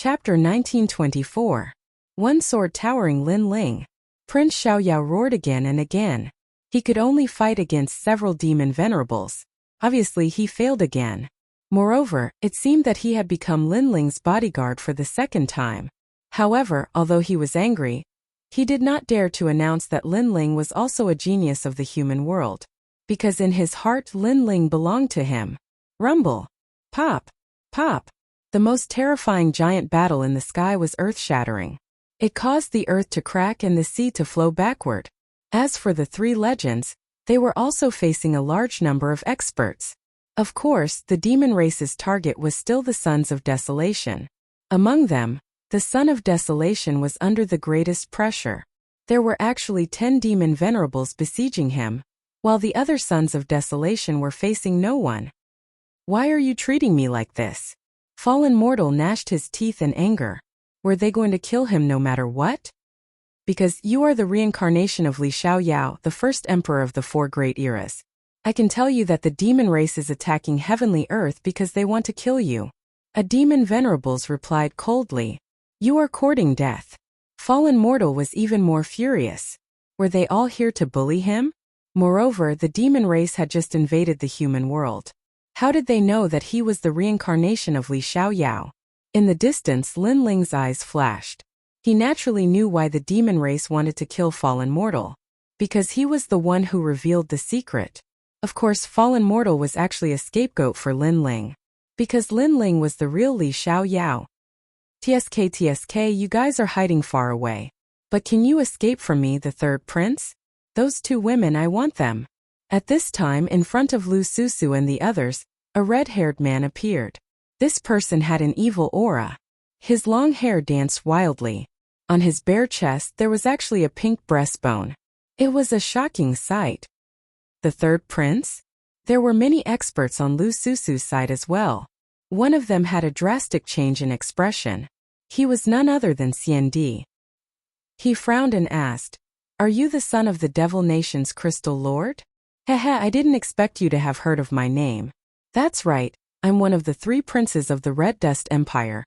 Chapter 1924. One sword towering Lin Ling. Prince Xiaoyao roared again and again. He could only fight against several demon venerables. Obviously he failed again. Moreover, it seemed that he had become Lin Ling's bodyguard for the second time. However, although he was angry, he did not dare to announce that Lin Ling was also a genius of the human world. Because in his heart Lin Ling belonged to him. Rumble. Pop. Pop. The most terrifying giant battle in the sky was earth-shattering. It caused the earth to crack and the sea to flow backward. As for the three legends, they were also facing a large number of experts. Of course, the demon race's target was still the Sons of Desolation. Among them, the Son of Desolation was under the greatest pressure. There were actually 10 demon venerables besieging him, while the other Sons of Desolation were facing no one. "Why are you treating me like this?" Fallen Mortal gnashed his teeth in anger. Were they going to kill him no matter what? "Because you are the reincarnation of Li Xiaoyao, the first emperor of the four great eras. I can tell you that the demon race is attacking heavenly earth because they want to kill you." A demon venerables replied coldly. "You are courting death." Fallen Mortal was even more furious. Were they all here to bully him? Moreover, the demon race had just invaded the human world. How did they know that he was the reincarnation of Li Xiaoyao? In the distance, Lin Ling's eyes flashed. He naturally knew why the demon race wanted to kill Fallen Mortal. Because he was the one who revealed the secret. Of course, Fallen Mortal was actually a scapegoat for Lin Ling. Because Lin Ling was the real Li Xiaoyao. TSK, you guys are hiding far away. But can you escape from me, the third prince? Those two women, I want them. At this time, in front of Lu Susu and the others, a red-haired man appeared. This person had an evil aura. His long hair danced wildly. On his bare chest there was actually a pink breastbone. It was a shocking sight. The third prince? There were many experts on Lu Susu's side as well. One of them had a drastic change in expression. He was none other than Xian Di. He frowned and asked, "Are you the son of the Devil Nation's Crystal Lord?" I didn't expect you to have heard of my name. That's right, I'm one of the 3 princes of the Red Dust Empire.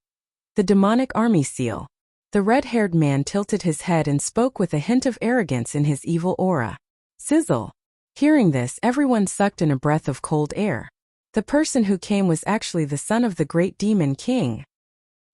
The demonic army seal. The red-haired man tilted his head and spoke with a hint of arrogance in his evil aura. Sizzle. Hearing this, everyone sucked in a breath of cold air. The person who came was actually the son of the great demon king.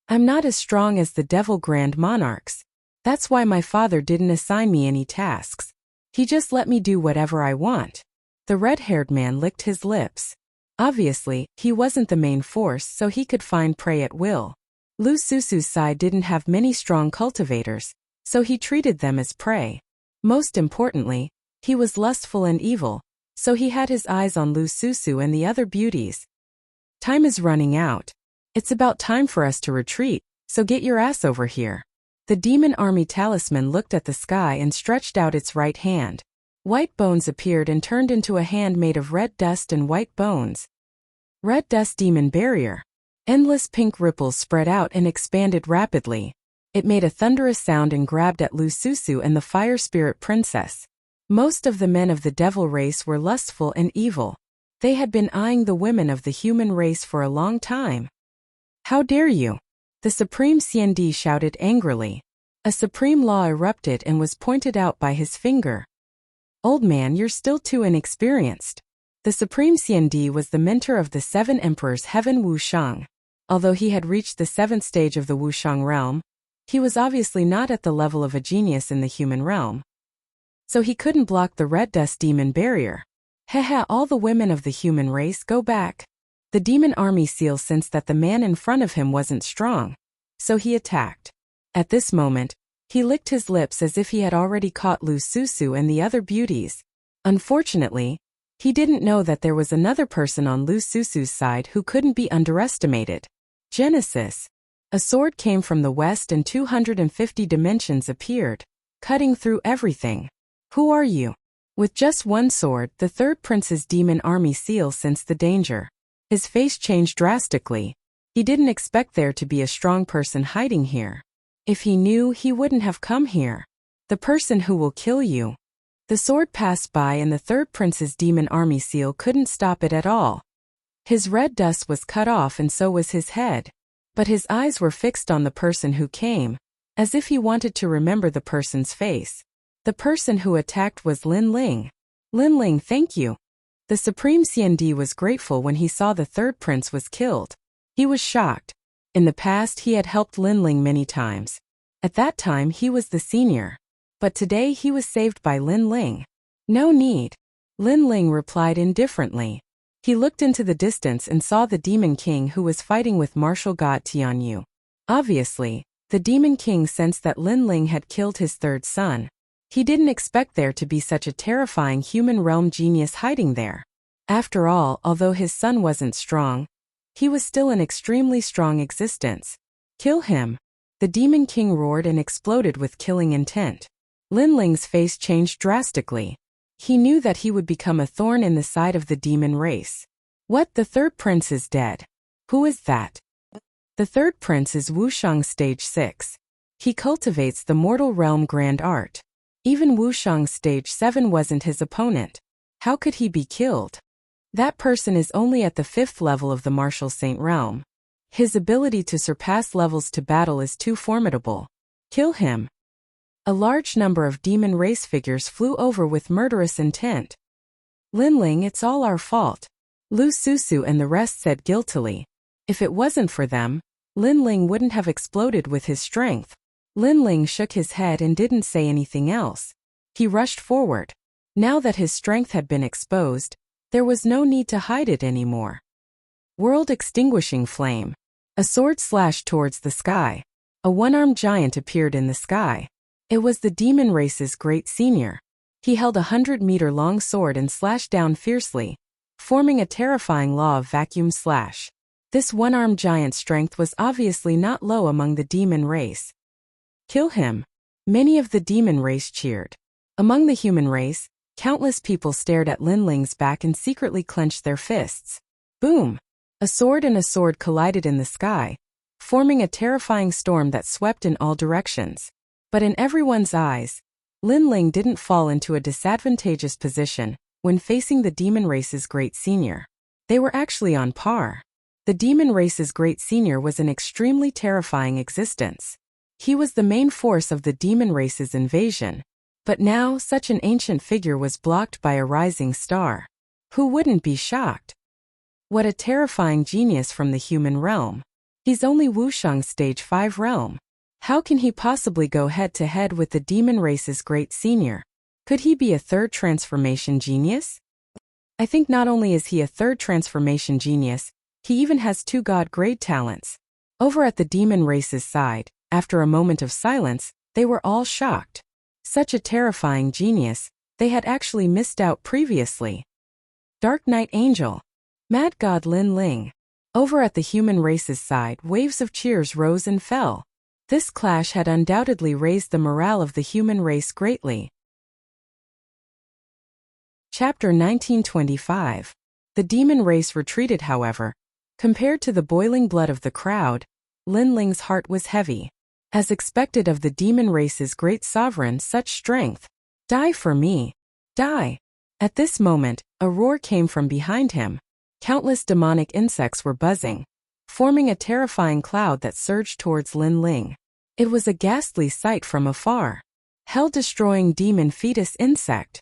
I'm not as strong as the devil grand monarchs. That's why my father didn't assign me any tasks. He just let me do whatever I want. The red-haired man licked his lips. Obviously, he wasn't the main force, so he could find prey at will. Lu Susu's side didn't have many strong cultivators, so he treated them as prey. Most importantly, he was lustful and evil, so he had his eyes on Lu Susu and the other beauties. Time is running out. It's about time for us to retreat, so get your ass over here. The demon army talisman looked at the sky and stretched out its right hand. White bones appeared and turned into a hand made of red dust and white bones. Red dust demon barrier. Endless pink ripples spread out and expanded rapidly. It made a thunderous sound and grabbed at Lu Susu and the fire spirit princess. Most of the men of the devil race were lustful and evil. They had been eyeing the women of the human race for a long time. "How dare you!" The supreme Xian Di shouted angrily. A supreme law erupted and was pointed out by his finger. "Old man, you're still too inexperienced." The supreme Xian Di was the mentor of the 7 emperors Heaven Wushang. Although he had reached the 7th stage of the Wushang realm, he was obviously not at the level of a genius in the human realm. So he couldn't block the red dust demon barrier. All the women of the human race, go back. The demon army seal sensed that the man in front of him wasn't strong, so he attacked. At this moment, he licked his lips as if he had already caught Lu Susu and the other beauties. Unfortunately, he didn't know that there was another person on Lu Susu's side who couldn't be underestimated. Genesis. A sword came from the west and 250 dimensions appeared, cutting through everything. "Who are you?" With just one sword, the third prince's demon army seal sensed the danger. His face changed drastically. He didn't expect there to be a strong person hiding here. If he knew, he wouldn't have come here. "The person who will kill you." The sword passed by and the third prince's demon army seal couldn't stop it at all. His red dust was cut off and so was his head. But his eyes were fixed on the person who came, as if he wanted to remember the person's face. The person who attacked was Lin Ling. Lin Ling, thank you. The Supreme CND was grateful when he saw the third prince was killed. He was shocked. In the past he had helped Lin Ling many times. At that time he was the senior. But today he was saved by Lin Ling. No need. Lin Ling replied indifferently. He looked into the distance and saw the Demon King who was fighting with martial god Tianyu. Obviously, the Demon King sensed that Lin Ling had killed his third son. He didn't expect there to be such a terrifying human realm genius hiding there. After all, although his son wasn't strong, he was still an extremely strong existence. Kill him. The Demon King roared and exploded with killing intent. Lin Ling's face changed drastically. He knew that he would become a thorn in the side of the demon race. What? The third prince is dead. Who is that? The third prince is Wushang Stage 6. He cultivates the mortal realm grand art. Even Wushang Stage 7 wasn't his opponent. How could he be killed? That person is only at the 5th level of the martial saint realm. His ability to surpass levels to battle is too formidable. Kill him. A large number of demon race figures flew over with murderous intent. Lin Ling, it's all our fault. Lu Susu and the rest said guiltily. If it wasn't for them, Lin Ling wouldn't have exploded with his strength. Lin Ling shook his head and didn't say anything else. He rushed forward. Now that his strength had been exposed, there was no need to hide it anymore. World extinguishing flame. A sword slashed towards the sky. A one-armed giant appeared in the sky. It was the demon race's great senior. He held a 100-meter-long sword and slashed down fiercely, forming a terrifying law of vacuum slash. This one-armed giant's strength was obviously not low among the demon race. Kill him. Many of the demon race cheered. Among the human race, countless people stared at Lin Ling's back and secretly clenched their fists. Boom! A sword and a sword collided in the sky, forming a terrifying storm that swept in all directions. But in everyone's eyes, Lin Ling didn't fall into a disadvantageous position when facing the demon race's great senior. They were actually on par. The demon race's great senior was an extremely terrifying existence. He was the main force of the demon race's invasion. But now, such an ancient figure was blocked by a rising star. Who wouldn't be shocked? What a terrifying genius from the human realm. He's only Wushang Stage 5 realm. How can he possibly go head-to-head with the demon race's great senior? Could he be a third transformation genius? I think not only is he a third transformation genius, he even has 2 god-grade talents. Over at the demon race's side, after a moment of silence, they were all shocked. Such a terrifying genius, they had actually missed out previously. Dark Knight Angel. Mad God Lin Ling. Over at the human race's side, waves of cheers rose and fell. This clash had undoubtedly raised the morale of the human race greatly. Chapter 1925. The demon race retreated, however. Compared to the boiling blood of the crowd, Lin Ling's heart was heavy. As expected of the demon race's great sovereign, such strength. Die for me. Die. At this moment, a roar came from behind him. Countless demonic insects were buzzing, forming a terrifying cloud that surged towards Lin Ling. It was a ghastly sight from afar. Hell-destroying demon fetus insect.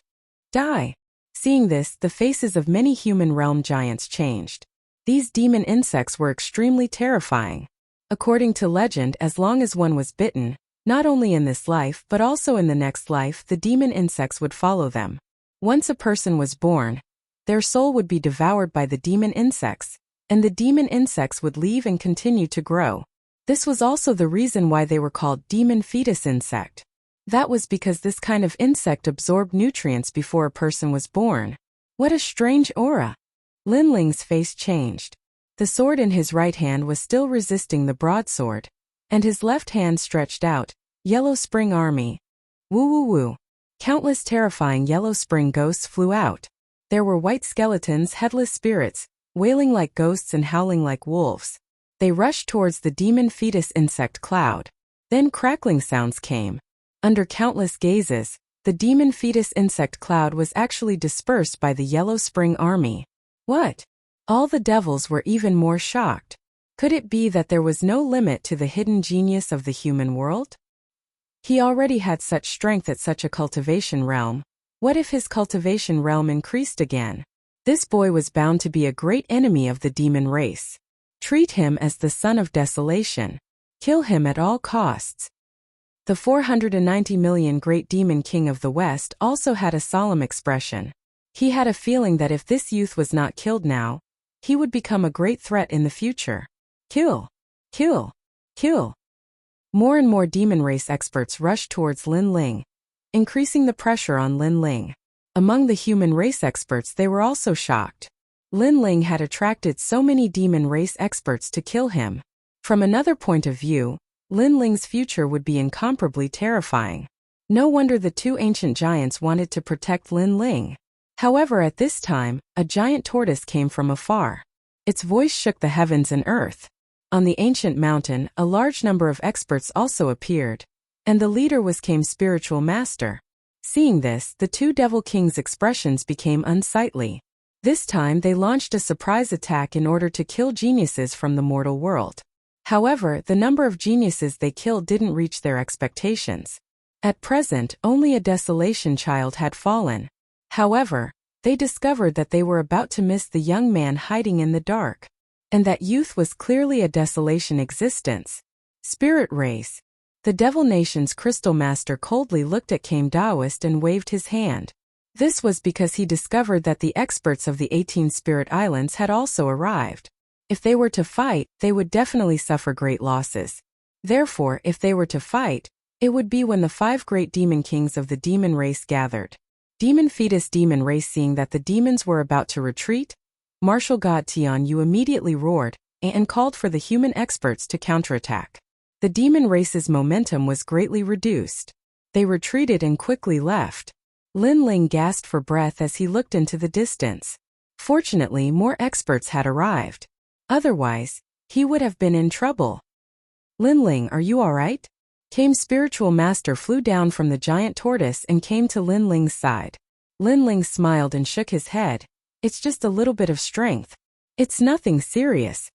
Die. Seeing this, the faces of many human realm giants changed. These demon insects were extremely terrifying. According to legend, as long as one was bitten, not only in this life but also in the next life, the demon insects would follow them. Once a person was born, their soul would be devoured by the demon insects, and the demon insects would leave and continue to grow. This was also the reason why they were called demon fetus insect. That was because this kind of insect absorbed nutrients before a person was born. What a strange aura! Lin Ling's face changed. The sword in his right hand was still resisting the broadsword, and his left hand stretched out. Yellow Spring Army. Woo woo woo. Countless terrifying yellow spring ghosts flew out. There were white skeletons, headless spirits, wailing like ghosts and howling like wolves. They rushed towards the demon fetus insect cloud. Then crackling sounds came. Under countless gazes, the demon fetus insect cloud was actually dispersed by the Yellow Spring Army. What? All the devils were even more shocked. Could it be that there was no limit to the hidden genius of the human world? He already had such strength at such a cultivation realm. What if his cultivation realm increased again? This boy was bound to be a great enemy of the demon race. Treat him as the son of desolation. Kill him at all costs. The 490 million great demon king of the West also had a solemn expression. He had a feeling that if this youth was not killed now, he would become a great threat in the future. Kill! Kill! Kill! More and more demon race experts rushed towards Lin Ling, increasing the pressure on Lin Ling. Among the human race experts, they were also shocked. Lin Ling had attracted so many demon race experts to kill him. From another point of view, Lin Ling's future would be incomparably terrifying. No wonder the two ancient giants wanted to protect Lin Ling. However, at this time, a giant tortoise came from afar. Its voice shook the heavens and earth. On the ancient mountain, a large number of experts also appeared, and the leader was Kame's spiritual master. Seeing this, the two devil kings' expressions became unsightly. This time they launched a surprise attack in order to kill geniuses from the mortal world. However, the number of geniuses they killed didn't reach their expectations. At present, only a desolation child had fallen. However, they discovered that they were about to miss the young man hiding in the dark. And that youth was clearly a desolation existence. Spirit race. The Devil Nation's crystal master coldly looked at Kame Daoist and waved his hand. This was because he discovered that the experts of the 18 Spirit Islands had also arrived. If they were to fight, they would definitely suffer great losses. Therefore, if they were to fight, it would be when the 5 great demon kings of the demon race gathered. Demon Fetus Demon Race. Seeing that the demons were about to retreat, Martial God Tian Yu immediately roared and called for the human experts to counterattack. The demon race's momentum was greatly reduced. They retreated and quickly left. Lin Ling gasped for breath as he looked into the distance. Fortunately, more experts had arrived. Otherwise, he would have been in trouble. Lin Ling, are you alright? Kame's spiritual master flew down from the giant tortoise and came to Lin Ling's side. Lin Ling smiled and shook his head. It's just a little bit of strength. It's nothing serious.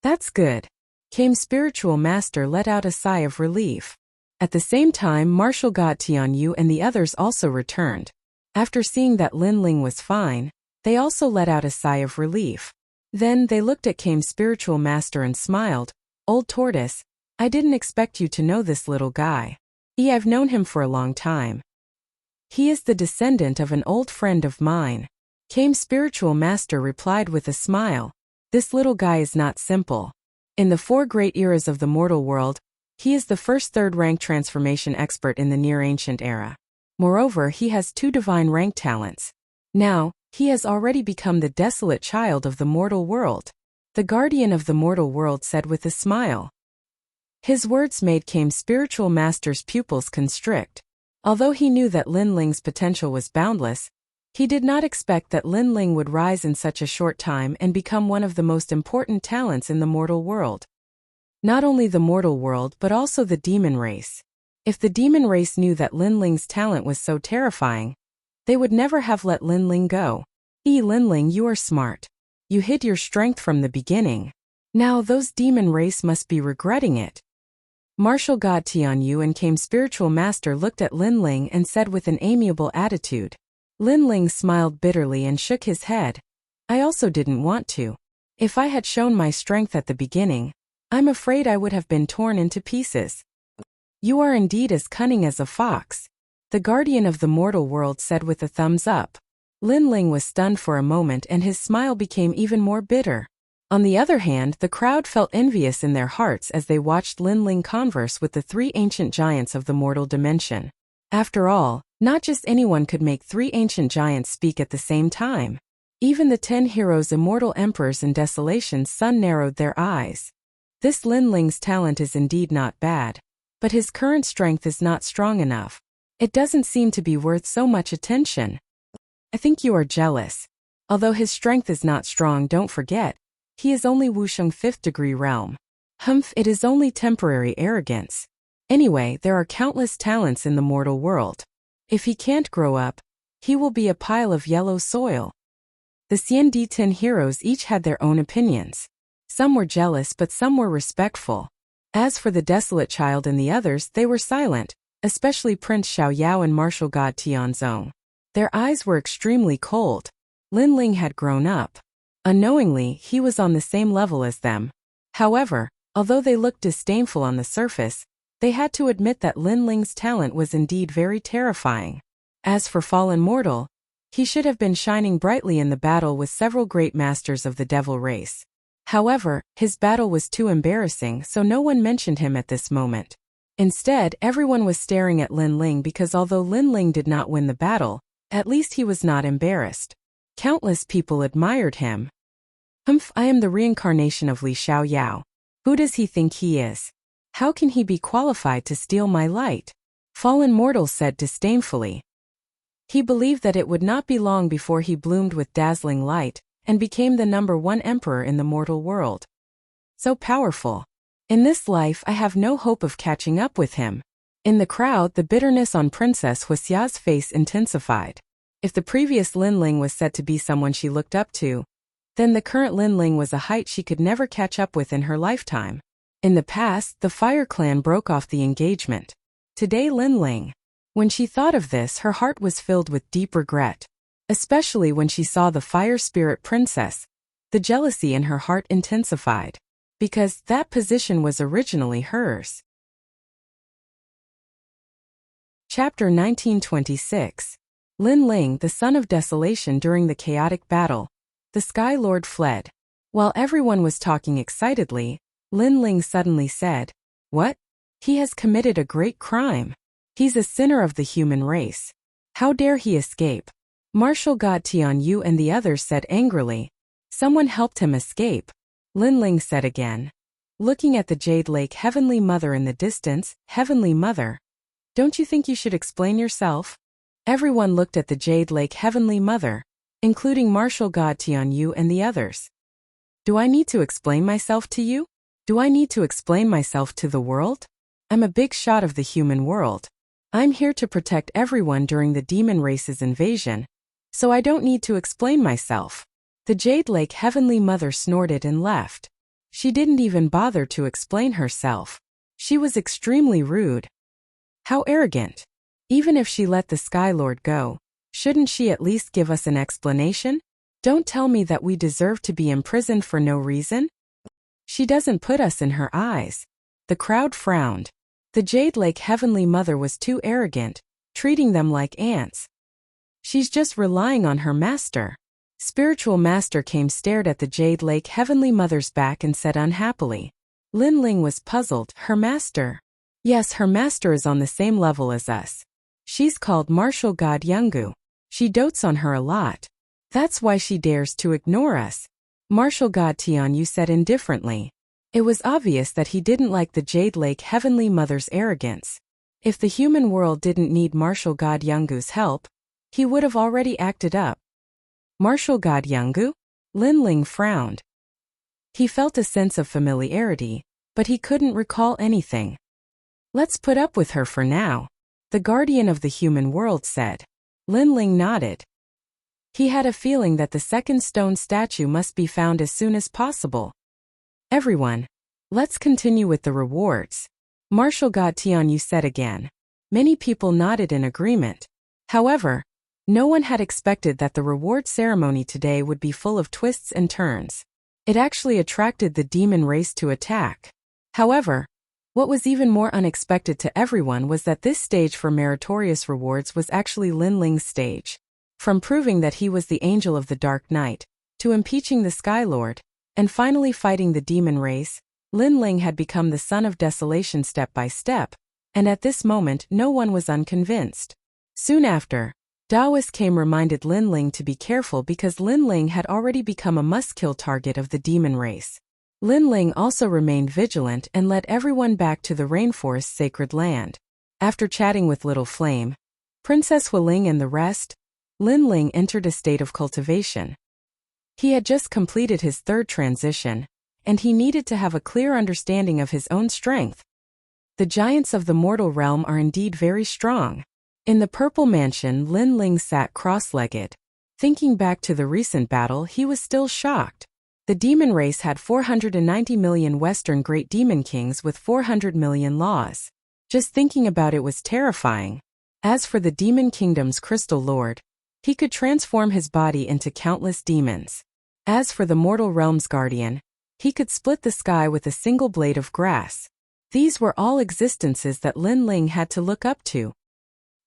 That's good. Kame's spiritual master let out a sigh of relief. At the same time, Martial God Tian Yu and the others also returned. After seeing that Lin Ling was fine, they also let out a sigh of relief. Then they looked at Kame's spiritual master and smiled. Old tortoise, I didn't expect you to know this little guy. I've known him for a long time. He is the descendant of an old friend of mine. Kame's spiritual master replied with a smile. This little guy is not simple. In the 4 great eras of the mortal world, he is the first 3rd rank transformation expert in the near ancient era. Moreover, he has 2 divine rank talents. Now, he has already become the desolate child of the mortal world. The guardian of the mortal world said with a smile. His words made Kame's spiritual master's pupils constrict. Although he knew that Lin Ling's potential was boundless, he did not expect that Lin Ling would rise in such a short time and become one of the most important talents in the mortal world. Not only the mortal world but also the demon race. If the demon race knew that Lin Ling's talent was so terrifying, they would never have let Lin Ling go. Lin Ling, you are smart. You hid your strength from the beginning. Now those demon race must be regretting it. Martial God Tian Yu and Kame's spiritual master looked at Lin Ling and said with an amiable attitude. Lin Ling smiled bitterly and shook his head. I also didn't want to. If I had shown my strength at the beginning, I'm afraid I would have been torn into pieces. You are indeed as cunning as a fox, the guardian of the mortal world said with a thumbs up. Lin Ling was stunned for a moment and his smile became even more bitter. On the other hand, the crowd felt envious in their hearts as they watched Lin Ling converse with the 3 ancient giants of the mortal dimension. After all, not just anyone could make 3 ancient giants speak at the same time. Even the 10 heroes, immortal emperors in Desolation's sun narrowed their eyes. This Lin Ling's talent is indeed not bad, but his current strength is not strong enough. It doesn't seem to be worth so much attention. I think you are jealous. Although his strength is not strong, don't forget, he is only Wusheng 5th degree realm. Humph, it is only temporary arrogance. Anyway, there are countless talents in the mortal world. If he can't grow up, he will be a pile of yellow soil. The Xian D10 heroes each had their own opinions. Some were jealous but some were respectful. As for the desolate child and the others, they were silent, especially Prince Xiaoyao and Martial God Tianzong. Their eyes were extremely cold. Lin Ling had grown up. Unknowingly, he was on the same level as them. However, although they looked disdainful on the surface, they had to admit that Lin Ling's talent was indeed very terrifying. As for fallen mortal, he should have been shining brightly in the battle with several great masters of the devil race. However, his battle was too embarrassing, so no one mentioned him at this moment. Instead, everyone was staring at Lin Ling because although Lin Ling did not win the battle, at least he was not embarrassed. Countless people admired him. I am the reincarnation of Li Xiaoyao. Who does he think he is? How can he be qualified to steal my light? Fallen mortal said disdainfully. He believed that it would not be long before he bloomed with dazzling light and became the #1 emperor in the mortal world. So powerful. In this life I have no hope of catching up with him. In the crowd, the bitterness on Princess Huixia's face intensified. If the previous Lin Ling was said to be someone she looked up to, then the current Lin Ling was a height she could never catch up with in her lifetime. In the past, the Fire Clan broke off the engagement. Today Lin Ling. When she thought of this, her heart was filled with deep regret. Especially when she saw the Fire Spirit Princess, the jealousy in her heart intensified. Because that position was originally hers. Chapter 1926. Lin Ling, the son of desolation. During the chaotic battle, the Sky Lord fled. While everyone was talking excitedly, Lin Ling suddenly said, "What? He has committed a great crime. He's a sinner of the human race. How dare he escape?" Martial God Tianyu and the others said angrily. "Someone helped him escape," Lin Ling said again. Looking at the Jade Lake Heavenly Mother in the distance, "Heavenly Mother, don't you think you should explain yourself?" Everyone looked at the Jade Lake Heavenly Mother, including Martial God Tianyu and the others. "Do I need to explain myself to you? Do I need to explain myself to the world? I'm a big shot of the human world. I'm here to protect everyone during the demon race's invasion, so I don't need to explain myself." The Jade Lake Heavenly Mother snorted and left. She didn't even bother to explain herself. She was extremely rude. How arrogant. Even if she let the Sky Lord go, shouldn't she at least give us an explanation? Don't tell me that we deserve to be imprisoned for no reason. She doesn't put us in her eyes. The crowd frowned. The Jade Lake Heavenly Mother was too arrogant, treating them like ants. She's just relying on her master. Spiritual Master came, stared at the Jade Lake Heavenly Mother's back and said unhappily. Lin Ling was puzzled. Her master? Yes, her master is on the same level as us. She's called Martial God Yungu. She dotes on her a lot. That's why she dares to ignore us. Martial God Tianyu said indifferently. It was obvious that he didn't like the Jade Lake Heavenly Mother's arrogance. If the human world didn't need Martial God Yungu's help, he would have already acted up. Martial God Yungu? Lin Ling frowned. He felt a sense of familiarity, but he couldn't recall anything. Let's put up with her for now, the guardian of the human world said. Lin Ling nodded. He had a feeling that the second stone statue must be found as soon as possible. Everyone, let's continue with the rewards, Martial God Tianyu said again. Many people nodded in agreement. However, no one had expected that the reward ceremony today would be full of twists and turns. It actually attracted the demon race to attack. However, what was even more unexpected to everyone was that this stage for meritorious rewards was actually Lin Ling's stage. From proving that he was the angel of the Dark Night, to impeaching the Sky Lord, and finally fighting the demon race, Lin Ling had become the son of desolation step by step, and at this moment no one was unconvinced. Soon after, Daoist came reminded Lin Ling to be careful because Lin Ling had already become a must-kill target of the demon race. Lin Ling also remained vigilant and led everyone back to the rainforest's sacred land. After chatting with Little Flame, Princess Huiling and the rest, Lin Ling entered a state of cultivation. He had just completed his third transition, and he needed to have a clear understanding of his own strength. The giants of the mortal realm are indeed very strong. In the Purple Mansion, Lin Ling sat cross-legged. Thinking back to the recent battle, he was still shocked. The demon race had 490 million Western great demon kings with 400 million laws. Just thinking about it was terrifying. As for the demon kingdom's crystal lord, he could transform his body into countless demons. As for the mortal realm's guardian, he could split the sky with a single blade of grass. These were all existences that Lin Ling had to look up to.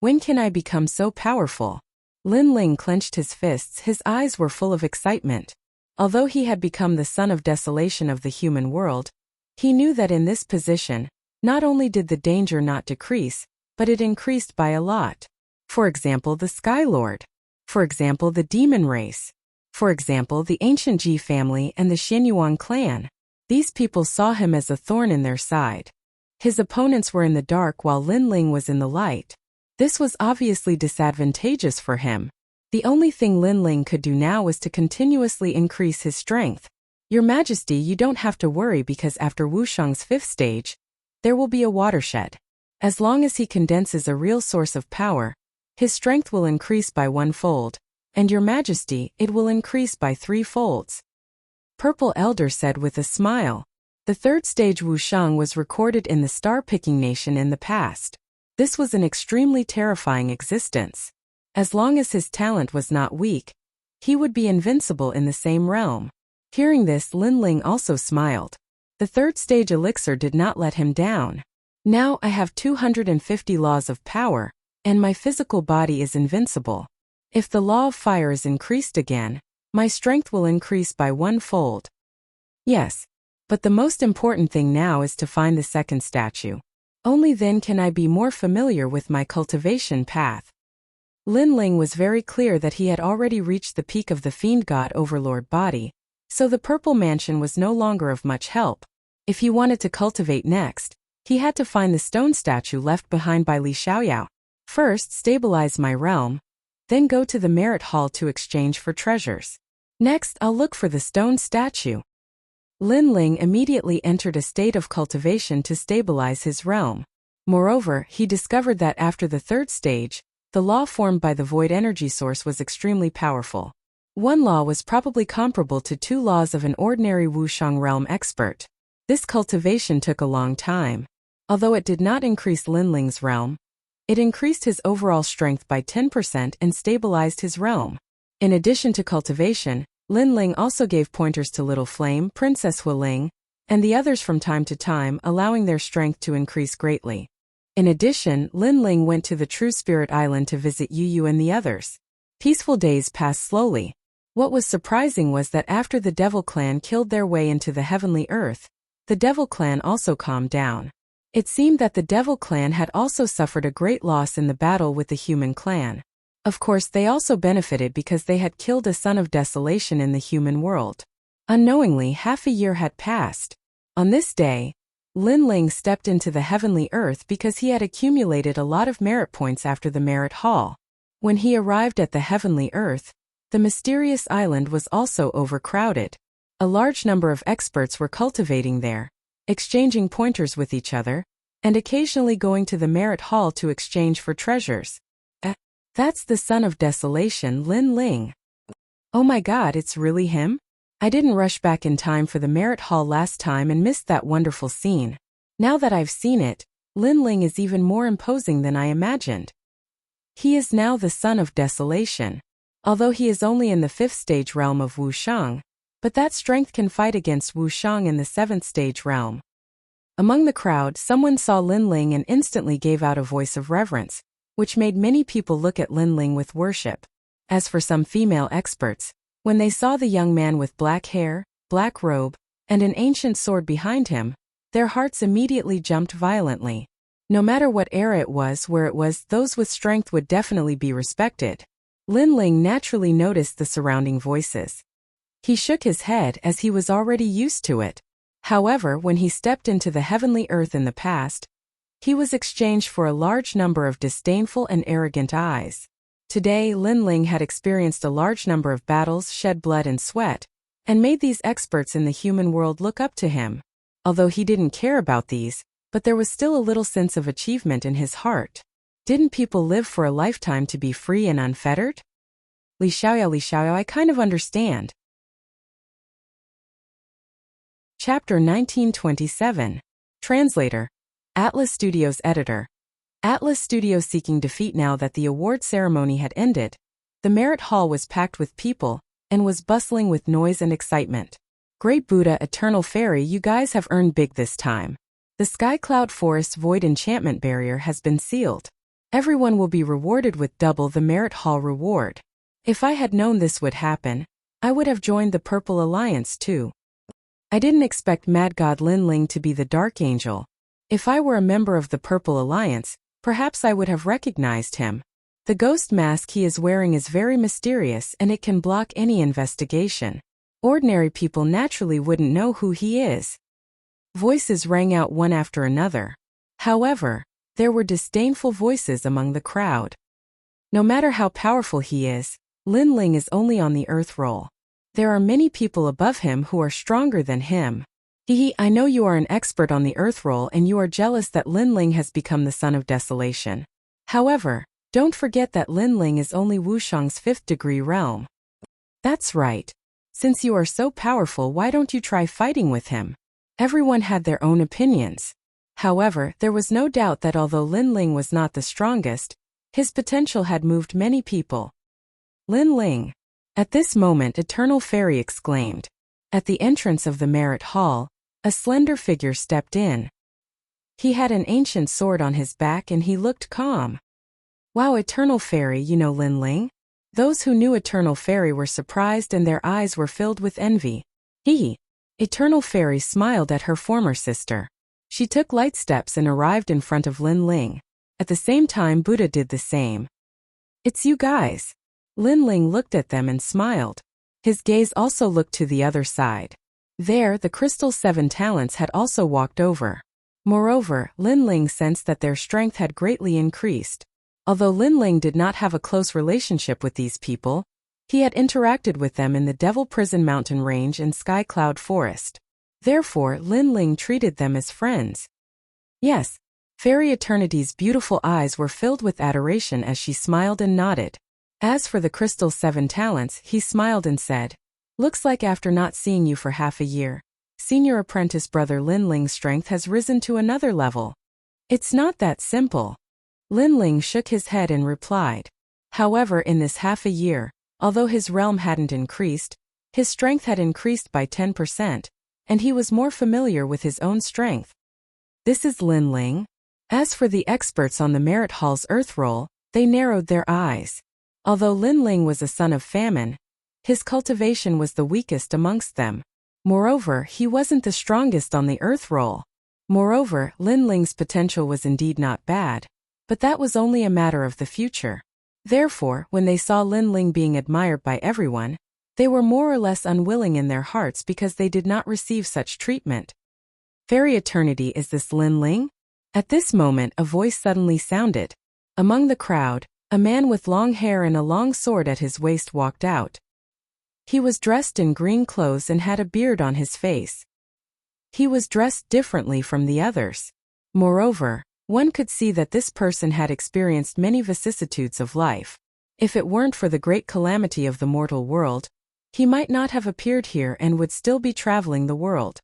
When can I become so powerful? Lin Ling clenched his fists, his eyes were full of excitement. Although he had become the son of desolation of the human world, he knew that in this position, not only did the danger not decrease, but it increased by a lot. For example, the Sky Lord. For example, the demon race. For example, the ancient Ji family and the Xianyuan clan. These people saw him as a thorn in their side. His opponents were in the dark while Lin Ling was in the light. This was obviously disadvantageous for him. The only thing Lin Ling could do now was to continuously increase his strength. Your Majesty, you don't have to worry because after Wushang's 5th stage, there will be a watershed. As long as he condenses a real source of power, his strength will increase by 1-fold, and Your Majesty, it will increase by 3 folds. Purple Elder said with a smile. The 3rd stage Wushang was recorded in the star-picking nation in the past. This was an extremely terrifying existence. As long as his talent was not weak, he would be invincible in the same realm. Hearing this, Lin Ling also smiled. The 3rd stage elixir did not let him down. Now I have 250 laws of power, and my physical body is invincible. If the law of fire is increased again, my strength will increase by 1-fold. Yes, but the most important thing now is to find the 2nd statue. Only then can I be more familiar with my cultivation path. Lin Ling was very clear that he had already reached the peak of the Fiend God Overlord body, so the Purple Mansion was no longer of much help. If he wanted to cultivate next, he had to find the stone statue left behind by Li Xiaoyao. First, stabilize my realm, then go to the Merit Hall to exchange for treasures. Next, I'll look for the stone statue. Lin Ling immediately entered a state of cultivation to stabilize his realm. Moreover, he discovered that after the 3rd stage, the law formed by the void energy source was extremely powerful. One law was probably comparable to 2 laws of an ordinary Wushang realm expert. This cultivation took a long time. Although it did not increase Lin Ling's realm, it increased his overall strength by 10% and stabilized his realm. In addition to cultivation, Lin Ling also gave pointers to Little Flame, Princess Huiling, and the others from time to time, allowing their strength to increase greatly. In addition, Lin Ling went to the True Spirit Island to visit Yu Yu and the others. Peaceful days passed slowly. What was surprising was that after the Devil Clan killed their way into the heavenly earth, the Devil Clan also calmed down. It seemed that the Devil Clan had also suffered a great loss in the battle with the Human Clan. Of course, they also benefited because they had killed a son of desolation in the human world. Unknowingly, half a year had passed. On this day, Lin Ling stepped into the heavenly earth because he had accumulated a lot of merit points after the Merit Hall. When he arrived at the heavenly earth, the mysterious island was also overcrowded. A large number of experts were cultivating there, exchanging pointers with each other, and occasionally going to the Merit Hall to exchange for treasures. That's the son of desolation, Lin Ling. Oh my god, it's really him? I didn't rush back in time for the Merit Hall last time and missed that wonderful scene. Now that I've seen it, Lin Ling is even more imposing than I imagined. He is now the son of desolation. Although he is only in the 5th stage realm of Wushang, but that strength can fight against Wushang in the 7th stage realm. Among the crowd, someone saw Lin Ling and instantly gave out a voice of reverence, which made many people look at Lin Ling with worship. As for some female experts, when they saw the young man with black hair, black robe, and an ancient sword behind him, their hearts immediately jumped violently. No matter what era it was, where it was, those with strength would definitely be respected. Lin Ling naturally noticed the surrounding voices. He shook his head as he was already used to it. However, when he stepped into the heavenly earth in the past, he was exchanged for a large number of disdainful and arrogant eyes. Today, Lin Ling had experienced a large number of battles, shed blood and sweat, and made these experts in the human world look up to him. Although he didn't care about these, but there was still a little sense of achievement in his heart. Didn't people live for a lifetime to be free and unfettered? Li Xiaoyao, I kind of understand. Chapter 1927. Translator. Atlas Studios Editor. Atlas Studios seeking defeat. Now that the award ceremony had ended, the Merit Hall was packed with people and was bustling with noise and excitement. Great Buddha, Eternal Fairy, you guys have earned big this time. The Sky Cloud Forest Void Enchantment Barrier has been sealed. Everyone will be rewarded with double the Merit Hall reward. If I had known this would happen, I would have joined the Purple Alliance too. I didn't expect Mad God Lin Ling to be the Dark Angel. If I were a member of the Purple Alliance, perhaps I would have recognized him. The ghost mask he is wearing is very mysterious and it can block any investigation. Ordinary people naturally wouldn't know who he is. Voices rang out one after another. However, there were disdainful voices among the crowd. No matter how powerful he is, Lin Ling is only on the earth roll. There are many people above him who are stronger than him. I know you are an expert on the earth roll and you are jealous that Lin Ling has become the son of desolation. However, don't forget that Lin Ling is only Wushang's 5th degree realm. That's right. Since you are so powerful, why don't you try fighting with him? Everyone had their own opinions. However, there was no doubt that although Lin Ling was not the strongest, his potential had moved many people. Lin Ling. At this moment, Eternal Fairy exclaimed. At the entrance of the Merit Hall, a slender figure stepped in. He had an ancient sword on his back and he looked calm. Wow, Eternal Fairy, you know Lin Ling? Those who knew Eternal Fairy were surprised and their eyes were filled with envy. Eternal Fairy smiled at her former sister. She took light steps and arrived in front of Lin Ling. At the same time, Buddha did the same. It's you guys. Lin Ling looked at them and smiled. His gaze also looked to the other side. There, the Crystal 7 Talents had also walked over. Moreover, Lin Ling sensed that their strength had greatly increased. Although Lin Ling did not have a close relationship with these people, he had interacted with them in the Devil Prison Mountain Range and Sky Cloud Forest. Therefore, Lin Ling treated them as friends. Yes, Fairy Eternity's beautiful eyes were filled with adoration as she smiled and nodded. As for the Crystal 7 Talents, he smiled and said, looks like after not seeing you for half a year, Senior Apprentice Brother Lin Ling's strength has risen to another level. It's not that simple. Lin Ling shook his head and replied. However, in this half a year, although his realm hadn't increased, his strength had increased by 10%, and he was more familiar with his own strength. This is Lin Ling. As for the experts on the Merit Hall's earth roll, they narrowed their eyes. Although Lin Ling was a son of famine, his cultivation was the weakest amongst them. Moreover, he wasn't the strongest on the earth roll. Moreover, Lin Ling's potential was indeed not bad, but that was only a matter of the future. Therefore, when they saw Lin Ling being admired by everyone, they were more or less unwilling in their hearts because they did not receive such treatment. Fairy Eternity, is this Lin Ling? At this moment, a voice suddenly sounded. Among the crowd, a man with long hair and a long sword at his waist walked out. He was dressed in green clothes and had a beard on his face. He was dressed differently from the others. Moreover, one could see that this person had experienced many vicissitudes of life. If it weren't for the great calamity of the mortal world, he might not have appeared here and would still be traveling the world.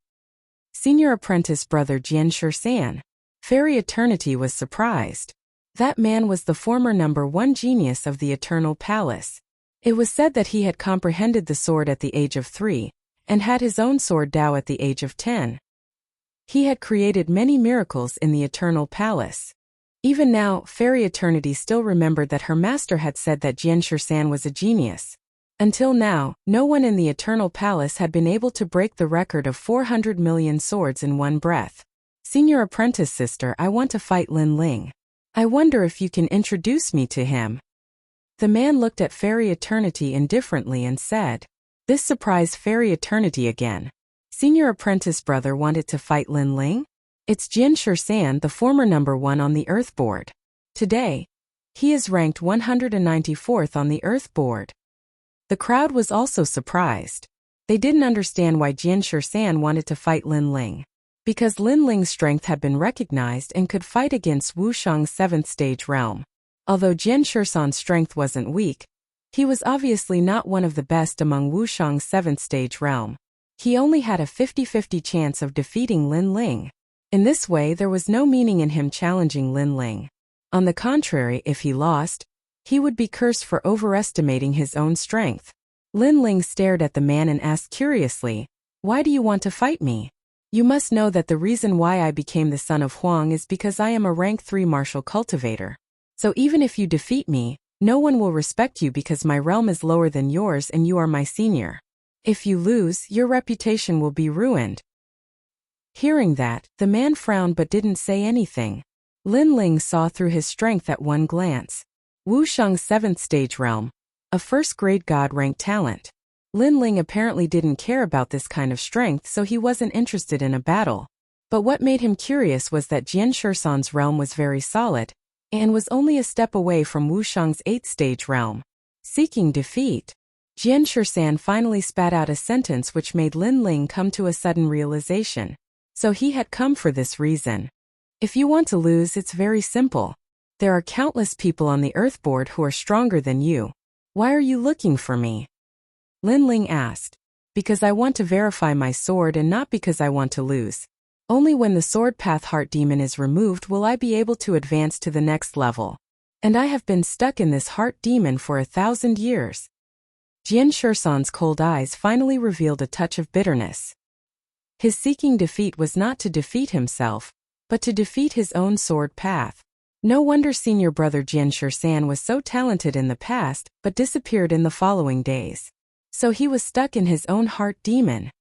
Senior Apprentice Brother Jian Shursan. Fairy Eternity was surprised. That man was the former #1 genius of the Eternal Palace. It was said that he had comprehended the sword at the age of 3, and had his own sword Dao at the age of 10. He had created many miracles in the Eternal Palace. Even now, Fairy Eternity still remembered that her master had said that Jian Shursan was a genius. Until now, no one in the Eternal Palace had been able to break the record of 400 million swords in one breath. Senior Apprentice Sister, I want to fight Lin Ling. I wonder if you can introduce me to him. The man looked at Fairy Eternity indifferently and said. This surprised Fairy Eternity again. Senior Apprentice Brother wanted to fight Lin Ling? It's Jian Shursan, the former #1 on the Earth Board. Today, he is ranked 194th on the Earth Board. The crowd was also surprised. They didn't understand why Jian Shursan wanted to fight Lin Ling. Because Lin Ling's strength had been recognized and could fight against Wushang's 7th stage realm. Although Jian Shursan's strength wasn't weak, he was obviously not one of the best among Wushang's 7th stage realm. He only had a 50-50 chance of defeating Lin Ling. In this way, there was no meaning in him challenging Lin Ling. On the contrary, if he lost, he would be cursed for overestimating his own strength. Lin Ling stared at the man and asked curiously, "Why do you want to fight me? You must know that the reason why I became the son of Huang is because I am a rank 3 martial cultivator. So even if you defeat me, no one will respect you because my realm is lower than yours and you are my senior. If you lose, your reputation will be ruined." Hearing that, the man frowned but didn't say anything. Lin Ling saw through his strength at one glance. Wu Sheng's 7th stage realm. A first-grade god-rank talent. Lin Ling apparently didn't care about this kind of strength, so he wasn't interested in a battle. But what made him curious was that Jian Shisan's realm was very solid, and was only a step away from Wu Sheng's 8th stage realm. Seeking defeat. Jian Shisan finally spat out a sentence which made Lin Ling come to a sudden realization. So he had come for this reason. If you want to lose, it's very simple. There are countless people on the Earthboard who are stronger than you. Why are you looking for me? Lin Ling asked. Because I want to verify my sword and not because I want to lose. Only when the sword path heart demon is removed will I be able to advance to the next level. And I have been stuck in this heart demon for 1,000 years. Jian Shisan's cold eyes finally revealed a touch of bitterness. His seeking defeat was not to defeat himself, but to defeat his own sword path. No wonder senior brother Jian Shisan was so talented in the past, but disappeared in the following days. So he was stuck in his own heart demon.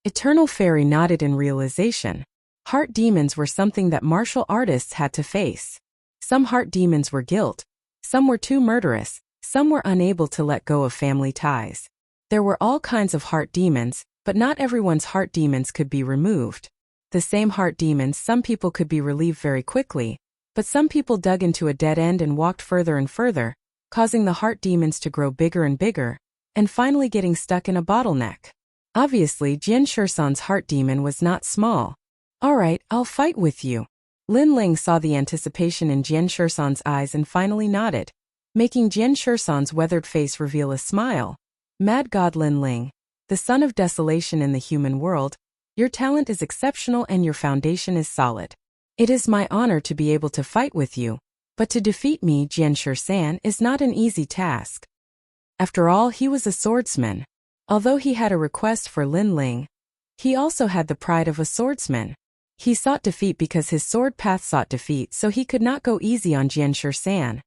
Eternal Fairy nodded in realization. Heart demons were something that martial artists had to face. Some heart demons were guilt, some were too murderous, some were unable to let go of family ties. There were all kinds of heart demons, but not everyone's heart demons could be removed. The same heart demons, some people could be relieved very quickly, but some people dug into a dead end and walked further and further, causing the heart demons to grow bigger and bigger, and finally getting stuck in a bottleneck. Obviously, Jian Shisan's heart demon was not small. "Alright, I'll fight with you." Lin Ling saw the anticipation in Jian Shisan's eyes and finally nodded, making Jian Shisan's weathered face reveal a smile. "Mad God Lin Ling, the son of desolation in the human world, your talent is exceptional and your foundation is solid. It is my honor to be able to fight with you, but to defeat me, Jian Shisan, is not an easy task." After all, he was a swordsman. Although he had a request for Lin Ling, he also had the pride of a swordsman. He sought defeat because his sword path sought defeat, so he could not go easy on Jian Shisan.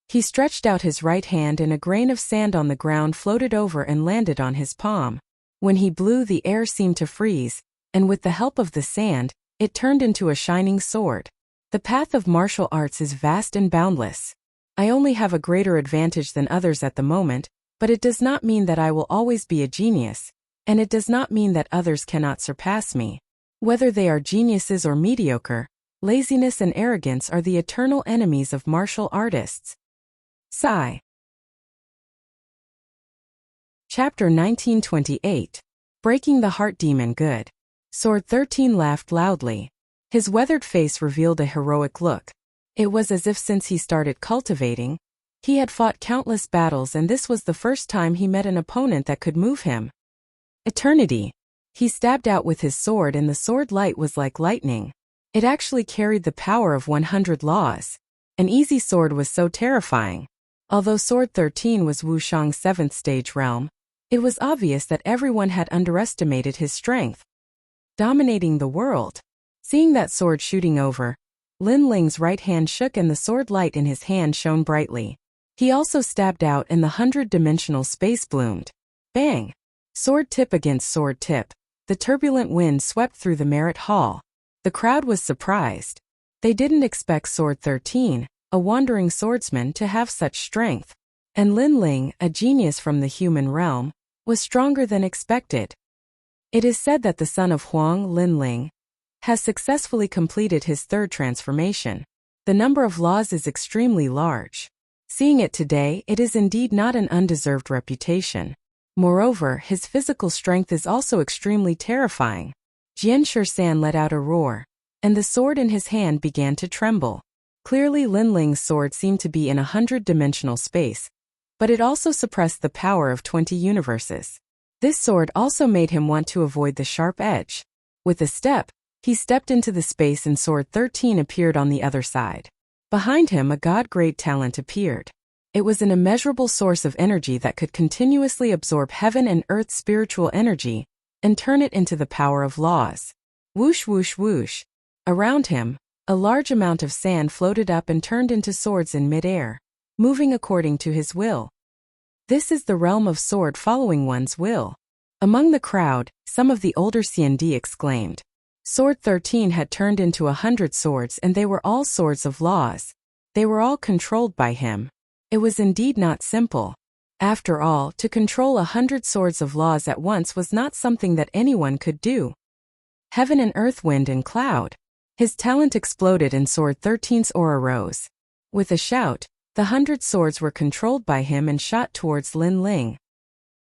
He stretched out his right hand and a grain of sand on the ground floated over and landed on his palm. When he blew, the air seemed to freeze, and with the help of the sand, it turned into a shining sword. The path of martial arts is vast and boundless. I only have a greater advantage than others at the moment, but it does not mean that I will always be a genius, and it does not mean that others cannot surpass me. Whether they are geniuses or mediocre, laziness and arrogance are the eternal enemies of martial artists. Sigh. Chapter 1928. Breaking the Heart Demon. Good. Sword 13 laughed loudly. His weathered face revealed a heroic look. It was as if since he started cultivating, he had fought countless battles and this was the first time he met an opponent that could move him. Eternity. He stabbed out with his sword and the sword light was like lightning. It actually carried the power of 100 laws. An easy sword was so terrifying. Although Sword 13 was Wu Sheng's 7th stage realm, it was obvious that everyone had underestimated his strength. Dominating the world. Seeing that sword shooting over, Lin Ling's right hand shook and the sword light in his hand shone brightly. He also stabbed out and the 100-dimensional space bloomed. Bang! Sword tip against sword tip. The turbulent wind swept through the Merit Hall. The crowd was surprised. They didn't expect Sword 13, a wandering swordsman, to have such strength. And Lin Ling, a genius from the human realm, was stronger than expected. It is said that the son of Huang, Lin Ling, has successfully completed his 3rd transformation. The number of laws is extremely large. Seeing it today, it is indeed not an undeserved reputation. Moreover, his physical strength is also extremely terrifying. Jian Shisan let out a roar, and the sword in his hand began to tremble. Clearly Lin Ling's sword seemed to be in a 100-dimensional space, but it also suppressed the power of 20 universes. This sword also made him want to avoid the sharp edge. With a step, he stepped into the space and Sword 13 appeared on the other side. Behind him, a god-grade talent appeared. It was an immeasurable source of energy that could continuously absorb heaven and earth's spiritual energy and turn it into the power of laws. Whoosh whoosh whoosh. Around him, a large amount of sand floated up and turned into swords in midair, moving according to his will. This is the realm of sword following one's will. Among the crowd, some of the older CND exclaimed. Sword 13 had turned into 100 swords and they were all swords of laws. They were all controlled by him. It was indeed not simple. After all, to control 100 swords of laws at once was not something that anyone could do. Heaven and earth, wind and cloud. His talent exploded and Sword 13's aura rose. With a shout, the 100 swords were controlled by him and shot towards Lin Ling.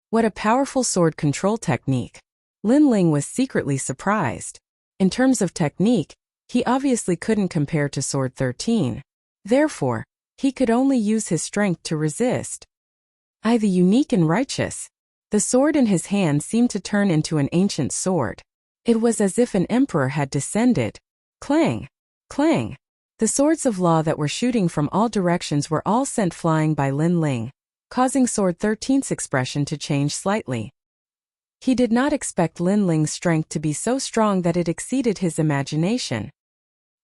What a powerful sword control technique. Lin Ling was secretly surprised. In terms of technique, he obviously couldn't compare to Sword 13. Therefore, he could only use his strength to resist. I, the unique and righteous. The sword in his hand seemed to turn into an ancient sword. It was as if an emperor had descended. Clang! Clang! The swords of law that were shooting from all directions were all sent flying by Lin Ling, causing Sword 13's expression to change slightly. He did not expect Lin Ling's strength to be so strong that it exceeded his imagination.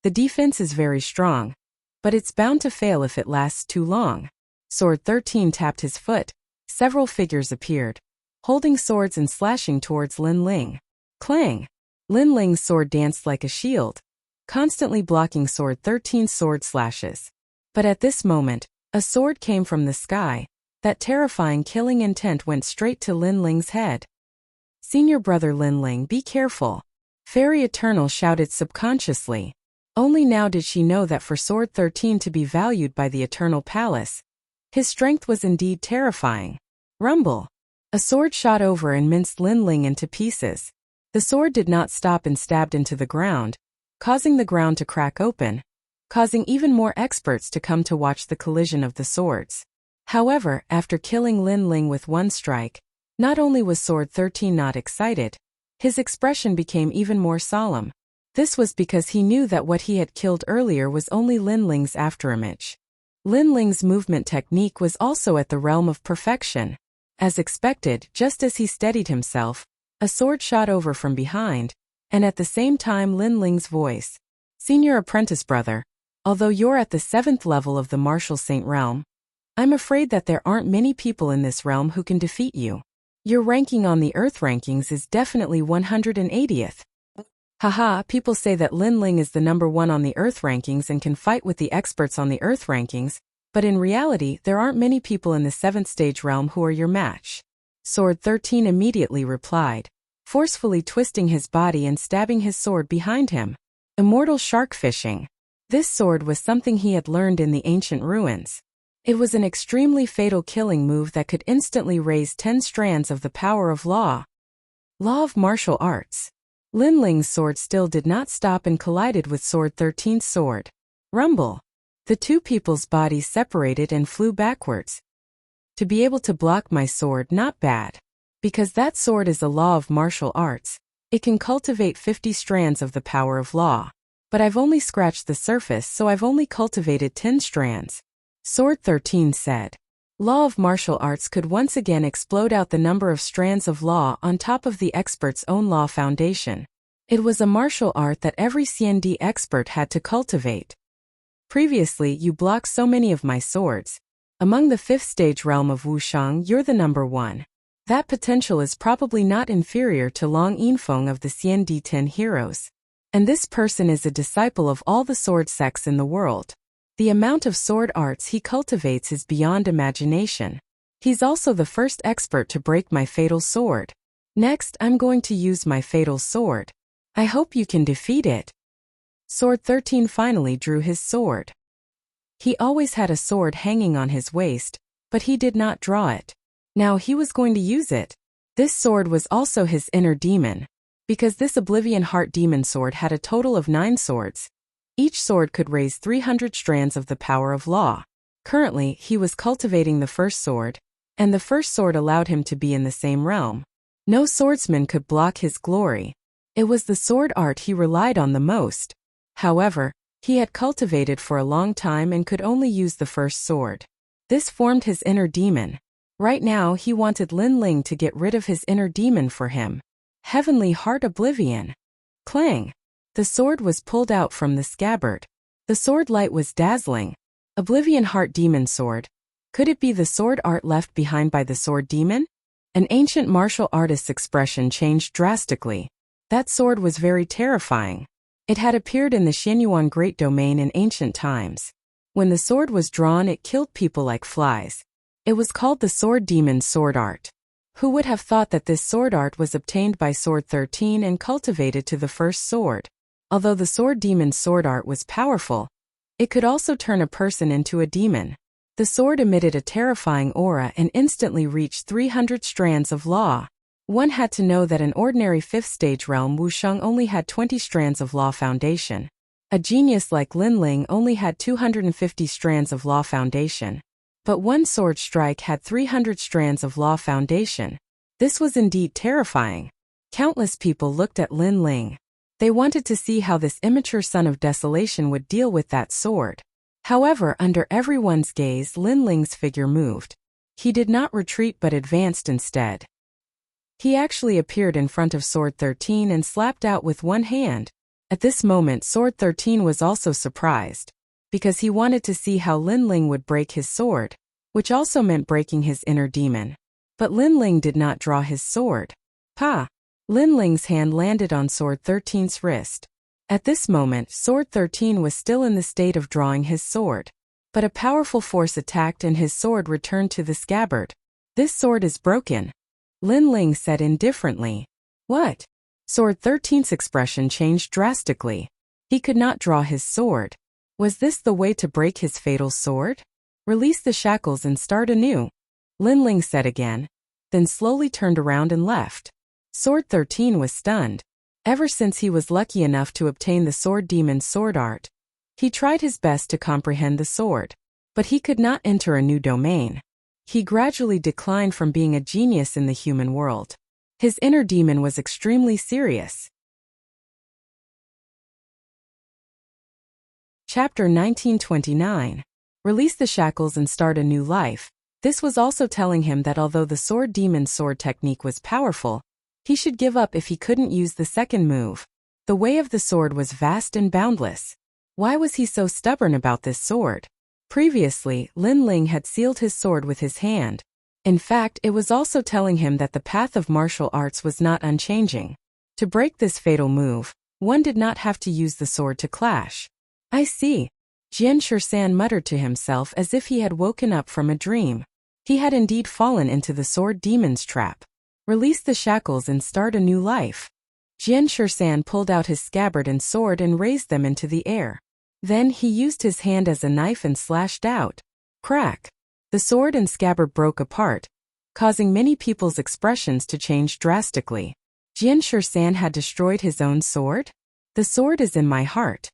The defense is very strong, but it's bound to fail if it lasts too long. Sword 13 tapped his foot. Several figures appeared, holding swords and slashing towards Lin Ling. Clang! Lin Ling's sword danced like a shield, constantly blocking Sword 13's sword slashes. But at this moment, a sword came from the sky. That terrifying killing intent went straight to Lin Ling's head. Senior brother Lin Ling, be careful. Fairy Eternal shouted subconsciously. Only now did she know that for Sword 13 to be valued by the Eternal Palace, his strength was indeed terrifying. Rumble! A sword shot over and minced Lin Ling into pieces. The sword did not stop and stabbed into the ground, causing the ground to crack open, causing even more experts to come to watch the collision of the swords. However, after killing Lin Ling with one strike, not only was Sword 13 not excited, his expression became even more solemn. This was because he knew that what he had killed earlier was only Lin Ling's afterimage. Lin Ling's movement technique was also at the realm of perfection. As expected, just as he steadied himself, a sword shot over from behind, and at the same time Lin Ling's voice. Senior apprentice brother, although you're at the 7th level of the Martial Saint realm, I'm afraid that there aren't many people in this realm who can defeat you. Your ranking on the Earth rankings is definitely 180th. Haha, people say that Lin Ling is the number 1 on the Earth rankings and can fight with the experts on the Earth rankings, but in reality there aren't many people in the 7th stage realm who are your match. Sword 13 immediately replied, forcefully twisting his body and stabbing his sword behind him. Immortal shark fishing. This sword was something he had learned in the ancient ruins. It was an extremely fatal killing move that could instantly raise 10 strands of the power of law. Law of martial arts. Lin Ling's sword still did not stop and collided with Sword 13's sword. Rumble. The two people's bodies separated and flew backwards. To be able to block my sword, not bad. Because that sword is a law of martial arts, it can cultivate 50 strands of the power of law. But I've only scratched the surface, so I've only cultivated 10 strands. Sword 13 said. Law of martial arts could once again explode out the number of strands of law on top of the expert's own law foundation. It was a martial art that every CND expert had to cultivate. Previously, you blocked so many of my swords. Among the 5th stage realm of Wushang, you're the number 1. That potential is probably not inferior to Long Yinfeng of the CND 10 heroes. And this person is a disciple of all the sword sects in the world. The amount of sword arts he cultivates is beyond imagination. He's also the first expert to break my fatal sword. Next, I'm going to use my fatal sword. I hope you can defeat it. Sword 13 finally drew his sword. He always had a sword hanging on his waist, but he did not draw it. Now he was going to use it. This sword was also his inner demon. Because this Oblivion Heart Demon sword had a total of 9 swords. Each sword could raise 300 strands of the power of law. Currently, he was cultivating the first sword, and the first sword allowed him to be in the same realm. No swordsman could block his glory. It was the sword art he relied on the most. However, he had cultivated for a long time and could only use the first sword. This formed his inner demon. Right now he wanted Lin Ling to get rid of his inner demon for him. Heavenly Heart Oblivion. Clang! The sword was pulled out from the scabbard. The sword light was dazzling. Oblivion Heart Demon Sword. Could it be the sword art left behind by the sword demon? An ancient martial artist's expression changed drastically. That sword was very terrifying. It had appeared in the Xianyuan Great Domain in ancient times. When the sword was drawn, it killed people like flies. It was called the Sword Demon's sword art. Who would have thought that this sword art was obtained by Sword 13 and cultivated to the first sword? Although the Sword Demon's sword art was powerful, it could also turn a person into a demon. The sword emitted a terrifying aura and instantly reached 300 strands of law. One had to know that an ordinary 5th stage realm Wusheng only had 20 strands of law foundation. A genius like Lin Ling only had 250 strands of law foundation. But one sword strike had 300 strands of law foundation. This was indeed terrifying. Countless people looked at Lin Ling. They wanted to see how this immature son of desolation would deal with that sword. However, under everyone's gaze, Lin Ling's figure moved. He did not retreat but advanced instead. He actually appeared in front of Sword 13 and slapped out with one hand. At this moment, Sword 13 was also surprised, because he wanted to see how Lin Ling would break his sword, which also meant breaking his inner demon. But Lin Ling did not draw his sword. Pa! Lin Ling's hand landed on Sword 13's wrist. At this moment, Sword 13 was still in the state of drawing his sword. But a powerful force attacked and his sword returned to the scabbard. This sword is broken. Lin Ling said indifferently. What? Sword 13's expression changed drastically. He could not draw his sword. Was this the way to break his fatal sword? Release the shackles and start anew, Lin Ling said again, then slowly turned around and left. Sword 13 was stunned. Ever since he was lucky enough to obtain the Sword Demon's sword art, he tried his best to comprehend the sword. But he could not enter a new domain. He gradually declined from being a genius in the human world. His inner demon was extremely serious. Chapter 1929. Release the shackles and start a new life. This was also telling him that although the Sword Demon's sword technique was powerful, he should give up if he couldn't use the second move. The way of the sword was vast and boundless. Why was he so stubborn about this sword? Previously, Lin Ling had sealed his sword with his hand. In fact, it was also telling him that the path of martial arts was not unchanging. To break this fatal move, one did not have to use the sword to clash. I see. Jian Shisan muttered to himself as if he had woken up from a dream. He had indeed fallen into the Sword Demon's trap. Release the shackles and start a new life. Jian Shisan pulled out his scabbard and sword and raised them into the air. Then he used his hand as a knife and slashed out. Crack! The sword and scabbard broke apart, causing many people's expressions to change drastically. Jian Shisan had destroyed his own sword? The sword is in my heart.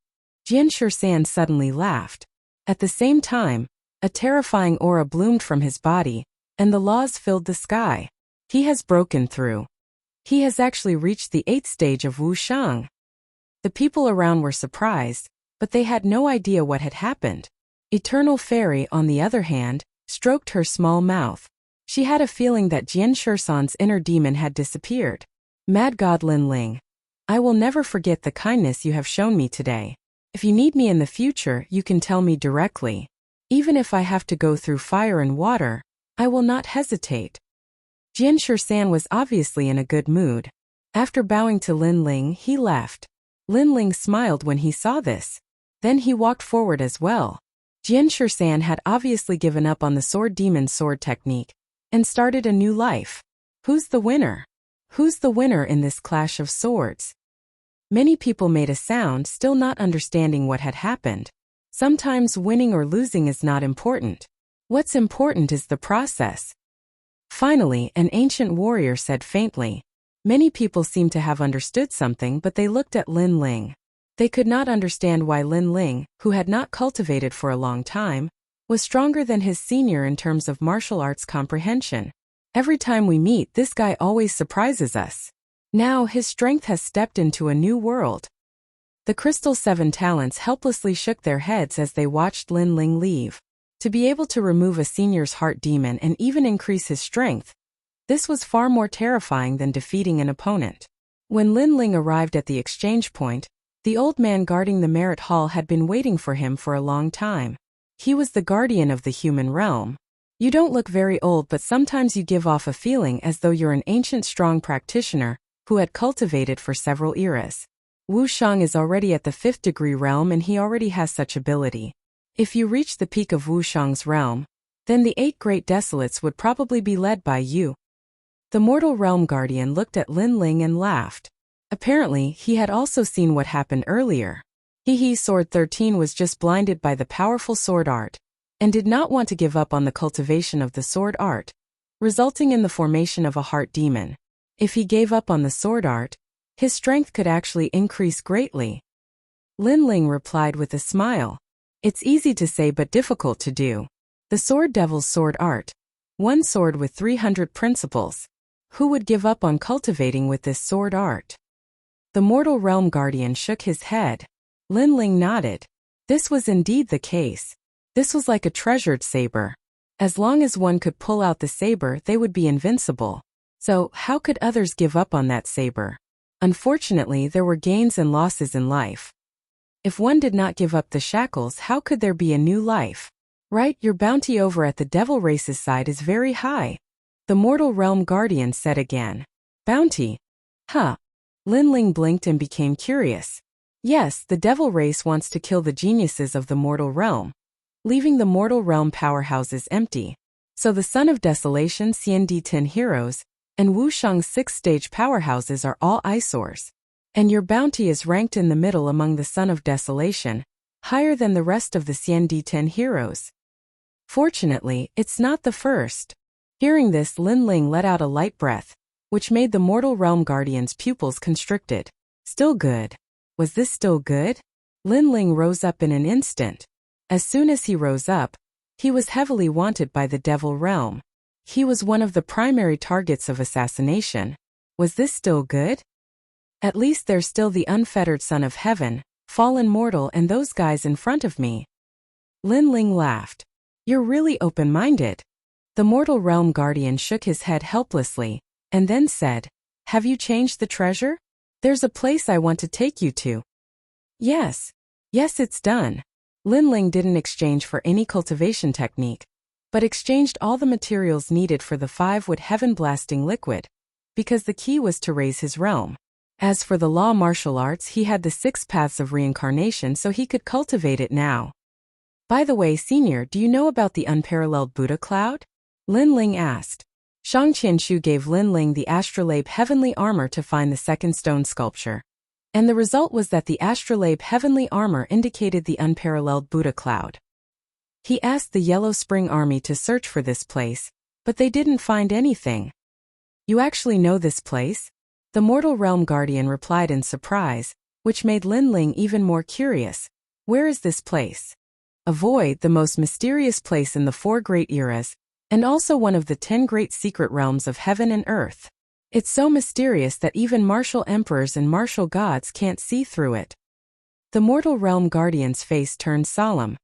Jian Shisan suddenly laughed. At the same time, a terrifying aura bloomed from his body, and the laws filled the sky. He has broken through. He has actually reached the 8th stage of Wusheng. The people around were surprised, but they had no idea what had happened. Eternal Fairy, on the other hand, stroked her small mouth. She had a feeling that Jian Shisan's inner demon had disappeared. Mad God Lin Ling, I will never forget the kindness you have shown me today. If you need me in the future, you can tell me directly. Even if I have to go through fire and water, I will not hesitate. Jian Shisan was obviously in a good mood. After bowing to Lin Ling, he left. Lin Ling smiled when he saw this. Then he walked forward as well. Jian Shisan had obviously given up on the Sword Demon's sword technique and started a new life. Who's the winner? Who's the winner in this clash of swords? Many people made a sound, still not understanding what had happened. Sometimes winning or losing is not important. What's important is the process. Finally, an ancient warrior said faintly. Many people seemed to have understood something, but they looked at Lin Ling. They could not understand why Lin Ling, who had not cultivated for a long time, was stronger than his senior in terms of martial arts comprehension. Every time we meet, this guy always surprises us. Now his strength has stepped into a new world. The Crystal Seven Talents helplessly shook their heads as they watched Lin Ling leave. To be able to remove a senior's heart demon and even increase his strength, this was far more terrifying than defeating an opponent. When Lin Ling arrived at the exchange point, the old man guarding the Merit Hall had been waiting for him for a long time. He was the guardian of the human realm. You don't look very old, but sometimes you give off a feeling as though you're an ancient strong practitioner who had cultivated for several eras. Wu Shang is already at the 5th degree realm and he already has such ability. If you reach the peak of Wu Shang's realm, then the 8 great desolates would probably be led by you. The mortal realm guardian looked at Lin Ling and laughed. Apparently, he had also seen what happened earlier. Sword 13 was just blinded by the powerful sword art, and did not want to give up on the cultivation of the sword art, resulting in the formation of a heart demon. If he gave up on the sword art, his strength could actually increase greatly. Lin Ling replied with a smile. It's easy to say but difficult to do. The Sword Devil's sword art. One sword with 300 principles. Who would give up on cultivating with this sword art? The mortal realm guardian shook his head. Lin Ling nodded. This was indeed the case. This was like a treasured saber. As long as one could pull out the saber, they would be invincible. So, how could others give up on that saber? Unfortunately, there were gains and losses in life. If one did not give up the shackles, how could there be a new life? Right, your bounty over at the Devil Race's side is very high. The Mortal Realm Guardian said again. Bounty? Huh. Lin Ling blinked and became curious. Yes, the Devil Race wants to kill the geniuses of the Mortal Realm, leaving the Mortal Realm powerhouses empty. So the Son of Desolation, CND 10 heroes, and Wu Shang's 6th-stage powerhouses are all eyesores. And your bounty is ranked in the middle among the Son of Desolation, higher than the rest of the CND 10 heroes. Fortunately, it's not the first. Hearing this, Lin Ling let out a light breath, which made the Mortal Realm Guardian's pupils constricted. Still good. Was this still good? Lin Ling rose up in an instant. As soon as he rose up, he was heavily wanted by the Devil Realm. He was one of the primary targets of assassination. Was this still good? At least there's still the unfettered Son of Heaven, Fallen Mortal, and those guys in front of me. Lin Ling laughed. You're really open-minded. The Mortal Realm Guardian shook his head helplessly, and then said, Have you changed the treasure? There's a place I want to take you to. Yes, it's done. Lin Ling didn't exchange for any cultivation technique, but exchanged all the materials needed for the 5-wood heaven-blasting liquid, because the key was to raise his realm. As for the law martial arts, he had the 6 paths of reincarnation, so he could cultivate it now. By the way, Senior, do you know about the unparalleled Buddha cloud? Lin Ling asked. Shang Qianshu gave Lin Ling the astrolabe heavenly armor to find the 2nd stone sculpture. And the result was that the astrolabe heavenly armor indicated the unparalleled Buddha cloud. He asked the Yellow Spring Army to search for this place, but they didn't find anything. You actually know this place? The Mortal Realm Guardian replied in surprise, which made Lin Ling even more curious. Where is this place? A void, the most mysterious place in the 4 great eras, and also one of the 10 great secret realms of heaven and earth. It's so mysterious that even martial emperors and martial gods can't see through it. The Mortal Realm Guardian's face turned solemn.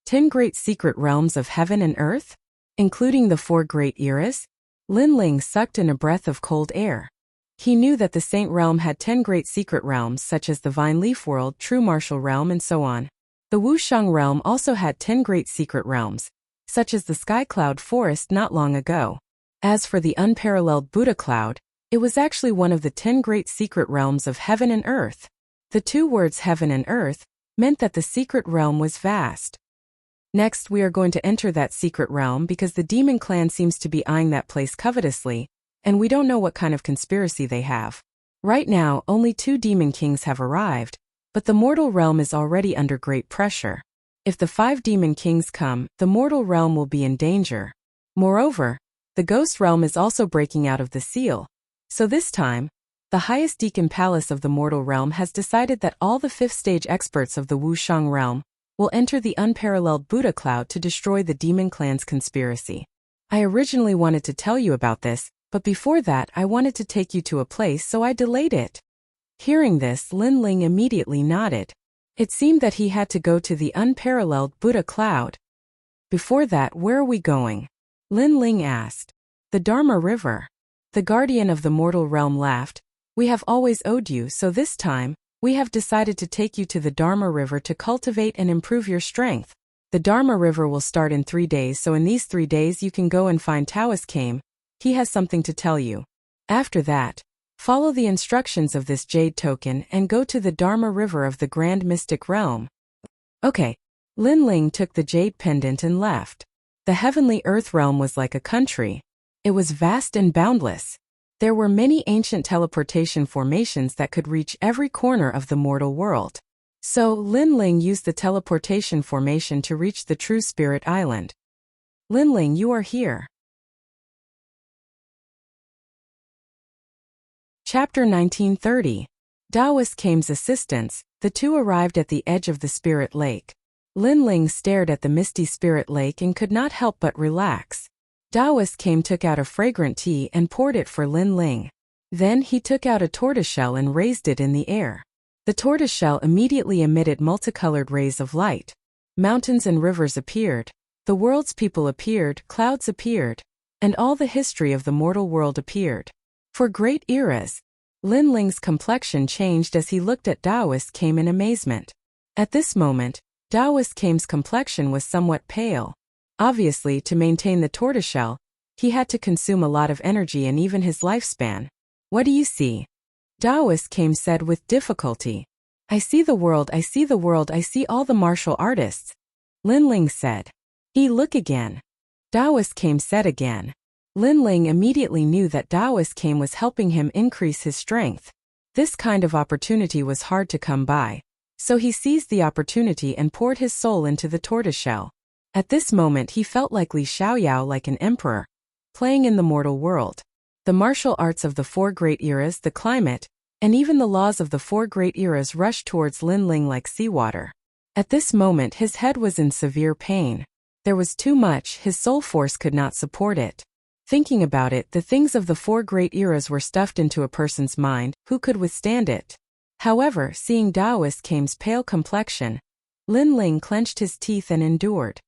10 great secret realms of heaven and earth? Including the 4 great eras? Lin Ling sucked in a breath of cold air. He knew that the Saint Realm had 10 great secret realms such as the Vine Leaf World, True Martial Realm, and so on. The Wu Shang Realm also had 10 great secret realms, such as the Sky Cloud Forest not long ago. As for the unparalleled Buddha cloud, it was actually one of the 10 great secret realms of heaven and earth. The 2 words heaven and earth meant that the secret realm was vast. Next, we are going to enter that secret realm because the demon clan seems to be eyeing that place covetously, and we don't know what kind of conspiracy they have. Right now, only 2 demon kings have arrived, but the mortal realm is already under great pressure. If the 5 demon kings come, the mortal realm will be in danger. Moreover, the ghost realm is also breaking out of the seal. So this time, the highest deacon palace of the mortal realm has decided that all the 5th stage experts of the Wu Shang realm will enter the unparalleled Buddha cloud to destroy the demon clan's conspiracy. I originally wanted to tell you about this, but before that I wanted to take you to a place, so I delayed it." Hearing this, Lin Ling immediately nodded. It seemed that he had to go to the unparalleled Buddha cloud. "Before that, where are we going?" Lin Ling asked. "The Dharma River." The guardian of the mortal realm laughed. "We have always owed you, so this time, we have decided to take you to the Dharma River to cultivate and improve your strength. The Dharma River will start in 3 days, so in these 3 days you can go and find Taoist Kame. He has something to tell you. After that, follow the instructions of this jade token and go to the Dharma River of the Grand Mystic Realm." Okay. Lin Ling took the jade pendant and left. The heavenly earth realm was like a country. It was vast and boundless. There were many ancient teleportation formations that could reach every corner of the mortal world. So, Lin Ling used the teleportation formation to reach the True Spirit Island. "Lin Ling, you are here." Chapter 1930. Taoist Kame's assistance. The two arrived at the edge of the Spirit Lake. Lin Ling stared at the misty Spirit Lake and could not help but relax. Taoist Kame took out a fragrant tea and poured it for Lin Ling. Then he took out a tortoiseshell and raised it in the air. The tortoiseshell immediately emitted multicolored rays of light. Mountains and rivers appeared. The world's people appeared, clouds appeared, and all the history of the mortal world appeared. For great eras, Lin Ling's complexion changed as he looked at Taoist Kame in amazement. At this moment, Taoist Kame's complexion was somewhat pale. Obviously, to maintain the tortoiseshell, he had to consume a lot of energy and even his lifespan. "What do you see?" Taoist Kame said with difficulty. "I see the world, I see the world, I see all the martial artists." Lin Ling said. Look again." Taoist Kame said again. Lin Ling immediately knew that Taoist Kame was helping him increase his strength. This kind of opportunity was hard to come by, so he seized the opportunity and poured his soul into the tortoiseshell. At this moment he felt like Li Xiaoyao, like an emperor, playing in the mortal world. The martial arts of the 4 great eras, the climate, and even the laws of the 4 great eras rushed towards Lin Ling like seawater. At this moment his head was in severe pain. There was too much, his soul force could not support it. Thinking about it, the things of the 4 great eras were stuffed into a person's mind. Who could withstand it? However, seeing Taoist Kame's pale complexion, Lin Ling clenched his teeth and endured.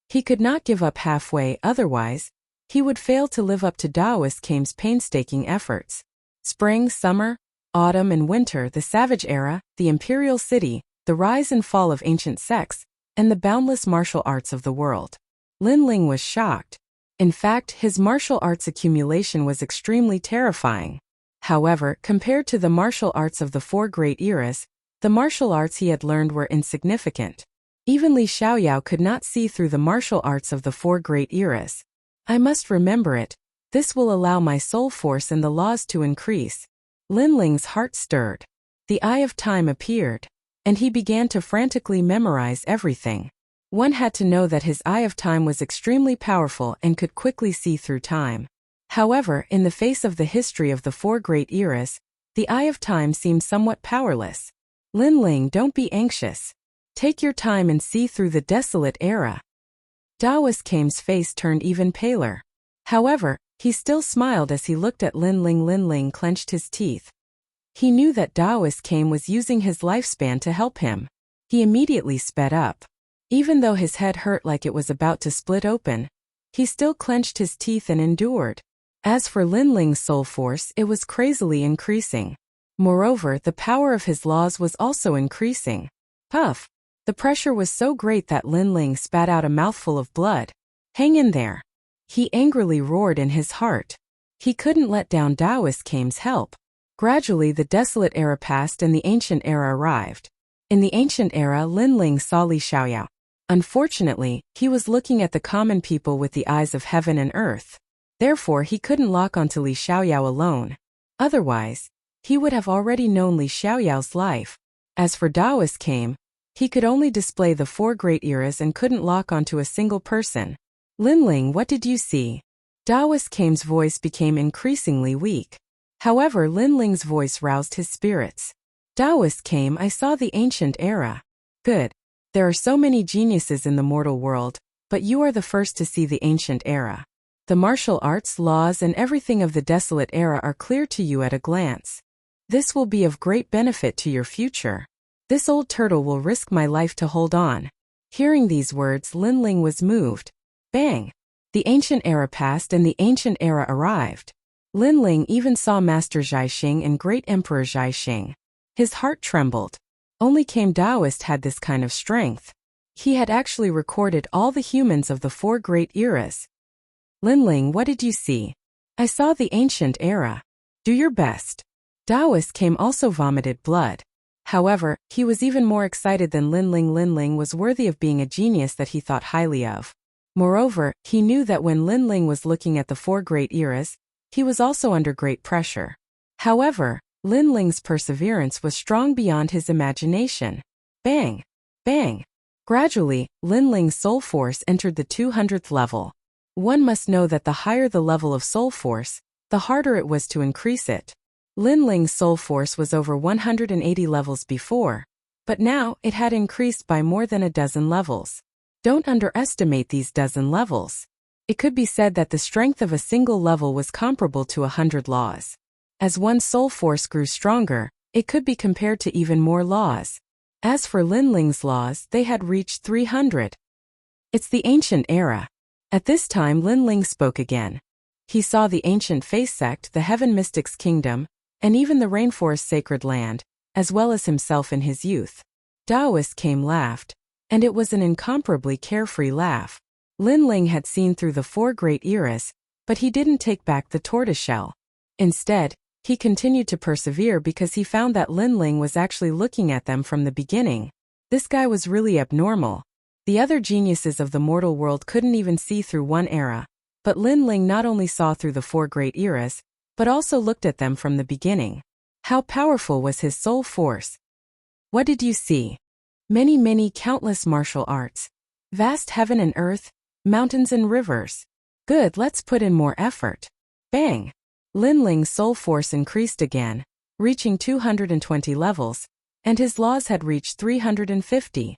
He could not give up halfway, otherwise, he would fail to live up to Taoist Kame's painstaking efforts. Spring, summer, autumn and winter, the savage era, the imperial city, the rise and fall of ancient sects, and the boundless martial arts of the world. Lin Ling was shocked. In fact, his martial arts accumulation was extremely terrifying. However, compared to the martial arts of the 4 great eras, the martial arts he had learned were insignificant. Even Li Xiaoyao could not see through the martial arts of the 4 great eras. "I must remember it. This will allow my soul force and the laws to increase." Lin Ling's heart stirred. The Eye of Time appeared, and he began to frantically memorize everything. One had to know that his Eye of Time was extremely powerful and could quickly see through time. However, in the face of the history of the 4 great eras, the Eye of Time seemed somewhat powerless. "Lin Ling, don't be anxious. Take your time and see through the desolate era." Taoist Kame's face turned even paler. However, he still smiled as he looked at Lin Ling. Lin Ling clenched his teeth. He knew that Taoist Kame was using his lifespan to help him. He immediately sped up. Even though his head hurt like it was about to split open, he still clenched his teeth and endured. As for Lin Ling's soul force, it was crazily increasing. Moreover, the power of his laws was also increasing. Puff! The pressure was so great that Lin Ling spat out a mouthful of blood. "Hang in there!" He angrily roared in his heart. He couldn't let down Taoist Kame's help. Gradually the desolate era passed and the ancient era arrived. In the ancient era, Lin Ling saw Li Xiaoyao. Unfortunately, he was looking at the common people with the eyes of heaven and earth. Therefore, he couldn't lock onto Li Xiaoyao alone. Otherwise, he would have already known Li Xiaoyao's life. As for Taoist Kame, he could only display the 4 great eras and couldn't lock onto a single person. "Lin Ling, what did you see?" Taoist Kame's voice became increasingly weak. However, Lin Ling's voice roused his spirits. "Taoist Kame, I saw the ancient era." "Good. There are so many geniuses in the mortal world, but you are the first to see the ancient era. The martial arts, laws, and everything of the desolate era are clear to you at a glance. This will be of great benefit to your future. This old turtle will risk my life to hold on." Hearing these words, Lin Ling was moved. Bang! The ancient era passed and the ancient era arrived. Lin Ling even saw Master Zhaixing and Great Emperor Zhaixing. His heart trembled. Only Kame Taoist had this kind of strength. He had actually recorded all the humans of the 4 great eras. "Lin Ling, what did you see?" "I saw the ancient era." "Do your best." Taoist Kame also vomited blood. However, he was even more excited than Lin Ling. Lin Ling was worthy of being a genius that he thought highly of. Moreover, he knew that when Lin Ling was looking at the 4 great eras, he was also under great pressure. However, Lin Ling's perseverance was strong beyond his imagination. Bang! Bang! Gradually, Lin Ling's soul force entered the 200th level. One must know that the higher the level of soul force, the harder it was to increase it. Lin Ling's soul force was over 180 levels before, but now it had increased by more than a dozen levels. Don't underestimate these dozen levels. It could be said that the strength of a single level was comparable to 100 laws. As one's soul force grew stronger, it could be compared to even more laws. As for Lin Ling's laws, they had reached 300. It's the ancient era. At this time Lin Ling spoke again. He saw the ancient Face sect, the Heaven Mystics Kingdom, and even the Rainforest Sacred Land, as well as himself in his youth. Taoist Kame laughed, and it was an incomparably carefree laugh. Lin Ling had seen through the 4 great eras, but he didn't take back the tortoiseshell. Instead, he continued to persevere because he found that Lin Ling was actually looking at them from the beginning. This guy was really abnormal. The other geniuses of the mortal world couldn't even see through one era, but Lin Ling not only saw through the 4 great eras, but also looked at them from the beginning. How powerful was his soul force? What did you see? Many countless martial arts. Vast heaven and earth, mountains and rivers. Good, let's put in more effort. Bang! Lin Ling's soul force increased again, reaching 220 levels, and his laws had reached 350.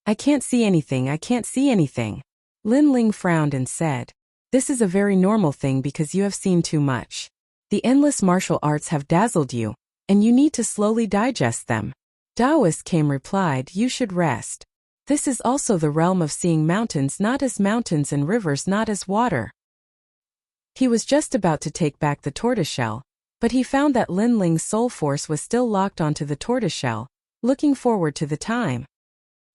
I can't see anything. Lin Ling frowned and said, "This is a very normal thing because you have seen too much. The endless martial arts have dazzled you, and you need to slowly digest them." Taoist Kame replied, "You should rest. This is also the realm of seeing mountains not as mountains and rivers not as water." He was just about to take back the tortoiseshell, but he found that Lin Ling's soul force was still locked onto the tortoiseshell, looking forward to the time.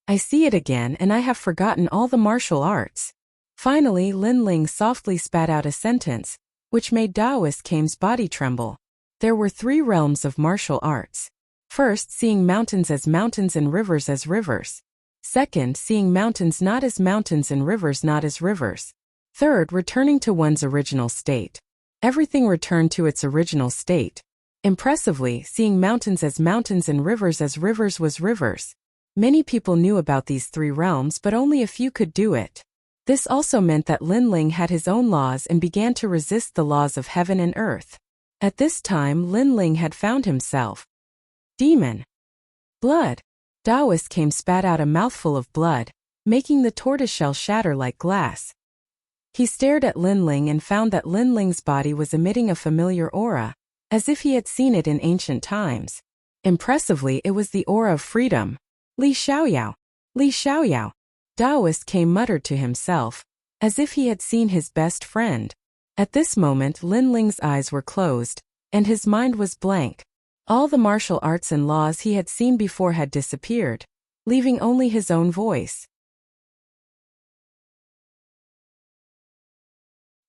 "I see it again and I have forgotten all the martial arts." Finally, Lin Ling softly spat out a sentence, which made Taoist Kame's body tremble. There were 3 realms of martial arts. First, seeing mountains as mountains and rivers as rivers. Second, seeing mountains not as mountains and rivers not as rivers. Third, returning to one's original state. Everything returned to its original state. Impressively, seeing mountains as mountains and rivers as rivers was rivers. Many people knew about these 3 realms, but only a few could do it. This also meant that Lin Ling had his own laws and began to resist the laws of heaven and earth. At this time, Lin Ling had found himself. Demon. Blood. Taoist Kame spat out a mouthful of blood, making the tortoiseshell shatter like glass. He stared at Lin Ling and found that Lin Ling's body was emitting a familiar aura, as if he had seen it in ancient times. Impressively, it was the aura of freedom. Li Xiaoyao. Li Xiaoyao. Taoist Kame muttered to himself, as if he had seen his best friend. At this moment Lin Ling's eyes were closed, and his mind was blank. All the martial arts and laws he had seen before had disappeared, leaving only his own voice.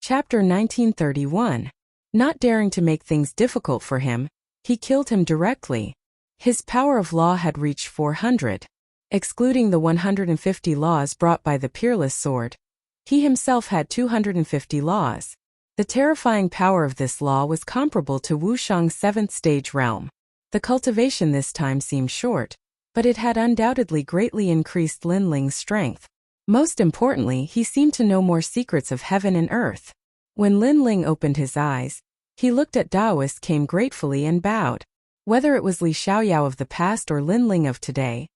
Chapter 1931. Not daring to make things difficult for him, he killed him directly. His power of law had reached 400. Excluding the 150 laws brought by the Peerless Sword, he himself had 250 laws. The terrifying power of this law was comparable to Wushang's 7th stage realm. The cultivation this time seemed short, but it had undoubtedly greatly increased Lin Ling's strength. Most importantly, he seemed to know more secrets of heaven and earth. When Lin Ling opened his eyes, he looked at Taoist Kame gratefully and bowed. Whether it was Li Xiaoyao of the past or Lin Ling of today,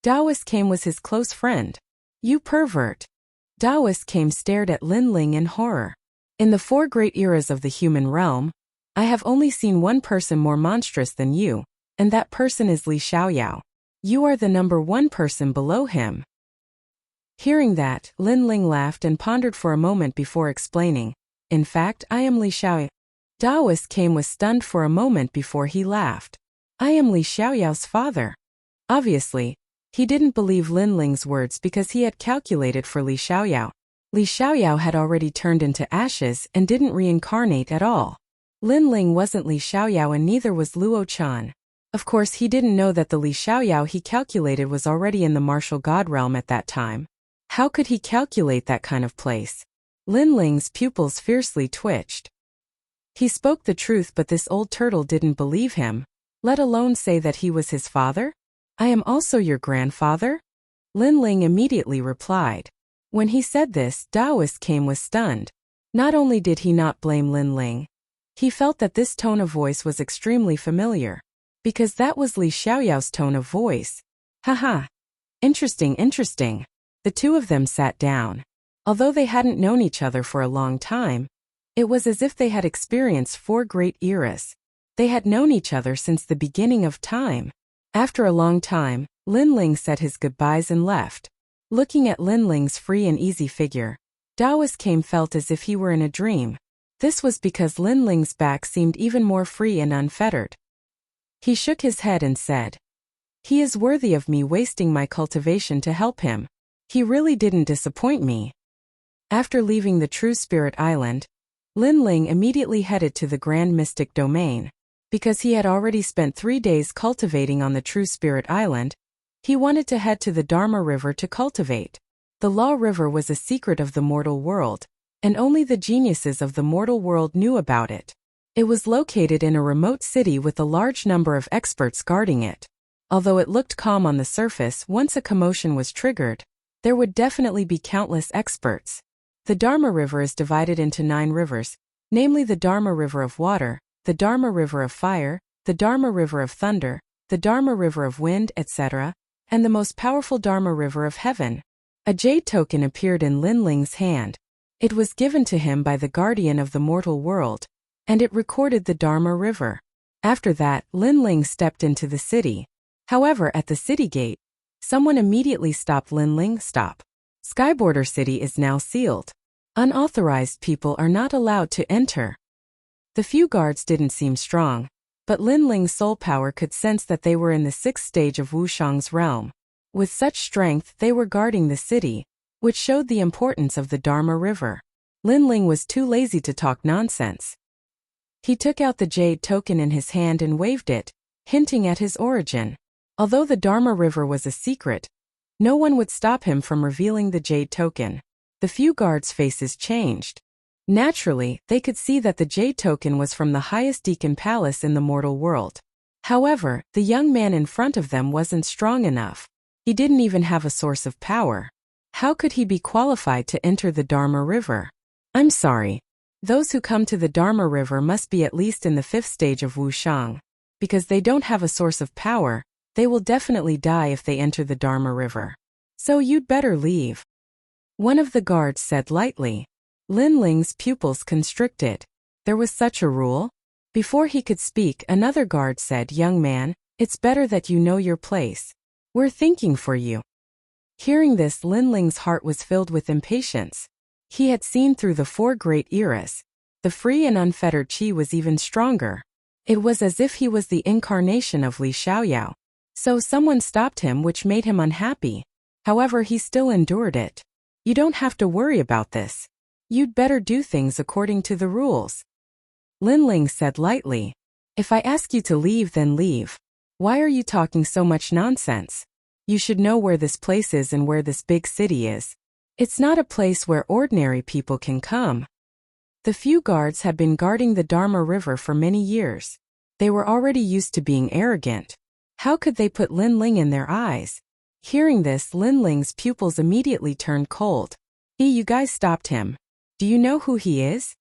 Taoist Kame was his close friend. You pervert. Taoist Kame stared at Lin Ling in horror. In the 4 great eras of the human realm, I have only seen one person more monstrous than you, and that person is Li Xiaoyao. You are the number 1 person below him." Hearing that, Lin Ling laughed and pondered for a moment before explaining, "In fact, I am Li Xiaoyao." Daoist came was stunned for a moment before he laughed. "I am Li Xiaoyao's father." Obviously, he didn't believe Lin Ling's words because he had calculated for Li Xiaoyao. Li Xiaoyao had already turned into ashes and didn't reincarnate at all. Lin Ling wasn't Li Xiaoyao and neither was Luo Chan. Of course, he didn't know that the Li Xiaoyao he calculated was already in the martial god realm at that time. How could he calculate that kind of place? Lin Ling's pupils fiercely twitched. He spoke the truth, but this old turtle didn't believe him, let alone say that he was his father. "I am also your grandfather?" Lin Ling immediately replied. When he said this, Daoist came was stunned. Not only did he not blame Lin Ling, he felt that this tone of voice was extremely familiar. Because that was Li Xiaoyao's tone of voice. Haha. Interesting. The two of them sat down. Although they hadn't known each other for a long time, it was as if they had experienced 4 great eras. They had known each other since the beginning of time. After a long time, Lin Ling said his goodbyes and left. Looking at Lin Ling's free and easy figure, Daoist came felt as if he were in a dream. This was because Lin Ling's back seemed even more free and unfettered. He shook his head and said, "He is worthy of me wasting my cultivation to help him. He really didn't disappoint me." After leaving the True Spirit Island, Lin Ling immediately headed to the Grand Mystic Domain. Because he had already spent 3 days cultivating on the True Spirit Island, he wanted to head to the Dharma River to cultivate. The Law River was a secret of the mortal world, and only the geniuses of the mortal world knew about it. It was located in a remote city with a large number of experts guarding it. Although it looked calm on the surface, once a commotion was triggered, there would definitely be countless experts. The Dharma River is divided into 9 rivers, namely the Dharma River of Water, the Dharma River of Fire, the Dharma River of Thunder, the Dharma River of Wind, etc., and the most powerful Dharma River of Heaven. A jade token appeared in Lin Ling's hand. It was given to him by the guardian of the mortal world, and it recorded the Dharma River. After that, Lin Ling stepped into the city. However, at the city gate, someone immediately stopped Lin Ling. "Stop. Skyborder City is now sealed. Unauthorized people are not allowed to enter." The few guards didn't seem strong, but Lin Ling's soul power could sense that they were in the 6th stage of Wushang's realm. With such strength, they were guarding the city, which showed the importance of the Dharma River. Lin Ling was too lazy to talk nonsense. He took out the jade token in his hand and waved it, hinting at his origin. Although the Dharma River was a secret, no one would stop him from revealing the jade token. The few guards' faces changed. Naturally, they could see that the jade token was from the highest deacon palace in the mortal world. However, the young man in front of them wasn't strong enough. He didn't even have a source of power. How could he be qualified to enter the Dharma River? "I'm sorry. Those who come to the Dharma River must be at least in the 5th stage of Wushang. Because they don't have a source of power, they will definitely die if they enter the Dharma River. So you'd better leave," one of the guards said lightly. Lin Ling's pupils constricted. There was such a rule? Before he could speak, another guard said, "Young man, it's better that you know your place. We're thinking for you." Hearing this, Lin Ling's heart was filled with impatience. He had seen through the 4 great eras. The free and unfettered qi was even stronger. It was as if he was the incarnation of Li Xiaoyao. So someone stopped him, which made him unhappy. However, he still endured it. "You don't have to worry about this. You'd better do things according to the rules," Lin Ling said lightly. "If I ask you to leave, then leave. Why are you talking so much nonsense? You should know where this place is and where this big city is. It's not a place where ordinary people can come." The few guards had been guarding the Dharma River for many years. They were already used to being arrogant. How could they put Lin Ling in their eyes? Hearing this, Lin Ling's pupils immediately turned cold. You guys stopped him. Do you know who he is?"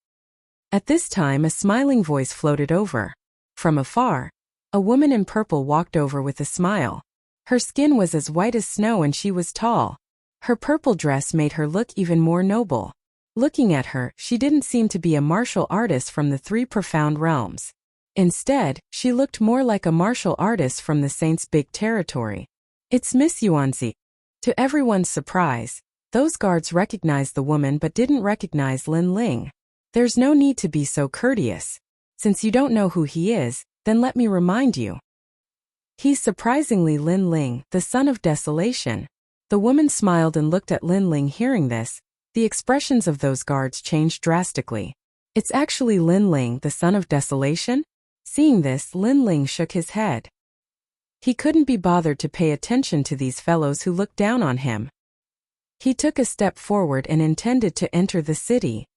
At this time, a smiling voice floated over. From afar, a woman in purple walked over with a smile. Her skin was as white as snow and she was tall. Her purple dress made her look even more noble. Looking at her, she didn't seem to be a martial artist from the three profound realms. Instead, she looked more like a martial artist from the Saint's big territory. It's Miss Yuanzi. To everyone's surprise, those guards recognized the woman but didn't recognize Lin Ling. There's no need to be so courteous. Since you don't know who he is, then let me remind you. He's surprisingly Lin Ling, the son of desolation. The woman smiled and looked at Lin Ling. Hearing this, the expressions of those guards changed drastically. It's actually Lin Ling, the son of desolation? Seeing this, Lin Ling shook his head. He couldn't be bothered to pay attention to these fellows who looked down on him. He took a step forward and intended to enter the city.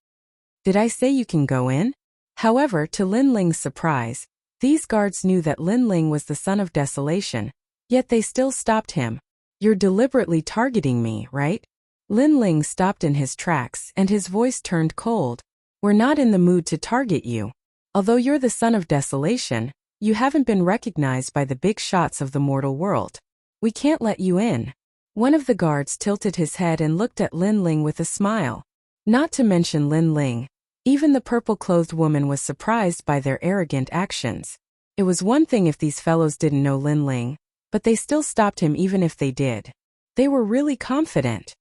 Did I say you can go in? However, to Lin Ling's surprise, these guards knew that Lin Ling was the son of desolation, yet they still stopped him. You're deliberately targeting me, right? Lin Ling stopped in his tracks and his voice turned cold. We're not in the mood to target you. Although you're the son of desolation, you haven't been recognized by the big shots of the mortal world. We can't let you in. One of the guards tilted his head and looked at Lin Ling with a smile. Not to mention Lin Ling, even the purple-clothed woman was surprised by their arrogant actions. It was one thing if these fellows didn't know Lin Ling, but they still stopped him even if they did. They were really confident.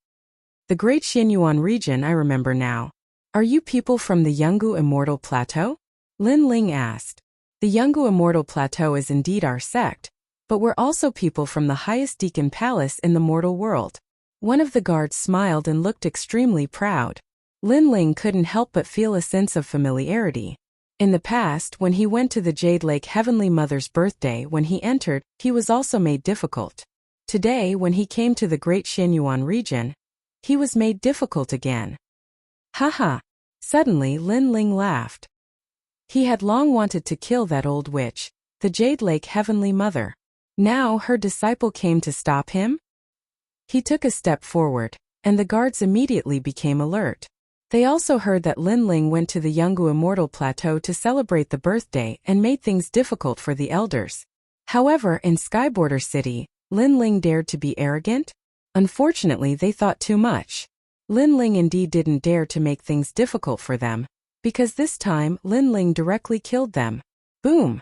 The Great Xinyuan region, I remember now. Are you people from the Yanggu Immortal Plateau? Lin Ling asked. The Yanggu Immortal Plateau is indeed our sect, but we're also people from the highest Deacon Palace in the mortal world. One of the guards smiled and looked extremely proud. Lin Ling couldn't help but feel a sense of familiarity. In the past, when he went to the Jade Lake Heavenly Mother's birthday, when he entered, he was also made difficult. Today, when he came to the Great Xinyuan region, he was made difficult again. Haha. Suddenly, Lin Ling laughed. He had long wanted to kill that old witch, the Jade Lake Heavenly Mother. Now her disciple came to stop him? He took a step forward, and the guards immediately became alert. They also heard that Lin Ling went to the Yanggu Immortal Plateau to celebrate the birthday and made things difficult for the elders. However, in Skyborder City, Lin Ling dared to be arrogant? Unfortunately, they thought too much. Lin Ling indeed didn't dare to make things difficult for them, because this time Lin Ling directly killed them. Boom!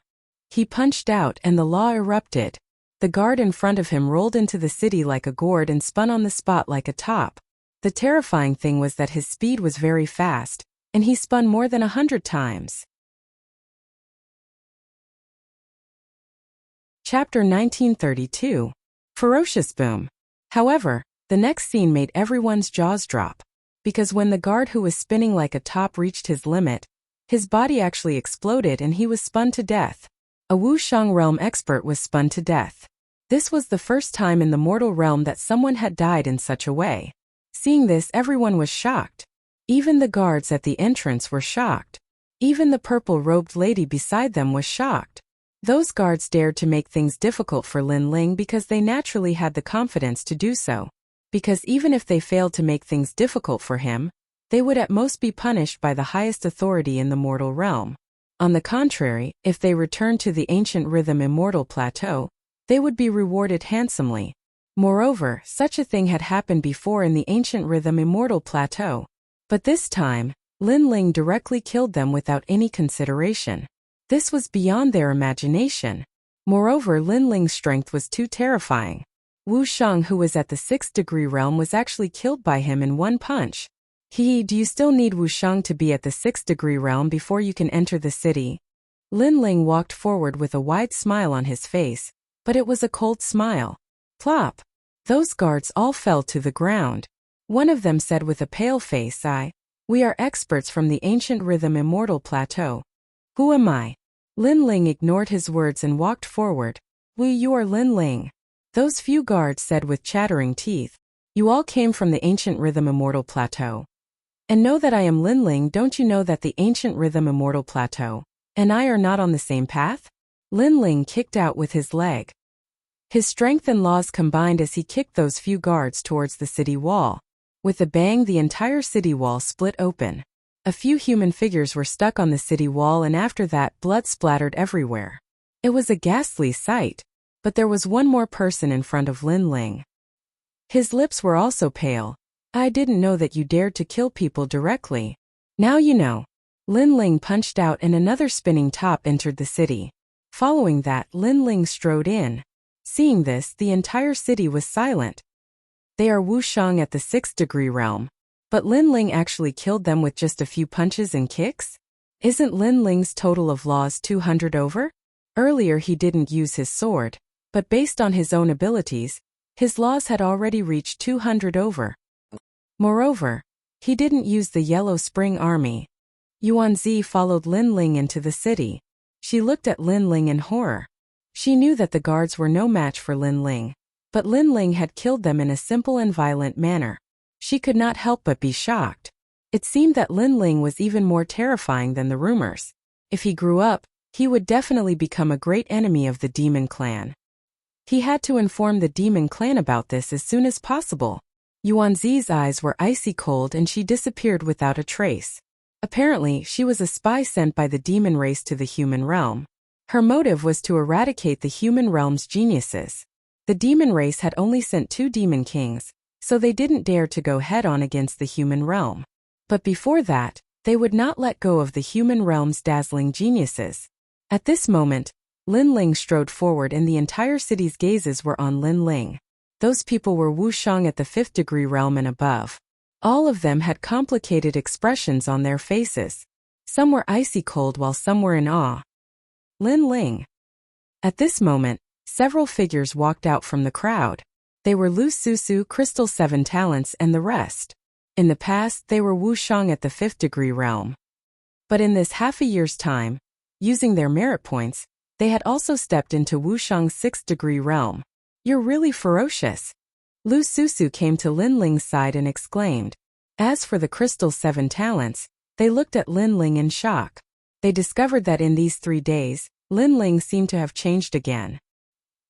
He punched out and the law erupted. The guard in front of him rolled into the city like a gourd and spun on the spot like a top. The terrifying thing was that his speed was very fast, and he spun more than 100 times. Chapter 1932. Ferocious Boom. However, the next scene made everyone's jaws drop. Because when the guard who was spinning like a top reached his limit, his body actually exploded and he was spun to death. A Wushang realm expert was spun to death. This was the first time in the mortal realm that someone had died in such a way. Seeing this, everyone was shocked. Even the guards at the entrance were shocked. Even the purple-robed lady beside them was shocked. Those guards dared to make things difficult for Lin Ling because they naturally had the confidence to do so. Because even if they failed to make things difficult for him, they would at most be punished by the highest authority in the mortal realm. On the contrary, if they returned to the ancient Rhythm Immortal Plateau, they would be rewarded handsomely. Moreover, such a thing had happened before in the ancient Rhythm Immortal Plateau. But this time, Lin Ling directly killed them without any consideration. This was beyond their imagination. Moreover, Lin Ling's strength was too terrifying. Wu Shang, who was at the 6th degree realm, was actually killed by him in one punch. Do you still need Wu Shang to be at the 6th degree realm before you can enter the city? Lin Ling walked forward with a wide smile on his face, but it was a cold smile. Plop! Those guards all fell to the ground. One of them said with a pale face, We are experts from the ancient Rhythm Immortal Plateau. Who am I? Lin Ling ignored his words and walked forward. You are Lin Ling. Those few guards said with chattering teeth. You all came from the ancient Rhythm Immortal Plateau. And know that I am Lin Ling. Don't you know that the ancient Rhythm Immortal Plateau and I are not on the same path? Lin Ling kicked out with his leg. His strength and laws combined as he kicked those few guards towards the city wall. With a bang, the entire city wall split open. A few human figures were stuck on the city wall, and after that, blood splattered everywhere. It was a ghastly sight. But there was one more person in front of Lin Ling. His lips were also pale, I didn't know that you dared to kill people directly. Now you know. Lin Ling punched out and another spinning top entered the city. Following that, Lin Ling strode in. Seeing this, the entire city was silent. They are Wushang at the 6th degree realm. But Lin Ling actually killed them with just a few punches and kicks? Isn't Lin Ling's total of laws 200 over? Earlier he didn't use his sword, but based on his own abilities, his laws had already reached 200 over. Moreover, he didn't use the Yellow Spring Army. Yuanzi followed Lin Ling into the city. She looked at Lin Ling in horror. She knew that the guards were no match for Lin Ling, but Lin Ling had killed them in a simple and violent manner. She could not help but be shocked. It seemed that Lin Ling was even more terrifying than the rumors. If he grew up, he would definitely become a great enemy of the Demon Clan. He had to inform the Demon Clan about this as soon as possible. Yuanzi's eyes were icy cold and she disappeared without a trace. Apparently, she was a spy sent by the demon race to the human realm. Her motive was to eradicate the human realm's geniuses. The demon race had only sent 2 demon kings, so they didn't dare to go head-on against the human realm. But before that, they would not let go of the human realm's dazzling geniuses. At this moment, Lin Ling strode forward and the entire city's gazes were on Lin Ling. Those people were Wushang at the 5th degree realm and above. All of them had complicated expressions on their faces. Some were icy cold while some were in awe. Lin Ling. At this moment, several figures walked out from the crowd. They were Lu Susu, Crystal 7 Talents and the rest. In the past, they were Wushang at the 5th degree realm. But in this half a year's time, using their merit points, they had also stepped into Wushang's 6th degree realm. You're really ferocious. Lu Susu came to Lin Ling's side and exclaimed. As for the Crystal 7 Talents, they looked at Lin Ling in shock. They discovered that in these 3 days, Lin Ling seemed to have changed again.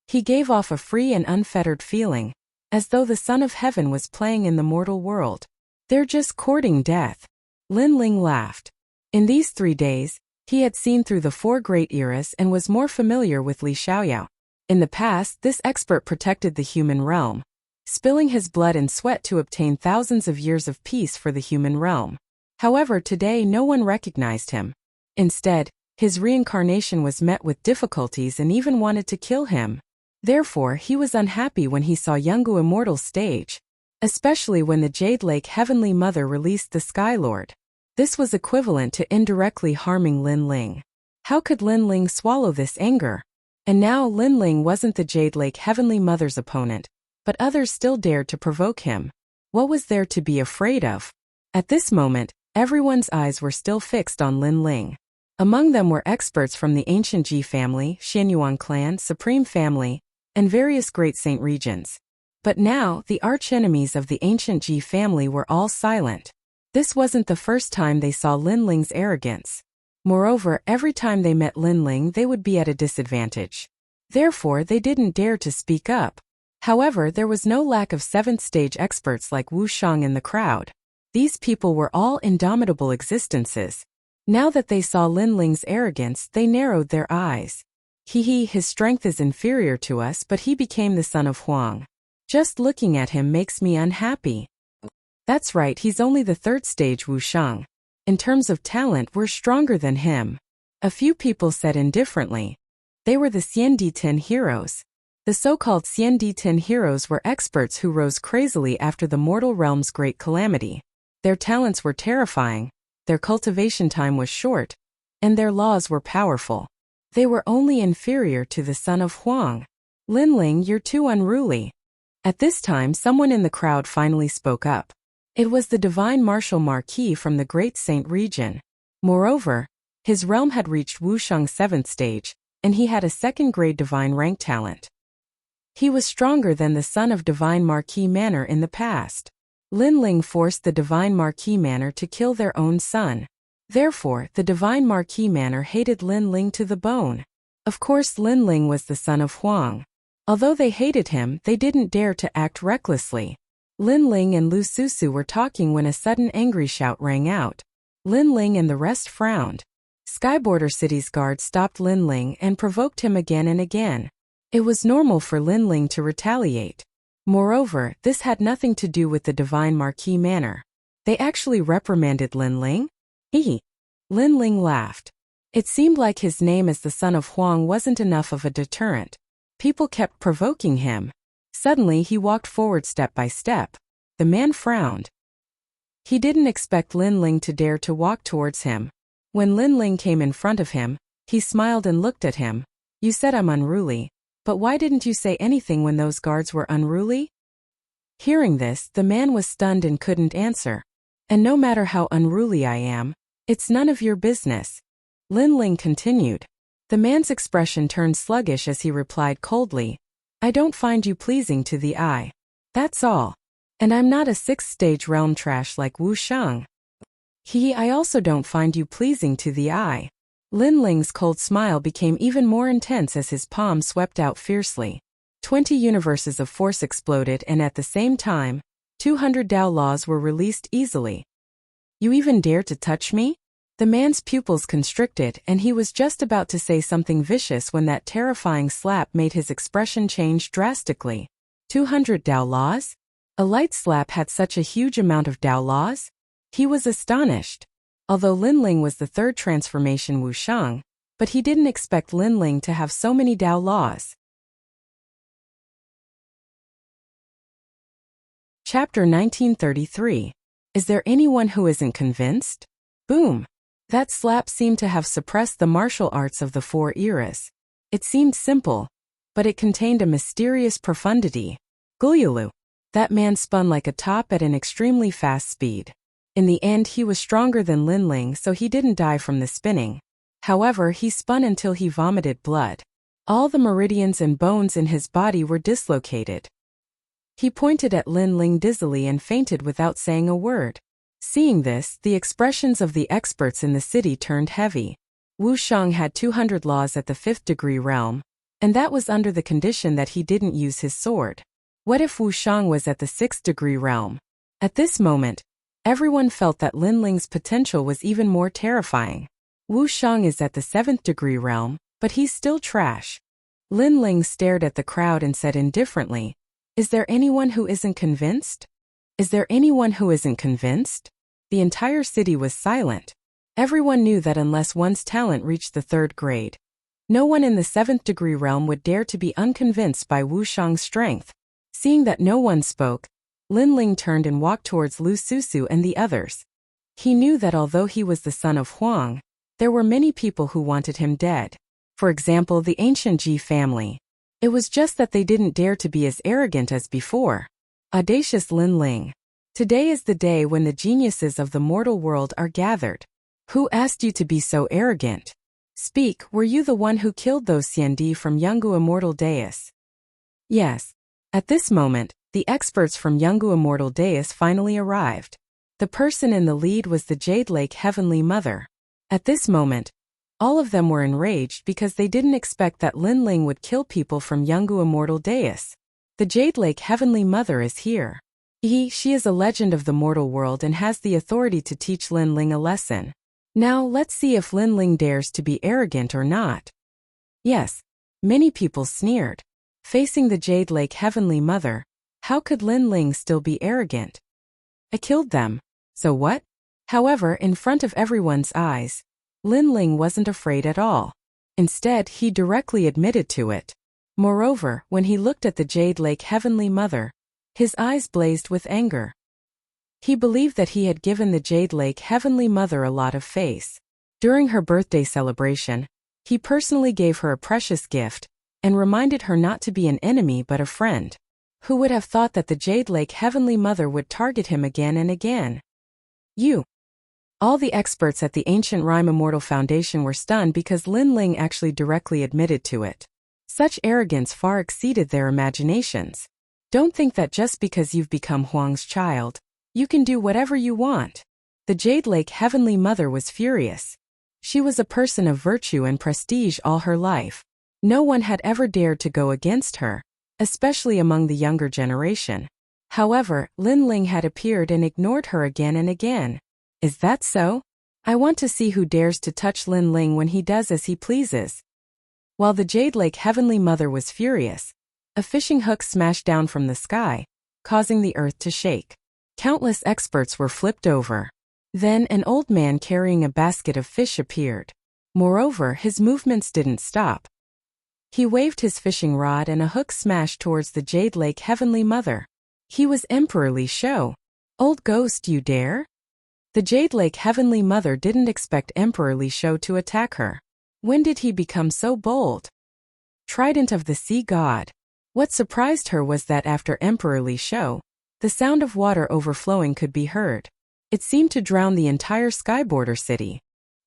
He gave off a free and unfettered feeling, as though the Son of Heaven was playing in the mortal world. They're just courting death. Lin Ling laughed. In these 3 days, he had seen through the 4 great eras and was more familiar with Li Xiaoyao. In the past, this expert protected the human realm, spilling his blood and sweat to obtain thousands of years of peace for the human realm. However, today no one recognized him. Instead, his reincarnation was met with difficulties and even wanted to kill him. Therefore, he was unhappy when he saw Yungu Immortal's stage, especially when the Jade Lake Heavenly Mother released the Sky Lord. This was equivalent to indirectly harming Lin Ling. How could Lin Ling swallow this anger? And now Lin Ling wasn't the Jade Lake Heavenly Mother's opponent, but others still dared to provoke him. What was there to be afraid of? At this moment, everyone's eyes were still fixed on Lin Ling. Among them were experts from the ancient Ji family, Xianyuan clan, Supreme family, and various great saint regions. But now, the archenemies of the ancient Ji family were all silent. This wasn't the first time they saw Lin Ling's arrogance. Moreover, every time they met Lin Ling they would be at a disadvantage. Therefore, they didn't dare to speak up. However, there was no lack of 7th stage experts like Wushang in the crowd. These people were all indomitable existences. Now that they saw Lin Ling's arrogance, they narrowed their eyes. His strength is inferior to us, but he became the son of Huang. Just looking at him makes me unhappy. That's right, he's only the 3rd stage Wushang. In terms of talent, we're stronger than him. A few people said indifferently. They were the Xian-Di-Tin heroes. The so-called Xian-Di-Tin heroes were experts who rose crazily after the mortal realm's great calamity. Their talents were terrifying, their cultivation time was short, and their laws were powerful. They were only inferior to the son of Huang. Lin Ling, you're too unruly. At this time, someone in the crowd finally spoke up. It was the divine martial Marquis from the Great Saint region. Moreover, his realm had reached Wushang's 7th stage, and he had a 2nd-grade divine rank talent. He was stronger than the son of Divine Marquis Manor in the past. Lin Ling forced the Divine Marquis Manor to kill their own son. Therefore, the Divine Marquis Manor hated Lin Ling to the bone. Of course, Lin Ling was the son of Huang. Although they hated him, they didn't dare to act recklessly. Lin Ling and Lu Susu were talking when a sudden angry shout rang out. Lin Ling and the rest frowned. Skyborder City's guard stopped Lin Ling and provoked him again and again. It was normal for Lin Ling to retaliate. Moreover, this had nothing to do with the divine Marquis manner. They actually reprimanded Lin Ling? Hee. Lin Ling laughed. It seemed like his name as the son of Huang wasn't enough of a deterrent. People kept provoking him. Suddenly he walked forward step by step. The man frowned. He didn't expect Lin Ling to dare to walk towards him. When Lin Ling came in front of him, he smiled and looked at him. You said I'm unruly, but why didn't you say anything when those guards were unruly? Hearing this, the man was stunned and couldn't answer. And no matter how unruly I am, it's none of your business. Lin Ling continued. The man's expression turned sluggish as he replied coldly, I don't find you pleasing to the eye. That's all. And I'm not a sixth-stage realm trash like Wu Shang. I also don't find you pleasing to the eye. Lin Ling's cold smile became even more intense as his palm swept out fiercely. 20 universes of force exploded and at the same time, 200 Dao laws were released easily. You even dare to touch me? The man's pupils constricted and he was just about to say something vicious when that terrifying slap made his expression change drastically. 200 Dao laws? A light slap had such a huge amount of Dao laws? He was astonished. Although Lin Ling was the third transformation Wu Shang, but he didn't expect Lin Ling to have so many Dao laws. Chapter 1933. Is there anyone who isn't convinced? Boom. That slap seemed to have suppressed the martial arts of the four eras. It seemed simple, but it contained a mysterious profundity. Gulyulu. That man spun like a top at an extremely fast speed. In the end he was stronger than Lin Ling, so he didn't die from the spinning. However, he spun until he vomited blood. All the meridians and bones in his body were dislocated. He pointed at Lin Ling dizzily and fainted without saying a word. Seeing this, the expressions of the experts in the city turned heavy. Wu Shang had 200 laws at the 5th degree realm, and that was under the condition that he didn't use his sword. What if Wu Shang was at the 6th degree realm? At this moment, everyone felt that Lin Ling's potential was even more terrifying. Wu Shang is at the 7th degree realm, but he's still trash. Lin Ling stared at the crowd and said indifferently, Is there anyone who isn't convinced? Is there anyone who isn't convinced? The entire city was silent. Everyone knew that unless one's talent reached the 3rd grade, no one in the 7th degree realm would dare to be unconvinced by Wu Shang's strength. Seeing that no one spoke, Lin Ling turned and walked towards Lu Susu and the others. He knew that although he was the son of Huang, there were many people who wanted him dead. For example, the ancient Ji family. It was just that they didn't dare to be as arrogant as before. Audacious Lin Ling. Today is the day when the geniuses of the mortal world are gathered. Who asked you to be so arrogant? Speak, were you the one who killed those Xiandi from Yungu Immortal Dais? Yes. At this moment, the experts from Yungu Immortal Dais finally arrived. The person in the lead was the Jade Lake Heavenly Mother. At this moment, all of them were enraged because they didn't expect that Lin Ling would kill people from Yungu Immortal Dais. The Jade Lake Heavenly Mother is here. She is a legend of the mortal world and has the authority to teach Lin Ling a lesson. Now let's see if Lin Ling dares to be arrogant or not. Yes, many people sneered. Facing the Jade Lake Heavenly Mother, how could Lin Ling still be arrogant? I killed them. So what? However, in front of everyone's eyes, Lin Ling wasn't afraid at all. Instead, he directly admitted to it. Moreover, when he looked at the Jade Lake Heavenly Mother, his eyes blazed with anger. He believed that he had given the Jade Lake Heavenly Mother a lot of face. During her birthday celebration, he personally gave her a precious gift and reminded her not to be an enemy but a friend. Who would have thought that the Jade Lake Heavenly Mother would target him again and again? You. All the experts at the Ancient Rhyme Immortal Foundation were stunned because Lin Ling actually directly admitted to it. Such arrogance far exceeded their imaginations. Don't think that just because you've become Huang's child, you can do whatever you want. The Jade Lake Heavenly Mother was furious. She was a person of virtue and prestige all her life. No one had ever dared to go against her, especially among the younger generation. However, Lin Ling had appeared and ignored her again and again. Is that so? I want to see who dares to touch Lin Ling when he does as he pleases. While the Jade Lake Heavenly Mother was furious, A fishing hook smashed down from the sky, causing the earth to shake. Countless experts were flipped over. Then an old man carrying a basket of fish appeared. Moreover, his movements didn't stop. He waved his fishing rod and a hook smashed towards the Jade Lake Heavenly Mother. He was Emperor Li Shou. Old ghost, you dare? The Jade Lake Heavenly Mother didn't expect Emperor Li Shou to attack her. When did he become so bold? Trident of the Sea God. What surprised her was that after Emperor Li Shou, the sound of water overflowing could be heard. It seemed to drown the entire Skyborder city.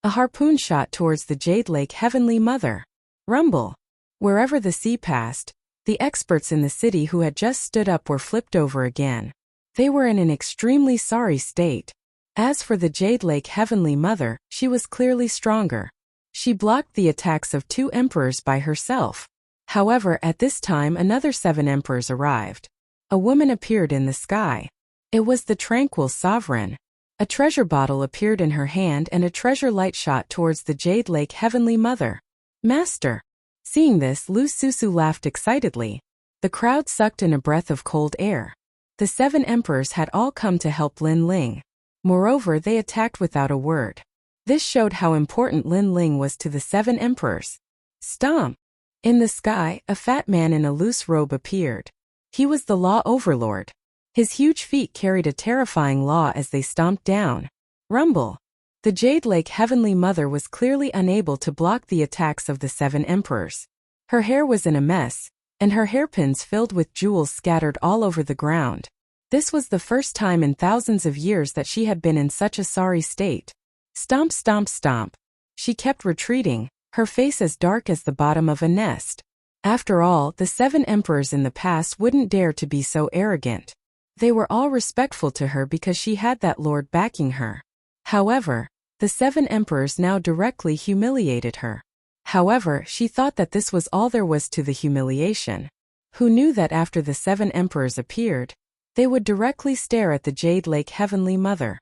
A harpoon shot towards the Jade Lake Heavenly Mother. Rumble. Wherever the sea passed, the experts in the city who had just stood up were flipped over again. They were in an extremely sorry state. As for the Jade Lake Heavenly Mother, she was clearly stronger. She blocked the attacks of 2 emperors by herself. However, at this time another 7 emperors arrived. A woman appeared in the sky. It was the Tranquil Sovereign. A treasure bottle appeared in her hand and a treasure light shot towards the Jade Lake Heavenly Mother. Master! Seeing this, Lu Susu laughed excitedly. The crowd sucked in a breath of cold air. The 7 emperors had all come to help Lin Ling. Moreover, they attacked without a word. This showed how important Lin Ling was to the 7 emperors. Stomp! In the sky, a fat man in a loose robe appeared. He was the Law Overlord. His huge feet carried a terrifying law as they stomped down. Rumble! The Jade Lake Heavenly Mother was clearly unable to block the attacks of the 7 emperors. Her hair was in a mess, and her hairpins filled with jewels scattered all over the ground. This was the first time in thousands of years that she had been in such a sorry state. Stomp, stomp, stomp. She kept retreating, her face as dark as the bottom of a nest. After all, the 7 emperors in the past wouldn't dare to be so arrogant. They were all respectful to her because she had that lord backing her. However, the 7 emperors now directly humiliated her. However, she thought that this was all there was to the humiliation. Who knew that after the 7 emperors appeared, they would directly stare at the Jade Lake Heavenly Mother.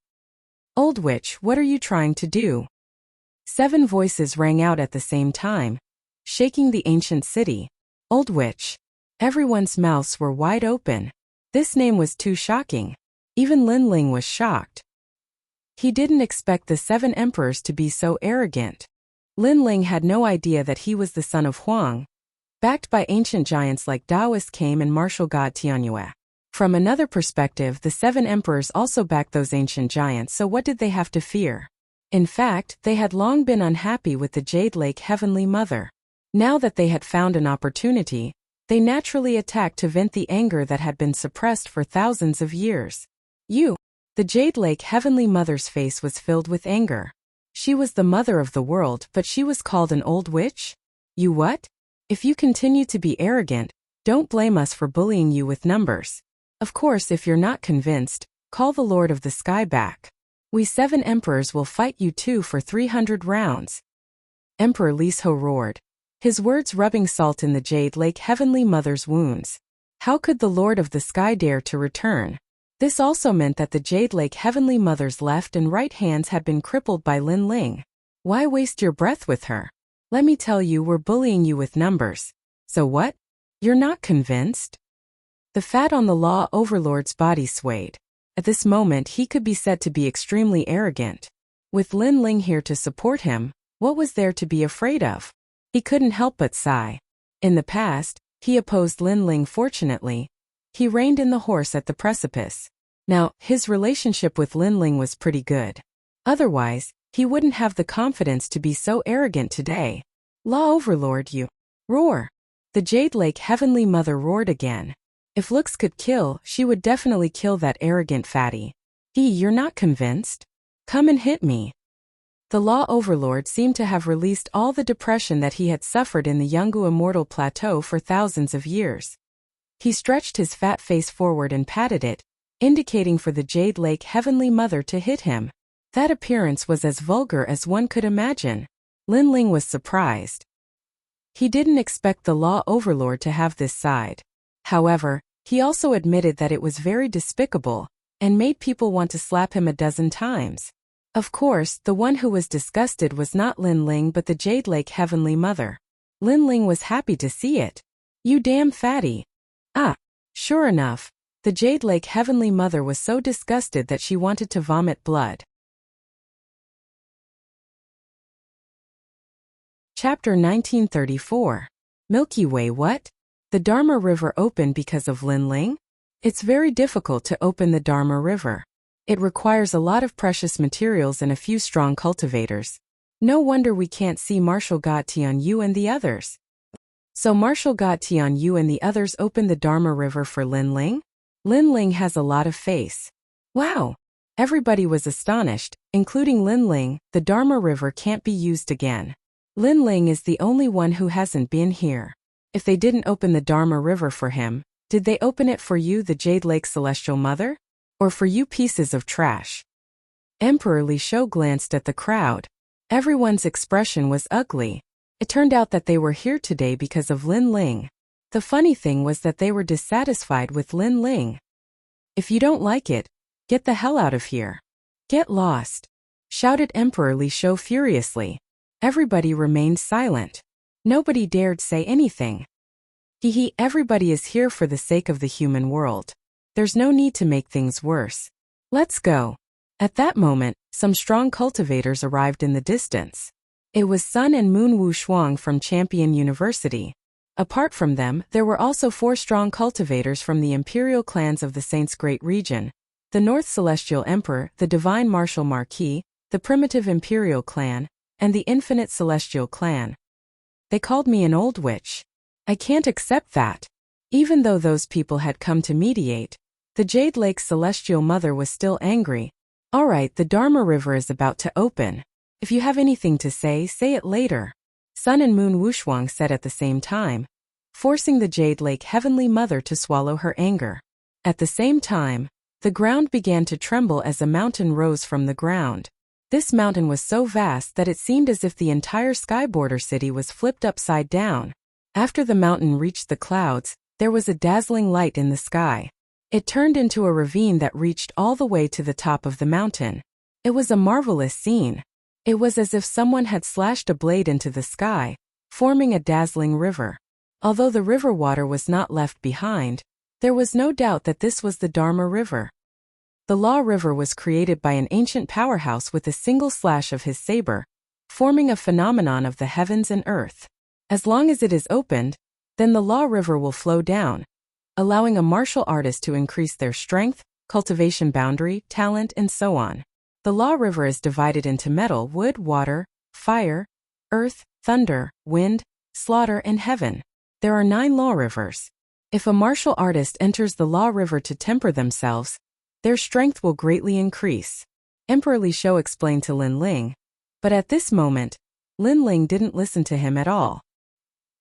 Old witch, what are you trying to do? 7 voices rang out at the same time, shaking the ancient city. Old witch. Everyone's mouths were wide open. This name was too shocking. Even Lin Ling was shocked. He didn't expect the 7 emperors to be so arrogant. Lin Ling had no idea that he was the son of Huang, backed by ancient giants like Taoist Kame and martial god Tianyue. From another perspective, the 7 emperors also backed those ancient giants, so what did they have to fear? In fact, they had long been unhappy with the Jade Lake Heavenly Mother. Now that they had found an opportunity, they naturally attacked to vent the anger that had been suppressed for thousands of years. You! The Jade Lake Heavenly Mother's face was filled with anger. She was the mother of the world, but she was called an old witch? You what? If you continue to be arrogant, don't blame us for bullying you with numbers. Of course, if you're not convinced, call the Lord of the Sky back. We 7 emperors will fight you too for 300 rounds. Emperor Li Shou roared, his words rubbing salt in the Jade Lake Heavenly Mother's wounds. How could the Lord of the Sky dare to return? This also meant that the Jade Lake Heavenly Mother's left and right hands had been crippled by Lin Ling. Why waste your breath with her? Let me tell you, we're bullying you with numbers. So what? You're not convinced? The fat on the Law Overlord's body swayed. At this moment he could be said to be extremely arrogant. With Lin Ling here to support him, what was there to be afraid of? He couldn't help but sigh. In the past, he opposed Lin Ling. Fortunately, he reined in the horse at the precipice. Now, his relationship with Lin Ling was pretty good. Otherwise, he wouldn't have the confidence to be so arrogant today. Law Overlord, you! Roar! The Jade Lake Heavenly Mother roared again. If looks could kill, she would definitely kill that arrogant fatty. You're not convinced? Come and hit me. The Law Overlord seemed to have released all the depression that he had suffered in the Yungu Immortal Plateau for thousands of years. He stretched his fat face forward and patted it, indicating for the Jade Lake Heavenly Mother to hit him. That appearance was as vulgar as one could imagine. Lin Ling was surprised. He didn't expect the Law Overlord to have this side. However, he also admitted that it was very despicable, and made people want to slap him a dozen times. Of course, the one who was disgusted was not Lin Ling but the Jade Lake Heavenly Mother. Lin Ling was happy to see it. You damn fatty! Ah, sure enough, the Jade Lake Heavenly Mother was so disgusted that she wanted to vomit blood. Chapter 1934. Milky Way. What? The Dharma River opened because of Lin Ling? It's very difficult to open the Dharma River. It requires a lot of precious materials and a few strong cultivators. No wonder we can't see Marshal Ga Tianyu and the others. So Marshal Ga Tianyu and the others opened the Dharma River for Lin Ling? Lin Ling has a lot of face. Wow! Everybody was astonished, including Lin Ling. The Dharma River can't be used again. Lin Ling is the only one who hasn't been here. If they didn't open the Dharma River for him, did they open it for you, the Jade Lake Celestial Mother? Or for you pieces of trash? Emperor Li Shou glanced at the crowd. Everyone's expression was ugly. It turned out that they were here today because of Lin Ling. The funny thing was that they were dissatisfied with Lin Ling. If you don't like it, get the hell out of here. Get lost, shouted Emperor Li Shou furiously. Everybody remained silent. Nobody dared say anything. Everybody is here for the sake of the human world. There's no need to make things worse. Let's go. At that moment, some strong cultivators arrived in the distance. It was Sun and Moon Wu Shuang from Champion University. Apart from them, there were also 4 strong cultivators from the imperial clans of the Saints' Great Region: the North Celestial Emperor, the Divine Martial Marquis, the Primitive Imperial Clan, and the Infinite Celestial Clan. They called me an old witch. I can't accept that. Even though those people had come to mediate, the Jade Lake Celestial Mother was still angry. Alright, the Dharma River is about to open. If you have anything to say it later. Sun and Moon Wushuang said at the same time, forcing the Jade Lake Heavenly Mother to swallow her anger. At the same time, the ground began to tremble as a mountain rose from the ground. This mountain was so vast that it seemed as if the entire Skyborder city was flipped upside down. After the mountain reached the clouds, there was a dazzling light in the sky. It turned into a ravine that reached all the way to the top of the mountain. It was a marvelous scene. It was as if someone had slashed a blade into the sky, forming a dazzling river. Although the river water was not left behind, there was no doubt that this was the Dharma River. The Law River was created by an ancient powerhouse with a single slash of his saber, forming a phenomenon of the heavens and earth. As long as it is opened, then the Law River will flow down, allowing a martial artist to increase their strength, cultivation boundary, talent, and so on. The Law River is divided into metal, wood, water, fire, earth, thunder, wind, slaughter, and heaven. There are 9 Law Rivers. If a martial artist enters the Law River to temper themselves, their strength will greatly increase. Emperor Li Shou explained to Lin Ling, but at this moment, Lin Ling didn't listen to him at all.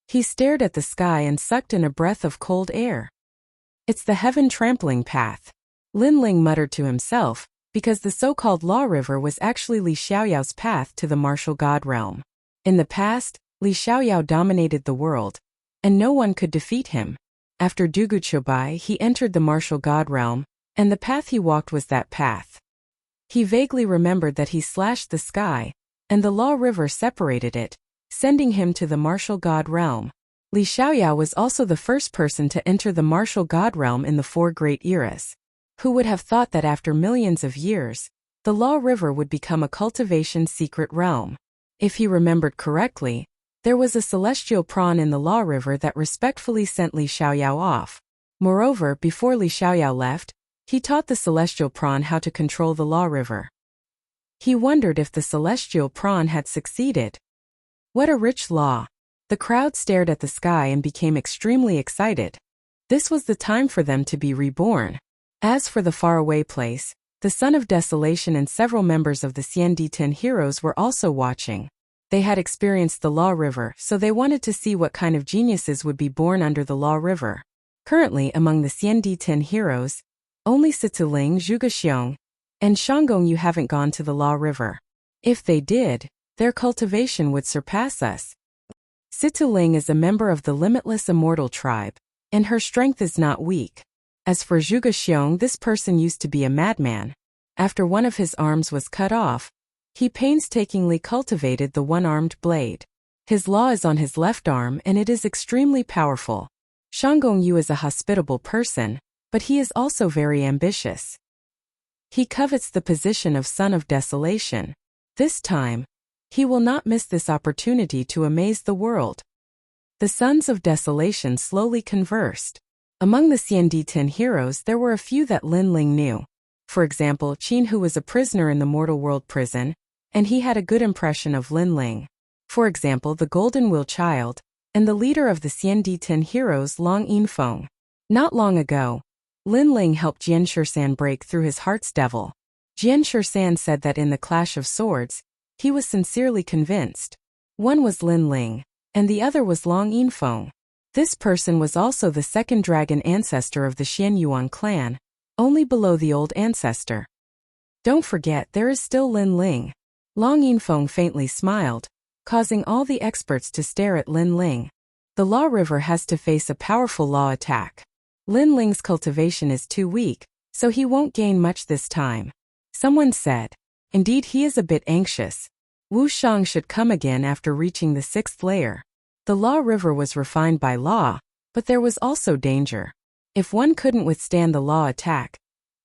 He stared at the sky and sucked in a breath of cold air. It's the heaven trampling path. Lin Ling muttered to himself, because the so-called Law River was actually Li Xiaoyao's path to the martial god realm. In the past, Li Xiaoyao dominated the world, and no one could defeat him. After Duguchobai, he entered the martial god realm, and the path he walked was that path. He vaguely remembered that he slashed the sky, and the Law River separated it, sending him to the martial god realm. Li Xiaoyao was also the first person to enter the martial god realm in the 4 great eras. Who would have thought that after millions of years, the Law River would become a cultivation secret realm? If he remembered correctly, there was a celestial prawn in the Law River that respectfully sent Li Xiaoyao off. Moreover, before Li Xiaoyao left, he taught the celestial prawn how to control the Law River. He wondered if the celestial prawn had succeeded. What a rich law! The crowd stared at the sky and became extremely excited. This was the time for them to be reborn. As for the faraway place, the Son of Desolation and several members of the Xian-Di-Ten heroes were also watching. They had experienced the Law River, so they wanted to see what kind of geniuses would be born under the Law River. Currently, among the Xian-Di-Ten heroes, only Sitiling, Zhugexiong, and Shanggong haven't gone to the Law River. If they did, their cultivation would surpass us. Sitiling is a member of the Limitless Immortal tribe, and her strength is not weak. As for Zhugexiong, this person used to be a madman. After one of his arms was cut off, he painstakingly cultivated the one-armed blade. His law is on his left arm and it is extremely powerful. Yu is a hospitable person, but he is also very ambitious. He covets the position of Son of Desolation. This time, he will not miss this opportunity to amaze the world. The Sons of Desolation slowly conversed. Among the Xian heroes there were a few that Lin Ling knew. For example, Qin, who was a prisoner in the mortal world prison, and he had a good impression of Lin Ling. For example, the Golden Wheel Child, and the leader of the Xian heroes, Long Yinfeng. Not long ago, Lin Ling helped Jian Shisan break through his heart's devil. Jian Shisan said that in the clash of swords, he was sincerely convinced. One was Lin Ling, and the other was Long Yinfeng. This person was also the second dragon ancestor of the Xian Yuan clan, only below the old ancestor. Don't forget, there is still Lin Ling. Long Yinfeng faintly smiled, causing all the experts to stare at Lin Ling. The Law River has to face a powerful law attack. Lin Ling's cultivation is too weak, so he won't gain much this time. Someone said. Indeed, he is a bit anxious. Wu Shang should come again after reaching the 6th layer. The Law River was refined by law, but there was also danger. If one couldn't withstand the law attack,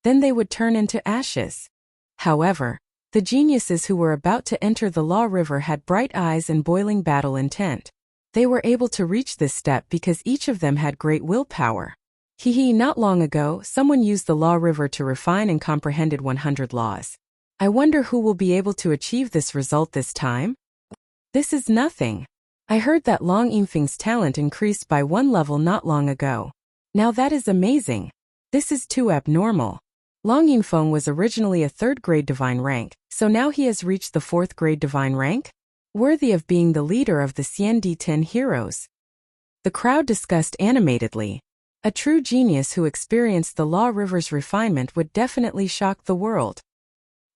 then they would turn into ashes. However, the geniuses who were about to enter the Law River had bright eyes and boiling battle intent. They were able to reach this step because each of them had great willpower. Not long ago, someone used the Law River to refine and comprehended 100 laws. I wonder who will be able to achieve this result this time? This is nothing. I heard that Long Yinfeng's talent increased by 1 level not long ago. Now that is amazing. This is too abnormal. Long Yinfeng was originally a 3rd grade divine rank, so now he has reached the 4th grade divine rank? Worthy of being the leader of the Xian heroes. The crowd discussed animatedly. A true genius who experienced the Law River's refinement would definitely shock the world.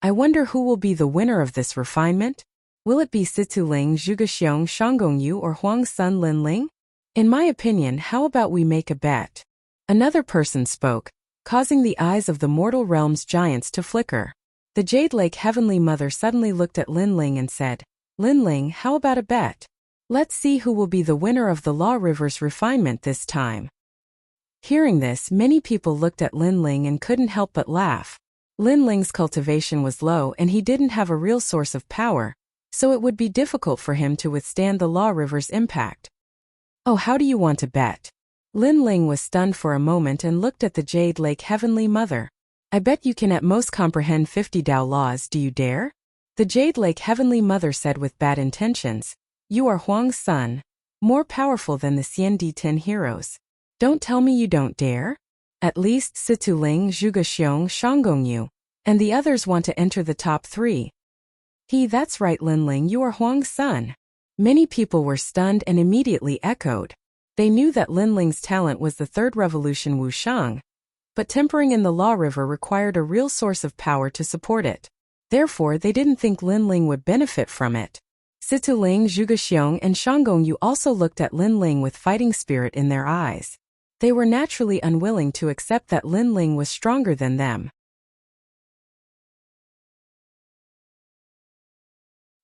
I wonder who will be the winner of this refinement? Will it be Situ Ling, Zhugexiong, Shanggongyu, or Huang Sun Lin Ling? In my opinion, how about we make a bet? Another person spoke, causing the eyes of the mortal realm's giants to flicker. The Jade Lake Heavenly Mother suddenly looked at Lin Ling and said, Lin Ling, how about a bet? Let's see who will be the winner of the Law River's refinement this time. Hearing this, many people looked at Lin Ling and couldn't help but laugh. Lin Ling's cultivation was low and he didn't have a real source of power, so it would be difficult for him to withstand the Law River's impact. Oh, how do you want to bet? Lin Ling was stunned for a moment and looked at the Jade Lake Heavenly Mother. I bet you can at most comprehend 50 Tao laws, do you dare? The Jade Lake Heavenly Mother said with bad intentions. You are Huang's son, more powerful than the Xian heroes. Don't tell me you don't dare? At least Situ Ling, Zhugexiong, Shanggongyu, and the others want to enter the top 3. That's right, Lin Ling, you are Huang's son. Many people were stunned and immediately echoed. They knew that Lin Ling's talent was the 3rd revolution Wu Shang, but tempering in the Law River required a real source of power to support it. Therefore, they didn't think Lin Ling would benefit from it. Situ Ling, Zhugexiong, and Shanggongyu also looked at Lin Ling with fighting spirit in their eyes. They were naturally unwilling to accept that Lin Ling was stronger than them.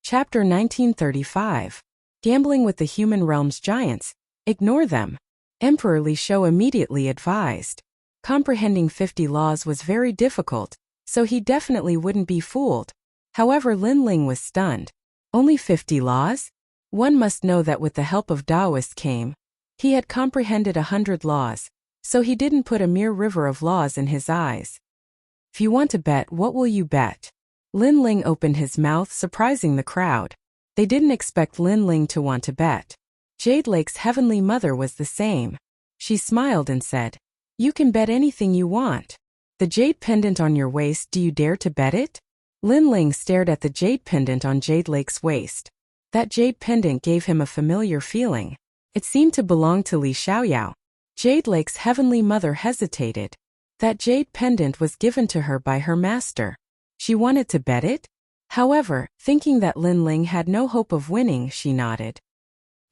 Chapter 1935. Gambling with the Human Realm's Giants. Ignore them. Emperor Li Shou immediately advised. Comprehending 50 laws was very difficult, so he definitely wouldn't be fooled. However, Lin Ling was stunned. Only 50 laws? One must know that with the help of Taoist came. He had comprehended 100 laws, so he didn't put a mere river of laws in his eyes. If you want to bet, what will you bet? Lin Ling opened his mouth, surprising the crowd. They didn't expect Lin Ling to want to bet. Jade Lake's Heavenly Mother was the same. She smiled and said, You can bet anything you want. The jade pendant on your waist, do you dare to bet it? Lin Ling stared at the jade pendant on Jade Lake's waist. That jade pendant gave him a familiar feeling. It seemed to belong to Li Xiaoyao. Jade Lake's Heavenly Mother hesitated. That jade pendant was given to her by her master. She wanted to bet it? However, thinking that Lin Ling had no hope of winning, she nodded.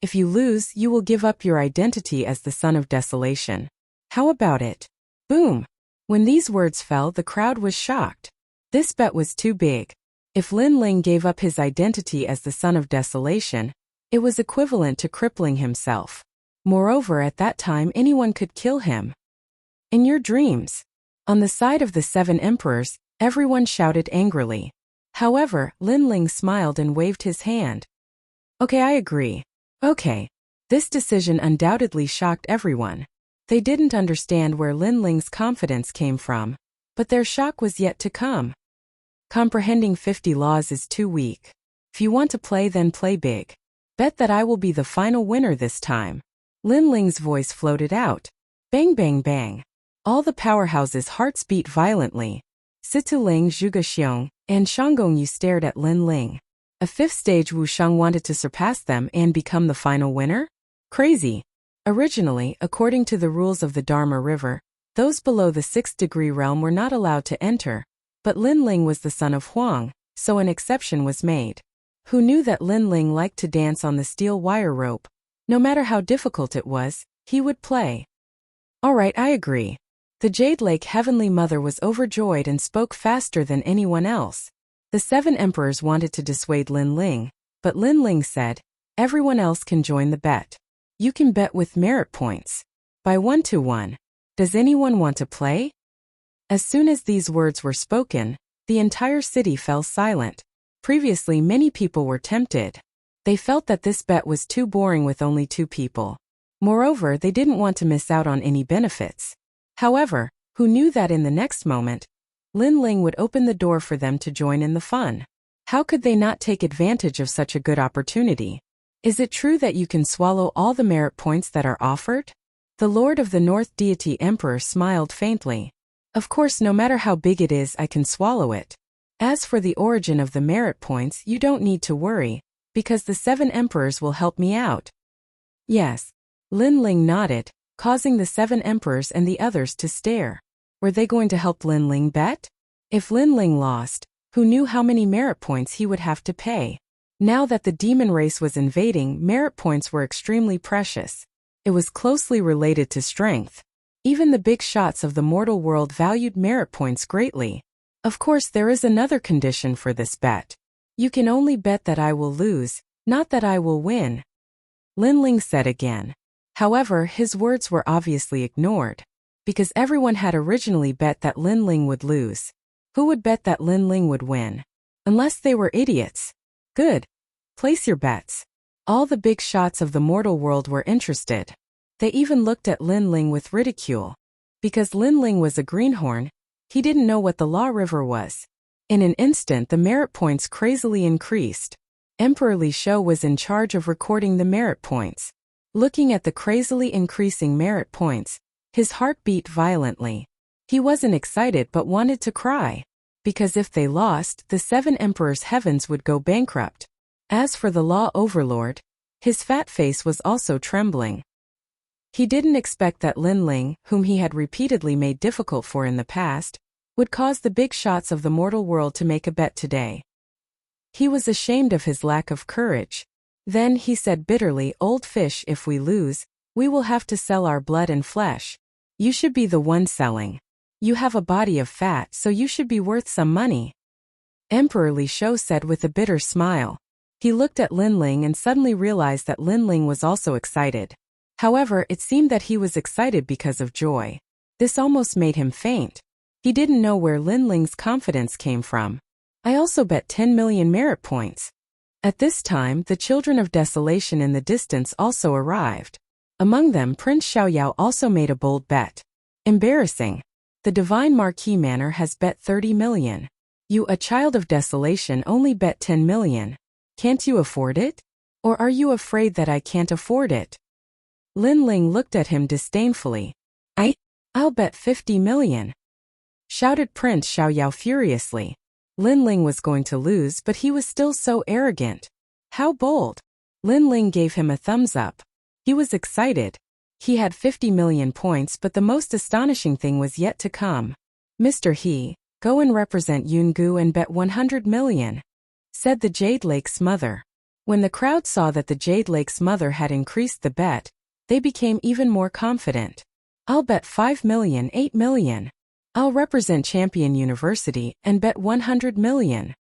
If you lose, you will give up your identity as the Son of Desolation. How about it? Boom! When these words fell, the crowd was shocked. This bet was too big. If Lin Ling gave up his identity as the Son of Desolation, it was equivalent to crippling himself. Moreover, at that time anyone could kill him. In your dreams. On the side of the 7 emperors, everyone shouted angrily. However, Lin Ling smiled and waved his hand. Okay, I agree. Okay. This decision undoubtedly shocked everyone. They didn't understand where Lin Ling's confidence came from, but their shock was yet to come. Comprehending 50 laws is too weak. If you want to play, then play big. Bet that I will be the final winner this time. Lin Ling's voice floated out. Bang bang bang. All the powerhouses' hearts beat violently. Situ Ling, Zhuge Xiong, and Shanggong Yu stared at Lin Ling. A 5th stage Wu Shang wanted to surpass them and become the final winner? Crazy. Originally, according to the rules of the Dharma River, those below the 6th degree realm were not allowed to enter, but Lin Ling was the son of Huang, so an exception was made. Who knew that Lin Ling liked to dance on the steel wire rope? No matter how difficult it was, he would play. Alright, I agree. The Jade Lake Heavenly Mother was overjoyed and spoke faster than anyone else. The 7 emperors wanted to dissuade Lin Ling, but Lin Ling said, everyone else can join the bet. You can bet with merit points. By 1 to 1. Does anyone want to play? As soon as these words were spoken, the entire city fell silent. Previously, many people were tempted. They felt that this bet was too boring with only 2 people. Moreover, they didn't want to miss out on any benefits. However, who knew that in the next moment, Lin Ling would open the door for them to join in the fun? How could they not take advantage of such a good opportunity? Is it true that you can swallow all the merit points that are offered? The Lord of the North Deity Emperor smiled faintly. Of course, no matter how big it is, I can swallow it. As for the origin of the merit points, you don't need to worry, because the 7 emperors will help me out. Yes. Lin Ling nodded, causing the 7 emperors and the others to stare. Were they going to help Lin Ling bet? If Lin Ling lost, who knew how many merit points he would have to pay? Now that the demon race was invading, merit points were extremely precious. It was closely related to strength. Even the big shots of the mortal world valued merit points greatly. Of course, there is another condition for this bet. You can only bet that I will lose, not that I will win. Lin Ling said again. However, his words were obviously ignored, because everyone had originally bet that Lin Ling would lose. Who would bet that Lin Ling would win? Unless they were idiots. Good. Place your bets. All the big shots of the mortal world were interested. They even looked at Lin Ling with ridicule. Because Lin Ling was a greenhorn, he didn't know what the Law River was. In an instant, the merit points crazily increased. Emperor Li Shou was in charge of recording the merit points. Looking at the crazily increasing merit points, his heart beat violently. He wasn't excited but wanted to cry. Because if they lost, the 7 emperors' heavens would go bankrupt. As for the Law Overlord, his fat face was also trembling. He didn't expect that Lin Ling, whom he had repeatedly made difficult for in the past, would cause the big shots of the mortal world to make a bet today. He was ashamed of his lack of courage. Then he said bitterly, "Old fish, if we lose, we will have to sell our blood and flesh. You should be the one selling. You have a body of fat, so you should be worth some money." Emperor Li Shou said with a bitter smile. He looked at Lin Ling and suddenly realized that Lin Ling was also excited. However, it seemed that he was excited because of joy. This almost made him faint. He didn't know where Lin Ling's confidence came from. I also bet 10 million merit points. At this time, the children of desolation in the distance also arrived. Among them, Prince Xiaoyao also made a bold bet. Embarrassing. The Divine Marquis Manor has bet 30 million. You, a child of desolation, only bet 10 million. Can't you afford it? Or are you afraid that I can't afford it? Lin Ling looked at him disdainfully. I'll bet 50 million. Shouted Prince Xiaoyao furiously. Lin Ling was going to lose, but he was still so arrogant. How bold! Lin Ling gave him a thumbs up. He was excited. He had 50 million points, but the most astonishing thing was yet to come. "Mr. He, go and represent Yungu and bet 100 million. Said the Jade Lake's mother. When the crowd saw that the Jade Lake's mother had increased the bet, they became even more confident. "I'll bet 5 million, 8 million. I'll represent Champion University and bet 100 million.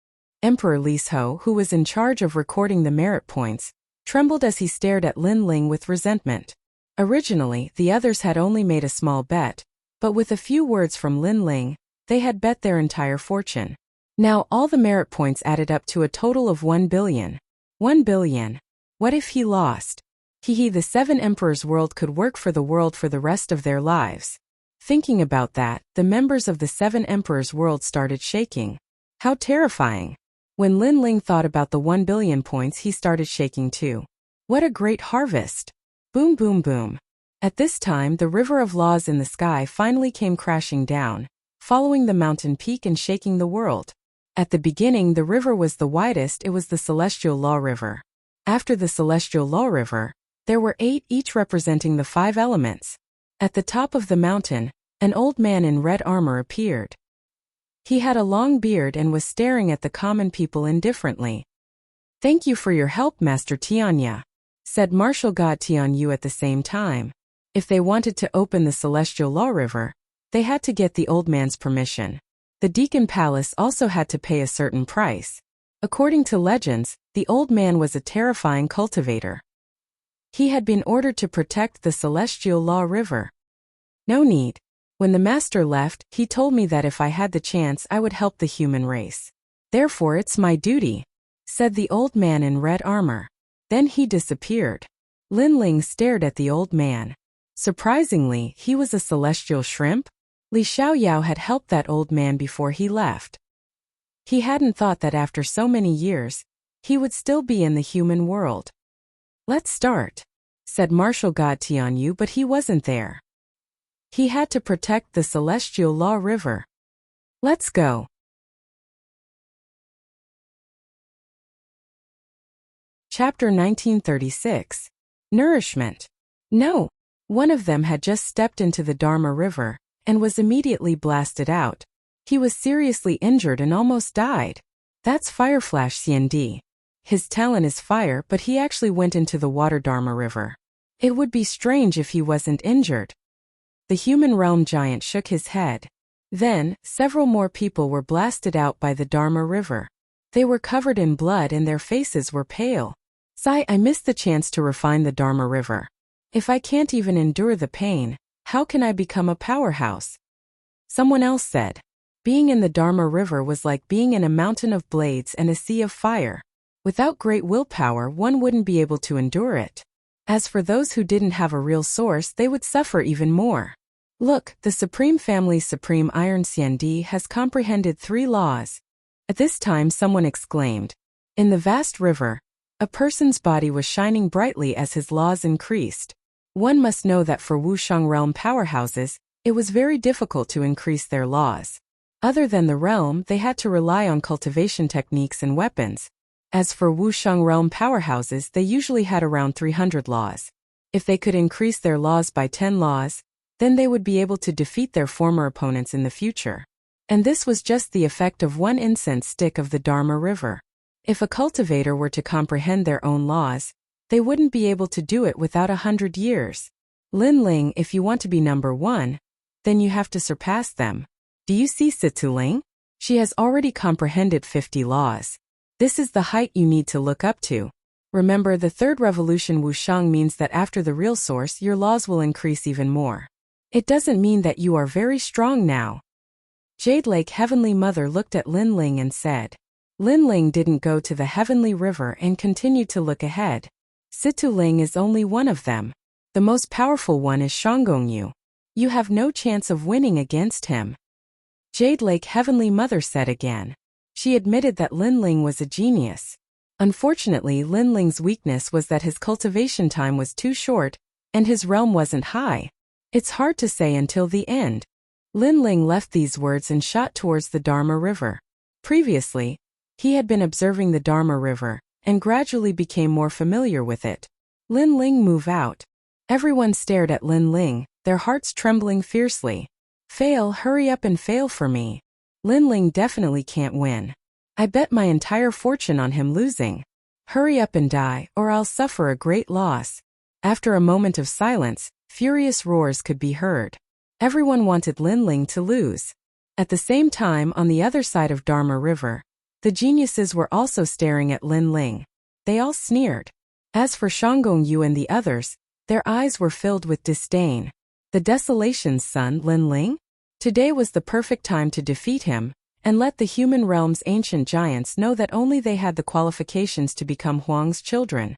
Emperor Li Shou, who was in charge of recording the merit points, trembled as he stared at Lin Ling with resentment. Originally, the others had only made a small bet, but with a few words from Lin Ling, they had bet their entire fortune. Now all the merit points added up to a total of 1 billion. 1 billion. What if he lost? The 7 Emperors' world could work for the world for the rest of their lives. Thinking about that, the members of the 7 Emperors' world started shaking. How terrifying. When Lin Ling thought about the 1 billion points, he started shaking too. What a great harvest. Boom boom boom. At this time, the river of laws in the sky finally came crashing down, following the mountain peak and shaking the world. At the beginning, the river was the widest. It was the Celestial Law River. After the Celestial Law River, there were 8, each representing the 5 elements. At the top of the mountain, an old man in red armor appeared. He had a long beard and was staring at the common people indifferently. "Thank you for your help, Master Tianya," said Martial God Tianyu at the same time. If they wanted to open the Celestial Law River, they had to get the old man's permission. The Deacon Palace also had to pay a certain price. According to legends, the old man was a terrifying cultivator. He had been ordered to protect the Celestial Law River. No need. When the master left, he told me that if I had the chance I would help the human race. Therefore it's my duty, said the old man in red armor. Then he disappeared. Lin Ling stared at the old man. Surprisingly, he was a celestial shrimp. Li Xiaoyao had helped that old man before he left. He hadn't thought that after so many years, he would still be in the human world. "Let's start," said Martial God Tianyu, but he wasn't there. He had to protect the Celestial Law River. Let's go. Chapter 1936. Nourishment. No. One of them had just stepped into the Dharma River and was immediately blasted out. He was seriously injured and almost died. That's Fireflash CND. His talent is fire, but he actually went into the water Dharma River. It would be strange if he wasn't injured. The human realm giant shook his head. Then, several more people were blasted out by the Dharma River. They were covered in blood and their faces were pale. Sigh, I missed the chance to refine the Dharma River. If I can't even endure the pain, how can I become a powerhouse? Someone else said. Being in the Dharma River was like being in a mountain of blades and a sea of fire. Without great willpower, one wouldn't be able to endure it. As for those who didn't have a real source, they would suffer even more. Look, the Supreme Family's Supreme Iron CND has comprehended 3 laws. At this time someone exclaimed. In the vast river, a person's body was shining brightly as his laws increased. One must know that for Wushang realm powerhouses, it was very difficult to increase their laws. Other than the realm, they had to rely on cultivation techniques and weapons. As for Wushang realm powerhouses, they usually had around 300 laws. If they could increase their laws by 10 laws, then they would be able to defeat their former opponents in the future. And this was just the effect of 1 incense stick of the Dharma River. If a cultivator were to comprehend their own laws, they wouldn't be able to do it without 100 years. Lin Ling, if you want to be number 1, then you have to surpass them. Do you see Situ Ling? She has already comprehended 50 laws. This is the height you need to look up to. Remember, the 3rd revolution Wushang means that after the real source, your laws will increase even more. It doesn't mean that you are very strong now. Jade Lake Heavenly Mother looked at Lin Ling and said. Lin Ling didn't go to the Heavenly River and continued to look ahead. Situ Ling is only one of them. The most powerful one is Shanggongyu. You have no chance of winning against him. Jade Lake Heavenly Mother said again. She admitted that Lin Ling was a genius. Unfortunately, Lin Ling's weakness was that his cultivation time was too short, and his realm wasn't high. It's hard to say until the end. Lin Ling left these words and shot towards the Dharma River. Previously, he had been observing the Dharma River, and gradually became more familiar with it. Lin Ling move out. Everyone stared at Lin Ling, their hearts trembling fiercely. Fail, hurry up and fail for me. Lin Ling definitely can't win. I bet my entire fortune on him losing. Hurry up and die, or I'll suffer a great loss. After a moment of silence, furious roars could be heard. Everyone wanted Lin Ling to lose. At the same time, on the other side of Dharma River, the geniuses were also staring at Lin Ling. They all sneered. As for Shanggongyu and the others, Their eyes were filled with disdain. The Desolation's son, Lin Ling? Today was the perfect time to defeat him, and let the human realm's ancient giants know that only they had the qualifications to become Huang's children.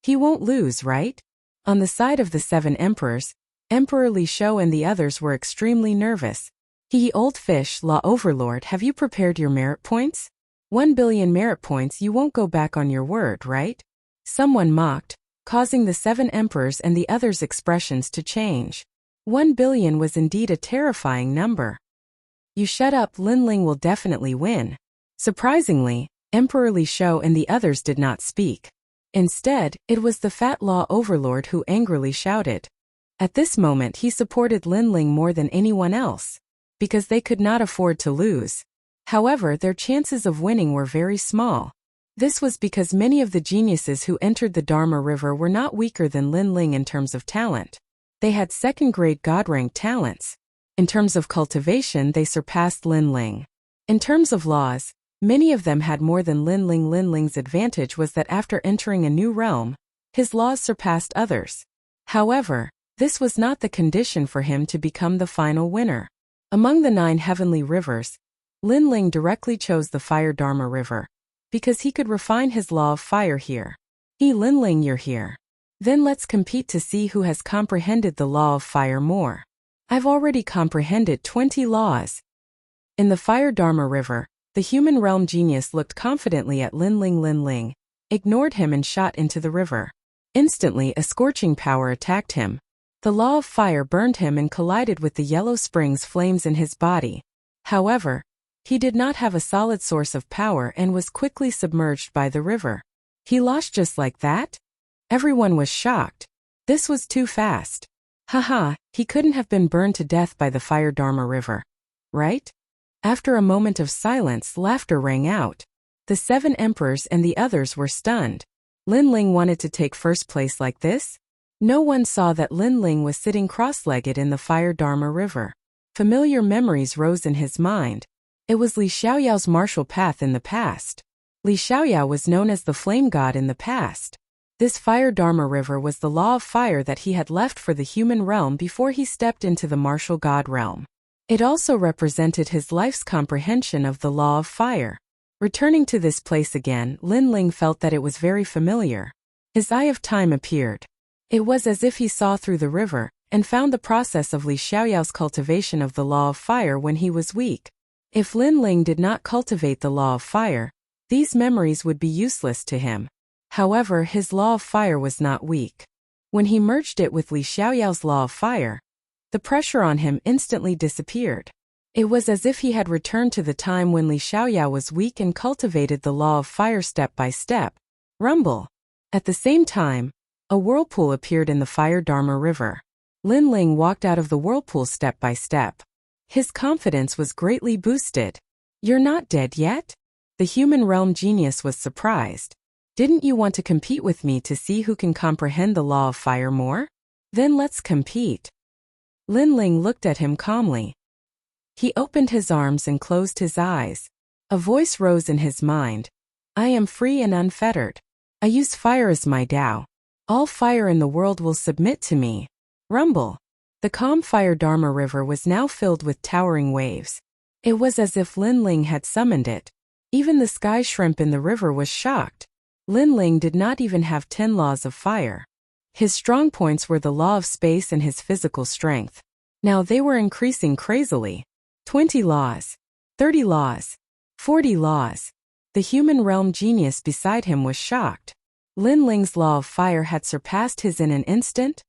He won't lose, right? On the side of the 7 emperors, Emperor Li Shou and the others were extremely nervous. Old fish, Law Overlord, have you prepared your merit points? 1 billion merit points, you won't go back on your word, right? Someone mocked, causing the 7 emperors and the others' expressions to change. 1 billion was indeed a terrifying number. You shut up, Lin Ling will definitely win. Surprisingly, Emperor Li Shou and the others did not speak. Instead, it was the fat Law Overlord who angrily shouted. At this moment he supported Lin Ling more than anyone else, because they could not afford to lose. However, their chances of winning were very small. This was because many of the geniuses who entered the Dharma River were not weaker than Lin Ling in terms of talent. They had second-grade God-rank talents. In terms of cultivation, they surpassed Lin Ling. In terms of laws, many of them had more than Lin Ling. Lin Ling's advantage was that after entering a new realm, his laws surpassed others. However, this was not the condition for him to become the final winner. Among the 9 heavenly rivers, Lin Ling directly chose the Fire Dharma River, because he could refine his law of fire here. Lin Ling, you're here. Then let's compete to see who has comprehended the law of fire more. I've already comprehended 20 laws. In the Fire Dharma River, the human realm genius looked confidently at Lin Ling. Lin Ling ignored him and shot into the river. Instantly, a scorching power attacked him. The law of fire burned him and collided with the yellow springs flames in his body. However, he did not have a solid source of power and was quickly submerged by the river. He lost just like that? Everyone was shocked. This was too fast. Haha, he couldn't have been burned to death by the Fire Dharma River, right? After a moment of silence, laughter rang out. The 7 emperors and the others were stunned. Lin Ling wanted to take first place like this? No one saw that Lin Ling was sitting cross-legged in the Fire Dharma River. Familiar memories rose in his mind. It was Li Xiaoyao's martial path in the past. Li Xiaoyao was known as the Flame God in the past. This Fire Dharma River was the law of fire that he had left for the human realm before he stepped into the martial god realm. It also represented his life's comprehension of the law of fire. Returning to this place again, Lin Ling felt that it was very familiar. His eye of time appeared. It was as if he saw through the river, and found the process of Li Xiaoyao's cultivation of the law of fire when he was weak. If Lin Ling did not cultivate the law of fire, these memories would be useless to him. However, his law of fire was not weak. When he merged it with Li Xiaoyao's law of fire, the pressure on him instantly disappeared. It was as if he had returned to the time when Li Xiaoyao was weak and cultivated the law of fire step by step. Rumble. At the same time, a whirlpool appeared in the Fire Dharma River. Lin Ling walked out of the whirlpool step by step. His confidence was greatly boosted. You're not dead yet? The human realm genius was surprised. Didn't you want to compete with me to see who can comprehend the law of fire more? Then let's compete. Lin Ling looked at him calmly. He opened his arms and closed his eyes. A voice rose in his mind. I am free and unfettered. I use fire as my Tao. All fire in the world will submit to me. Rumble. The calm Fire Dharma River was now filled with towering waves. It was as if Lin Ling had summoned it. Even the sky shrimp in the river was shocked. Lin Ling did not even have 10 laws of fire. His strong points were the law of space and his physical strength. Now they were increasing crazily. 20 laws. 30 laws. 40 laws. The human realm genius beside him was shocked. Lin Ling's law of fire had surpassed his in an instant.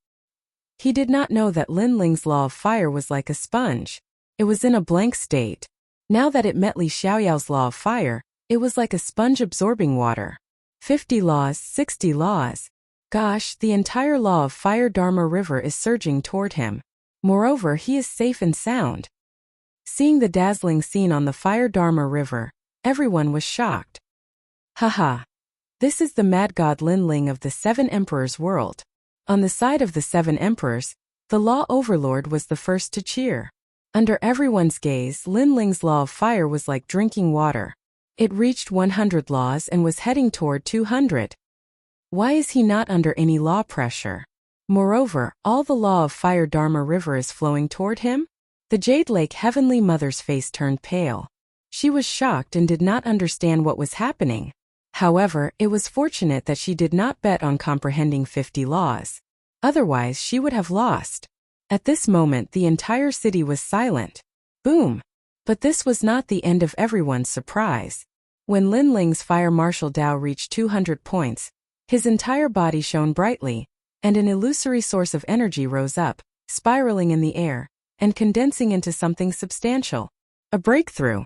He did not know that Lin Ling's law of fire was like a sponge. It was in a blank state. Now that it met Li Xiaoyao's law of fire, it was like a sponge absorbing water. 50 laws, 60 laws. Gosh, the entire law of Fire Dharma River is surging toward him. Moreover, he is safe and sound. Seeing the dazzling scene on the Fire Dharma River, everyone was shocked. Haha. This is the mad god Lin Ling of the 7 Emperors world. On the side of the 7 Emperors, the Law Overlord was the first to cheer. Under everyone's gaze, Lin Ling's law of fire was like drinking water. It reached 100 laws and was heading toward 200. Why is he not under any law pressure? Moreover, all the law of fire Dharma river is flowing toward him? The Jade Lake Heavenly Mother's face turned pale. She was shocked and did not understand what was happening. However, it was fortunate that she did not bet on comprehending 50 laws. Otherwise, she would have lost. At this moment, the entire city was silent. Boom! But this was not the end of everyone's surprise. When Lin Ling's fire martial Dao reached 200 points, his entire body shone brightly, and an illusory source of energy rose up, spiraling in the air, and condensing into something substantial. A breakthrough.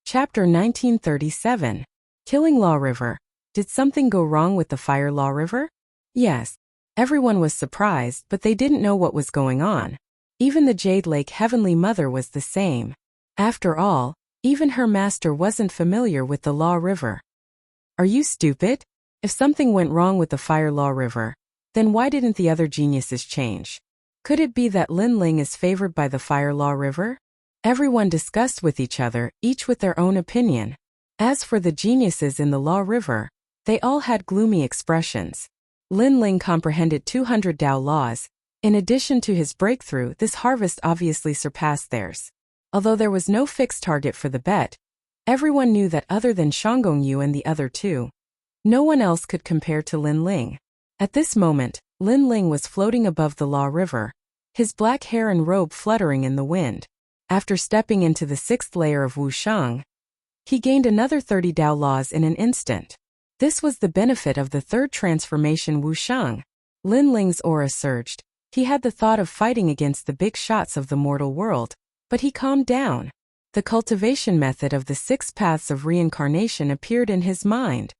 Chapter 1937. Killing Law River. Did something go wrong with the Fire Law River? Yes. Everyone was surprised, but they didn't know what was going on. Even the Jade Lake Heavenly Mother was the same. After all, even her master wasn't familiar with the Law River. Are you stupid? If something went wrong with the Fire Law River, then why didn't the other geniuses change? Could it be that Lin Ling is favored by the Fire Law River? Everyone discussed with each other, each with their own opinion. As for the geniuses in the Law River, they all had gloomy expressions. Lin Ling comprehended 200 Dao laws. In addition to his breakthrough, this harvest obviously surpassed theirs. Although there was no fixed target for the bet, everyone knew that other than Shanggong Yu and the other two, no one else could compare to Lin Ling. At this moment, Lin Ling was floating above the Law River, his black hair and robe fluttering in the wind. After stepping into the 6th layer of Wushang, he gained another 30 Dao laws in an instant. This was the benefit of the third transformation Wushang. Lin Ling's aura surged. He had the thought of fighting against the big shots of the mortal world, but he calmed down. The cultivation method of the 6 paths of reincarnation appeared in his mind.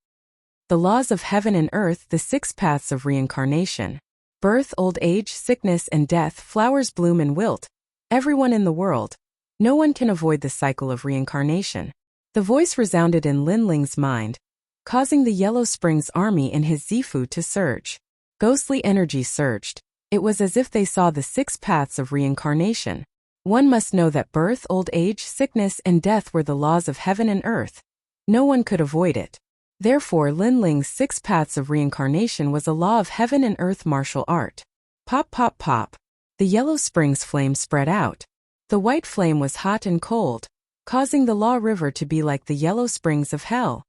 The laws of heaven and earth, the 6 paths of reincarnation. Birth, old age, sickness and death, flowers bloom and wilt. Everyone in the world. No one can avoid the cycle of reincarnation. The voice resounded in Lin Ling's mind, causing the Yellow Springs army in his Zifu to surge. Ghostly energy surged. It was as if they saw the 6 paths of reincarnation. One must know that birth, old age, sickness, and death were the laws of heaven and earth. No one could avoid it. Therefore, Lin Ling's 6 paths of reincarnation was a law of heaven and earth martial art. Pop, pop, pop. The Yellow Springs flame spread out. The white flame was hot and cold, causing the Law River to be like the Yellow Springs of hell.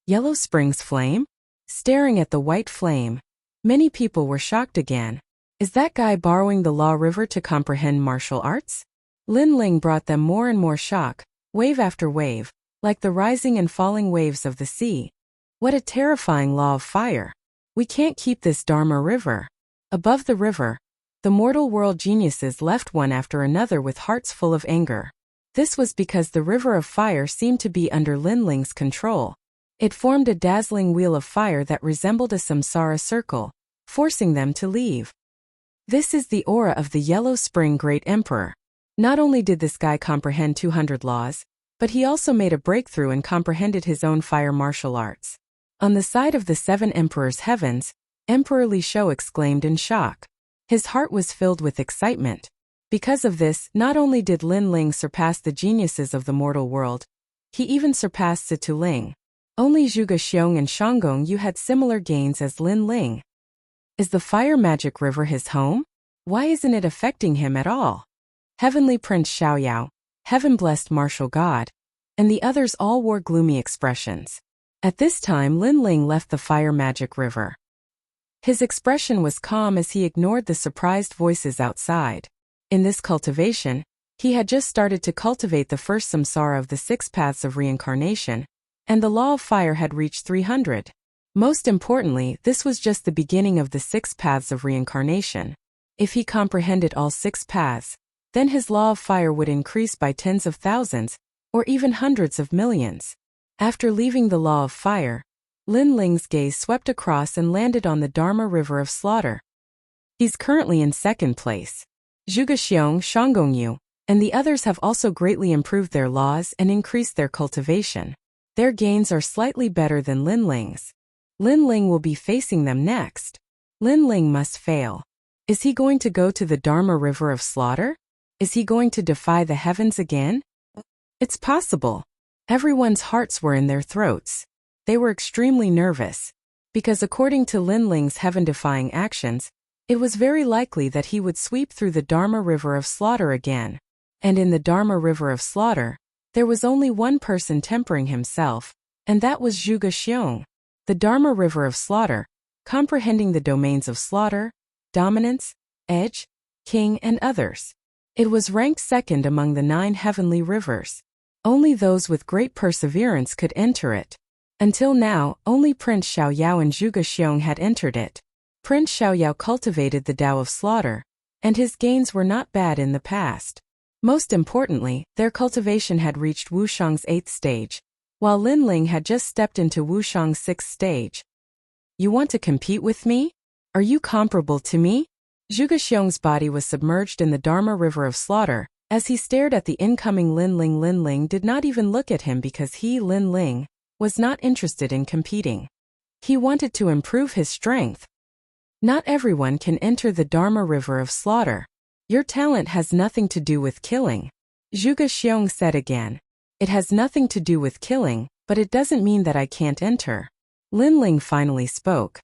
Yellow Springs flame? Staring at the white flame, many people were shocked again. Is that guy borrowing the Law River to comprehend martial arts? Lin Ling brought them more and more shock, wave after wave, like the rising and falling waves of the sea. What a terrifying law of fire. We can't keep this Dharma river. Above the river, the mortal world geniuses left one after another with hearts full of anger. This was because the river of fire seemed to be under Lin Ling's control. It formed a dazzling wheel of fire that resembled a samsara circle, forcing them to leave. This is the aura of the Yellow Spring Great Emperor. Not only did this guy comprehend 200 laws, but he also made a breakthrough and comprehended his own fire martial arts. On the side of the 7 Emperor's heavens, Emperor Li Shou exclaimed in shock. His heart was filled with excitement. Because of this, not only did Lin Ling surpass the geniuses of the mortal world, he even surpassed Situ Ling. Only Zhuge Xiong and Shanggong Yu had similar gains as Lin Ling. Is the fire magic river his home? Why isn't it affecting him at all? Heavenly Prince Xiaoyao, heaven-blessed martial god, and the others all wore gloomy expressions. At this time Lin Ling left the fire magic river. His expression was calm as he ignored the surprised voices outside. In this cultivation, he had just started to cultivate the first samsara of the 6 paths of reincarnation, and the law of fire had reached 300. Most importantly, this was just the beginning of the 6 paths of reincarnation. If he comprehended all 6 paths, then his law of fire would increase by tens of thousands, or even hundreds of millions. After leaving the law of fire, Lin Ling's gaze swept across and landed on the Dharma River of Slaughter. He's currently in 2nd place. Zhuge Xiong, Shanggong Yu, and the others have also greatly improved their laws and increased their cultivation. Their gains are slightly better than Lin Ling's. Lin Ling will be facing them next. Lin Ling must fail. Is he going to go to the Dharma River of Slaughter? Is he going to defy the heavens again? It's possible. Everyone's hearts were in their throats. They were extremely nervous, because according to Lin Ling's heaven-defying actions, it was very likely that he would sweep through the Dharma River of Slaughter again. And in the Dharma River of Slaughter, there was only one person tempering himself, and that was Zhuge Xiong. The Dharma River of Slaughter, comprehending the domains of slaughter, dominance, edge, king, and others. It was ranked second among the 9 heavenly rivers. Only those with great perseverance could enter it. Until now, only Prince Xiaoyao and Zhuge Xiong had entered it. Prince Xiaoyao cultivated the Tao of slaughter, and his gains were not bad in the past. Most importantly, their cultivation had reached Wushang's 8th stage, while Lin Ling had just stepped into Wushang's 6th stage. You want to compete with me? Are you comparable to me? Zhuge Xiong's body was submerged in the Dharma River of Slaughter. As he stared at the incoming Lin Ling did not even look at him because he, Lin Ling, was not interested in competing. He wanted to improve his strength. Not everyone can enter the Dharma River of Slaughter. Your talent has nothing to do with killing. Zhuge Xiong said again. It has nothing to do with killing, but it doesn't mean that I can't enter. Lin Ling finally spoke.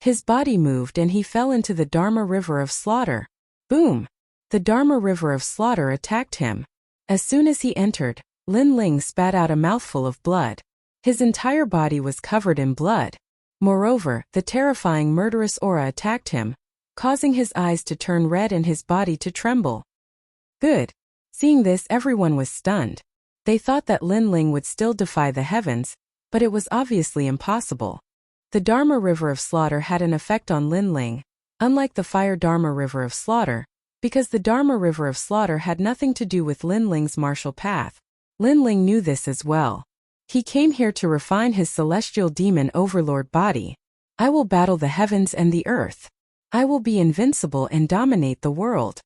His body moved and he fell into the Dharma River of Slaughter. Boom! The Dharma River of Slaughter attacked him. As soon as he entered, Lin Ling spat out a mouthful of blood. His entire body was covered in blood. Moreover, the terrifying murderous aura attacked him, causing his eyes to turn red and his body to tremble. Good. Seeing this, everyone was stunned. They thought that Lin Ling would still defy the heavens, but it was obviously impossible. The Dharma River of Slaughter had an effect on Lin Ling, unlike the Fire Dharma River of Slaughter, because the Dharma River of Slaughter had nothing to do with Lin Ling's martial path. Lin Ling knew this as well. He came here to refine his celestial demon overlord body. I will battle the heavens and the earth. I will be invincible and dominate the world.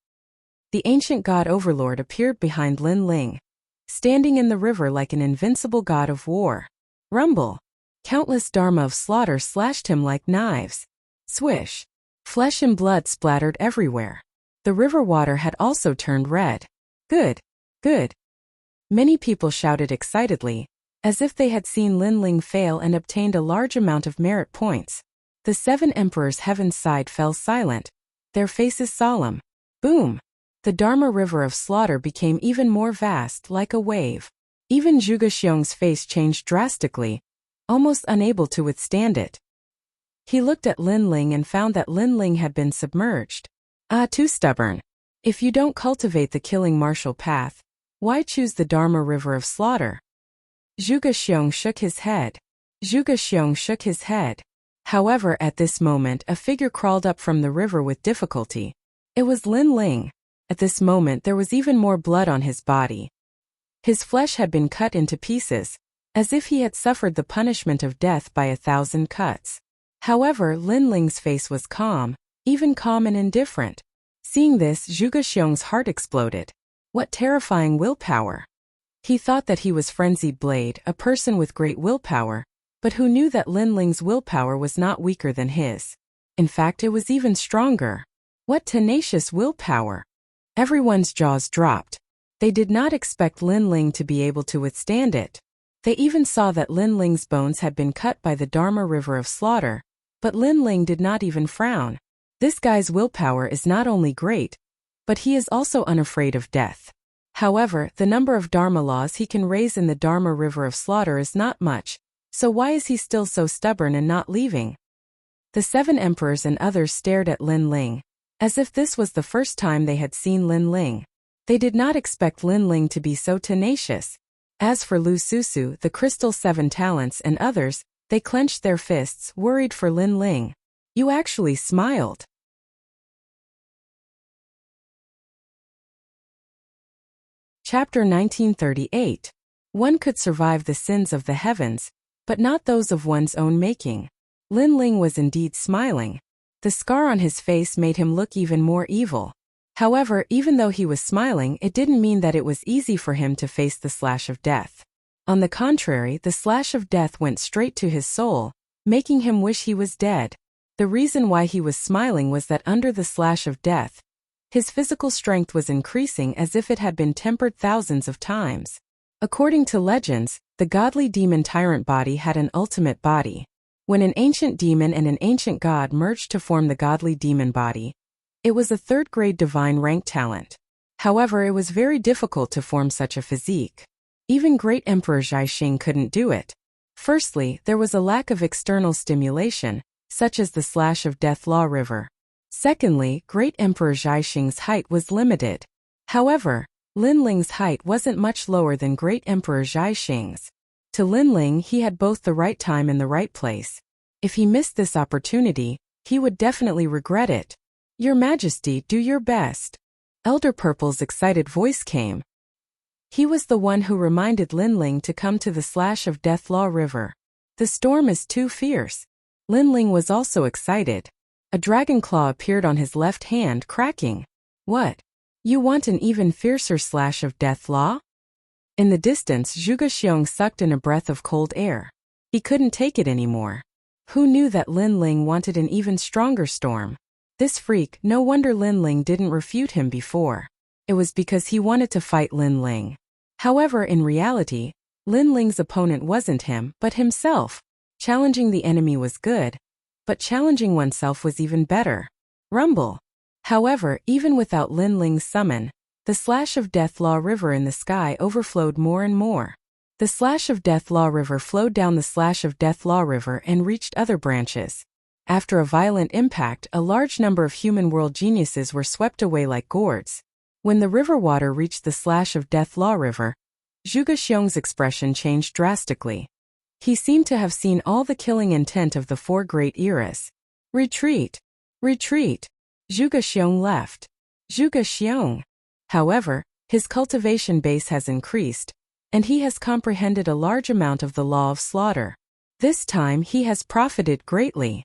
The ancient god overlord appeared behind Lin Ling, standing in the river like an invincible god of war. Rumble! Countless Dharma of Slaughter slashed him like knives. Swish! Flesh and blood splattered everywhere. The river water had also turned red. Good! Good! Many people shouted excitedly, as if they had seen Lin Ling fail and obtained a large amount of merit points. The 7 emperors' heaven's side fell silent, their faces solemn. Boom! The Dharma River of Slaughter became even more vast, like a wave. Even Zhuge Xiong's face changed drastically, almost unable to withstand it. He looked at Lin Ling and found that Lin Ling had been submerged. Ah, too stubborn. If you don't cultivate the killing martial path, why choose the Dharma River of Slaughter? Zhuge Xiong shook his head. Zhuge Xiong shook his head. However, at this moment a figure crawled up from the river with difficulty. It was Lin Ling. At this moment there was even more blood on his body. His flesh had been cut into pieces, as if he had suffered the punishment of death by 1,000 cuts. However, Lin Ling's face was calm, even calm and indifferent. Seeing this, Zhuge Xiong's heart exploded. What terrifying willpower! He thought that he was Frenzied Blade, a person with great willpower, but who knew that Lin Ling's willpower was not weaker than his. In fact, it was even stronger. What tenacious willpower! Everyone's jaws dropped. They did not expect Lin Ling to be able to withstand it. They even saw that Lin Ling's bones had been cut by the Dharma River of Slaughter, but Lin Ling did not even frown. This guy's willpower is not only great, but he is also unafraid of death. However, the number of Dharma laws he can raise in the Dharma River of Slaughter is not much, so why is he still so stubborn and not leaving? The 7 emperors and others stared at Lin Ling, as if this was the first time they had seen Lin Ling. They did not expect Lin Ling to be so tenacious. As for Lu Susu, the Crystal 7 Talents and others, they clenched their fists, worried for Lin Ling. You actually smiled. Chapter 1938. One could survive the sins of the heavens, but not those of one's own making. Lin Ling was indeed smiling. The scar on his face made him look even more evil. However, even though he was smiling, it didn't mean that it was easy for him to face the slash of death. On the contrary, the slash of death went straight to his soul, making him wish he was dead. The reason why he was smiling was that under the slash of death, his physical strength was increasing as if it had been tempered thousands of times. According to legends, the godly demon tyrant body had an ultimate body. When an ancient demon and an ancient god merged to form the godly demon body, it was a third-grade divine rank talent. However, it was very difficult to form such a physique. Even great Emperor Zhixing couldn't do it. Firstly, there was a lack of external stimulation, such as the slash of death law river. Secondly, great Emperor Zhixing's height was limited. However, Linling's height wasn't much lower than great Emperor Zhixing's. To Linling, he had both the right time and the right place. If he missed this opportunity, he would definitely regret it. Your Majesty, do your best. Elder Purple's excited voice came. He was the one who reminded Linling to come to the slash of death law river. The storm is too fierce. Linling was also excited. A dragon claw appeared on his left hand, cracking. What? You want an even fiercer slash of death law? In the distance, Zhuge Xiong sucked in a breath of cold air. He couldn't take it anymore. Who knew that Linling wanted an even stronger storm? This freak, no wonder Linling didn't refute him before. It was because he wanted to fight Linling. However, in reality, Linling's opponent wasn't him, but himself. Challenging the enemy was good, but challenging oneself was even better. Rumble. However, even without Linling's summon, the slash of Death Law River in the sky overflowed more and more. The slash of Death Law River flowed down the slash of Death Law River and reached other branches. After a violent impact, a large number of human world geniuses were swept away like gourds. When the river water reached the slash of Death Law River, Zhuge Xiong's expression changed drastically. He seemed to have seen all the killing intent of the four great eras. Retreat! Retreat! Zhuge Xiong left. Zhuge Xiong. However, his cultivation base has increased, and he has comprehended a large amount of the law of slaughter. This time he has profited greatly.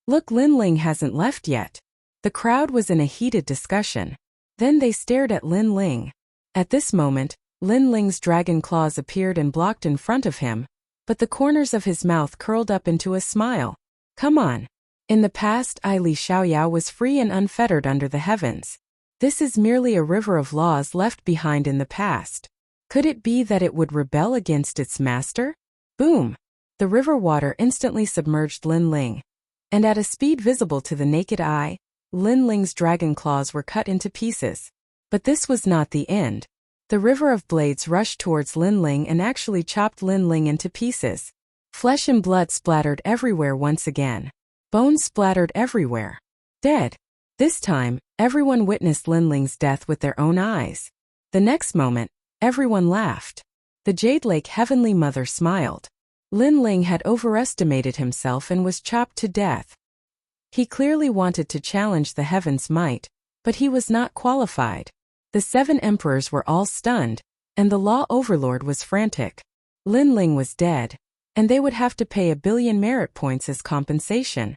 Look, Linling hasn't left yet. The crowd was in a heated discussion. Then they stared at Linling. At this moment, Linling's dragon claws appeared and blocked in front of him, but the corners of his mouth curled up into a smile. Come on. In the past, Li Xiaoyao was free and unfettered under the heavens. This is merely a river of laws left behind in the past. Could it be that it would rebel against its master? Boom! The river water instantly submerged Linling. And at a speed visible to the naked eye, Linling's dragon claws were cut into pieces. But this was not the end. The river of blades rushed towards Linling and actually chopped Linling into pieces. Flesh and blood splattered everywhere once again. Bones splattered everywhere. Dead. This time, everyone witnessed Linling's death with their own eyes. The next moment, everyone laughed. The Jade Lake Heavenly Mother smiled. Linling had overestimated himself and was chopped to death. He clearly wanted to challenge the heavens' might, but he was not qualified. The 7 emperors were all stunned, and the law overlord was frantic. Linling was dead, and they would have to pay 1 billion merit points as compensation.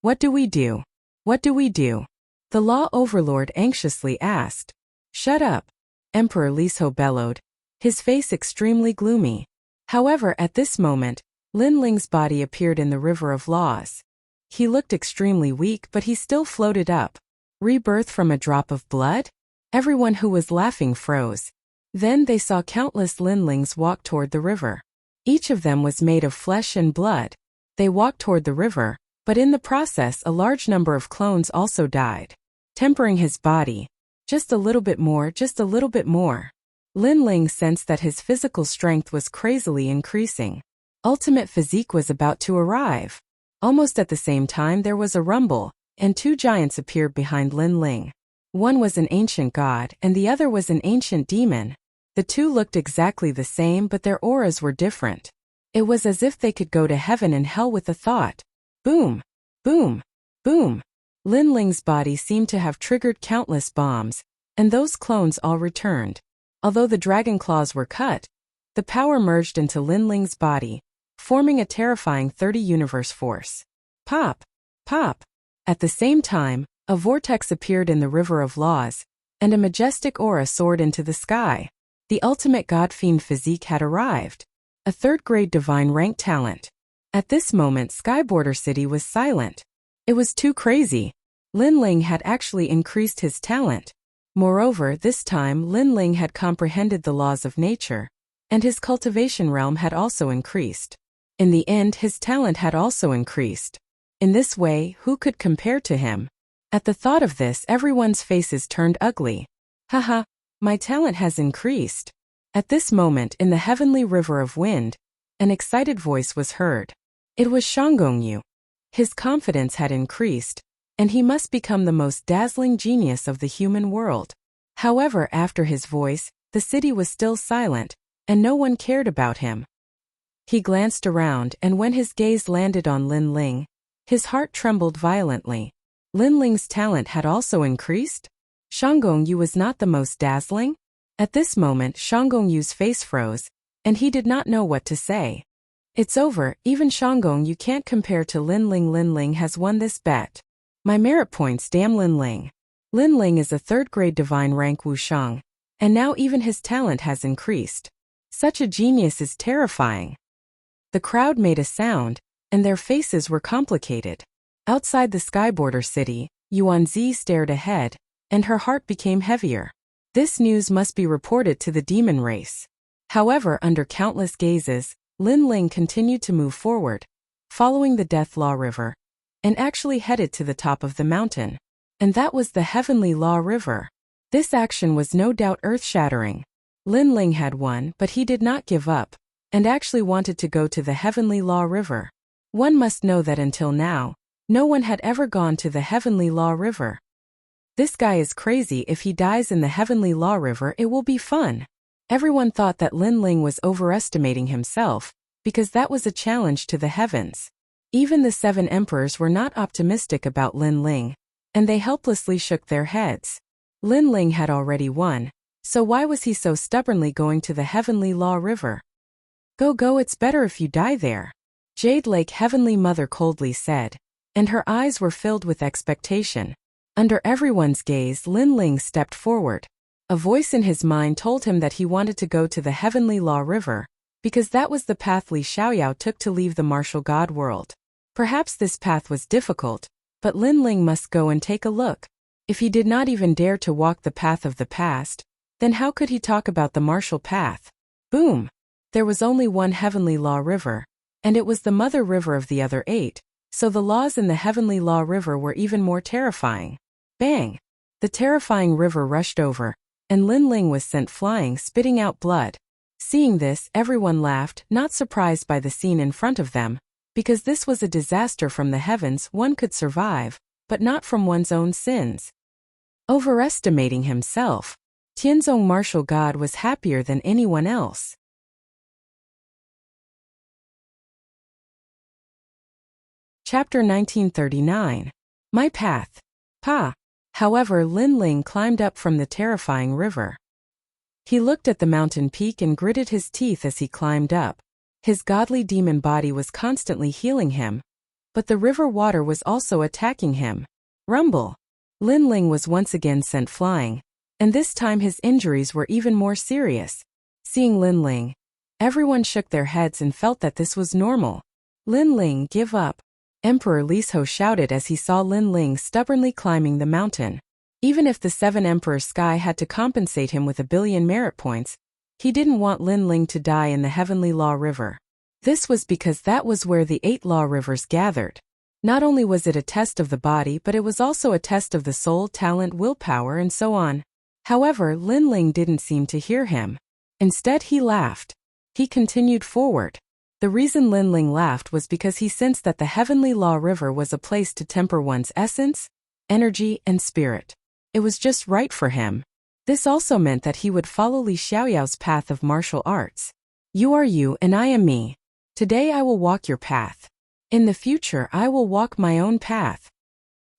What do we do? What do we do? The law overlord anxiously asked. Shut up, Emperor Liso bellowed, his face extremely gloomy. However, at this moment, Linling's body appeared in the river of laws. He looked extremely weak, but he still floated up. Rebirth from a drop of blood? Everyone who was laughing froze. Then they saw countless Linlings walk toward the river. Each of them was made of flesh and blood. They walked toward the river, but in the process a large number of clones also died. Tempering his body. Just a little bit more, just a little bit more. Linling sensed that his physical strength was crazily increasing. Ultimate physique was about to arrive. Almost at the same time there was a rumble, and 2 giants appeared behind Linling. One was an ancient god, and the other was an ancient demon. The 2 looked exactly the same, but their auras were different. It was as if they could go to heaven and hell with a thought. Boom! Boom! Boom! Linling's body seemed to have triggered countless bombs, and those clones all returned. Although the dragon claws were cut, the power merged into Linling's body, forming a terrifying 30 universe force. Pop! Pop! At the same time, a vortex appeared in the river of laws, and a majestic aura soared into the sky. The ultimate god-fiend physique had arrived. A 3rd-grade divine rank talent. At this moment, Skyborder City was silent. It was too crazy. Linling had actually increased his talent. Moreover, this time Linling had comprehended the laws of nature, and his cultivation realm had also increased. In the end, his talent had also increased. In this way, who could compare to him? At the thought of this, everyone's faces turned ugly. Haha, my talent has increased. At this moment, in the heavenly river of wind, an excited voice was heard. It was Shangongyu. His confidence had increased, and he must become the most dazzling genius of the human world. However, after his voice, the city was still silent, and no one cared about him. He glanced around, and when his gaze landed on Lin Ling, his heart trembled violently. Lin Ling's talent had also increased? Shangongyu was not the most dazzling? At this moment, Shangongyu's face froze, and he did not know what to say. It's over, even Shangongyu can't compare to Lin Ling. Lin Ling has won this bet. My merit points, damn Lin Ling. Lin Ling is a third-grade divine rank Wushang, and now even his talent has increased. Such a genius is terrifying. The crowd made a sound, and their faces were complicated. Outside the skyborder city, Yuanzi stared ahead, and her heart became heavier. This news must be reported to the demon race. However, under countless gazes, Lin Ling continued to move forward, following the Death Law River, and actually headed to the top of the mountain. And that was the Heavenly Law River. This action was no doubt earth-shattering. Lin Ling had won, but he did not give up, and actually wanted to go to the Heavenly Law River. One must know that until now, no one had ever gone to the Heavenly Law River. This guy is crazy. If he dies in the Heavenly Law River, it will be fun. Everyone thought that Lin Ling was overestimating himself, because that was a challenge to the heavens. Even the 7 emperors were not optimistic about Lin Ling, and they helplessly shook their heads. Lin Ling had already won, so why was he so stubbornly going to the Heavenly Law River? Go, it's better if you die there. Jade Lake Heavenly Mother coldly said, and her eyes were filled with expectation. Under everyone's gaze, Lin Ling stepped forward. A voice in his mind told him that he wanted to go to the Heavenly Law River, because that was the path Li Xiaoyao took to leave the martial god world. Perhaps this path was difficult, but Lin Ling must go and take a look. If he did not even dare to walk the path of the past, then how could he talk about the martial path? Boom! There was only one Heavenly Law River, and it was the mother river of the other 8, so the laws in the Heavenly Law River were even more terrifying. Bang! The terrifying river rushed over, and Lin Ling was sent flying, spitting out blood. Seeing this, everyone laughed, not surprised by the scene in front of them, because this was a disaster from the heavens. One could survive, but not from one's own sins. Overestimating himself, Tianzong martial god was happier than anyone else. Chapter 1939. My Path. Pa. However, Lin Ling climbed up from the terrifying river. He looked at the mountain peak and gritted his teeth as he climbed up. His godly demon body was constantly healing him, but the river water was also attacking him. Rumble. Lin Ling was once again sent flying, and this time his injuries were even more serious. Seeing Lin Ling, everyone shook their heads and felt that this was normal. Lin Ling, give up. Emperor Liso shouted as he saw Lin Ling stubbornly climbing the mountain. Even if the 7 Emperors Sky had to compensate him with 1 billion merit points, he didn't want Lin Ling to die in the Heavenly Law River. This was because that was where the 8 law rivers gathered. Not only was it a test of the body, but it was also a test of the soul, talent, willpower, and so on. However, Lin Ling didn't seem to hear him. Instead, he laughed. He continued forward. The reason Lin Ling laughed was because he sensed that the Heavenly Law River was a place to temper one's essence, energy, and spirit. It was just right for him. This also meant that he would follow Li Xiaoyao's path of martial arts. You are you and I am me. Today I will walk your path. In the future I will walk my own path.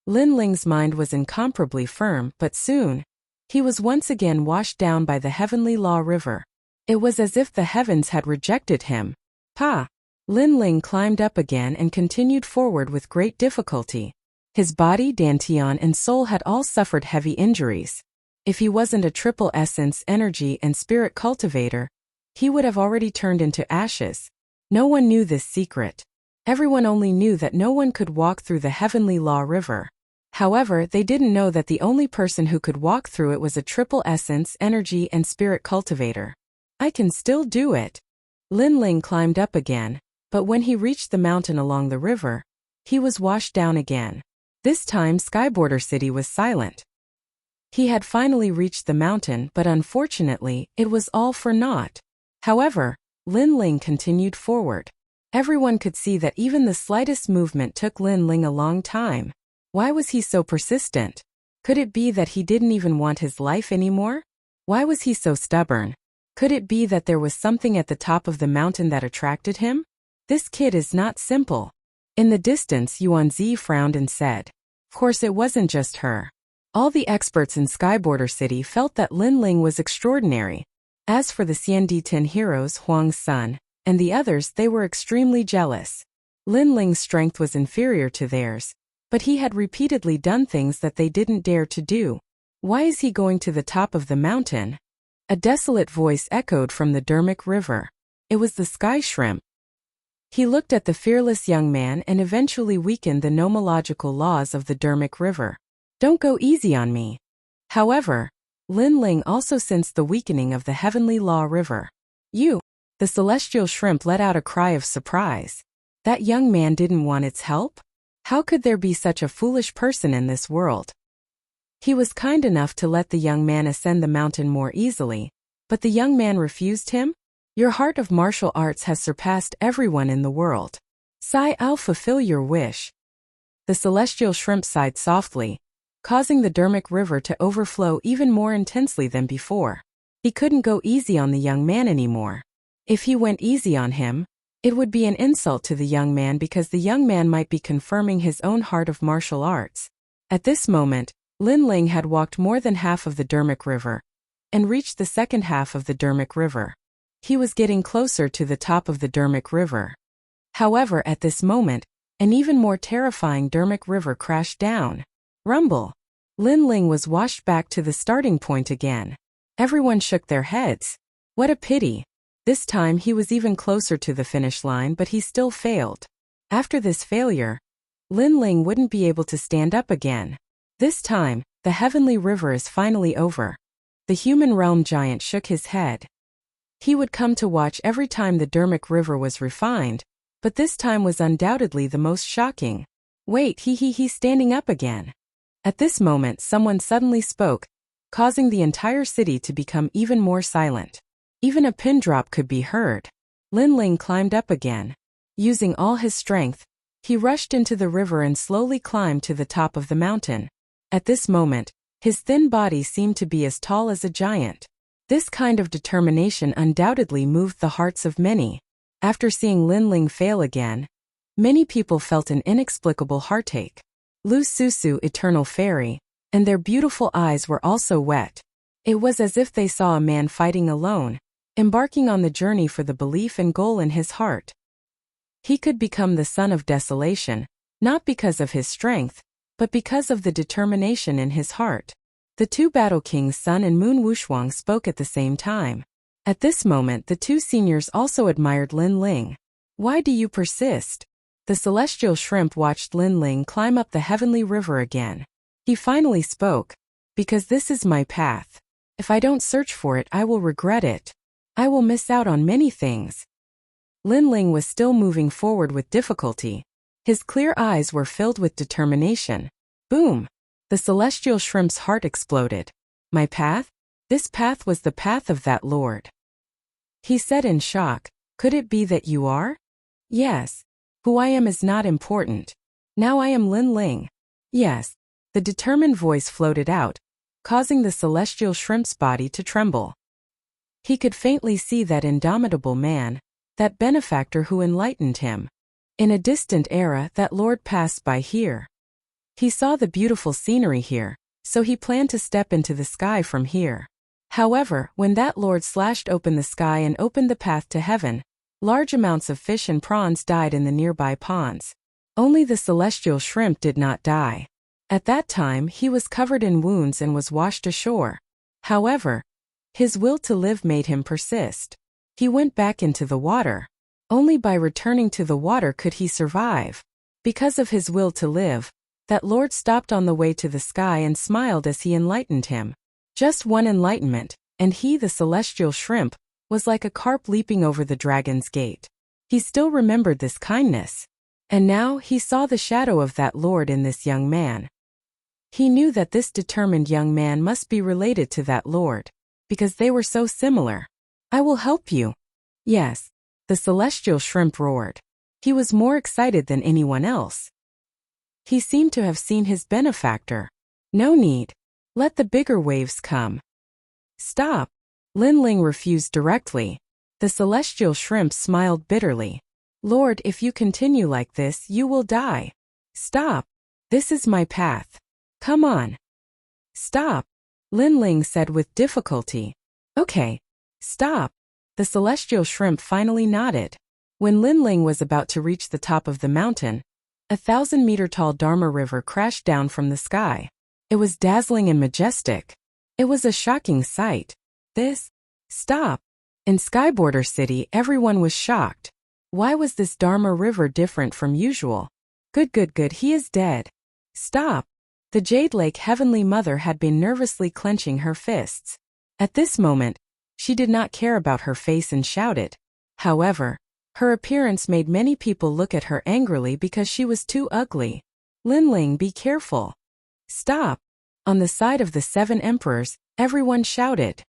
Lin Ling's mind was incomparably firm, but soon, he was once again washed down by the Heavenly Law River. It was as if the heavens had rejected him. Pa. Lin Ling climbed up again and continued forward with great difficulty. His body, dantian, and soul had all suffered heavy injuries. If he wasn't a triple essence, energy, and spirit cultivator, he would have already turned into ashes. No one knew this secret. Everyone only knew that no one could walk through the Heavenly Law River. However, they didn't know that the only person who could walk through it was a triple essence, energy, and spirit cultivator. I can still do it. Lin Ling climbed up again, but when he reached the mountain along the river, he was washed down again. This time Skyborder City was silent. He had finally reached the mountain, but unfortunately, it was all for naught. However, Lin Ling continued forward. Everyone could see that even the slightest movement took Lin Ling a long time. Why was he so persistent? Could it be that he didn't even want his life anymore? Why was he so stubborn? Could it be that there was something at the top of the mountain that attracted him? This kid is not simple. In the distance, Yuanzi frowned and said, "Of course it wasn't just her." All the experts in Skyborder City felt that Lin Ling was extraordinary. As for the Xiandi-Tin heroes, Huang's son, and the others, they were extremely jealous. Lin Ling's strength was inferior to theirs, but he had repeatedly done things that they didn't dare to do. Why is he going to the top of the mountain? A desolate voice echoed from the Dermic River. It was the sky shrimp. He looked at the fearless young man and eventually weakened the nomological laws of the Dermic River. Don't go easy on me. However, Lin Ling also sensed the weakening of the Heavenly Law River. You! The celestial shrimp let out a cry of surprise. That young man didn't want its help? How could there be such a foolish person in this world? He was kind enough to let the young man ascend the mountain more easily, but the young man refused him? Your heart of martial arts has surpassed everyone in the world. Sigh, I'll fulfill your wish. The celestial shrimp sighed softly, causing the Dermic River to overflow even more intensely than before. He couldn't go easy on the young man anymore. If he went easy on him, it would be an insult to the young man because the young man might be confirming his own heart of martial arts. At this moment, Lin Ling had walked more than half of the Dermic River and reached the second half of the Dermic River. He was getting closer to the top of the Dermic River. However, at this moment, an even more terrifying Dermic River crashed down. Rumble! Lin Ling was washed back to the starting point again. Everyone shook their heads. What a pity. This time he was even closer to the finish line, but he still failed. After this failure, Lin Ling wouldn't be able to stand up again. This time, the Heavenly River is finally over. The human realm giant shook his head. He would come to watch every time the Dermic River was refined, but this time was undoubtedly the most shocking. Wait, he's standing up again. At this moment, someone suddenly spoke, causing the entire city to become even more silent. Even a pin drop could be heard. Lin Ling climbed up again. Using all his strength, he rushed into the river and slowly climbed to the top of the mountain. At this moment, his thin body seemed to be as tall as a giant. This kind of determination undoubtedly moved the hearts of many. After seeing Lin Ling fail again, many people felt an inexplicable heartache. Lu Susu, Eternal Fairy, and their beautiful eyes were also wet. It was as if they saw a man fighting alone, embarking on the journey for the belief and goal in his heart. He could become the son of desolation, not because of his strength, but because of the determination in his heart. The two Battle Kings Sun and Moon Wushuang spoke at the same time. At this moment, the two seniors also admired Lin Ling. Why do you persist? The celestial shrimp watched Lin Ling climb up the Heavenly River again. He finally spoke. Because this is my path. If I don't search for it, I will regret it. I will miss out on many things. Lin Ling was still moving forward with difficulty. His clear eyes were filled with determination. Boom! The celestial shrimp's heart exploded. My path? This path was the path of that lord. He said in shock, could it be that you are? Yes. Who I am is not important. Now I am Lin Ling. Yes. The determined voice floated out, causing the celestial shrimp's body to tremble. He could faintly see that indomitable man, that benefactor who enlightened him. In a distant era, that lord passed by here. He saw the beautiful scenery here, so he planned to step into the sky from here. However, when that lord slashed open the sky and opened the path to heaven, large amounts of fish and prawns died in the nearby ponds. Only the celestial shrimp did not die. At that time, he was covered in wounds and was washed ashore. However, his will to live made him persist. He went back into the water. Only by returning to the water could he survive. Because of his will to live, that lord stopped on the way to the sky and smiled as he enlightened him. Just one enlightenment, and he, the celestial shrimp, was like a carp leaping over the dragon's gate. He still remembered this kindness. And now he saw the shadow of that lord in this young man. He knew that this determined young man must be related to that lord, because they were so similar. I will help you. Yes, the celestial shrimp roared. He was more excited than anyone else. He seemed to have seen his benefactor. No need. Let the bigger waves come. Stop. Lin Ling refused directly. The celestial shrimp smiled bitterly. Lord, if you continue like this, you will die. Stop. This is my path. Come on. Stop. Lin Ling said with difficulty. Okay. Stop. The celestial shrimp finally nodded. When Lin Ling was about to reach the top of the mountain, a 1,000-meter-tall Dharma river crashed down from the sky. It was dazzling and majestic. It was a shocking sight. Stop. In Skyborder City, everyone was shocked. Why was this Dharma river different from usual? Good, he is dead. Stop. The Jade Lake Heavenly Mother had been nervously clenching her fists. At this moment, she did not care about her face and shouted. However, her appearance made many people look at her angrily because she was too ugly. Lin Ling, be careful. Stop. On the side of the 7 emperors, everyone shouted.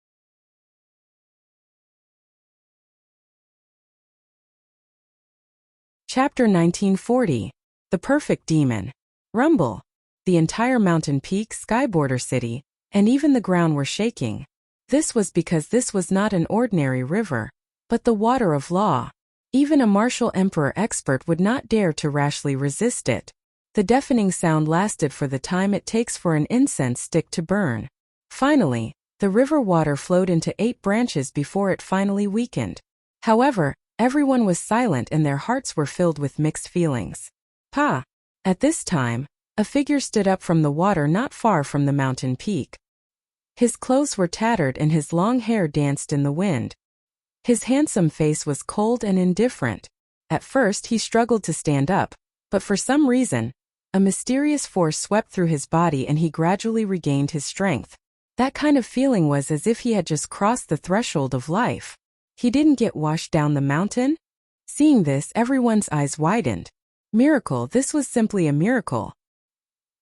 Chapter 1940. The Perfect Demon. Rumble. The entire mountain peak, Skyborder City, and even the ground were shaking. This was because this was not an ordinary river, but the water of law. Even a martial emperor expert would not dare to rashly resist it. The deafening sound lasted for the time it takes for an incense stick to burn. Finally, the river water flowed into 8 branches before it finally weakened. However, everyone was silent and their hearts were filled with mixed feelings. Pa! At this time, a figure stood up from the water not far from the mountain peak. His clothes were tattered and his long hair danced in the wind. His handsome face was cold and indifferent. At first he struggled to stand up, but for some reason, a mysterious force swept through his body and he gradually regained his strength. That kind of feeling was as if he had just crossed the threshold of life. He didn't get washed down the mountain? Seeing this, everyone's eyes widened. Miracle, this was simply a miracle.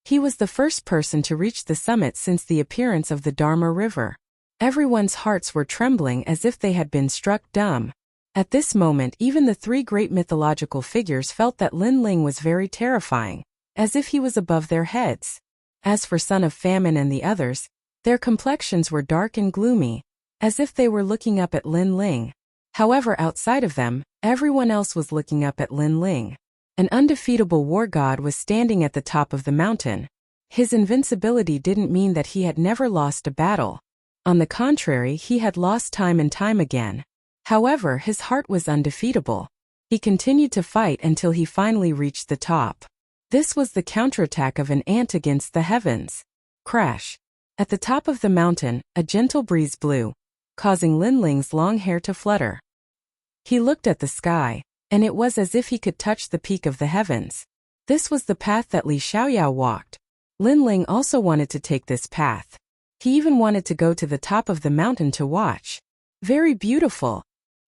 He was the first person to reach the summit since the appearance of the Dharma River. Everyone's hearts were trembling as if they had been struck dumb. At this moment, even the 3 great mythological figures felt that Lin Ling was very terrifying, as if he was above their heads. As for Son of Famine and the others, their complexions were dark and gloomy, as if they were looking up at Lin Ling. However, outside of them, everyone else was looking up at Lin Ling. An undefeatable war god was standing at the top of the mountain. His invincibility didn't mean that he had never lost a battle. On the contrary, he had lost time and time again. However, his heart was undefeatable. He continued to fight until he finally reached the top. This was the counterattack of an ant against the heavens. Crash. At the top of the mountain, a gentle breeze blew, causing Lin Ling's long hair to flutter. He looked at the sky, and it was as if he could touch the peak of the heavens. This was the path that Li Xiaoyao walked. Lin Ling also wanted to take this path. He even wanted to go to the top of the mountain to watch. Very beautiful,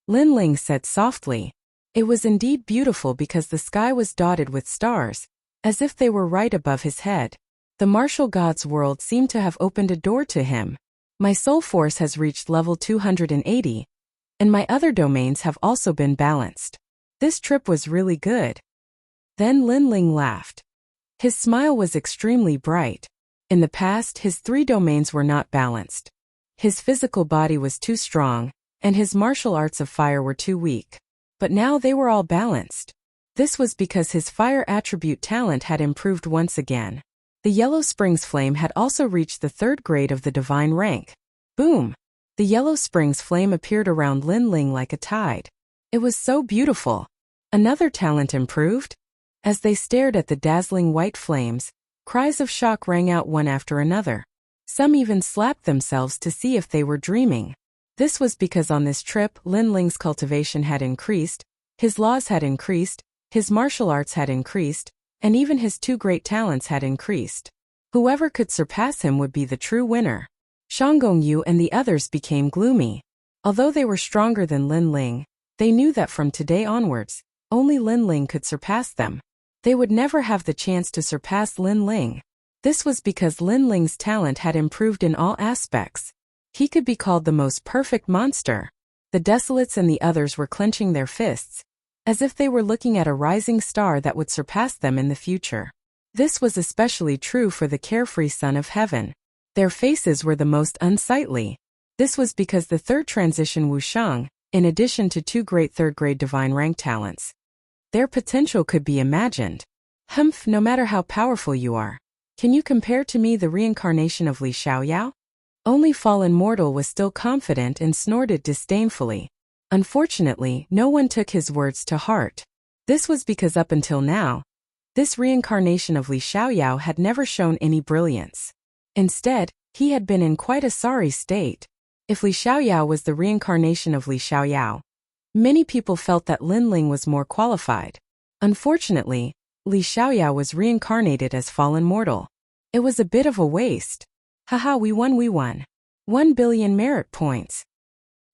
Lin Ling said softly. It was indeed beautiful because the sky was dotted with stars, as if they were right above his head. The martial god's world seemed to have opened a door to him. My soul force has reached level 280, and my other domains have also been balanced. This trip was really good. Then Lin Ling laughed. His smile was extremely bright. In the past, his 3 domains were not balanced. His physical body was too strong, and his martial arts of fire were too weak. But now they were all balanced. This was because his fire attribute talent had improved once again. The Yellow Springs flame had also reached the 3rd grade of the divine rank. Boom! The Yellow Springs flame appeared around Lin Ling like a tide. It was so beautiful. Another talent improved? As they stared at the dazzling white flames, cries of shock rang out one after another. Some even slapped themselves to see if they were dreaming. This was because on this trip, Lin Ling's cultivation had increased, his laws had increased, his martial arts had increased, and even his 2 great talents had increased. Whoever could surpass him would be the true winner. Shanggong Yu and the others became gloomy. Although they were stronger than Lin Ling, they knew that from today onwards, only Lin Ling could surpass them. They would never have the chance to surpass Lin Ling. This was because Lin Ling's talent had improved in all aspects. He could be called the most perfect monster. The Desolates and the others were clenching their fists, as if they were looking at a rising star that would surpass them in the future. This was especially true for the carefree son of heaven. Their faces were the most unsightly. This was because the third transition Wushang, in addition to 2 great third-grade divine rank talents, their potential could be imagined. Humph, no matter how powerful you are, can you compare to me the reincarnation of Li Xiaoyao? Only fallen mortal was still confident and snorted disdainfully. Unfortunately, no one took his words to heart. This was because up until now, this reincarnation of Li Xiaoyao had never shown any brilliance. Instead, he had been in quite a sorry state. If Li Xiaoyao was the reincarnation of Li Xiaoyao, many people felt that Lin Ling was more qualified. Unfortunately, Li Xiaoyao was reincarnated as fallen mortal. It was a bit of a waste. Haha, we won. 1 billion merit points.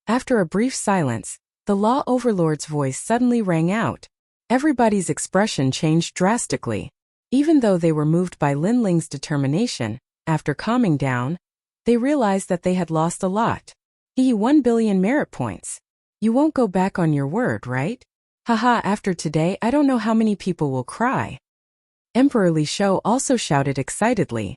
After a brief silence, the Law Overlord's voice suddenly rang out. Everybody's expression changed drastically. Even though they were moved by Lin Ling's determination, after calming down, they realized that they had lost a lot. 1 billion merit points. You won't go back on your word, right? Haha, after today I don't know how many people will cry. Emperor Li Shou also shouted excitedly.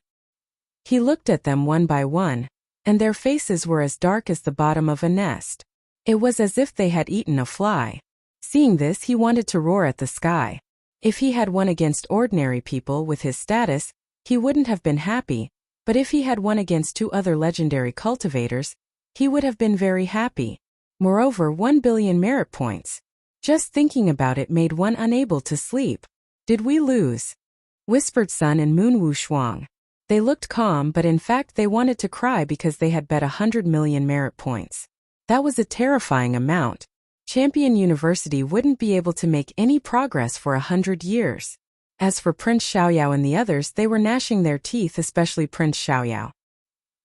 He looked at them one by one, and their faces were as dark as the bottom of a nest. It was as if they had eaten a fly. Seeing this, he wanted to roar at the sky. If he had won against ordinary people with his status, he wouldn't have been happy, but if he had won against 2 other legendary cultivators, he would have been very happy. Moreover, 1 billion merit points. Just thinking about it made one unable to sleep. Did we lose? Whispered Sun and Moon Wushuang. They looked calm, but in fact they wanted to cry because they had bet 100 million merit points. That was a terrifying amount. Champion University wouldn't be able to make any progress for 100 years. As for Prince Xiaoyao and the others, they were gnashing their teeth, especially Prince Xiaoyao.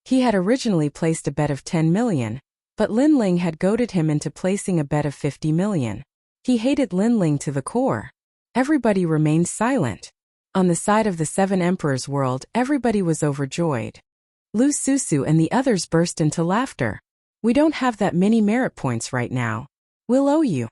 He had originally placed a bet of 10 million, but Lin Ling had goaded him into placing a bet of 50 million. He hated Lin Ling to the core. Everybody remained silent. On the side of the 7 Emperors world, everybody was overjoyed. Lu Susu and the others burst into laughter. We don't have that many merit points right now. We'll owe you.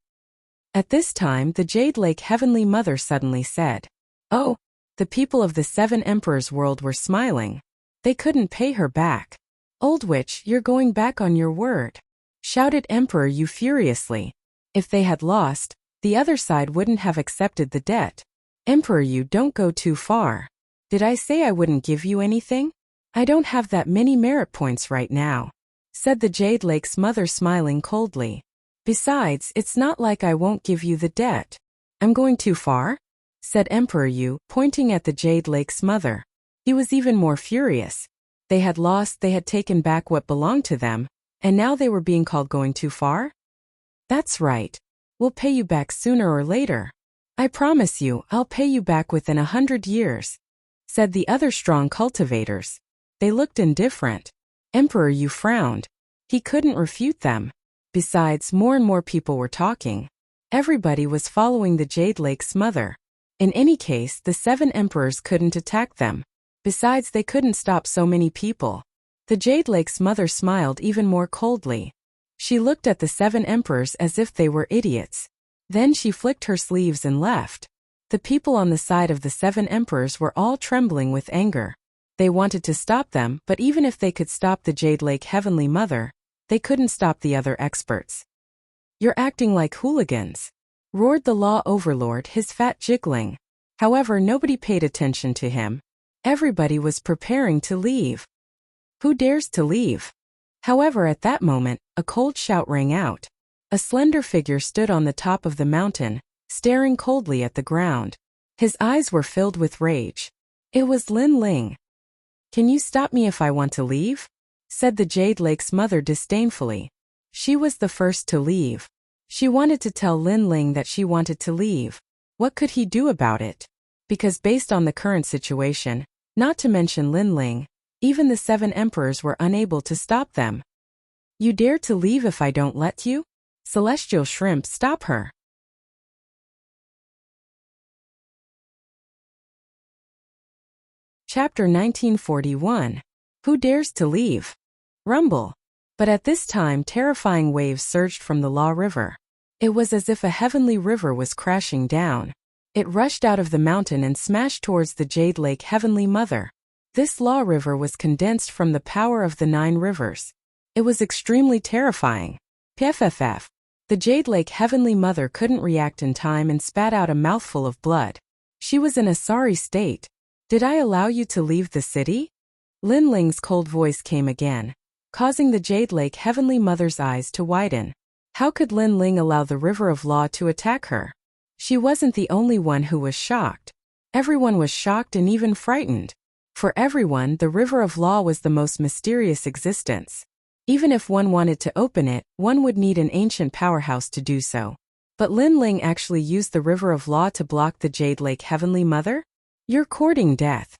At this time, the Jade Lake Heavenly Mother suddenly said, "Oh." The people of the 7 Emperors world were smiling. They couldn't pay her back. "Old witch, you're going back on your word," shouted Emperor Yu furiously. If they had lost, the other side wouldn't have accepted the debt. Emperor Yu, don't go too far. Did I say I wouldn't give you anything? I don't have that many merit points right now, said the Jade Lake's mother, smiling coldly. Besides, it's not like I won't give you the debt. I'm going too far? Said Emperor Yu, pointing at the Jade Lake's mother. He was even more furious. They had lost, they had taken back what belonged to them, and now they were being called going too far? That's right. We'll pay you back sooner or later. I promise you, I'll pay you back within 100 years, said the other strong cultivators. They looked indifferent. Emperor Yu frowned. He couldn't refute them. Besides, more and more people were talking. Everybody was following the Jade Lake's mother. In any case, the 7 emperors couldn't attack them. Besides, they couldn't stop so many people. The Jade Lake's mother smiled even more coldly. She looked at the 7 emperors as if they were idiots. Then she flicked her sleeves and left. The people on the side of the 7 emperors were all trembling with anger. They wanted to stop them, but even if they could stop the Jade Lake Heavenly Mother, they couldn't stop the other experts. You're acting like hooligans, roared the Law Overlord, his fat jiggling. However, nobody paid attention to him. Everybody was preparing to leave. Who dares to leave? However, at that moment, a cold shout rang out. A slender figure stood on the top of the mountain, staring coldly at the ground. His eyes were filled with rage. It was Lin Ling. Can you stop me if I want to leave? Said the Jade Lake's mother disdainfully. She was the first to leave. She wanted to tell Lin Ling that she wanted to leave. What could he do about it? Because based on the current situation, not to mention Lin Ling, even the 7 emperors were unable to stop them. You dare to leave if I don't let you? Celestial Shrimp, stop her. Chapter 1941. Who dares to leave? Rumble. But at this time terrifying waves surged from the Law River. It was as if a heavenly river was crashing down. It rushed out of the mountain and smashed towards the Jade Lake Heavenly Mother. This Law River was condensed from the power of the 9 rivers. It was extremely terrifying. PFFF. The Jade Lake Heavenly Mother couldn't react in time and spat out a mouthful of blood. She was in a sorry state. Did I allow you to leave the city? Lin Ling's cold voice came again, causing the Jade Lake Heavenly Mother's eyes to widen. How could Lin Ling allow the River of Law to attack her? She wasn't the only one who was shocked. Everyone was shocked and even frightened. For everyone, the River of Law was the most mysterious existence. Even if one wanted to open it, one would need an ancient powerhouse to do so. But Lin Ling actually used the River of Law to block the Jade Lake Heavenly Mother? You're courting death.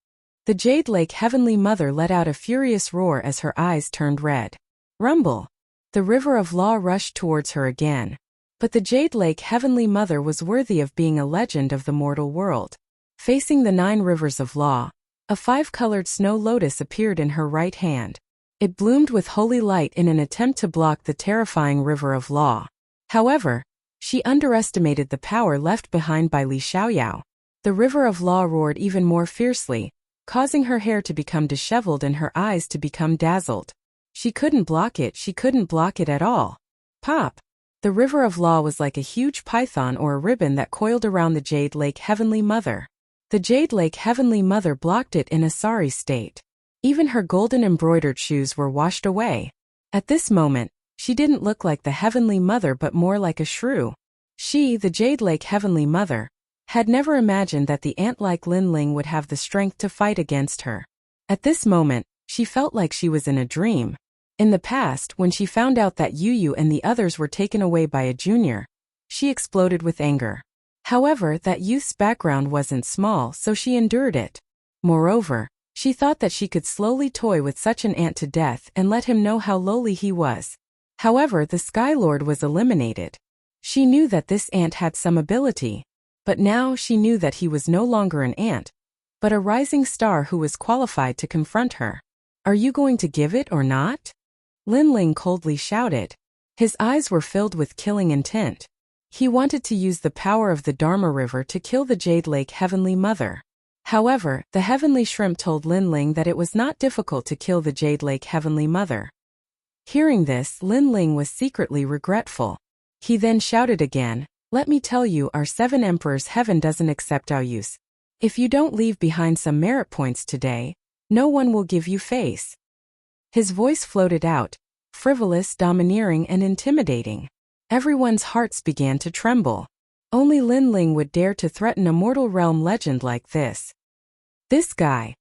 The Jade Lake Heavenly Mother let out a furious roar as her eyes turned red. Rumble. The River of Law rushed towards her again. But the Jade Lake Heavenly Mother was worthy of being a legend of the mortal world. Facing the 9 rivers of law, a 5-colored snow lotus appeared in her right hand. It bloomed with holy light in an attempt to block the terrifying River of Law. However, she underestimated the power left behind by Li Xiaoyao. The River of Law roared even more fiercely, causing her hair to become disheveled and her eyes to become dazzled. She couldn't block it at all. Pop! The River of Law was like a huge python or a ribbon that coiled around the Jade Lake Heavenly Mother. The Jade Lake Heavenly Mother blocked it in a sorry state. Even her golden embroidered shoes were washed away. At this moment, she didn't look like the Heavenly Mother but more like a shrew. She, the Jade Lake Heavenly Mother, had never imagined that the ant-like Lin Ling would have the strength to fight against her. At this moment, she felt like she was in a dream. In the past, when she found out that Yu and the others were taken away by a junior, she exploded with anger. However, that youth's background wasn't small, so she endured it. Moreover, she thought that she could slowly toy with such an ant to death and let him know how lowly he was. However, the Sky Lord was eliminated. She knew that this ant had some ability. But now she knew that he was no longer an ant, but a rising star who was qualified to confront her. Are you going to give it or not? Lin Ling coldly shouted. His eyes were filled with killing intent. He wanted to use the power of the Dharma River to kill the Jade Lake Heavenly Mother. However, the Heavenly Shrimp told Lin Ling that it was not difficult to kill the Jade Lake Heavenly Mother. Hearing this, Lin Ling was secretly regretful. He then shouted again, "Let me tell you, our 7 emperors' heaven doesn't accept our use. If you don't leave behind some merit points today, no one will give you face." His voice floated out, frivolous, domineering, and intimidating. Everyone's hearts began to tremble. Only Lin Ling would dare to threaten a mortal realm legend like this. This guy.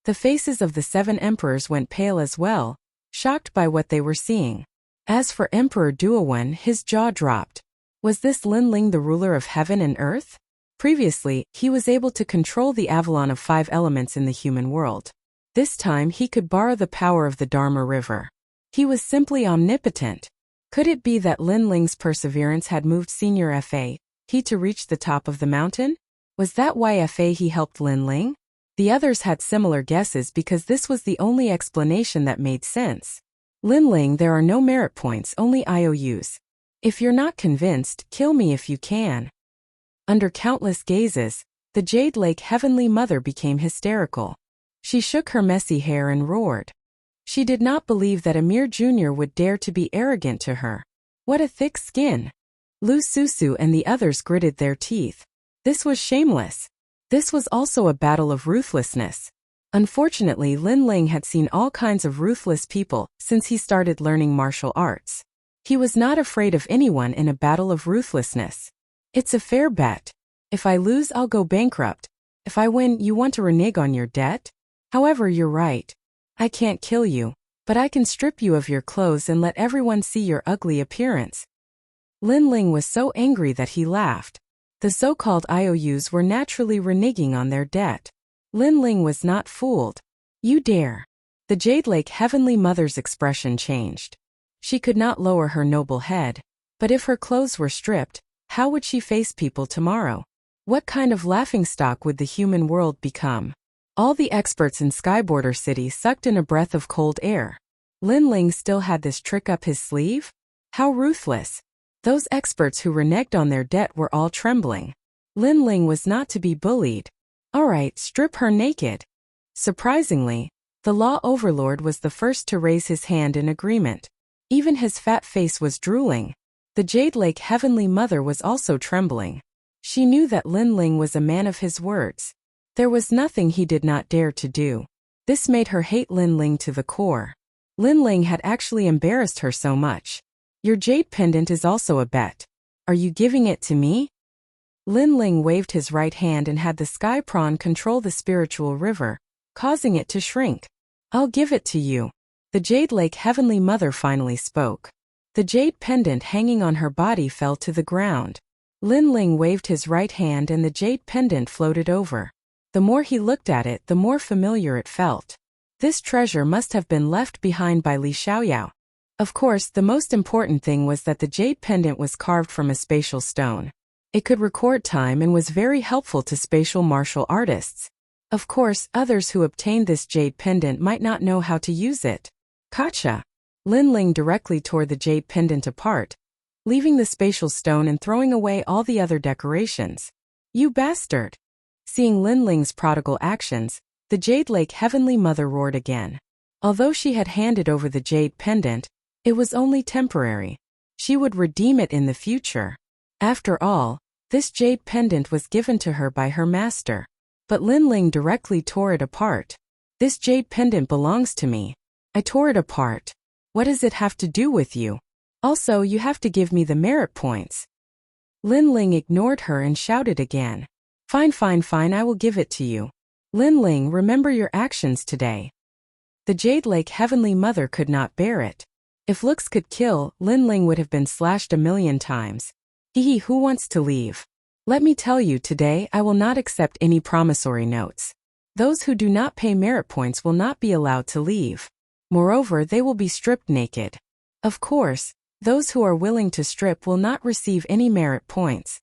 The faces of the 7 emperors went pale as well, shocked by what they were seeing. As for Emperor Duowen, his jaw dropped. Was this Lin Ling the ruler of heaven and earth? Previously, he was able to control the Avalon of 5 elements in the human world. This time he could borrow the power of the Dharma River. He was simply omnipotent. Could it be that Lin Ling's perseverance had moved Senior Fa he to reach the top of the mountain? Was that why Fa he helped Lin Ling? The others had similar guesses because this was the only explanation that made sense. Lin Ling, there are no merit points, only IOUs. If you're not convinced, kill me if you can. Under countless gazes, the Jade Lake Heavenly Mother became hysterical. She shook her messy hair and roared. She did not believe that a mere junior would dare to be arrogant to her. What a thick skin. Lu Susu and the others gritted their teeth. This was shameless. This was also a battle of ruthlessness. Unfortunately, Lin Ling had seen all kinds of ruthless people since he started learning martial arts. He was not afraid of anyone in a battle of ruthlessness. It's a fair bet. If I lose, I'll go bankrupt. If I win, you want to renege on your debt? However, you're right. I can't kill you, but I can strip you of your clothes and let everyone see your ugly appearance. Lin Ling was so angry that he laughed. The so-called IOUs were naturally reneging on their debt. Lin Ling was not fooled. You dare. The Jade Lake Heavenly Mother's expression changed. She could not lower her noble head. But if her clothes were stripped, how would she face people tomorrow? What kind of laughingstock would the human world become? All the experts in Skyborder City sucked in a breath of cold air. Lin Ling still had this trick up his sleeve? How ruthless! Those experts who reneged on their debt were all trembling. Lin Ling was not to be bullied. All right, strip her naked. Surprisingly, the law overlord was the first to raise his hand in agreement. Even his fat face was drooling. The Jade Lake Heavenly Mother was also trembling. She knew that Lin Ling was a man of his words. There was nothing he did not dare to do. This made her hate Lin Ling to the core. Lin Ling had actually embarrassed her so much. Your jade pendant is also a bet. Are you giving it to me? Lin Ling waved his right hand and had the sky prawn control the spiritual river, causing it to shrink. I'll give it to you. The Jade Lake Heavenly Mother finally spoke. The jade pendant hanging on her body fell to the ground. Lin Ling waved his right hand and the jade pendant floated over. The more he looked at it, the more familiar it felt. This treasure must have been left behind by Li Xiaoyao. Of course, the most important thing was that the jade pendant was carved from a spatial stone. It could record time and was very helpful to spatial martial artists. Of course, others who obtained this jade pendant might not know how to use it. Gotcha! Lin Ling directly tore the jade pendant apart, leaving the spatial stone and throwing away all the other decorations. You bastard! Seeing Lin Ling's prodigal actions, the Jade Lake Heavenly Mother roared again. Although she had handed over the jade pendant, it was only temporary. She would redeem it in the future. After all, this jade pendant was given to her by her master. But Lin Ling directly tore it apart. This jade pendant belongs to me. I tore it apart. What does it have to do with you? Also, you have to give me the merit points. Lin Ling ignored her and shouted again. Fine, fine, fine, I will give it to you. Lin Ling, remember your actions today. The Jade Lake Heavenly Mother could not bear it. If looks could kill, Lin Ling would have been slashed 1,000,000 times. Hee, who wants to leave? Let me tell you, today I will not accept any promissory notes. Those who do not pay merit points will not be allowed to leave. Moreover, they will be stripped naked. Of course, those who are willing to strip will not receive any merit points.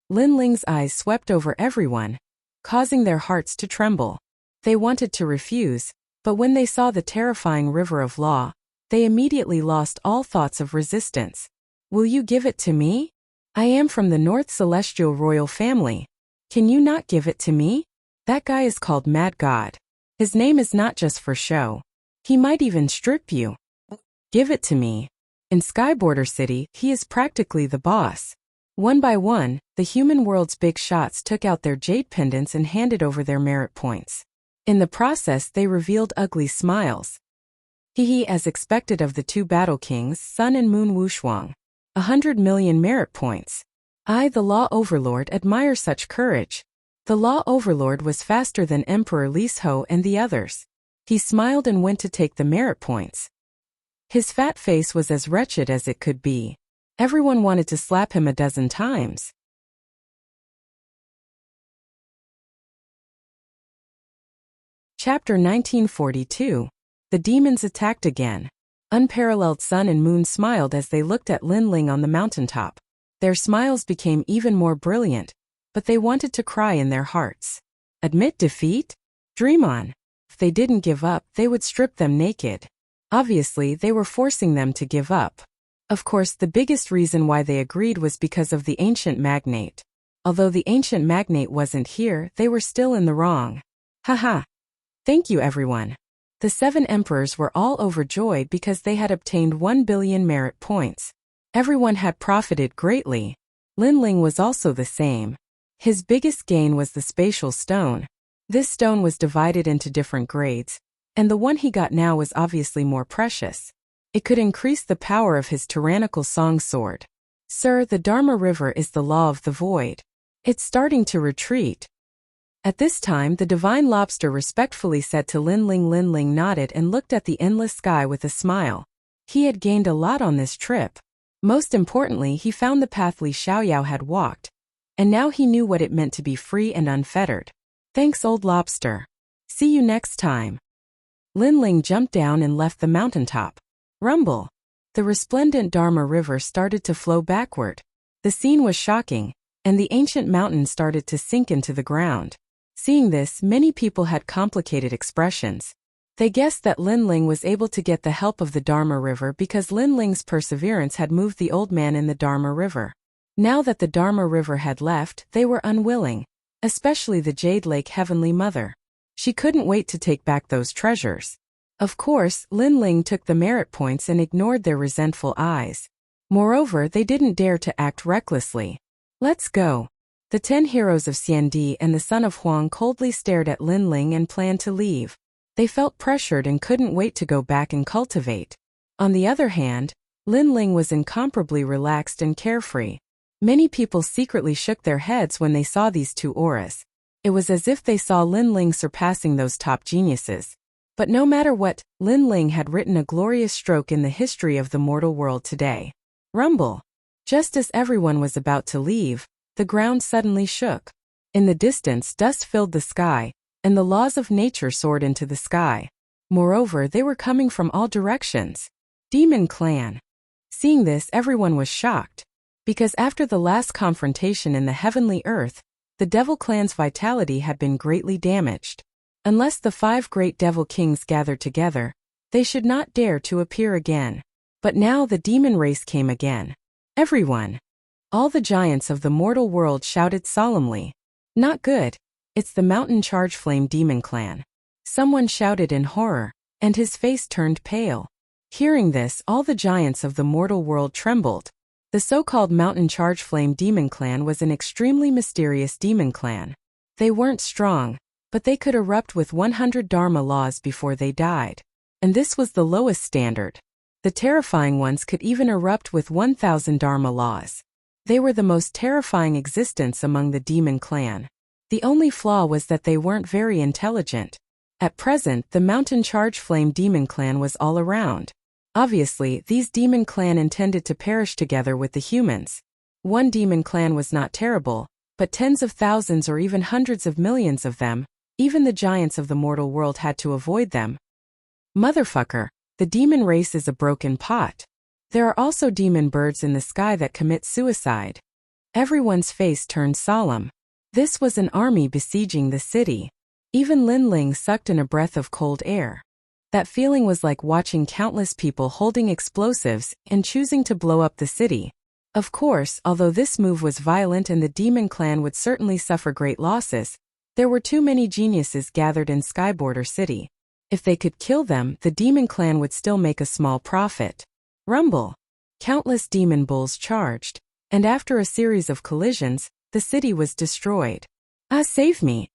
Lin Ling's eyes swept over everyone, causing their hearts to tremble. They wanted to refuse, but when they saw the terrifying river of law, they immediately lost all thoughts of resistance. Will you give it to me? I am from the North Celestial Royal Family. Can you not give it to me? That guy is called Mad God. His name is not just for show. He might even strip you. Give it to me. In Skyborder City, he is practically the boss. One by one, the human world's big shots took out their jade pendants and handed over their merit points. In the process, they revealed ugly smiles. Hee, as expected of the two battle kings, Sun and Moon Wushuang. 100 million merit points. I, the Law Overlord, admire such courage. The Law Overlord was faster than Emperor Lis Ho and the others. He smiled and went to take the merit points. His fat face was as wretched as it could be. Everyone wanted to slap him 12 times. Chapter 1942. The demons attacked again. Unparalleled Sun and Moon smiled as they looked at Lin Ling on the mountaintop. Their smiles became even more brilliant, but they wanted to cry in their hearts. Admit defeat? Dream on. If they didn't give up, they would strip them naked. Obviously, they were forcing them to give up. Of course, the biggest reason why they agreed was because of the ancient magnate. Although the ancient magnate wasn't here, they were still in the wrong. Haha. Thank you, everyone. The 7 emperors were all overjoyed because they had obtained 1 billion merit points. Everyone had profited greatly. Lin Ling was also the same. His biggest gain was the spatial stone. This stone was divided into different grades, and the one he got now was obviously more precious. It could increase the power of his tyrannical song sword. Sir, the Dharma River is the law of the void. It's starting to retreat. At this time, the divine lobster respectfully said to Lin Ling. Lin Ling nodded and looked at the endless sky with a smile. He had gained a lot on this trip. Most importantly, he found the path Li Xiaoyao had walked, and now he knew what it meant to be free and unfettered. Thanks, old lobster. See you next time. Lin Ling jumped down and left the mountaintop. Rumble. The resplendent Dharma River started to flow backward. The scene was shocking, and the ancient mountain started to sink into the ground. Seeing this, many people had complicated expressions. They guessed that Lin Ling was able to get the help of the Dharma River because Lin Ling's perseverance had moved the old man in the Dharma River. Now that the Dharma River had left, they were unwilling, especially the Jade Lake Heavenly Mother. She couldn't wait to take back those treasures. Of course, Lin Ling took the merit points and ignored their resentful eyes. Moreover, they didn't dare to act recklessly. Let's go. The 10 heroes of Xiandi and the son of Huang coldly stared at Lin Ling and planned to leave. They felt pressured and couldn't wait to go back and cultivate. On the other hand, Lin Ling was incomparably relaxed and carefree. Many people secretly shook their heads when they saw these two auras. It was as if they saw Lin Ling surpassing those top geniuses. But no matter what, Lin Ling had written a glorious stroke in the history of the mortal world today. Rumble. Just as everyone was about to leave, the ground suddenly shook. In the distance, dust filled the sky, and the laws of nature soared into the sky. Moreover, they were coming from all directions. Demon Clan. Seeing this, everyone was shocked. Because after the last confrontation in the heavenly earth, the Devil Clan's vitality had been greatly damaged. Unless the 5 great Devil Kings gathered together, they should not dare to appear again. But now the demon race came again. Everyone. All the giants of the mortal world shouted solemnly. Not good. It's the Mountain Charge Flame Demon Clan. Someone shouted in horror, and his face turned pale. Hearing this, all the giants of the mortal world trembled. The so-called Mountain Charge Flame Demon Clan was an extremely mysterious demon clan. They weren't strong, but they could erupt with 100 Dharma laws before they died. And this was the lowest standard. The terrifying ones could even erupt with 1,000 Dharma laws. They were the most terrifying existence among the demon clan. The only flaw was that they weren't very intelligent. At present, the Mountain Charge Flame Demon Clan was all around. Obviously, these demon clan intended to perish together with the humans. One demon clan was not terrible, but tens of thousands or even hundreds of millions of them, even the giants of the mortal world had to avoid them. Motherfucker, the demon race is a broken pot. There are also demon birds in the sky that commit suicide. Everyone's face turned solemn. This was an army besieging the city. Even Lin Ling sucked in a breath of cold air. That feeling was like watching countless people holding explosives and choosing to blow up the city. Of course, although this move was violent and the demon clan would certainly suffer great losses, there were too many geniuses gathered in Skyborder City. If they could kill them, the demon clan would still make a small profit. Rumble. Countless demon bulls charged, and after a series of collisions, the city was destroyed. Ah, save me!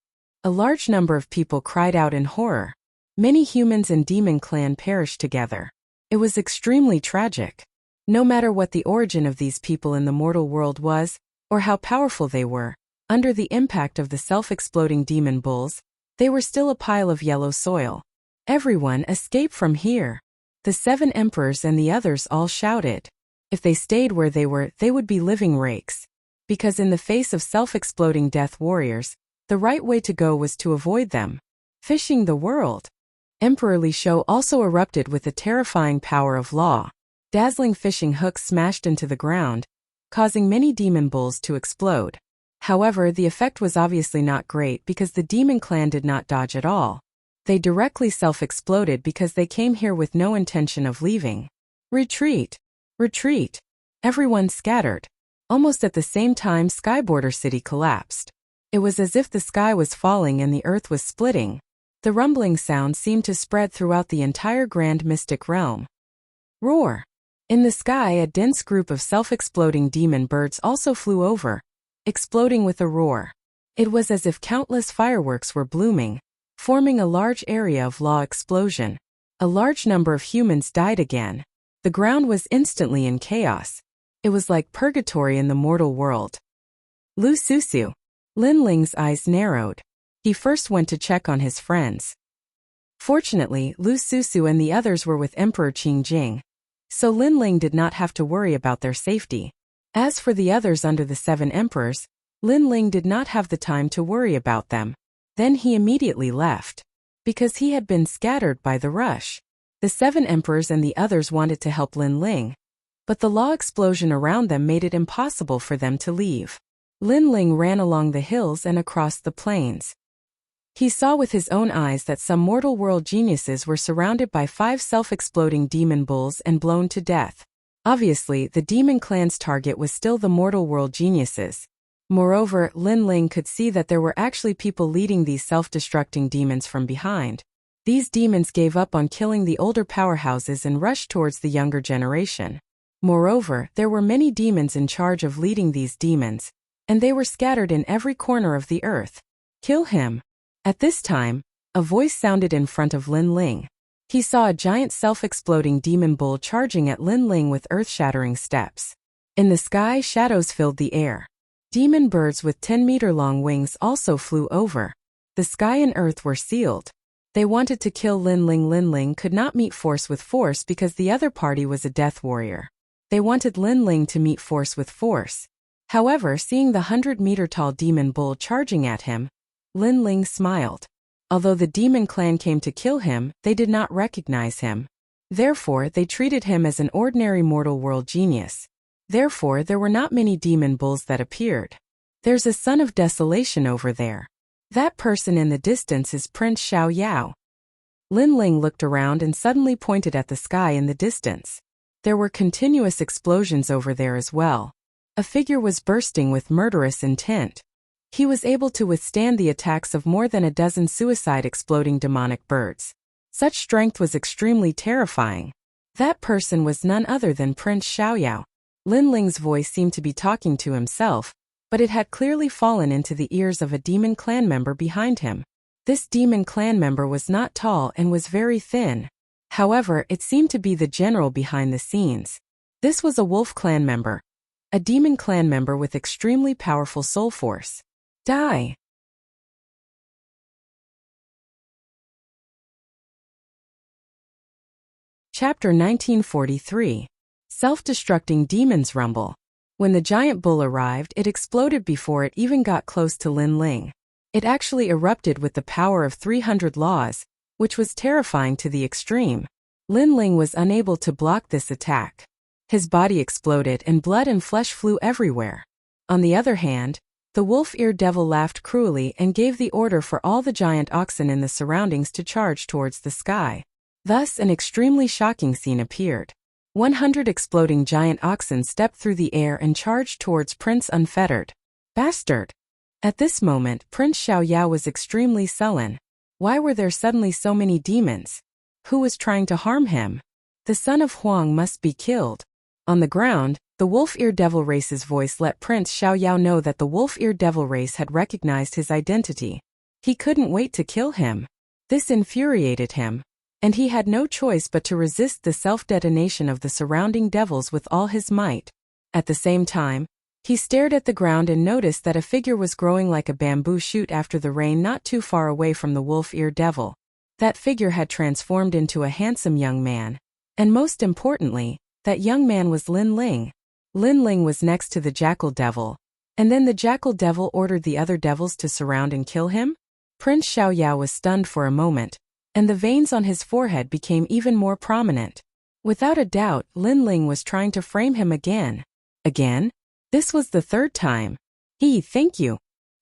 A large number of people cried out in horror. Many humans and demon clan perished together. It was extremely tragic. No matter what the origin of these people in the mortal world was, or how powerful they were, under the impact of the self-exploding demon bulls, they were still a pile of yellow soil. Everyone, escape from here! The 7 emperors and the others all shouted. If they stayed where they were, they would be living rakes. Because in the face of self-exploding death warriors, the right way to go was to avoid them. Fishing the world. Emperor Li Shou also erupted with the terrifying power of law. Dazzling fishing hooks smashed into the ground, causing many demon bulls to explode. However, the effect was obviously not great because the demon clan did not dodge at all. They directly self-exploded because they came here with no intention of leaving. Retreat! Retreat! Everyone scattered. Almost at the same time, Skyborder City collapsed. It was as if the sky was falling and the earth was splitting. The rumbling sound seemed to spread throughout the entire grand mystic realm. Roar! In the sky, a dense group of self-exploding demon birds also flew over, exploding with a roar. It was as if countless fireworks were blooming, forming a large area of law explosion. A large number of humans died again. The ground was instantly in chaos. It was like purgatory in the mortal world. Lu Susu. Lin Ling's eyes narrowed. He first went to check on his friends. Fortunately, Lu Susu and the others were with Emperor Qingjing, so Lin Ling did not have to worry about their safety. As for the others under the 7 emperors, Lin Ling did not have the time to worry about them. Then he immediately left. Because he had been scattered by the rush. The 7 emperors and the others wanted to help Lin Ling, but the law explosion around them made it impossible for them to leave. Lin Ling ran along the hills and across the plains. He saw with his own eyes that some mortal world geniuses were surrounded by 5 self-exploding demon bulls and blown to death. Obviously, the demon clan's target was still the mortal world geniuses. Moreover, Lin Ling could see that there were actually people leading these self-destructing demons from behind. These demons gave up on killing the older powerhouses and rushed towards the younger generation. Moreover, there were many demons in charge of leading these demons, and they were scattered in every corner of the earth. Kill him. At this time, a voice sounded in front of Lin Ling. He saw a giant self-exploding demon bull charging at Lin Ling with earth-shattering steps. In the sky, shadows filled the air. Demon birds with 10-meter-long wings also flew over. The sky and earth were sealed. They wanted to kill Lin Ling. Lin Ling could not meet force with force because the other party was a death warrior. They wanted Lin Ling to meet force with force. However, seeing the 100-meter-tall demon bull charging at him, Lin Ling smiled. Although the demon clan came to kill him, they did not recognize him. Therefore, they treated him as an ordinary mortal world genius. Therefore, there were not many demon bulls that appeared. There's a son of desolation over there. That person in the distance is Prince Xiao Yao. Lin Ling looked around and suddenly pointed at the sky in the distance. There were continuous explosions over there as well. A figure was bursting with murderous intent. He was able to withstand the attacks of more than a dozen suicide exploding demonic birds. Such strength was extremely terrifying. That person was none other than Prince Xiao Yao. Lin Ling's voice seemed to be talking to himself, but it had clearly fallen into the ears of a demon clan member behind him. This demon clan member was not tall and was very thin. However, it seemed to be the general behind the scenes. This was a wolf clan member, a demon clan member with extremely powerful soul force. Die! Chapter 1943. Self-destructing demons rumble. When the giant bull arrived, it exploded before it even got close to Lin Ling. It actually erupted with the power of 300 laws, which was terrifying to the extreme. Lin Ling was unable to block this attack. His body exploded and blood and flesh flew everywhere. On the other hand, the wolf-eared devil laughed cruelly and gave the order for all the giant oxen in the surroundings to charge towards the sky. Thus, an extremely shocking scene appeared. 100 exploding giant oxen stepped through the air and charged towards Prince Unfettered. Bastard! At this moment, Prince Xiao Yao was extremely sullen. Why were there suddenly so many demons? Who was trying to harm him? The son of Huang must be killed. On the ground, the wolf-eared devil race's voice let Prince Xiao Yao know that the wolf-eared devil race had recognized his identity. He couldn't wait to kill him. This infuriated him, and he had no choice but to resist the self-detonation of the surrounding devils with all his might. At the same time, he stared at the ground and noticed that a figure was growing like a bamboo shoot after the rain not too far away from the wolf-eared devil. That figure had transformed into a handsome young man. And most importantly, that young man was Lin Ling. Lin Ling was next to the jackal devil. And then the jackal devil ordered the other devils to surround and kill him? Prince Xiao Yao was stunned for a moment, and the veins on his forehead became even more prominent. Without a doubt, Lin Ling was trying to frame him again. Again? This was the 3rd time. Thank you.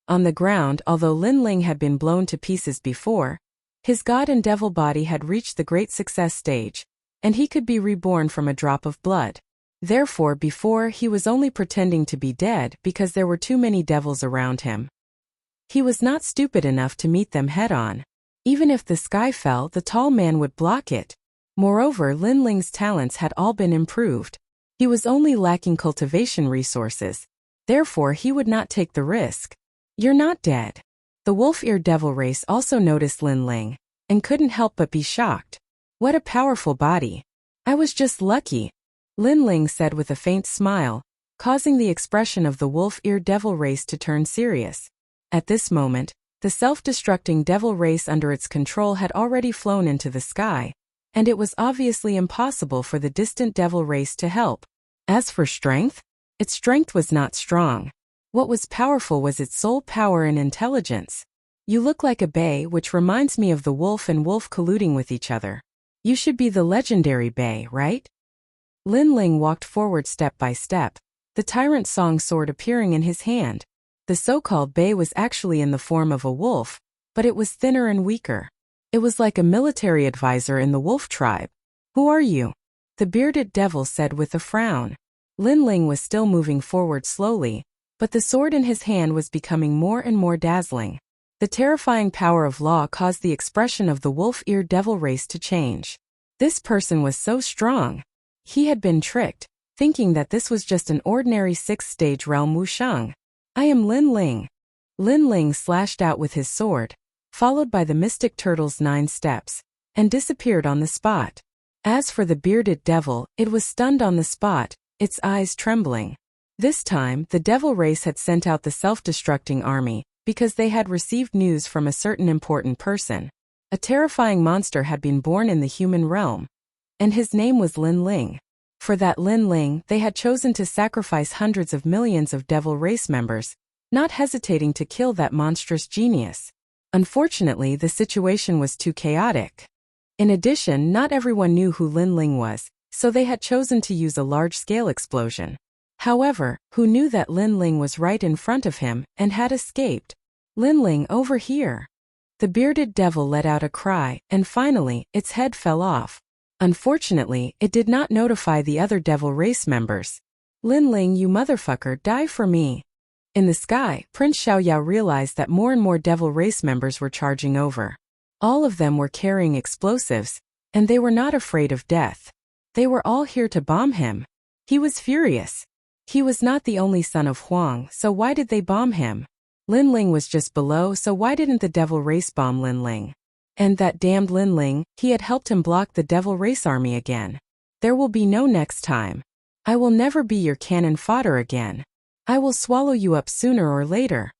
On the ground, although Lin Ling had been blown to pieces before, his god and devil body had reached the great success stage, and he could be reborn from a drop of blood. Therefore, before, he was only pretending to be dead because there were too many devils around him. He was not stupid enough to meet them head-on. Even if the sky fell, the tall man would block it. Moreover, Lin Ling's talents had all been improved. He was only lacking cultivation resources. Therefore, he would not take the risk. You're not dead. The wolf-eared devil race also noticed Lin Ling, and couldn't help but be shocked. What a powerful body. I was just lucky, Lin Ling said with a faint smile, causing the expression of the wolf-eared devil race to turn serious. At this moment, the self-destructing devil race under its control had already flown into the sky, and it was obviously impossible for the distant devil race to help. As for strength, its strength was not strong. What was powerful was its soul power and intelligence. You look like a bay, which reminds me of the wolf and wolf colluding with each other. You should be the legendary Bei, right? Lin Ling walked forward step by step, the tyrant song sword appearing in his hand. The so-called Bei was actually in the form of a wolf, but it was thinner and weaker. It was like a military advisor in the wolf tribe. Who are you? The bearded devil said with a frown. Lin Ling was still moving forward slowly, but the sword in his hand was becoming more and more dazzling. The terrifying power of law caused the expression of the wolf-eared devil race to change. This person was so strong. He had been tricked, thinking that this was just an ordinary 6th-stage realm wushang. I am Lin Ling. Lin Ling slashed out with his sword, followed by the mystic turtle's 9 steps, and disappeared on the spot. As for the bearded devil, it was stunned on the spot, its eyes trembling. This time, the devil race had sent out the self-destructing army, because they had received news from a certain important person. A terrifying monster had been born in the human realm, and his name was Lin Ling. For that Lin Ling, they had chosen to sacrifice hundreds of millions of devil race members, not hesitating to kill that monstrous genius. Unfortunately, the situation was too chaotic. In addition, not everyone knew who Lin Ling was, so they had chosen to use a large-scale explosion. However, who knew that Lin Ling was right in front of him and had escaped? Lin Ling, over here! The bearded devil let out a cry, and finally, its head fell off. Unfortunately, it did not notify the other devil race members. Lin Ling, you motherfucker, die for me. In the sky, Prince Xiaoyao realized that more and more devil race members were charging over. All of them were carrying explosives, and they were not afraid of death. They were all here to bomb him. He was furious. He was not the only son of Huang, so why did they bomb him? Lin Ling was just below, so why didn't the devil race bomb Lin Ling? And that damned Lin Ling, he had helped him block the devil race army again. There will be no next time. I will never be your cannon fodder again. I will swallow you up sooner or later.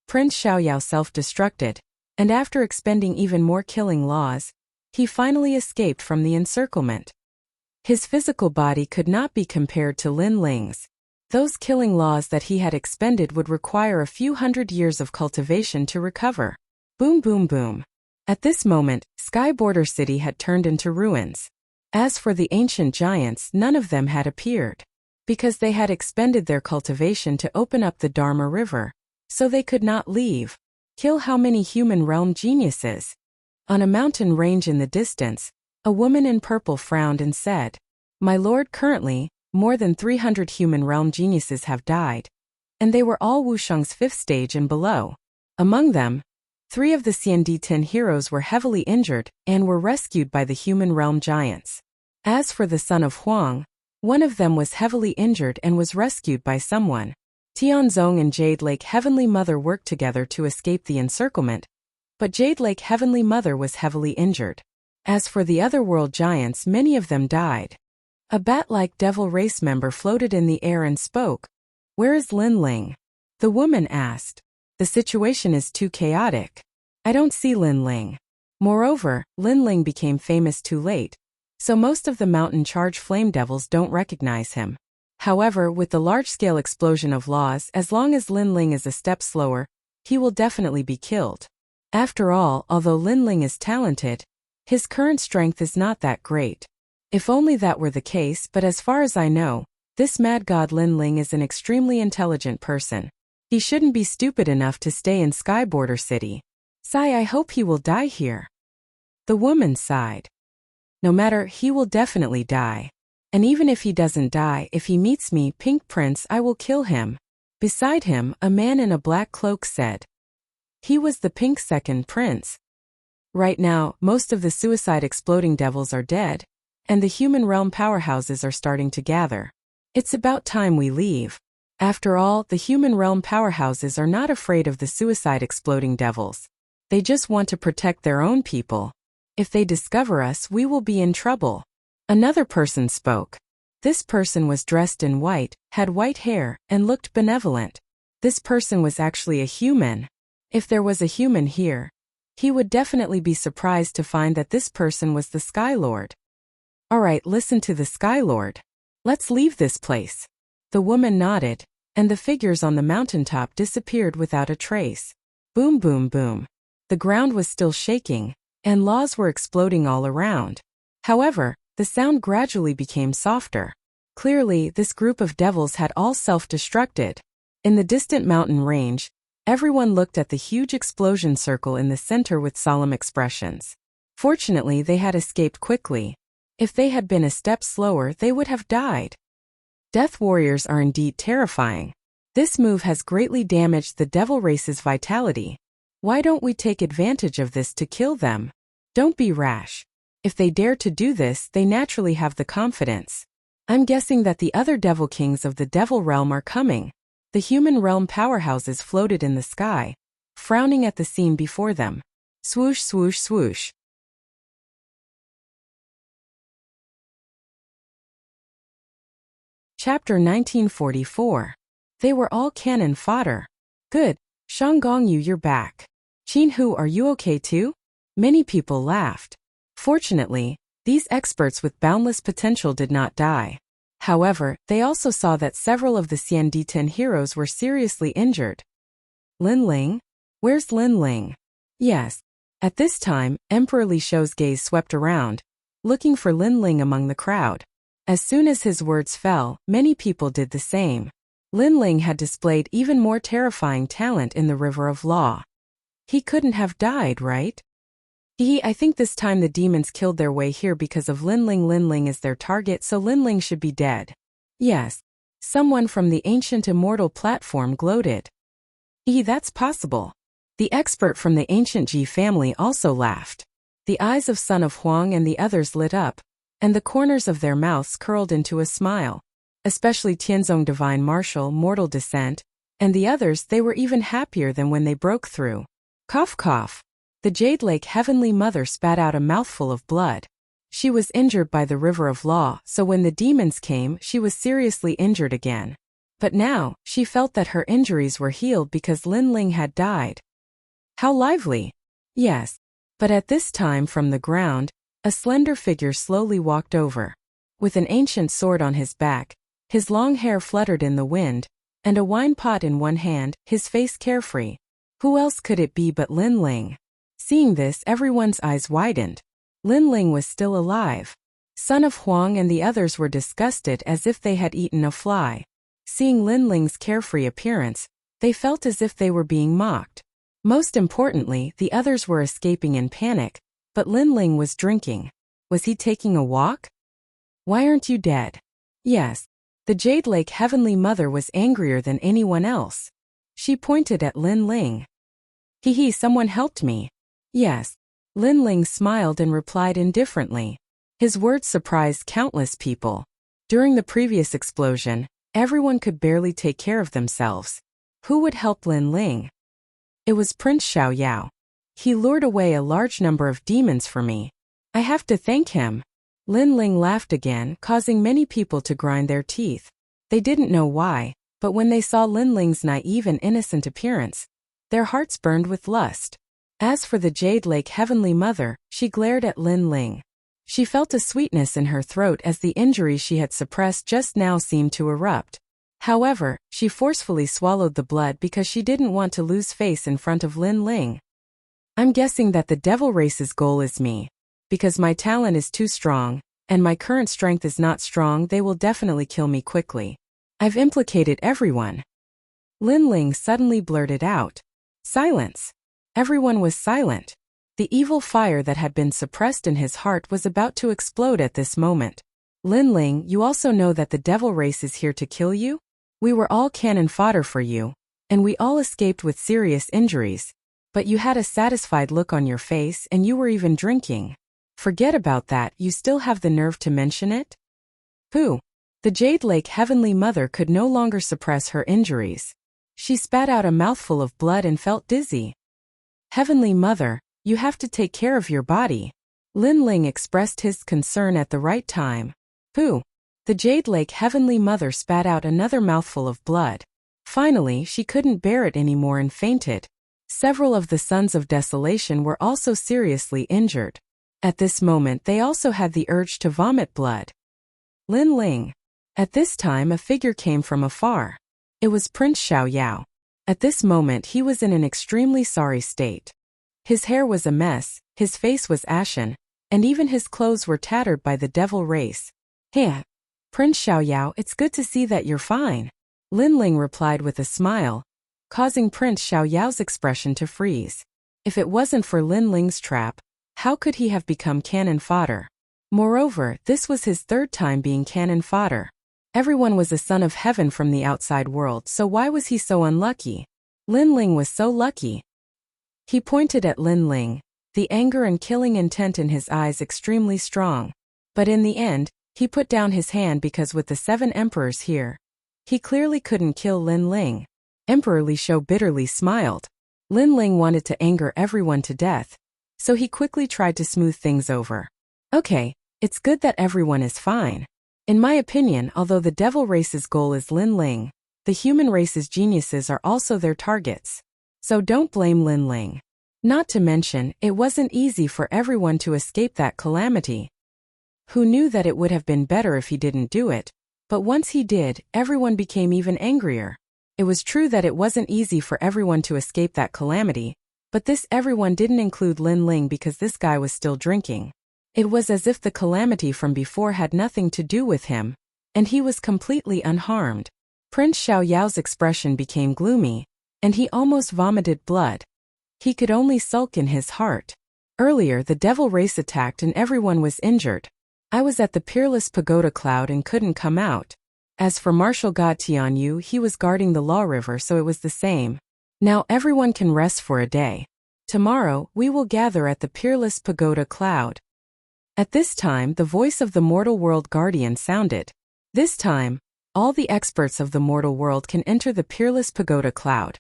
Prince Xiaoyao self-destructed, and after expending even more killing laws, he finally escaped from the encirclement. His physical body could not be compared to Lin Ling's. Those killing laws that he had expended would require a few hundred years of cultivation to recover. Boom boom boom. At this moment, Sky Border City had turned into ruins. As for the ancient giants, none of them had appeared, because they had expended their cultivation to open up the Dharma River, so they could not leave. Kill how many human realm geniuses? On a mountain range in the distance, a woman in purple frowned and said, My lord, currently, more than 300 human realm geniuses have died, and they were all Wushang's 5th stage and below. Among them, 3 of the Xiandi-10 heroes were heavily injured and were rescued by the human realm giants. As for the son of Huang, one of them was heavily injured and was rescued by someone. Tianzong and Jade Lake Heavenly Mother worked together to escape the encirclement, but Jade Lake Heavenly Mother was heavily injured. As for the other world giants, many of them died. A bat-like devil race member floated in the air and spoke. Where is Lin Ling? The woman asked. The situation is too chaotic. I don't see Lin Ling. Moreover, Lin Ling became famous too late, so most of the mountain charge flame devils don't recognize him. However, with the large-scale explosion of laws, as long as Lin Ling is a step slower, he will definitely be killed. After all, although Lin Ling is talented, his current strength is not that great. If only that were the case, but as far as I know, this mad god Lin Ling is an extremely intelligent person. He shouldn't be stupid enough to stay in Sky Border City. Sigh, I hope he will die here. The woman sighed. No matter, he will definitely die. And even if he doesn't die, if he meets me, Pink Prince, I will kill him. Beside him, a man in a black cloak said. He was the Pink Second Prince. Right now, most of the suicide exploding devils are dead, and the human realm powerhouses are starting to gather. It's about time we leave. After all, the human realm powerhouses are not afraid of the suicide exploding devils. They just want to protect their own people. If they discover us, we will be in trouble. Another person spoke. This person was dressed in white, had white hair, and looked benevolent. This person was actually a human. If there was a human here, he would definitely be surprised to find that this person was the Sky Lord. Alright, listen to the Sky Lord. Let's leave this place. The woman nodded, and the figures on the mountaintop disappeared without a trace. Boom boom boom. The ground was still shaking, and laws were exploding all around. However, the sound gradually became softer. Clearly, this group of devils had all self-destructed. In the distant mountain range, everyone looked at the huge explosion circle in the center with solemn expressions. Fortunately, they had escaped quickly. If they had been a step slower, they would have died. Death warriors are indeed terrifying. This move has greatly damaged the devil race's vitality. Why don't we take advantage of this to kill them? Don't be rash. If they dare to do this, they naturally have the confidence. I'm guessing that the other devil kings of the devil realm are coming. The human realm powerhouses floated in the sky, frowning at the scene before them. Swoosh, swoosh, swoosh. Chapter 1944. They were all cannon fodder. Good. Shang Gongyu, you're back. Qin Hu, are you okay too? Many people laughed. Fortunately, these experts with boundless potential did not die. However, they also saw that several of the Xianditen heroes were seriously injured. Lin Ling? Where's Lin Ling? Yes. At this time, Emperor Li Shou's gaze swept around, looking for Lin Ling among the crowd. As soon as his words fell, many people did the same. Lin Ling had displayed even more terrifying talent in the River of Law. He couldn't have died, right? I think this time the demons killed their way here because of Lin Ling. Lin Ling is their target, so Lin Ling should be dead. Yes. Someone from the ancient immortal platform gloated. That's possible. The expert from the ancient Ji family also laughed. The eyes of Son of Huang and the others lit up, and the corners of their mouths curled into a smile. Especially Tianzong Divine Martial, Mortal Descent, and the others, they were even happier than when they broke through. Cough cough. The Jade Lake Heavenly Mother spat out a mouthful of blood. She was injured by the River of Law, so when the demons came, she was seriously injured again. But now, she felt that her injuries were healed because Lin Ling had died. How lively! Yes. But at this time from the ground, a slender figure slowly walked over. With an ancient sword on his back, his long hair fluttered in the wind, and a wine pot in one hand, his face carefree. Who else could it be but Lin Ling? Seeing this, everyone's eyes widened. Lin Ling was still alive. Son of Huang and the others were disgusted as if they had eaten a fly. Seeing Lin Ling's carefree appearance, they felt as if they were being mocked. Most importantly, the others were escaping in panic, but Lin Ling was drinking. Was he taking a walk? Why aren't you dead? Yes. The Jade Lake Heavenly Mother was angrier than anyone else. She pointed at Lin Ling. Someone helped me. Yes. Lin Ling smiled and replied indifferently. His words surprised countless people. During the previous explosion, everyone could barely take care of themselves. Who would help Lin Ling? It was Prince Xiao Yao. He lured away a large number of demons for me. I have to thank him. Lin Ling laughed again, causing many people to grind their teeth. They didn't know why, but when they saw Lin Ling's naive and innocent appearance, their hearts burned with lust. As for the Jade Lake Heavenly Mother, she glared at Lin Ling. She felt a sweetness in her throat as the injuries she had suppressed just now seemed to erupt. However, she forcefully swallowed the blood because she didn't want to lose face in front of Lin Ling. I'm guessing that the devil race's goal is me. Because my talent is too strong, and my current strength is not strong, they will definitely kill me quickly. I've implicated everyone. Lin Ling suddenly blurted out. Silence. Everyone was silent. The evil fire that had been suppressed in his heart was about to explode at this moment. Lin Ling, you also know that the devil race is here to kill you? We were all cannon fodder for you, and we all escaped with serious injuries. But you had a satisfied look on your face and you were even drinking. Forget about that, you still have the nerve to mention it? Who? The Jade Lake Heavenly Mother could no longer suppress her injuries. She spat out a mouthful of blood and felt dizzy. Heavenly Mother, you have to take care of your body. Lin Ling expressed his concern at the right time. Who? The Jade Lake Heavenly Mother spat out another mouthful of blood. Finally, she couldn't bear it anymore and fainted. Several of the Sons of Desolation were also seriously injured. At this moment, they also had the urge to vomit blood. Lin Ling. At this time, a figure came from afar. It was Prince Xiao Yao. At this moment, he was in an extremely sorry state. His hair was a mess, his face was ashen, and even his clothes were tattered by the devil race. "Hey, Prince Xiaoyao, it's good to see that you're fine," Lin Ling replied with a smile, causing Prince Xiaoyao's expression to freeze. If it wasn't for Lin Ling's trap, how could he have become cannon fodder? Moreover, this was his third time being cannon fodder. Everyone was a son of heaven from the outside world, so why was he so unlucky? Lin Ling was so lucky. He pointed at Lin Ling, the anger and killing intent in his eyes extremely strong. But in the end, he put down his hand because with the 7 emperors here, he clearly couldn't kill Lin Ling. Emperor Li Shou bitterly smiled. Lin Ling wanted to anger everyone to death, so he quickly tried to smooth things over. "Okay, it's good that everyone is fine. In my opinion, although the devil race's goal is Lin Ling, the human race's geniuses are also their targets. So don't blame Lin Ling. Not to mention, it wasn't easy for everyone to escape that calamity. Who knew that it would have been better if he didn't do it? But once he did, everyone became even angrier. It was true that it wasn't easy for everyone to escape that calamity, but this everyone didn't include Lin Ling because this guy was still drinking. It was as if the calamity from before had nothing to do with him, and he was completely unharmed. Prince Xiaoyao's expression became gloomy, and he almost vomited blood. He could only sulk in his heart. Earlier, the devil race attacked and everyone was injured. I was at the peerless pagoda cloud and couldn't come out. As for Martial God Tianyu, he was guarding the Law River, so it was the same. Now everyone can rest for a day. Tomorrow, we will gather at the peerless pagoda cloud. At this time, the voice of the mortal world guardian sounded. This time, all the experts of the mortal world can enter the peerless pagoda cloud,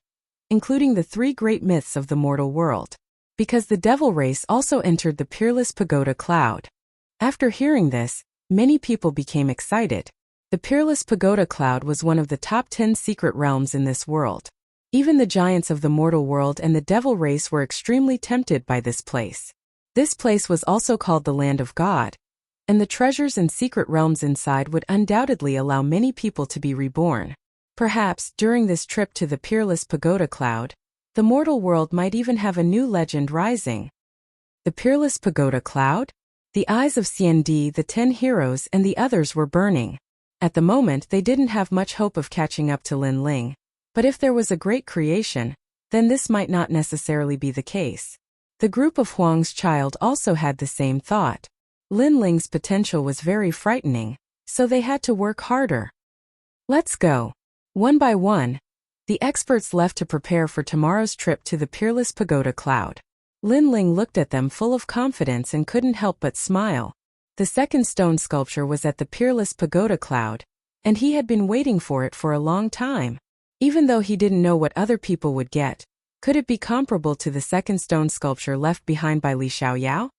including the 3 great myths of the mortal world, because the devil race also entered the peerless pagoda cloud. After hearing this, many people became excited. The peerless pagoda cloud was one of the top 10 secret realms in this world. Even the giants of the mortal world and the devil race were extremely tempted by this place. This place was also called the Land of God, and the treasures and secret realms inside would undoubtedly allow many people to be reborn. Perhaps, during this trip to the peerless pagoda cloud, the mortal world might even have a new legend rising. The peerless pagoda cloud? The eyes of CND, the 10 heroes, and the others were burning. At the moment, they didn't have much hope of catching up to Lin Ling. But if there was a great creation, then this might not necessarily be the case. The group of Huang's child also had the same thought. Lin Ling's potential was very frightening, so they had to work harder. Let's go. One by one, the experts left to prepare for tomorrow's trip to the peerless pagoda cloud. Lin Ling looked at them full of confidence and couldn't help but smile. The second stone sculpture was at the peerless pagoda cloud, and he had been waiting for it for a long time. Even though he didn't know what other people would get, could it be comparable to the second stone sculpture left behind by Li Xiaoyao?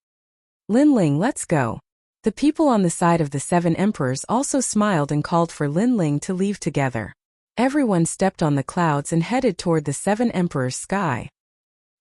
Lin Ling, let's go. The people on the side of the 7 emperors also smiled and called for Lin Ling to leave together. Everyone stepped on the clouds and headed toward the 7 emperors' sky.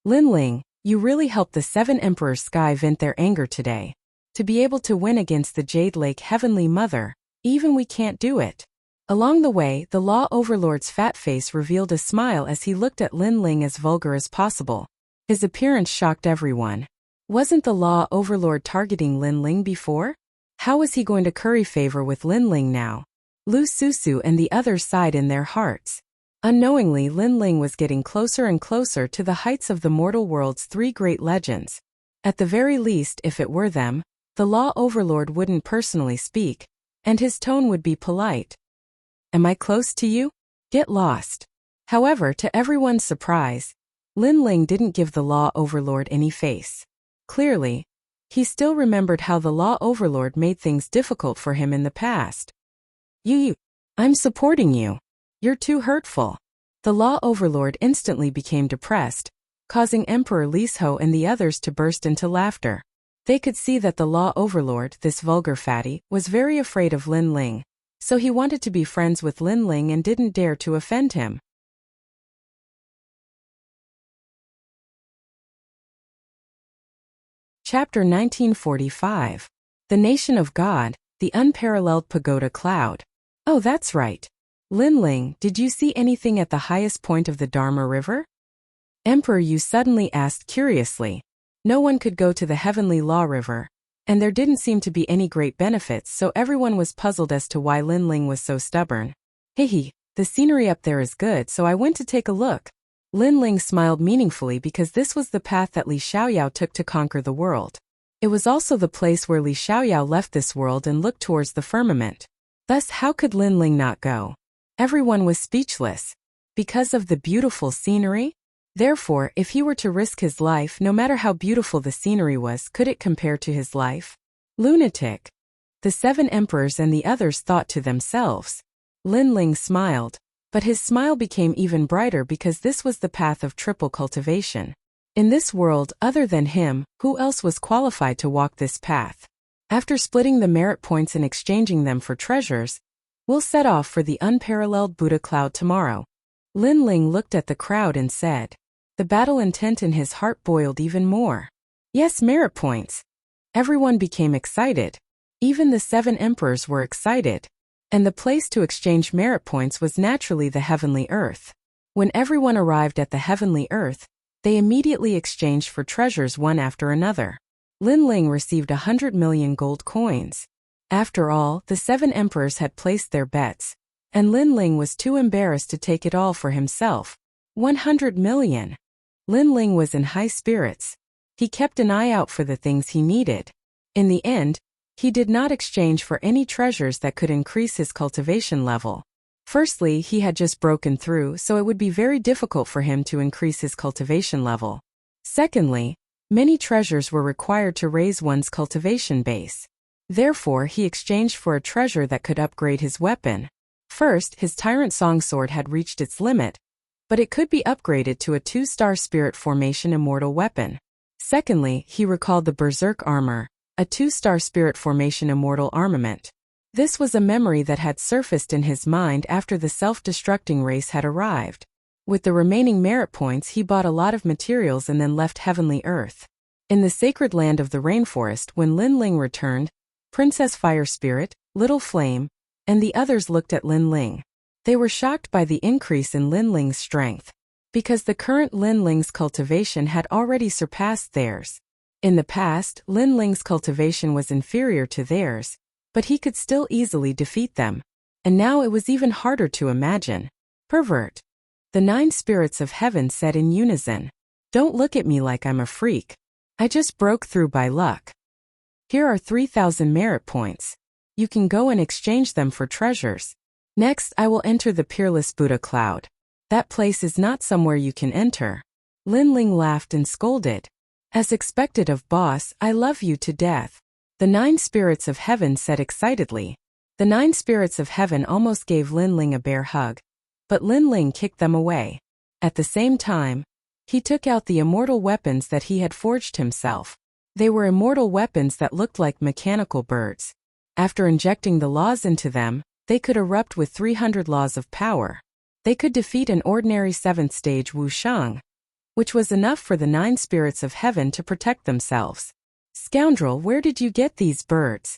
Lin Ling, you really helped the 7 emperors' sky vent their anger today. To be able to win against the Jade Lake Heavenly Mother, even we can't do it. Along the way, the Law Overlord's fat face revealed a smile as he looked at Lin Ling as vulgar as possible. His appearance shocked everyone. Wasn't the Law Overlord targeting Lin Ling before? How was he going to curry favor with Lin Ling now? Lu Susu and the others sighed in their hearts. Unknowingly, Lin Ling was getting closer and closer to the heights of the mortal world's 3 great legends. At the very least, if it were them, the Law Overlord wouldn't personally speak, and his tone would be polite. Am I close to you? Get lost. However, to everyone's surprise, Lin Ling didn't give the Law Overlord any face. Clearly, he still remembered how the Law Overlord made things difficult for him in the past. I'm supporting you. You're too hurtful. The Law Overlord instantly became depressed, causing Emperor Li Shou and the others to burst into laughter. They could see that the Law Overlord, this vulgar fatty, was very afraid of Lin Ling, so he wanted to be friends with Lin Ling and didn't dare to offend him. Chapter 1945. The Nation of God, the Unparalleled Pagoda Cloud. Oh, that's right. Lin Ling, did you see anything at the highest point of the Dharma River? Emperor Yu suddenly asked curiously. No one could go to the Heavenly Law River, and there didn't seem to be any great benefits, so everyone was puzzled as to why Lin Ling was so stubborn. Hey, the scenery up there is good, so I went to take a look. Lin Ling smiled meaningfully because this was the path that Li Xiaoyao took to conquer the world. It was also the place where Li Xiaoyao left this world and looked towards the firmament. Thus, how could Lin Ling not go? Everyone was speechless. Because of the beautiful scenery? Therefore, if he were to risk his life, no matter how beautiful the scenery was, could it compare to his life? Lunatic. The 7 emperors and the others thought to themselves. Lin Ling smiled, but his smile became even brighter because this was the path of triple cultivation. In this world, other than him, who else was qualified to walk this path? After splitting the merit points and exchanging them for treasures, we'll set off for the unparalleled Buddha cloud tomorrow. Lin Ling looked at the crowd and said. The battle intent in his heart boiled even more. Yes, merit points. Everyone became excited. Even the 7 emperors were excited. And the place to exchange merit points was naturally the heavenly earth. When everyone arrived at the heavenly earth, they immediately exchanged for treasures one after another. Lin Ling received 100 million gold coins. After all, the 7 emperors had placed their bets, and Lin Ling was too embarrassed to take it all for himself. 100 million. Lin Ling was in high spirits. He kept an eye out for the things he needed. In the end, he did not exchange for any treasures that could increase his cultivation level. Firstly, he had just broken through, so it would be very difficult for him to increase his cultivation level. Secondly, many treasures were required to raise one's cultivation base. Therefore, he exchanged for a treasure that could upgrade his weapon. First, his Tyrant Song Sword had reached its limit, but it could be upgraded to a 2-star Spirit Formation Immortal weapon. Secondly, he recalled the Berserk Armor, a 2-star Spirit Formation Immortal armament. This was a memory that had surfaced in his mind after the self-destructing race had arrived. With the remaining merit points, he bought a lot of materials and then left Heavenly Earth. In the sacred land of the rainforest, when Lin Ling returned, Princess Fire Spirit, Little Flame, and the others looked at Lin Ling. They were shocked by the increase in Lin Ling's strength, because the current Lin Ling's cultivation had already surpassed theirs. In the past, Lin Ling's cultivation was inferior to theirs, but he could still easily defeat them. And now it was even harder to imagine. Pervert. The 9 spirits of heaven said in unison. Don't look at me like I'm a freak. I just broke through by luck. Here are 3,000 merit points. You can go and exchange them for treasures. Next, I will enter the peerless Buddha cloud. That place is not somewhere you can enter. Lin Ling laughed and scolded. As expected of boss, I love you to death. The 9 spirits of heaven said excitedly. The 9 spirits of heaven almost gave Lin Ling a bear hug, but Lin Ling kicked them away. At the same time, he took out the immortal weapons that he had forged himself. They were immortal weapons that looked like mechanical birds. After injecting the laws into them, they could erupt with 300 laws of power. They could defeat an ordinary 7th stage wushang, which was enough for the 9 spirits of heaven to protect themselves. Scoundrel, where did you get these birds?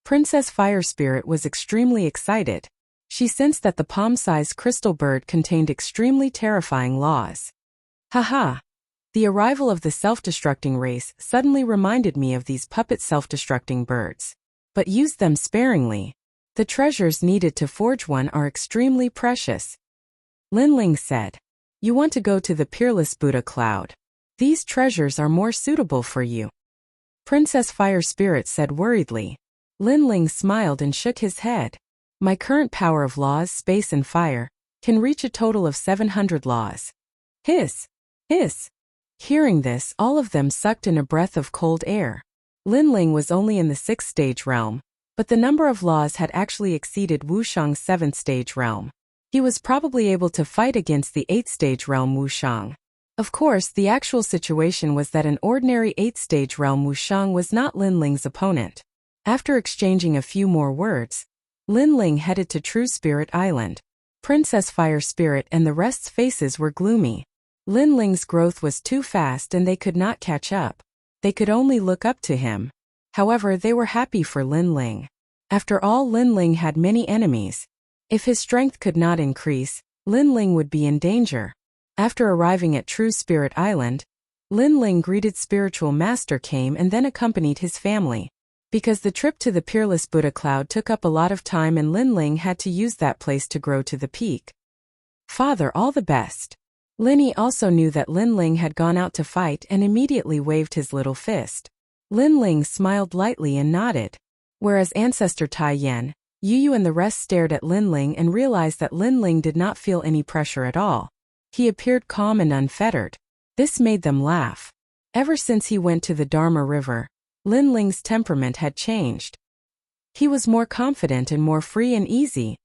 Princess Fire Spirit was extremely excited. She sensed that the palm-sized crystal bird contained extremely terrifying laws. Haha! The arrival of the self-destructing race suddenly reminded me of these puppet self-destructing birds. But use them sparingly. The treasures needed to forge one are extremely precious. Lin Ling said. You want to go to the peerless Buddha cloud. These treasures are more suitable for you. Princess Fire Spirit said worriedly. Lin Ling smiled and shook his head. My current power of laws, space and fire, can reach a total of 700 laws. Hiss! Hiss! Hearing this, all of them sucked in a breath of cold air. Lin Ling was only in the 6th stage realm, but the number of laws had actually exceeded Wushang's 7th stage realm. He was probably able to fight against the 8th stage realm Wushang. Of course, the actual situation was that an ordinary 8th stage realm Wushang was not Lin Ling's opponent. After exchanging a few more words, Lin Ling headed to True Spirit Island. Princess Fire Spirit and the rest's faces were gloomy. Lin Ling's growth was too fast and they could not catch up. They could only look up to him. However, they were happy for Lin Ling. After all, Lin Ling had many enemies. If his strength could not increase, Lin Ling would be in danger. After arriving at True Spirit Island, Lin Ling greeted Spiritual Master came and then accompanied his family. Because the trip to the Peerless Buddha Cloud took up a lot of time and Linling had to use that place to grow to the peak. Father, all the best. Linny also knew that Linling had gone out to fight and immediately waved his little fist. Linling smiled lightly and nodded. Whereas Ancestor Tai Yen, Yu and the rest stared at Linling and realized that Linling did not feel any pressure at all. He appeared calm and unfettered. This made them laugh. Ever since he went to the Dharma River, Linling's temperament had changed. He was more confident and more free and easy.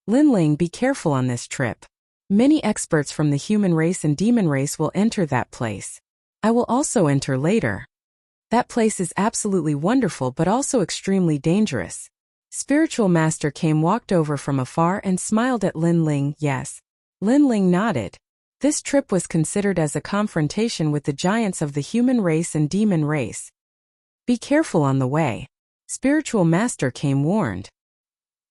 Linling, be careful on this trip. Many experts from the human race and demon race will enter that place. I will also enter later. That place is absolutely wonderful but also extremely dangerous. Spiritual Master walked over from afar and smiled at Linling. Yes. Linling nodded. This trip was considered as a confrontation with the giants of the human race and demon race. Be careful on the way. Spiritual Master warned.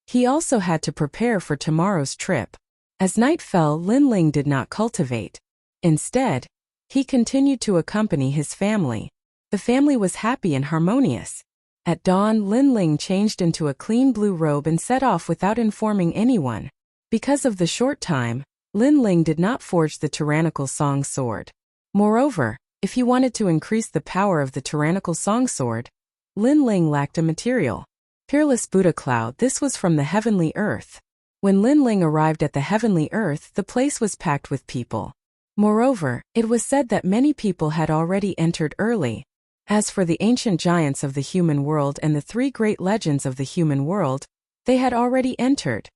He also had to prepare for tomorrow's trip. As night fell, Linling did not cultivate. Instead, he continued to accompany his family. The family was happy and harmonious. At dawn, Linling changed into a clean blue robe and set off without informing anyone. Because of the short time, Linling did not forge the tyrannical song sword. Moreover, if he wanted to increase the power of the tyrannical song sword, Linling lacked a material. Peerless Buddha Cloud, this was from the heavenly earth. When Linling arrived at the heavenly earth, the place was packed with people. Moreover, it was said that many people had already entered early. As for the ancient giants of the human world and the 3 great legends of the human world, they had already entered.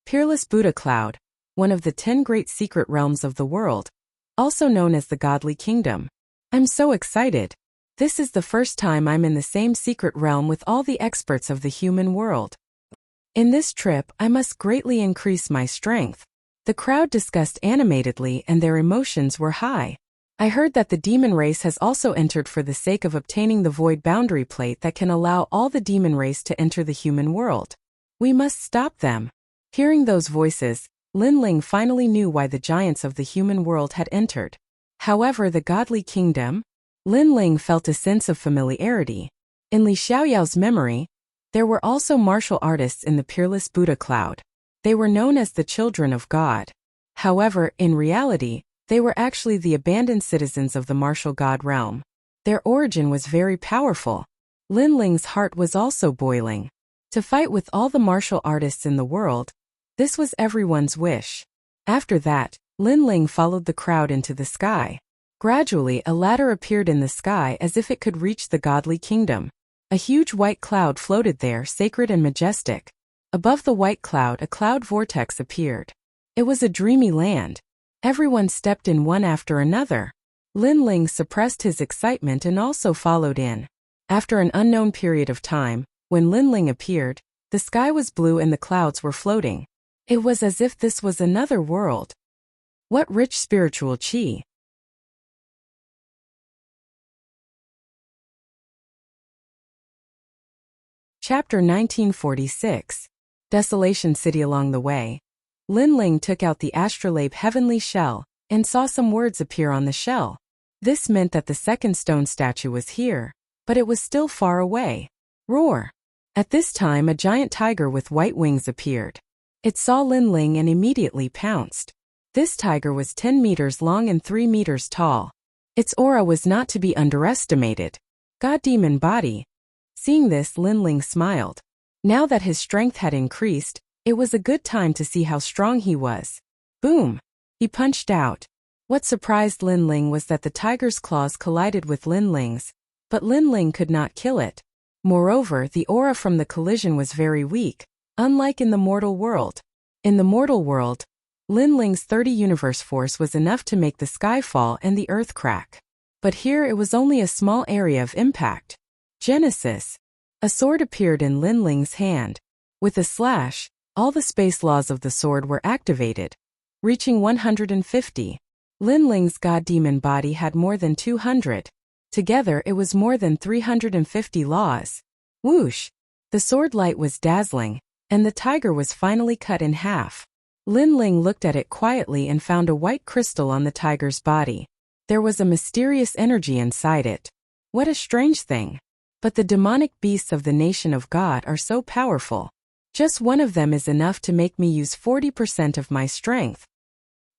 Peerless Buddha Cloud, one of the 10 great secret realms of the world, also known as the Godly Kingdom. I'm so excited. This is the first time I'm in the same secret realm with all the experts of the human world. In this trip, I must greatly increase my strength. The crowd discussed animatedly and their emotions were high. I heard that the demon race has also entered for the sake of obtaining the void boundary plate that can allow all the demon race to enter the human world. We must stop them. Hearing those voices, Linling finally knew why the giants of the human world had entered. However, the Godly Kingdom? Linling felt a sense of familiarity. In Li Xiaoyao's memory, there were also martial artists in the Peerless Buddha Cloud. They were known as the Children of God. However, in reality, they were actually the abandoned citizens of the martial god realm. Their origin was very powerful. Linling's heart was also boiling. To fight with all the martial artists in the world, this was everyone's wish. After that, Linling followed the crowd into the sky. Gradually, a ladder appeared in the sky as if it could reach the Godly Kingdom. A huge white cloud floated there, sacred and majestic. Above the white cloud, a cloud vortex appeared. It was a dreamy land. Everyone stepped in one after another. Linling suppressed his excitement and also followed in. After an unknown period of time, when Linling appeared, the sky was blue and the clouds were floating. It was as if this was another world. What rich spiritual qi! Chapter 1946. Desolation City. Along the way, Linling took out the astrolabe heavenly shell and saw some words appear on the shell. This meant that the second stone statue was here, but it was still far away. Roar! At this time, a giant tiger with white wings appeared. It saw Linling and immediately pounced. This tiger was 10 meters long and 3 meters tall. Its aura was not to be underestimated. God demon body. Seeing this, Linling smiled. Now that his strength had increased, it was a good time to see how strong he was. Boom! He punched out. What surprised Linling was that the tiger's claws collided with Linling's, but Linling could not kill it. Moreover, the aura from the collision was very weak, unlike in the mortal world. In the mortal world, Linling's 30 universe force was enough to make the sky fall and the earth crack. But here it was only a small area of impact. Genesis. A sword appeared in Linling's hand. With a slash, all the space laws of the sword were activated, reaching 150. Linling's god demon body had more than 200. Together it was more than 350 laws. Whoosh! The sword light was dazzling, and the tiger was finally cut in half. Linling looked at it quietly and found a white crystal on the tiger's body. There was a mysterious energy inside it. What a strange thing. But the demonic beasts of the nation of God are so powerful. Just one of them is enough to make me use 40% of my strength.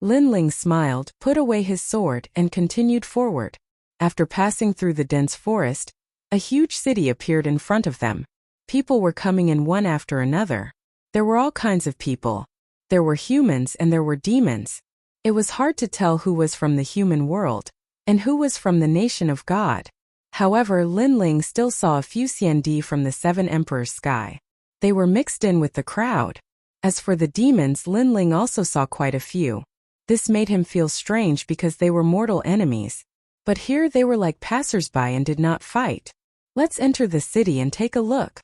Lin Ling smiled, put away his sword, and continued forward. After passing through the dense forest, a huge city appeared in front of them. People were coming in one after another. There were all kinds of people. There were humans and there were demons. It was hard to tell who was from the human world and who was from the nation of God. However, Lin Ling still saw a few Xiandi from the Seven Emperors' sky. They were mixed in with the crowd. As for the demons, Lin Ling also saw quite a few. This made him feel strange because they were mortal enemies. But here they were like passers-by and did not fight. Let's enter the city and take a look.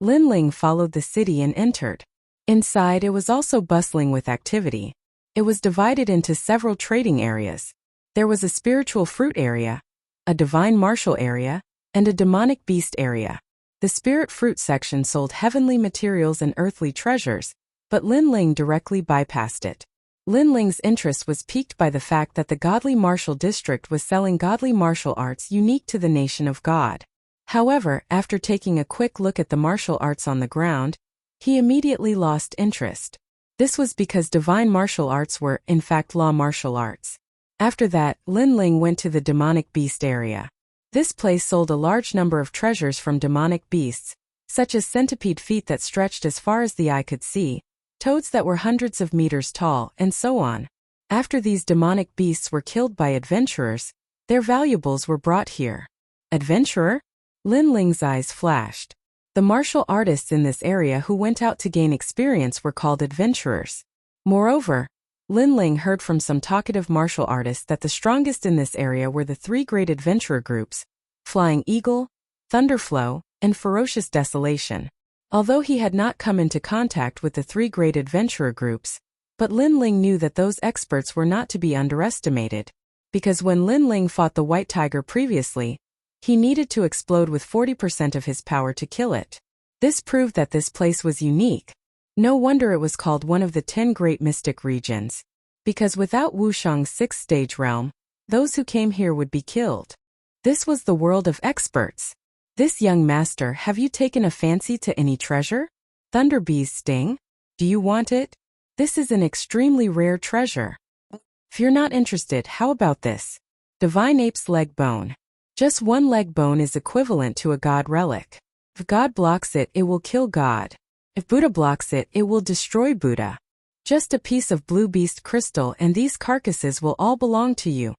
Lin Ling followed the city and entered. Inside, it was also bustling with activity. It was divided into several trading areas. There was a spiritual fruit area, a divine martial area, and a demonic beast area. The spirit fruit section sold heavenly materials and earthly treasures, but Lin Ling directly bypassed it. Lin Ling's interest was piqued by the fact that the godly martial district was selling godly martial arts unique to the nation of God. However, after taking a quick look at the martial arts on the ground, he immediately lost interest. This was because divine martial arts were, in fact, law martial arts. After that, Lin Ling went to the demonic beast area. This place sold a large number of treasures from demonic beasts, such as centipede feet that stretched as far as the eye could see, toads that were hundreds of meters tall, and so on. After these demonic beasts were killed by adventurers, their valuables were brought here. Adventurer? Lin Ling's eyes flashed. The martial artists in this area who went out to gain experience were called adventurers. Moreover, Lin Ling heard from some talkative martial artists that the strongest in this area were the three great adventurer groups, Flying Eagle, Thunderflow, and Ferocious Desolation. Although he had not come into contact with the three great adventurer groups, but Lin Ling knew that those experts were not to be underestimated, because when Lin Ling fought the White Tiger previously, he needed to explode with 40% of his power to kill it. This proved that this place was unique. No wonder it was called one of the 10 great mystic regions, because without Wushang's 6th stage realm, those who came here would be killed. This was the world of experts. This young master, have you taken a fancy to any treasure? Thunderbee's sting? Do you want it? This is an extremely rare treasure. If you're not interested, how about this? Divine Ape's leg bone. Just one leg bone is equivalent to a God relic. If God blocks it, it will kill God. If Buddha blocks it, it will destroy Buddha. Just a piece of blue beast crystal and these carcasses will all belong to you.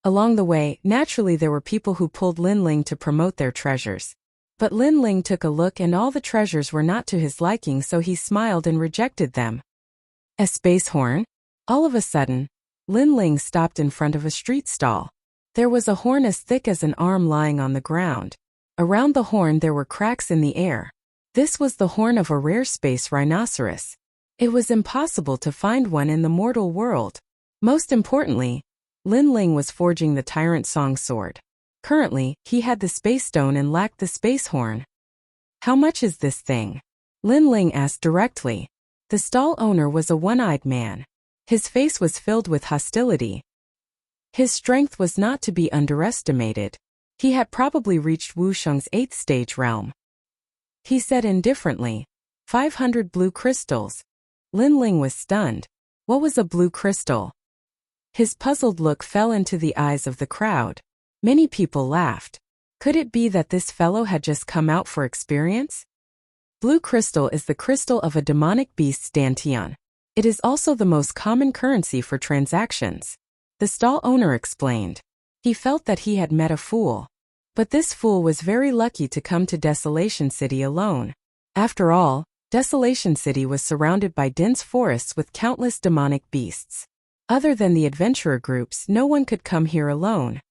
Along the way, naturally there were people who pulled Lin Ling to promote their treasures. But Lin Ling took a look and all the treasures were not to his liking, so he smiled and rejected them. A space horn? All of a sudden, Lin Ling stopped in front of a street stall. There was a horn as thick as an arm lying on the ground. Around the horn there were cracks in the air. This was the horn of a rare space rhinoceros. It was impossible to find one in the mortal world. Most importantly, Lin Ling was forging the Tyrant Song sword. Currently, he had the space stone and lacked the space horn. How much is this thing? Lin Ling asked directly. The stall owner was a one-eyed man. His face was filled with hostility. His strength was not to be underestimated. He had probably reached Wushang's 8th stage realm. He said indifferently, 500 blue crystals. Lin Ling was stunned. What was a blue crystal? His puzzled look fell into the eyes of the crowd. Many people laughed. Could it be that this fellow had just come out for experience? Blue crystal is the crystal of a demonic beast's dantian. It is also the most common currency for transactions. The stall owner explained. He felt that he had met a fool. But this fool was very lucky to come to Desolation City alone. After all, Desolation City was surrounded by dense forests with countless demonic beasts. Other than the adventurer groups, no one could come here alone.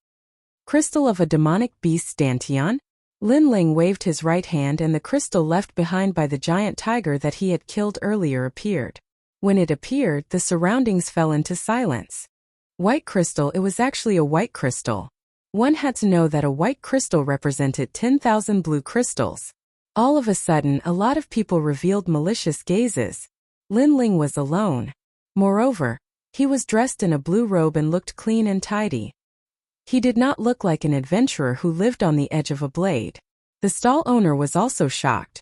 Crystal of a demonic beast's dantian? Lin Ling waved his right hand and the crystal left behind by the giant tiger that he had killed earlier appeared. When it appeared, the surroundings fell into silence. White crystal, it was actually a white crystal. One had to know that a white crystal represented 10,000 blue crystals. All of a sudden, a lot of people revealed malicious gazes. Lin Ling was alone. Moreover, he was dressed in a blue robe and looked clean and tidy. He did not look like an adventurer who lived on the edge of a blade. The stall owner was also shocked.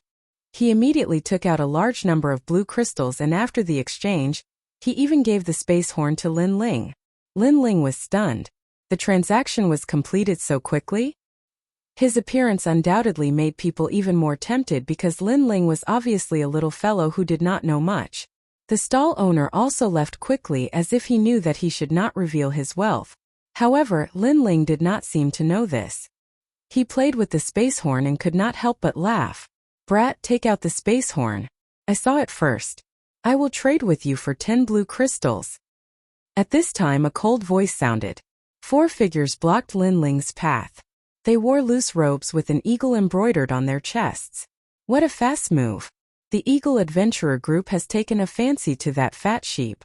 He immediately took out a large number of blue crystals, and after the exchange, he even gave the space horn to Lin Ling. Lin Ling was stunned. The transaction was completed so quickly? His appearance undoubtedly made people even more tempted because Lin Ling was obviously a little fellow who did not know much. The stall owner also left quickly as if he knew that he should not reveal his wealth. However, Lin Ling did not seem to know this. He played with the space horn and could not help but laugh. "Brat, take out the space horn. I saw it first. I will trade with you for 10 blue crystals." At this time a cold voice sounded. 4 figures blocked Lin Ling's path. They wore loose robes with an eagle embroidered on their chests. What a fast move. The Eagle Adventurer group has taken a fancy to that fat sheep.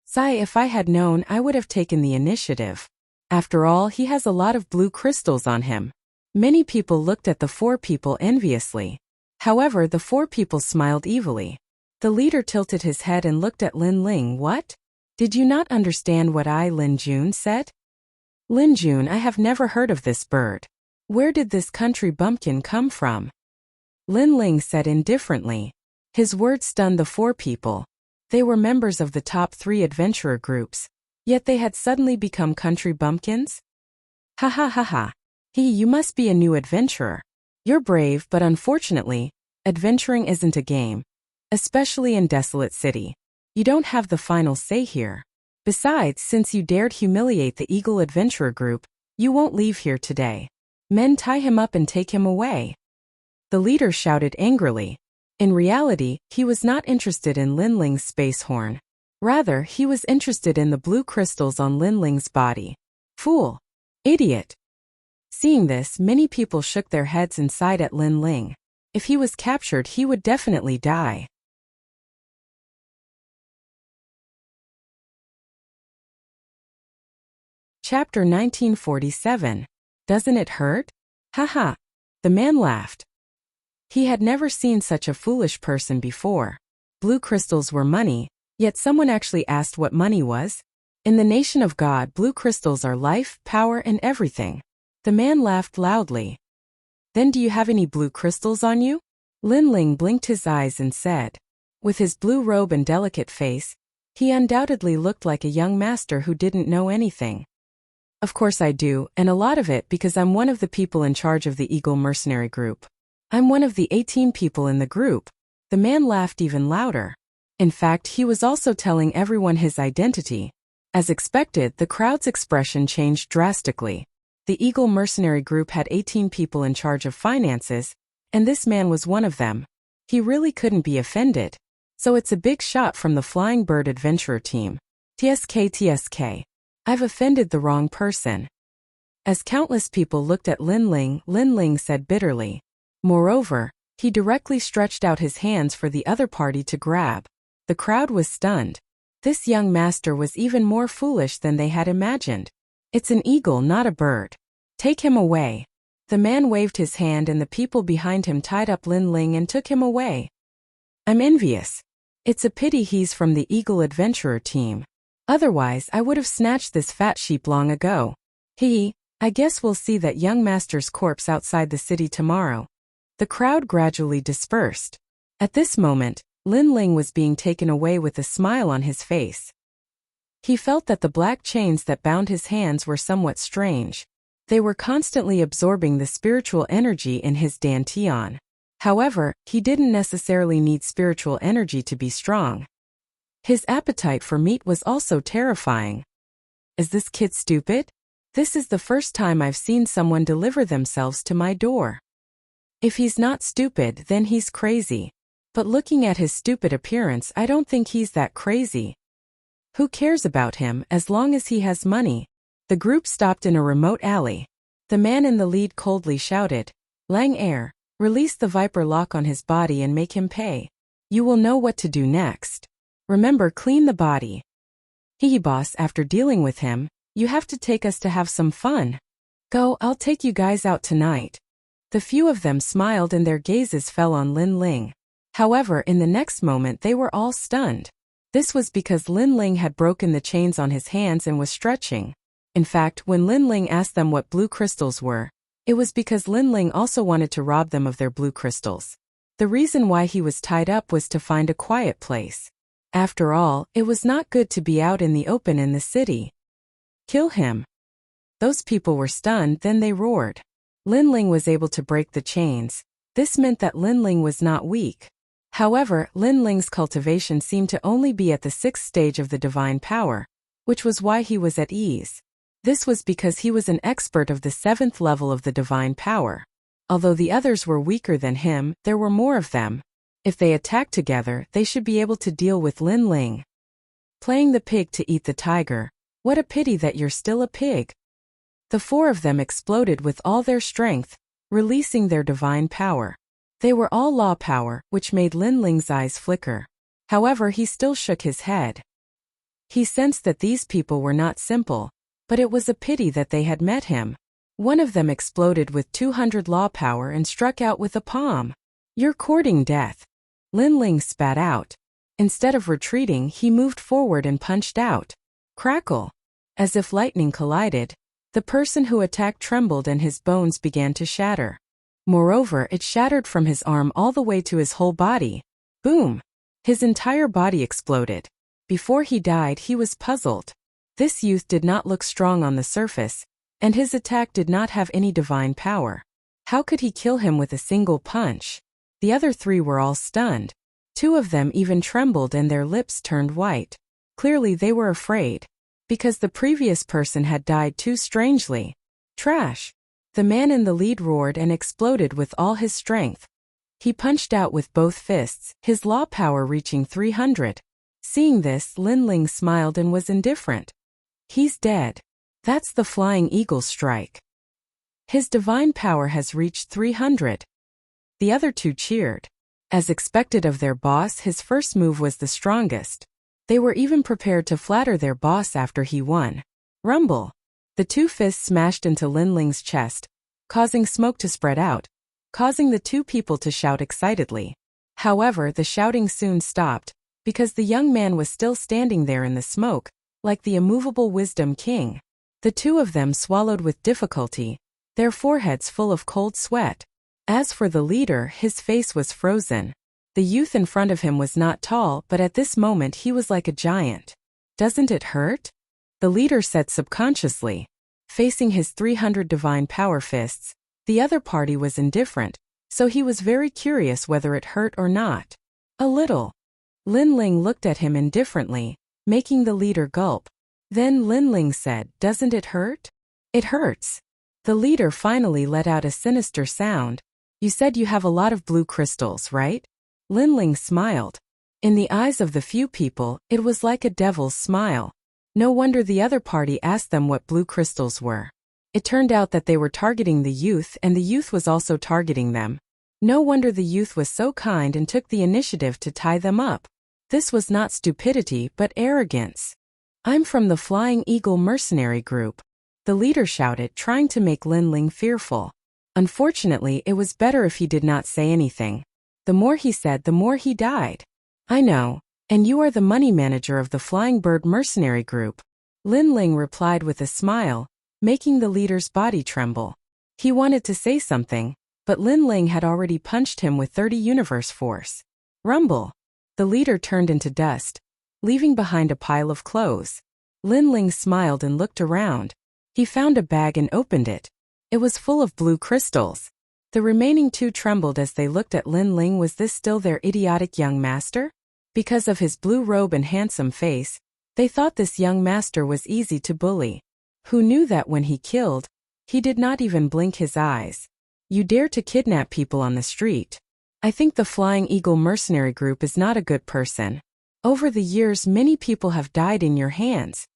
Sigh, if I had known, I would have taken the initiative. After all, he has a lot of blue crystals on him. Many people looked at the 4 people enviously. However, the 4 people smiled evilly. The leader tilted his head and looked at Lin Ling. "What? Did you not understand what I, Lin Jun, said?" "Lin Jun, I have never heard of this bird. Where did this country bumpkin come from?" Lin Ling said indifferently. His words stunned the 4 people. They were members of the top 3 adventurer groups, yet they had suddenly become country bumpkins? "Ha ha ha ha. You must be a new adventurer. You're brave, but unfortunately, adventuring isn't a game. Especially in Desolate City. You don't have the final say here. Besides, since you dared humiliate the Eagle Adventurer group, you won't leave here today. Men, tie him up and take him away." The leader shouted angrily. In reality, he was not interested in Lin Ling's space horn. Rather, he was interested in the blue crystals on Lin Ling's body. Fool! Idiot! Seeing this, many people shook their heads and sighed at Lin Ling. If he was captured, he would definitely die. Chapter 1947. Doesn't it hurt? Haha. The man laughed. He had never seen such a foolish person before. Blue crystals were money, yet someone actually asked what money was. In the nation of God, blue crystals are life, power, and everything. The man laughed loudly. "Then do you have any blue crystals on you?" Lin Ling blinked his eyes and said. With his blue robe and delicate face, he undoubtedly looked like a young master who didn't know anything. "Of course I do, and a lot of it because I'm one of the people in charge of the Eagle Mercenary Group. I'm one of the 18 people in the group." The man laughed even louder. In fact, he was also telling everyone his identity. As expected, the crowd's expression changed drastically. The Eagle Mercenary Group had 18 people in charge of finances, and this man was one of them. He really couldn't be offended. So it's a big shot from the Flying Bird Adventurer team. TSK. I've offended the wrong person. As countless people looked at Lin Ling said bitterly. Moreover, he directly stretched out his hands for the other party to grab. The crowd was stunned. This young master was even more foolish than they had imagined. It's an eagle, not a bird. Take him away. The man waved his hand and the people behind him tied up Lin Ling and took him away. I'm envious. It's a pity he's from the Eagle Adventurer team. Otherwise, I would have snatched this fat sheep long ago. I guess we'll see that young master's corpse outside the city tomorrow. The crowd gradually dispersed. At this moment, Lin Ling was being taken away with a smile on his face. He felt that the black chains that bound his hands were somewhat strange. They were constantly absorbing the spiritual energy in his dantian. However, he didn't necessarily need spiritual energy to be strong. His appetite for meat was also terrifying. Is this kid stupid? This is the first time I've seen someone deliver themselves to my door. If he's not stupid, then he's crazy. But looking at his stupid appearance, I don't think he's that crazy. Who cares about him as long as he has money? The group stopped in a remote alley. The man in the lead coldly shouted, Lang Air, release the viper lock on his body and make him pay. You will know what to do next. Remember, clean the body. Boss, after dealing with him, you have to take us to have some fun. Go, I'll take you guys out tonight. The few of them smiled and their gazes fell on Lin Ling. However, in the next moment they were all stunned. This was because Lin Ling had broken the chains on his hands and was stretching. In fact, when Lin Ling asked them what blue crystals were, It was because Lin Ling also wanted to rob them of their blue crystals. The reason why he was tied up was to find a quiet place. After all, it was not good to be out in the open in the city. Kill him. Those people were stunned, then they roared. Lin Ling was able to break the chains. This meant that Lin Ling was not weak. However, Lin Ling's cultivation seemed to only be at the 6th stage of the divine power, which was why he was at ease. This was because he was an expert of the 7th level of the divine power. Although the others were weaker than him, there were more of them. If they attacked together, they should be able to deal with Lin Ling. Playing the pig to eat the tiger. What a pity that you're still a pig. The 4 of them exploded with all their strength, releasing their divine power. They were all law power, which made Lin Ling's eyes flicker. However, he still shook his head. He sensed that these people were not simple, but it was a pity that they had met him. One of them exploded with 200 law power and struck out with a palm. You're courting death. Lin Ling spat out. Instead of retreating, he moved forward and punched out. Crackle. As if lightning collided, the person who attacked trembled and his bones began to shatter. Moreover, it shattered from his arm all the way to his whole body. Boom! His entire body exploded. Before he died, he was puzzled. This youth did not look strong on the surface, and his attack did not have any divine power. How could he kill him with a single punch? The other 3 were all stunned. 2 of them even trembled and their lips turned white. Clearly they were afraid, because the previous person had died too strangely. Trash! The man in the lead roared and exploded with all his strength. He punched out with both fists, his law power reaching 300. Seeing this, Lin Ling smiled and was indifferent. He's dead. That's the flying eagle strike. His divine power has reached 300. The other 2 cheered. As expected of their boss, his first move was the strongest. They were even prepared to flatter their boss after he won. Rumble. The 2 fists smashed into Lin Ling's chest, causing smoke to spread out, causing the 2 people to shout excitedly. However, the shouting soon stopped, because the young man was still standing there in the smoke, like the immovable wisdom king. The 2 of them swallowed with difficulty, their foreheads full of cold sweat. As for the leader, his face was frozen. The youth in front of him was not tall, but at this moment he was like a giant. Doesn't it hurt? The leader said subconsciously. Facing his 300 divine power fists, the other party was indifferent, so he was very curious whether it hurt or not. A little. Lin Ling looked at him indifferently, making the leader gulp. Then Lin Ling said, "Doesn't it hurt?" "It hurts." The leader finally let out a sinister sound. "You said you have a lot of blue crystals, right?" Lin Ling smiled. In the eyes of the few people, it was like a devil's smile. No wonder the other party asked them what blue crystals were. It turned out that they were targeting the youth and the youth was also targeting them. No wonder the youth was so kind and took the initiative to tie them up. This was not stupidity but arrogance. "I'm from the Flying Eagle mercenary group," the leader shouted, trying to make Lin Ling fearful. Unfortunately, it was better if he did not say anything. The more he said, the more he died. "I know. And you are the money manager of the Flying Bird mercenary group," Lin Ling replied with a smile, making the leader's body tremble. He wanted to say something, but Lin Ling had already punched him with 30 universe force. Rumble. The leader turned into dust, leaving behind a pile of clothes. Lin Ling smiled and looked around. He found a bag and opened it. It was full of blue crystals. The remaining 2 trembled as they looked at Lin Ling. Was this still their idiotic young master? Because of his blue robe and handsome face, they thought this young master was easy to bully. Who knew that when he killed, he did not even blink his eyes. "You dare to kidnap people on the street. I think the Flying Eagle mercenary group is not a good person. Over the years many people have died in your hands."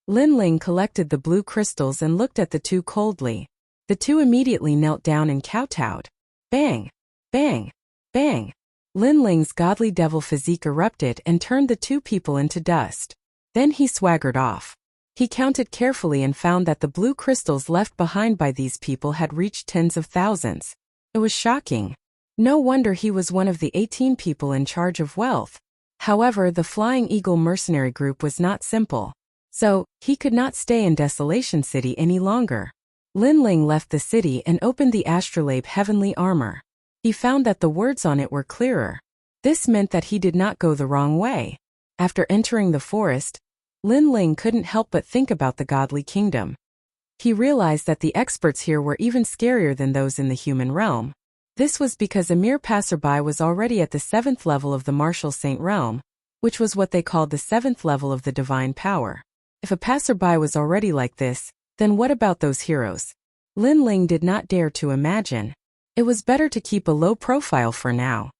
Lin Ling collected the blue crystals and looked at the 2 coldly. The 2 immediately knelt down and kowtowed. Bang! Bang! Bang! Lin Ling's godly devil physique erupted and turned the 2 people into dust. Then he swaggered off. He counted carefully and found that the blue crystals left behind by these people had reached tens of thousands. It was shocking. No wonder he was one of the 18 people in charge of wealth. However, the Flying Eagle mercenary group was not simple. So, he could not stay in Desolation City any longer. Lin Ling left the city and opened the astrolabe heavenly armor. He found that the words on it were clearer. This meant that he did not go the wrong way. After entering the forest, Lin Ling couldn't help but think about the godly kingdom. He realized that the experts here were even scarier than those in the human realm. This was because a mere passerby was already at the 7th level of the martial saint realm, which was what they called the 7th level of the divine power. If a passerby was already like this, then what about those heroes? Lin Ling did not dare to imagine. It was better to keep a low profile for now.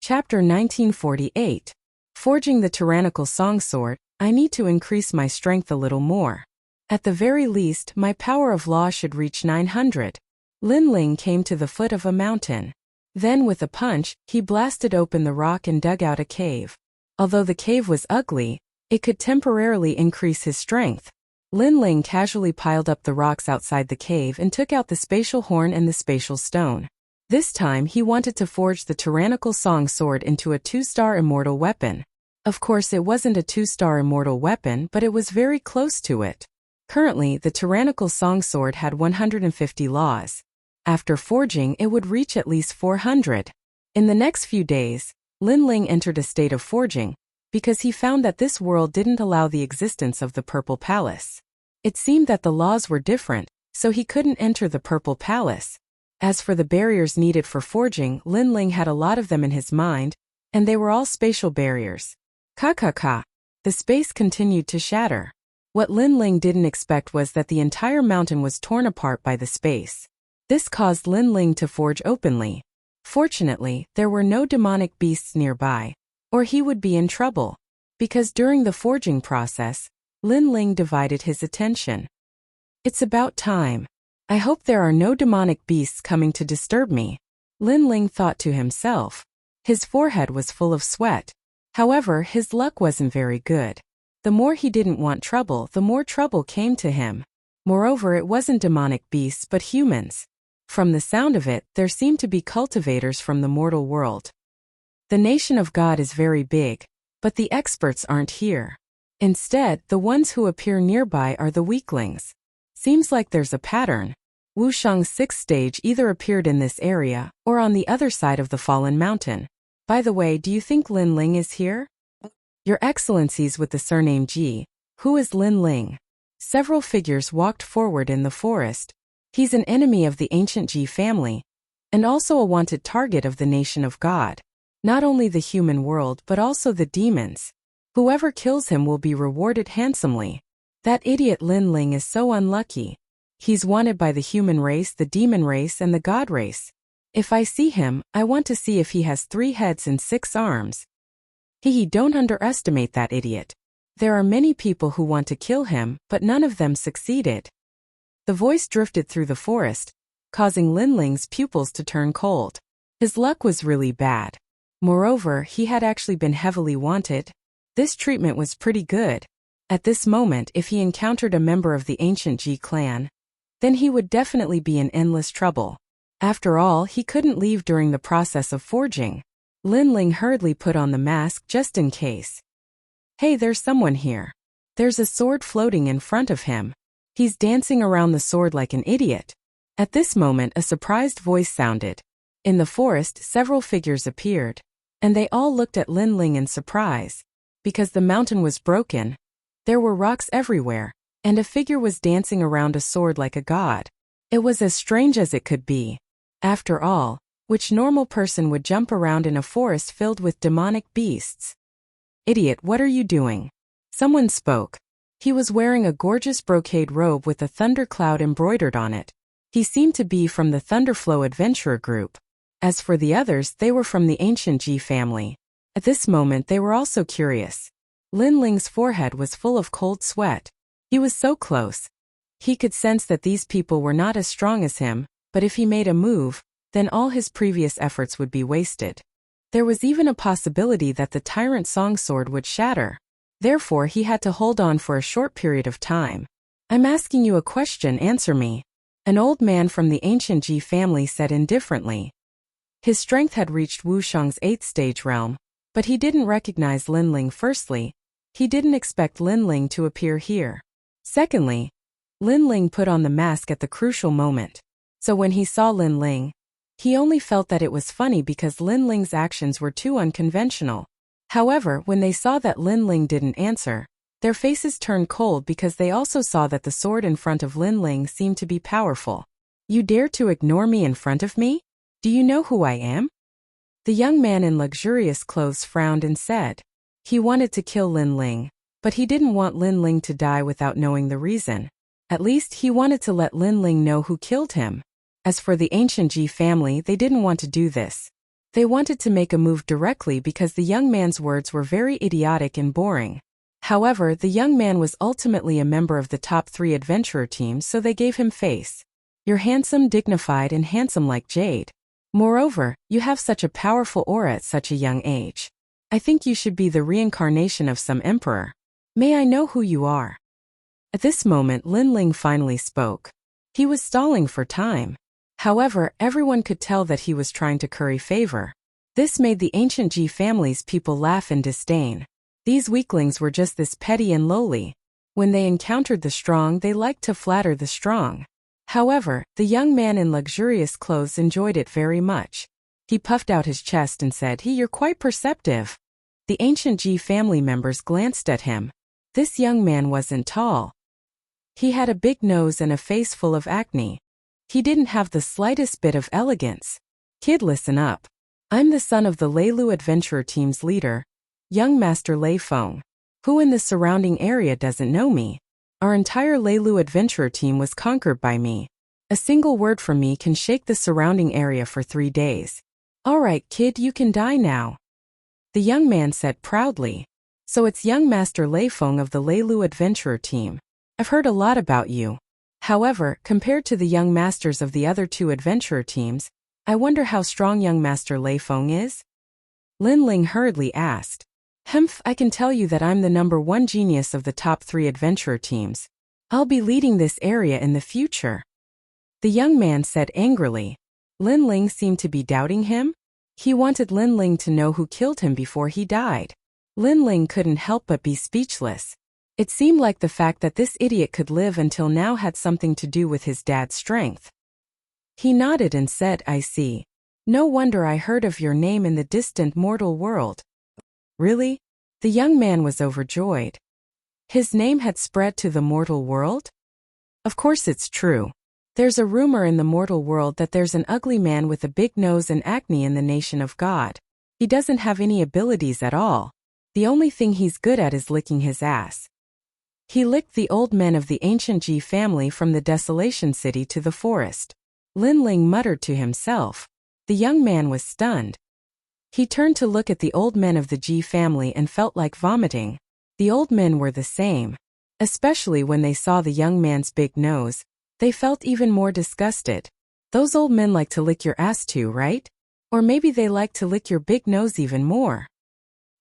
Chapter 1948. Forging the tyrannical song sword. I need to increase my strength a little more. At the very least, my power of law should reach 900. Lin Ling came to the foot of a mountain. Then with a punch, he blasted open the rock and dug out a cave. Although the cave was ugly, it could temporarily increase his strength. Lin Ling casually piled up the rocks outside the cave and took out the spatial horn and the spatial stone. This time he wanted to forge the tyrannical song sword into a 2-star immortal weapon. Of course it wasn't a 2-star immortal weapon, but it was very close to it. Currently, the tyrannical song sword had 150 laws. After forging, it would reach at least 400. In the next few days, Lin Ling entered a state of forging, because he found that this world didn't allow the existence of the Purple Palace. It seemed that the laws were different, so he couldn't enter the Purple Palace. As for the barriers needed for forging, Lin Ling had a lot of them in his mind, and they were all spatial barriers. Ka. The space continued to shatter. What Lin Ling didn't expect was that the entire mountain was torn apart by the space. This caused Lin Ling to forge openly. Fortunately, there were no demonic beasts nearby, or he would be in trouble. Because during the forging process, Lin Ling divided his attention. It's about time. I hope there are no demonic beasts coming to disturb me. Lin Ling thought to himself. His forehead was full of sweat. However, his luck wasn't very good. The more he didn't want trouble, the more trouble came to him. Moreover, it wasn't demonic beasts but humans. From the sound of it, there seemed to be cultivators from the mortal world. The nation of God is very big, but the experts aren't here. Instead, the ones who appear nearby are the weaklings. Seems like there's a pattern. Wushang's 6th stage either appeared in this area, or on the other side of the fallen mountain. By the way, do you think Lin Ling is here? Your Excellencies with the surname Ji, who is Lin Ling? Several figures walked forward in the forest. He's an enemy of the ancient Ji family, and also a wanted target of the nation of God. Not only the human world but also the demons. Whoever kills him will be rewarded handsomely. That idiot Lin Ling is so unlucky. He's wanted by the human race, the demon race, and the God race. If I see him, I want to see if he has 3 heads and 6 arms. Don't underestimate that idiot. There are many people who want to kill him, but none of them succeeded. The voice drifted through the forest, causing Lin Ling's pupils to turn cold. His luck was really bad. Moreover, he had actually been heavily wanted. This treatment was pretty good. At this moment, if he encountered a member of the ancient Ji clan, then he would definitely be in endless trouble. After all, he couldn't leave during the process of forging. Lin Ling hurriedly put on the mask just in case. Hey, there's someone here. There's a sword floating in front of him. He's dancing around the sword like an idiot. At this moment, a surprised voice sounded. In the forest, several figures appeared, and they all looked at Lin Ling in surprise. Because the mountain was broken, there were rocks everywhere, and a figure was dancing around a sword like a god. It was as strange as it could be. After all, which normal person would jump around in a forest filled with demonic beasts? Idiot, what are you doing? Someone spoke. He was wearing a gorgeous brocade robe with a thundercloud embroidered on it. He seemed to be from the Thunderflow Adventurer group. As for the others, they were from the ancient Ji family. At this moment, they were also curious. Lin Ling's forehead was full of cold sweat. He was so close. He could sense that these people were not as strong as him, but if he made a move, then all his previous efforts would be wasted. There was even a possibility that the tyrant song sword would shatter. Therefore, he had to hold on for a short period of time. I'm asking you a question, answer me. An old man from the ancient Ji family said indifferently. His strength had reached Wushang's 8th stage realm, But he didn't recognize Lin Ling. Firstly, he didn't expect Lin Ling to appear here. Secondly, Lin Ling put on the mask at the crucial moment. So when he saw Lin Ling, he only felt that it was funny because Lin Ling's actions were too unconventional. However, when they saw that Lin Ling didn't answer, their faces turned cold because they also saw that the sword in front of Lin Ling seemed to be powerful. You dare to ignore me in front of me? Do you know who I am? The young man in luxurious clothes frowned and said. He wanted to kill Lin Ling, but he didn't want Lin Ling to die without knowing the reason. At least he wanted to let Lin Ling know who killed him. As for the ancient Ji family, they didn't want to do this. They wanted to make a move directly because the young man's words were very idiotic and boring. However, the young man was ultimately a member of the top 3 adventurer teams, so they gave him face. You're handsome, dignified, and handsome like Jade. Moreover, you have such a powerful aura at such a young age. I think you should be the reincarnation of some emperor. May I know who you are? At this moment, Lin Ling finally spoke. He was stalling for time. However, everyone could tell that he was trying to curry favor. This made the ancient Ji family's people laugh in disdain. These weaklings were just this petty and lowly. When they encountered the strong, they liked to flatter the strong. However, the young man in luxurious clothes enjoyed it very much. He puffed out his chest and said, You're quite perceptive. The ancient Ji family members glanced at him. This young man wasn't tall. He had a big nose and a face full of acne. He didn't have the slightest bit of elegance. Kid, listen up. I'm the son of the Leilu Adventurer Team's leader, young Master Lei Feng. Who in the surrounding area doesn't know me? Our entire Leilu Adventurer Team was conquered by me. A single word from me can shake the surrounding area for 3 days. Alright, kid, you can die now. The young man said proudly. So it's young Master Lei Feng of the Leilu Adventurer Team. I've heard a lot about you. However, compared to the young masters of the other 2 adventurer teams, I wonder how strong young Master Lei Feng is? Lin Ling hurriedly asked. Humph, I can tell you that I'm the #1 genius of the top 3 adventurer teams. I'll be leading this area in the future. The young man said angrily. Lin Ling seemed to be doubting him. He wanted Lin Ling to know who killed him before he died. Lin Ling couldn't help but be speechless. It seemed like the fact that this idiot could live until now had something to do with his dad's strength. He nodded and said, I see. No wonder I heard of your name in the distant mortal world. Really? The young man was overjoyed. His name had spread to the mortal world? Of course it's true. There's a rumor in the mortal world that there's an ugly man with a big nose and acne in the nation of God. He doesn't have any abilities at all. The only thing he's good at is licking his ass. He licked the old men of the ancient Ji family from the desolation city to the forest. Lin Ling muttered to himself. The young man was stunned. He turned to look at the old men of the Ji family and felt like vomiting. The old men were the same. Especially when they saw the young man's big nose, they felt even more disgusted. Those old men like to lick your ass too, right? Or maybe they like to lick your big nose even more.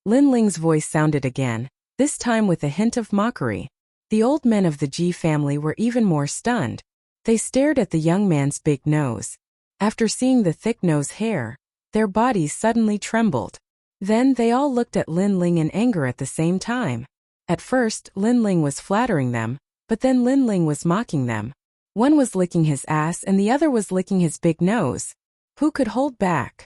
Lin Ling's voice sounded again, this time with a hint of mockery. The old men of the Ji family were even more stunned. They stared at the young man's big nose. After seeing the thick nose hair, their bodies suddenly trembled. Then they all looked at Lin Ling in anger at the same time. At first, Lin Ling was flattering them, but then Lin Ling was mocking them. One was licking his ass and the other was licking his big nose. Who could hold back?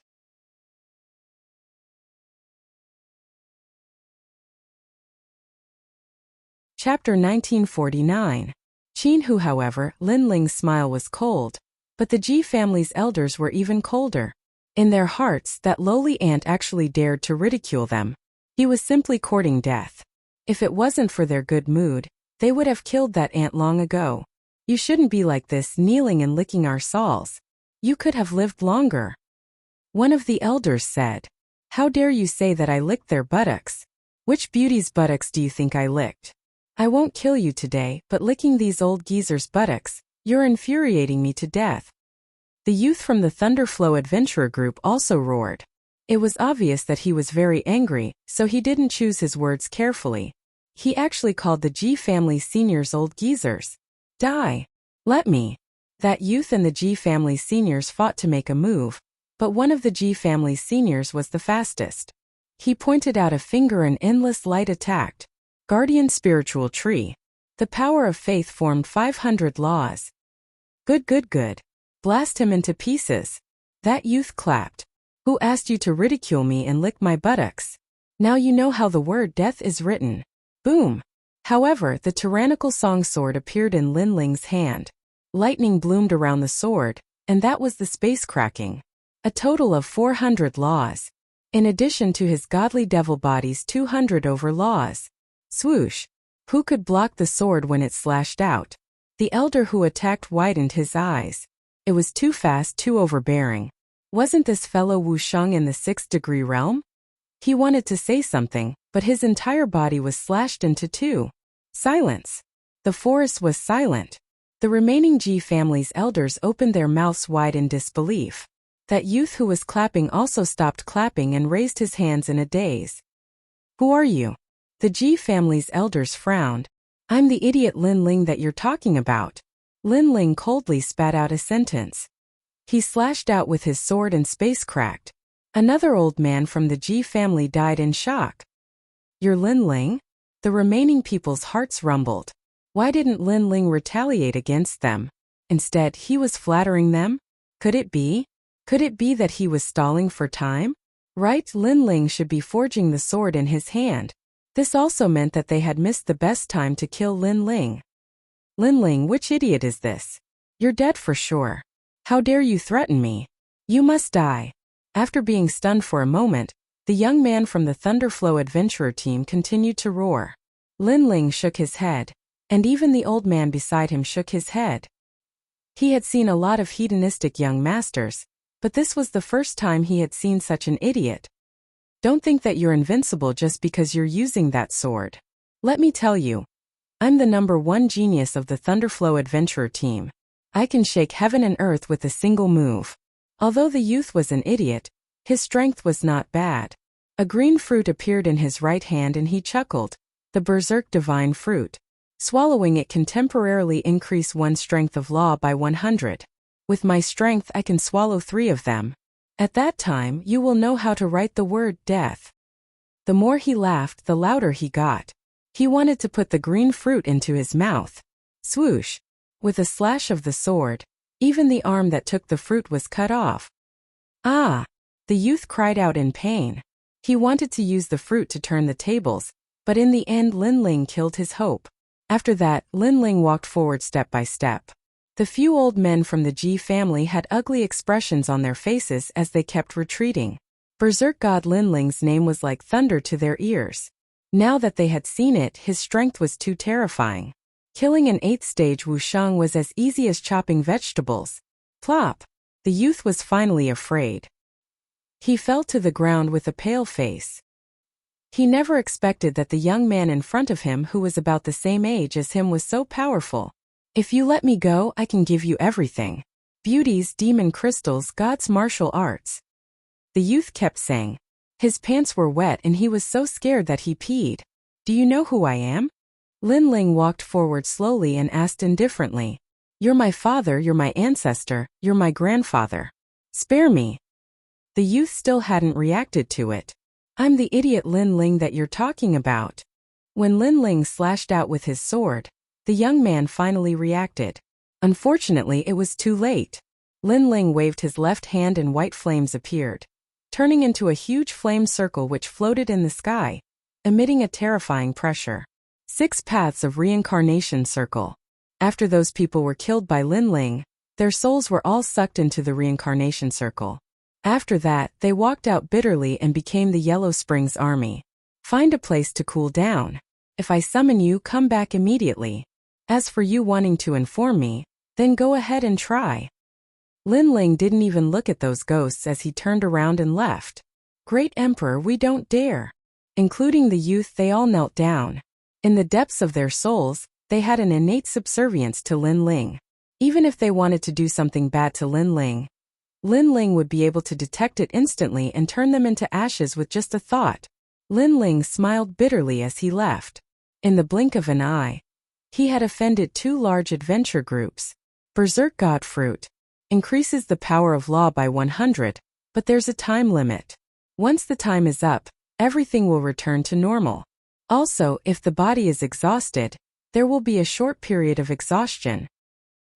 Chapter 1949. Qin Hu. However, Lin Ling's smile was cold, but the Ji family's elders were even colder. In their hearts, that lowly ant actually dared to ridicule them. He was simply courting death. If it wasn't for their good mood, they would have killed that ant long ago. You shouldn't be like this, kneeling and licking our soles. You could have lived longer. One of the elders said. How dare you say that I licked their buttocks? Which beauty's buttocks do you think I licked? I won't kill you today, but licking these old geezers' buttocks, you're infuriating me to death. The youth from the Thunderflow Adventurer group also roared. It was obvious that he was very angry, so he didn't choose his words carefully. He actually called the Ji family seniors old geezers. Die. Let me. That youth and the Ji family seniors fought to make a move, but one of the Ji family seniors was the fastest. He pointed out a finger, and endless light attacked. Guardian spiritual tree. The power of faith formed 500 laws. Good, good, good. Blast him into pieces. That youth clapped. Who asked you to ridicule me and lick my buttocks? Now you know how the word death is written. Boom. However, the tyrannical song sword appeared in Lin Ling's hand. Lightning bloomed around the sword, and that was the space cracking. A total of 400 laws. In addition to his godly devil body's 200 over laws. Swoosh. Who could block the sword when it slashed out? The elder who attacked widened his eyes. It was too fast, too overbearing. Wasn't this fellow Wu Sheng in the 6th degree realm? He wanted to say something, but his entire body was slashed into two. Silence. The forest was silent. The remaining Ji family's elders opened their mouths wide in disbelief. That youth who was clapping also stopped clapping and raised his hands in a daze. Who are you? The Ji family's elders frowned. I'm the idiot Lin Ling that you're talking about. Lin Ling coldly spat out a sentence. He slashed out with his sword and space cracked. Another old man from the Ji family died in shock. You're Lin Ling? The remaining people's hearts rumbled. Why didn't Lin Ling retaliate against them? Instead, he was flattering them? Could it be? Could it be that he was stalling for time? Right, Lin Ling should be forging the sword in his hand. This also meant that they had missed the best time to kill Lin Ling. Lin Ling, which idiot is this? You're dead for sure. How dare you threaten me? You must die. After being stunned for a moment, the young man from the Thunderflow adventurer team continued to roar. Lin Ling shook his head, and even the old man beside him shook his head. He had seen a lot of hedonistic young masters, but this was the first time he had seen such an idiot. Don't think that you're invincible just because you're using that sword. Let me tell you, I'm the #1 genius of the Thunderflow adventurer team. I can shake heaven and earth with a single move. Although the youth was an idiot, his strength was not bad. A green fruit appeared in his right hand and he chuckled. The Berserk Divine Fruit. Swallowing it can temporarily increase one's strength of law by 100. With my strength I can swallow 3 of them. At that time you will know how to write the word death. The more he laughed, the louder he got. He wanted to put the green fruit into his mouth. Swoosh. With a slash of the sword, even the arm that took the fruit was cut off. Ah! The youth cried out in pain. He wanted to use the fruit to turn the tables, but in the end Lin Ling killed his hope. After that, Lin Ling walked forward step by step. The few old men from the Ji family had ugly expressions on their faces as they kept retreating. Berserk God Lin Ling's name was like thunder to their ears. Now that they had seen it, his strength was too terrifying. Killing an 8th stage Wu Sheng was as easy as chopping vegetables. Plop! The youth was finally afraid. He fell to the ground with a pale face. He never expected that the young man in front of him, who was about the same age as him, was so powerful. If you let me go, I can give you everything. Beauties, demon crystals, God's martial arts. The youth kept saying. His pants were wet and he was so scared that he peed. Do you know who I am? Lin Ling walked forward slowly and asked indifferently. You're my father, you're my ancestor, you're my grandfather. Spare me. The youth still hadn't reacted to it. I'm the idiot Lin Ling that you're talking about. When Lin Ling slashed out with his sword, the young man finally reacted. Unfortunately, it was too late. Lin Ling waved his left hand and white flames appeared, turning into a huge flame circle which floated in the sky, emitting a terrifying pressure. 6 paths of reincarnation circle. After those people were killed by Lin Ling, their souls were all sucked into the reincarnation circle. After that, they walked out bitterly and became the Yellow Springs Army. Find a place to cool down. If I summon you, come back immediately. As for you wanting to inform me, then go ahead and try. Lin Ling didn't even look at those ghosts as he turned around and left. Great Emperor, we don't dare. Including the youth, they all knelt down. In the depths of their souls, they had an innate subservience to Lin Ling. Even if they wanted to do something bad to Lin Ling would be able to detect it instantly and turn them into ashes with just a thought. Lin Ling smiled bitterly as he left. In the blink of an eye, he had offended 2 large adventure groups. Berserk God Fruit increases the power of law by 100, but there's a time limit. Once the time is up, everything will return to normal. Also, if the body is exhausted, there will be a short period of exhaustion.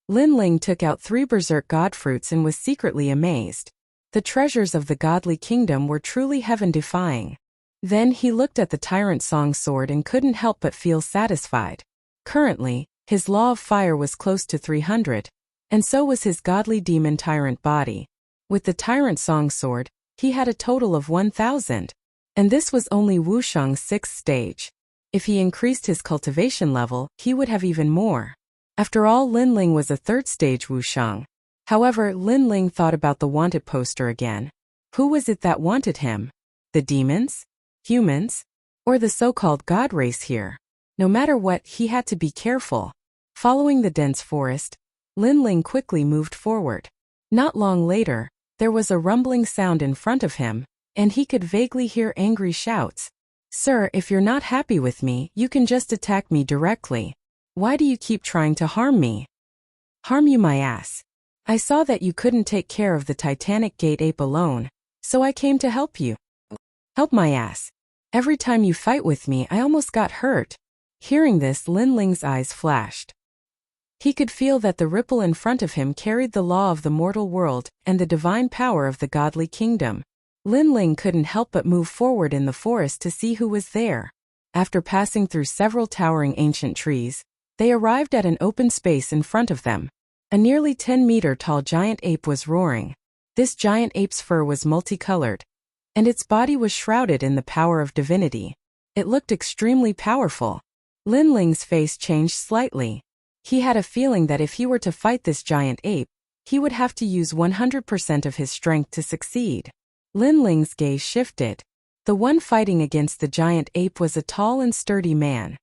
Lin Ling took out 3 berserk god fruits and was secretly amazed. The treasures of the godly kingdom were truly heaven-defying. Then he looked at the Tyrant Song sword and couldn't help but feel satisfied. Currently, his law of fire was close to 300, and so was his godly demon tyrant body. With the Tyrant Song sword, he had a total of 1,000. And this was only Wushang's 6th stage. If he increased his cultivation level, he would have even more. After all, Lin Ling was a 3rd stage Wushang. However, Lin Ling thought about the wanted poster again. Who was it that wanted him? The demons? Humans? Or the so-called god race here? No matter what, he had to be careful. Following the dense forest, Lin Ling quickly moved forward. Not long later, there was a rumbling sound in front of him, and he could vaguely hear angry shouts. Sir, if you're not happy with me, you can just attack me directly. Why do you keep trying to harm me? Harm you my ass. I saw that you couldn't take care of the Titanic Gate ape alone, so I came to help you. Help my ass. Every time you fight with me, I almost got hurt. Hearing this, Lin Ling's eyes flashed. He could feel that the ripple in front of him carried the law of the mortal world and the divine power of the godly kingdom. Lin Ling couldn't help but move forward in the forest to see who was there. After passing through several towering ancient trees, they arrived at an open space in front of them. A nearly 10-meter-tall giant ape was roaring. This giant ape's fur was multicolored, and its body was shrouded in the power of divinity. It looked extremely powerful. Lin Ling's face changed slightly. He had a feeling that if he were to fight this giant ape, he would have to use 100% of his strength to succeed. Lin Ling's gaze shifted. The one fighting against the giant ape was a tall and sturdy man.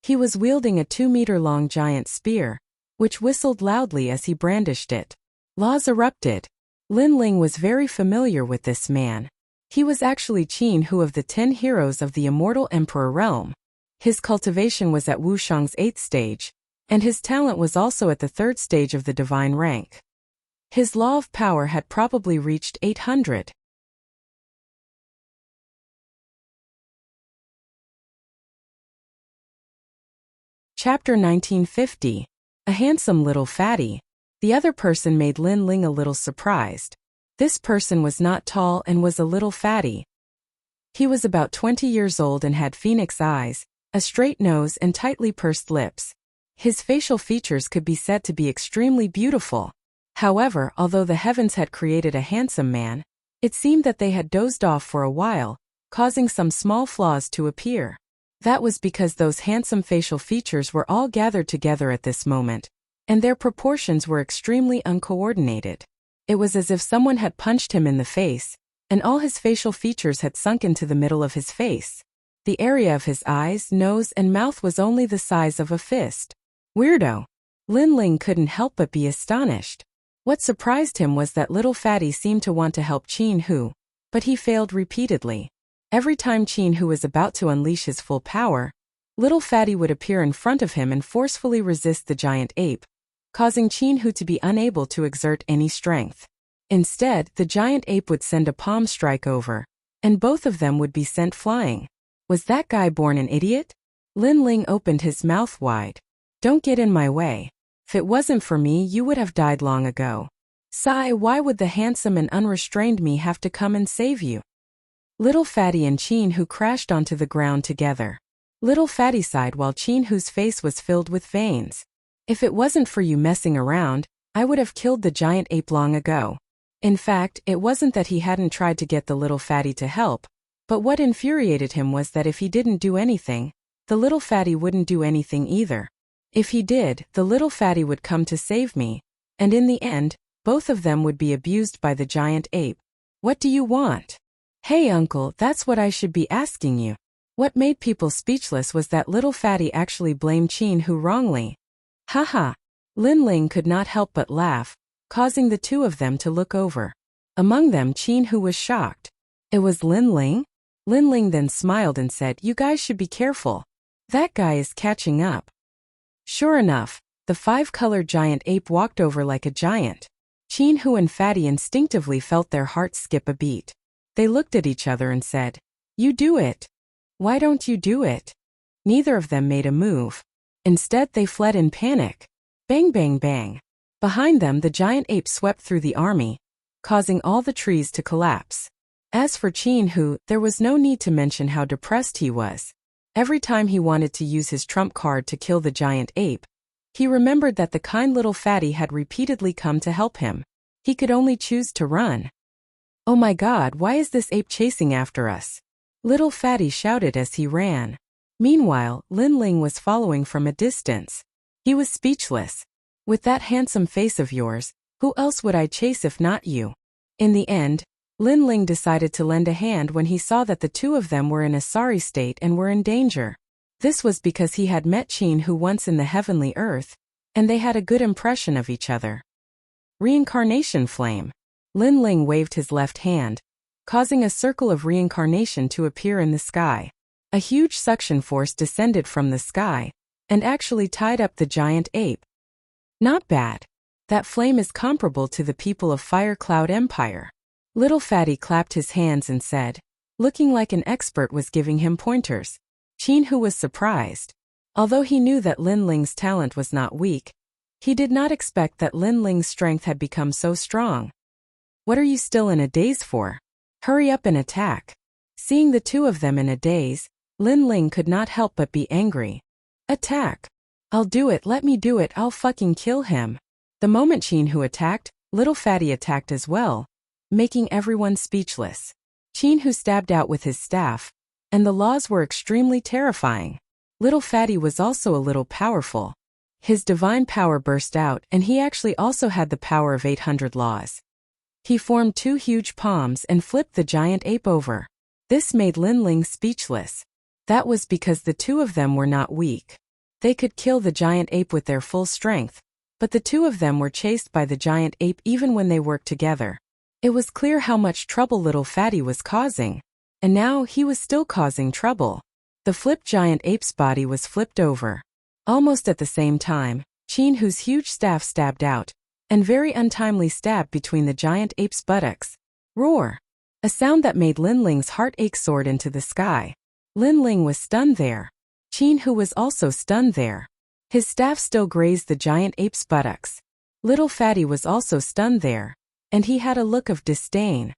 He was wielding a 2-meter-long giant spear, which whistled loudly as he brandished it. Laws erupted. Lin Ling was very familiar with this man. He was actually Qin Hu of the 10 heroes of the Immortal Emperor realm. His cultivation was at Wushang's 8th stage, and his talent was also at the 3rd stage of the divine rank. His law of power had probably reached 800. Chapter 1950. A handsome little fatty. The other person made Lin Ling a little surprised. This person was not tall and was a little fatty. He was about 20 years old and had phoenix eyes, a straight nose and tightly pursed lips. His facial features could be said to be extremely beautiful. However, although the heavens had created a handsome man, it seemed that they had dozed off for a while, causing some small flaws to appear. That was because those handsome facial features were all gathered together at this moment, and their proportions were extremely uncoordinated. It was as if someone had punched him in the face, and all his facial features had sunk into the middle of his face. The area of his eyes, nose, and mouth was only the size of a fist. Weirdo. Lin Ling couldn't help but be astonished. What surprised him was that little fatty seemed to want to help Qin Hu, but he failed repeatedly. Every time Qin Hu was about to unleash his full power, little fatty would appear in front of him and forcefully resist the giant ape, causing Qin Hu to be unable to exert any strength. Instead, the giant ape would send a palm strike over, and both of them would be sent flying. Was that guy born an idiot? Lin Ling opened his mouth wide. Don't get in my way. If it wasn't for me, you would have died long ago. Sigh, why would the handsome and unrestrained me have to come and save you? Little Fatty and Qin Hu crashed onto the ground together. Little Fatty sighed while Qin Hu's face was filled with veins. If it wasn't for you messing around, I would have killed the giant ape long ago. In fact, it wasn't that he hadn't tried to get the little fatty to help, but what infuriated him was that if he didn't do anything, the little fatty wouldn't do anything either. If he did, the little fatty would come to save me, and in the end, both of them would be abused by the giant ape. What do you want? Hey uncle, that's what I should be asking you. What made people speechless was that little fatty actually blamed Qin Hu wrongly. Haha. Lin Ling could not help but laugh, causing the two of them to look over. Among them, Qin Hu was shocked. It was Lin Ling? Lin Ling then smiled and said, "You guys should be careful. That guy is catching up." Sure enough, the 5-colored giant ape walked over like a giant. Qin Hu and Fatty instinctively felt their hearts skip a beat. They looked at each other and said, You do it. Why don't you do it? Neither of them made a move. Instead, they fled in panic. Bang, bang, bang. Behind them, the giant ape swept through the army, causing all the trees to collapse. As for Chin-Hu, there was no need to mention how depressed he was. Every time he wanted to use his trump card to kill the giant ape, he remembered that the kind little fatty had repeatedly come to help him. He could only choose to run. Oh my God, why is this ape chasing after us? Little fatty shouted as he ran. Meanwhile, Lin Ling was following from a distance. He was speechless. With that handsome face of yours, who else would I chase if not you? In the end, Lin Ling decided to lend a hand when he saw that the two of them were in a sorry state and were in danger. This was because he had met Chin-Hu once in the heavenly earth, and they had a good impression of each other. Reincarnation flame. Lin Ling waved his left hand, causing a circle of reincarnation to appear in the sky. A huge suction force descended from the sky, and actually tied up the giant ape. Not bad. That flame is comparable to the people of Fire Cloud Empire. Little Fatty clapped his hands and said, looking like an expert was giving him pointers. Chin-Hu was surprised. Although he knew that Lin Ling's talent was not weak, he did not expect that Lin Ling's strength had become so strong. What are you still in a daze for? Hurry up and attack. Seeing the two of them in a daze, Lin Ling could not help but be angry. Attack. I'll do it, let me do it, I'll fucking kill him. The moment Chin-Hu attacked, Little Fatty attacked as well, making everyone speechless. Chin-Hu stabbed out with his staff, and the laws were extremely terrifying. Little Fatty was also a little powerful. His divine power burst out, and he actually also had the power of 800 laws. He formed two huge palms and flipped the giant ape over. This made Lin Ling speechless. That was because the two of them were not weak. They could kill the giant ape with their full strength, but the two of them were chased by the giant ape even when they worked together. It was clear how much trouble Little Fatty was causing, and now he was still causing trouble. The flipped giant ape's body was flipped over. Almost at the same time, Chin-Hu's huge staff stabbed out, and very untimely stabbed between the giant ape's buttocks. Roar! A sound that made Lin Ling's heart ache soared into the sky. Lin Ling was stunned there. Chin-Hu was also stunned there. His staff still grazed the giant ape's buttocks. Little Fatty was also stunned there, and he had a look of disdain.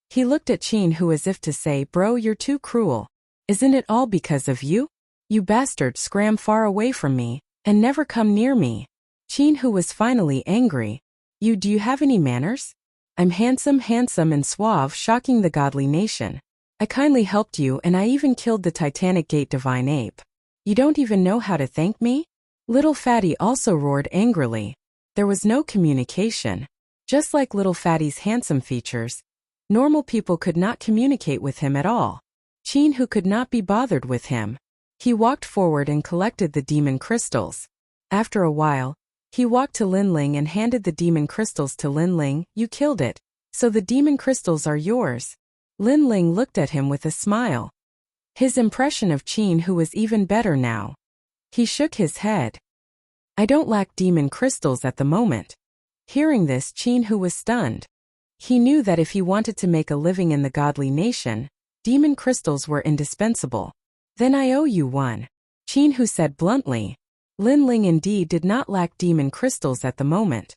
He looked at Chin-Hu as if to say, bro, you're too cruel. Isn't it all because of you? You bastard, scram far away from me, and never come near me. Chin-Hu was finally angry. Do you have any manners? I'm handsome and suave, shocking the godly nation. I kindly helped you, and I even killed the Titanic Gate divine ape. You don't even know how to thank me? Little Fatty also roared angrily. There was no communication. Just like Little Fatty's handsome features, normal people could not communicate with him at all. Chin-Hu could not be bothered with him. He walked forward and collected the demon crystals. After a while, he walked to Lin Ling and handed the demon crystals to Lin Ling. You killed it, so the demon crystals are yours. Lin Ling looked at him with a smile. His impression of Chin-Hu was even better now. He shook his head. I don't lack demon crystals at the moment. Hearing this, Chin-Hu was stunned. He knew that if he wanted to make a living in the godly nation, demon crystals were indispensable. Then I owe you one. Chin-Hu said bluntly. Lin Ling indeed did not lack demon crystals at the moment.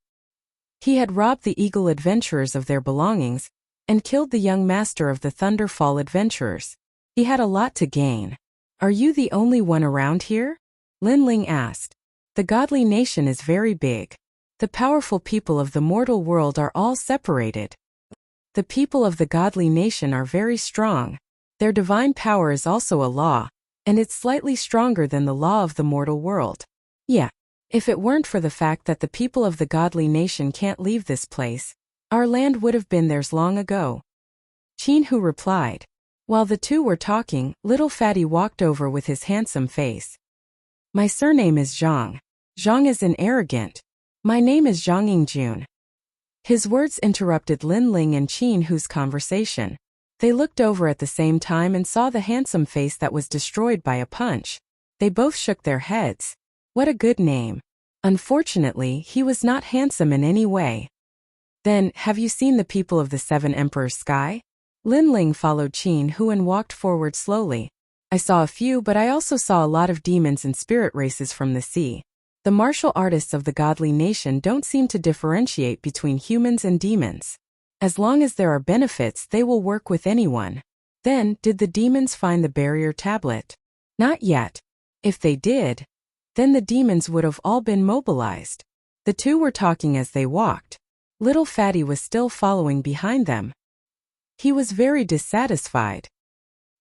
He had robbed the Eagle adventurers of their belongings, and killed the young master of the Thunderfall adventurers. He had a lot to gain. Are you the only one around here? Lin Ling asked. The godly nation is very big. The powerful people of the mortal world are all separated. The people of the godly nation are very strong. Their divine power is also a law, and it's slightly stronger than the law of the mortal world. Yeah. If it weren't for the fact that the people of the godly nation can't leave this place, our land would have been theirs long ago. Chin-Hu replied. While the two were talking, Little Fatty walked over with his handsome face. My surname is Zhang. Zhang is in arrogant. My name is Zhang Yingjun. His words interrupted Lin Ling and Chin-Hu's conversation. They looked over at the same time and saw the handsome face that was destroyed by a punch. They both shook their heads. What a good name. Unfortunately, he was not handsome in any way. Then, have you seen the people of the Seven Emperors' Sky? Lin Ling followed Qin Hu and walked forward slowly. I saw a few, but I also saw a lot of demons and spirit races from the sea. The martial artists of the godly nation don't seem to differentiate between humans and demons. As long as there are benefits, they will work with anyone. Then, did the demons find the barrier tablet? Not yet. If they did, then the demons would have all been mobilized. The two were talking as they walked. Little Fatty was still following behind them. He was very dissatisfied.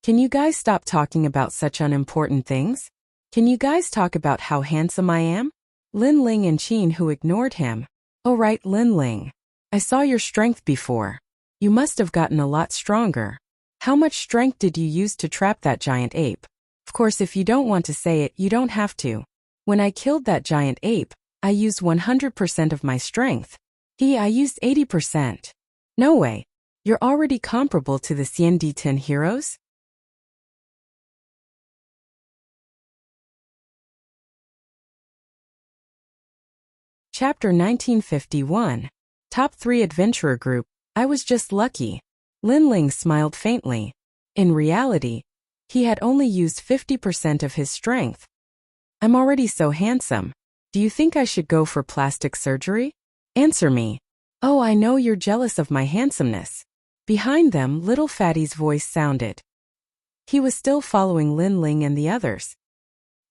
Can you guys stop talking about such unimportant things? Can you guys talk about how handsome I am? Lin Ling and Qin Hu ignored him. Oh right, Lin Ling. I saw your strength before. You must have gotten a lot stronger. How much strength did you use to trap that giant ape? Of course, if you don't want to say it, you don't have to. When I killed that giant ape, I used 100% of my strength. I used 80%. No way. You're already comparable to the Zenith 10 heroes? Chapter 1951. Top 3 Adventurer Group. I was just lucky. Lin Ling smiled faintly. In reality, he had only used 50% of his strength. I'm already so handsome. Do you think I should go for plastic surgery? Answer me. Oh, I know you're jealous of my handsomeness. Behind them, Little Fatty's voice sounded. He was still following Lin Ling and the others.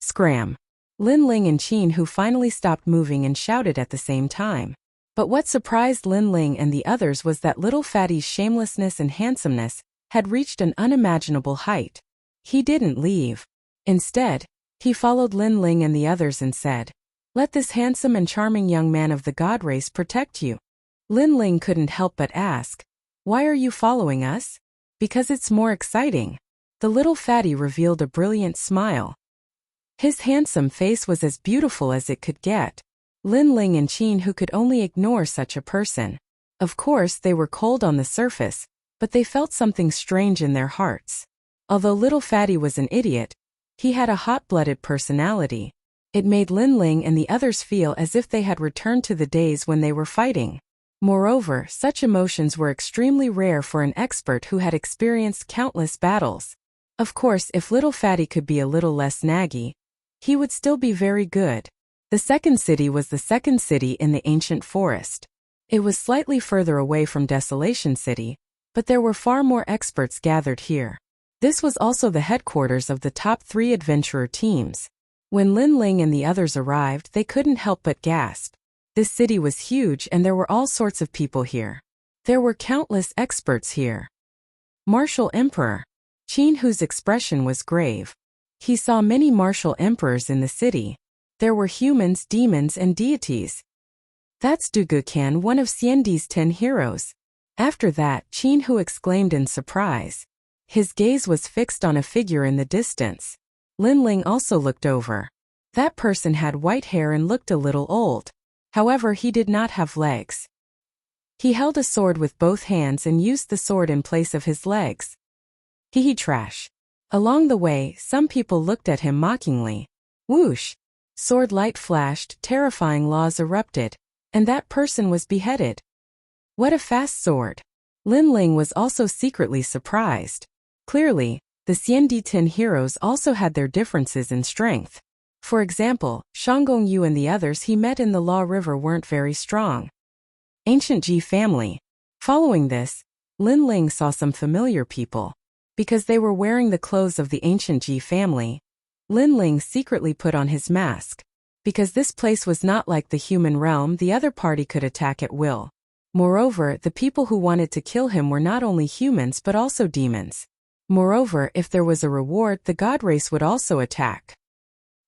Scram. Lin Ling and Qin Hu finally stopped moving and shouted at the same time. But what surprised Lin Ling and the others was that Little Fatty's shamelessness and handsomeness had reached an unimaginable height. He didn't leave. Instead, he followed Lin Ling and the others and said, "Let this handsome and charming young man of the god race protect you." Lin Ling couldn't help but ask, "Why are you following us?" "Because it's more exciting." The Little Fatty revealed a brilliant smile. His handsome face was as beautiful as it could get. Lin Ling and Qin Hu could only ignore such a person. Of course, they were cold on the surface, but they felt something strange in their hearts. Although Little Fatty was an idiot, he had a hot-blooded personality. It made Lin Ling and the others feel as if they had returned to the days when they were fighting. Moreover, such emotions were extremely rare for an expert who had experienced countless battles. Of course, if Little Fatty could be a little less naggy, he would still be very good. The second city was the second city in the ancient forest. It was slightly further away from Desolation City, but there were far more experts gathered here. This was also the headquarters of the top 3 adventurer teams. When Lin Ling and the others arrived, they couldn't help but gasp. This city was huge and there were all sorts of people here. There were countless experts here. Martial Emperor. Qin Hu's expression was grave. He saw many martial emperors in the city. There were humans, demons, and deities. That's Dugukan, one of Xiandi's 10 heroes. After that, Qin Hu exclaimed in surprise. His gaze was fixed on a figure in the distance. Lin Ling also looked over. That person had white hair and looked a little old. However, he did not have legs. He held a sword with both hands and used the sword in place of his legs. Hee trash. Along the way, some people looked at him mockingly. Whoosh! Sword light flashed, terrifying laws erupted, and that person was beheaded. What a fast sword! Lin Ling was also secretly surprised. Clearly, the Xianditin heroes also had their differences in strength. For example, Shanggong Yu and the others he met in the Law River weren't very strong. Ancient Ji family. Following this, Lin Ling saw some familiar people. Because they were wearing the clothes of the ancient Ji family, Lin Ling secretly put on his mask. Because this place was not like the human realm, the other party could attack at will. Moreover, the people who wanted to kill him were not only humans but also demons. Moreover, if there was a reward, the god race would also attack.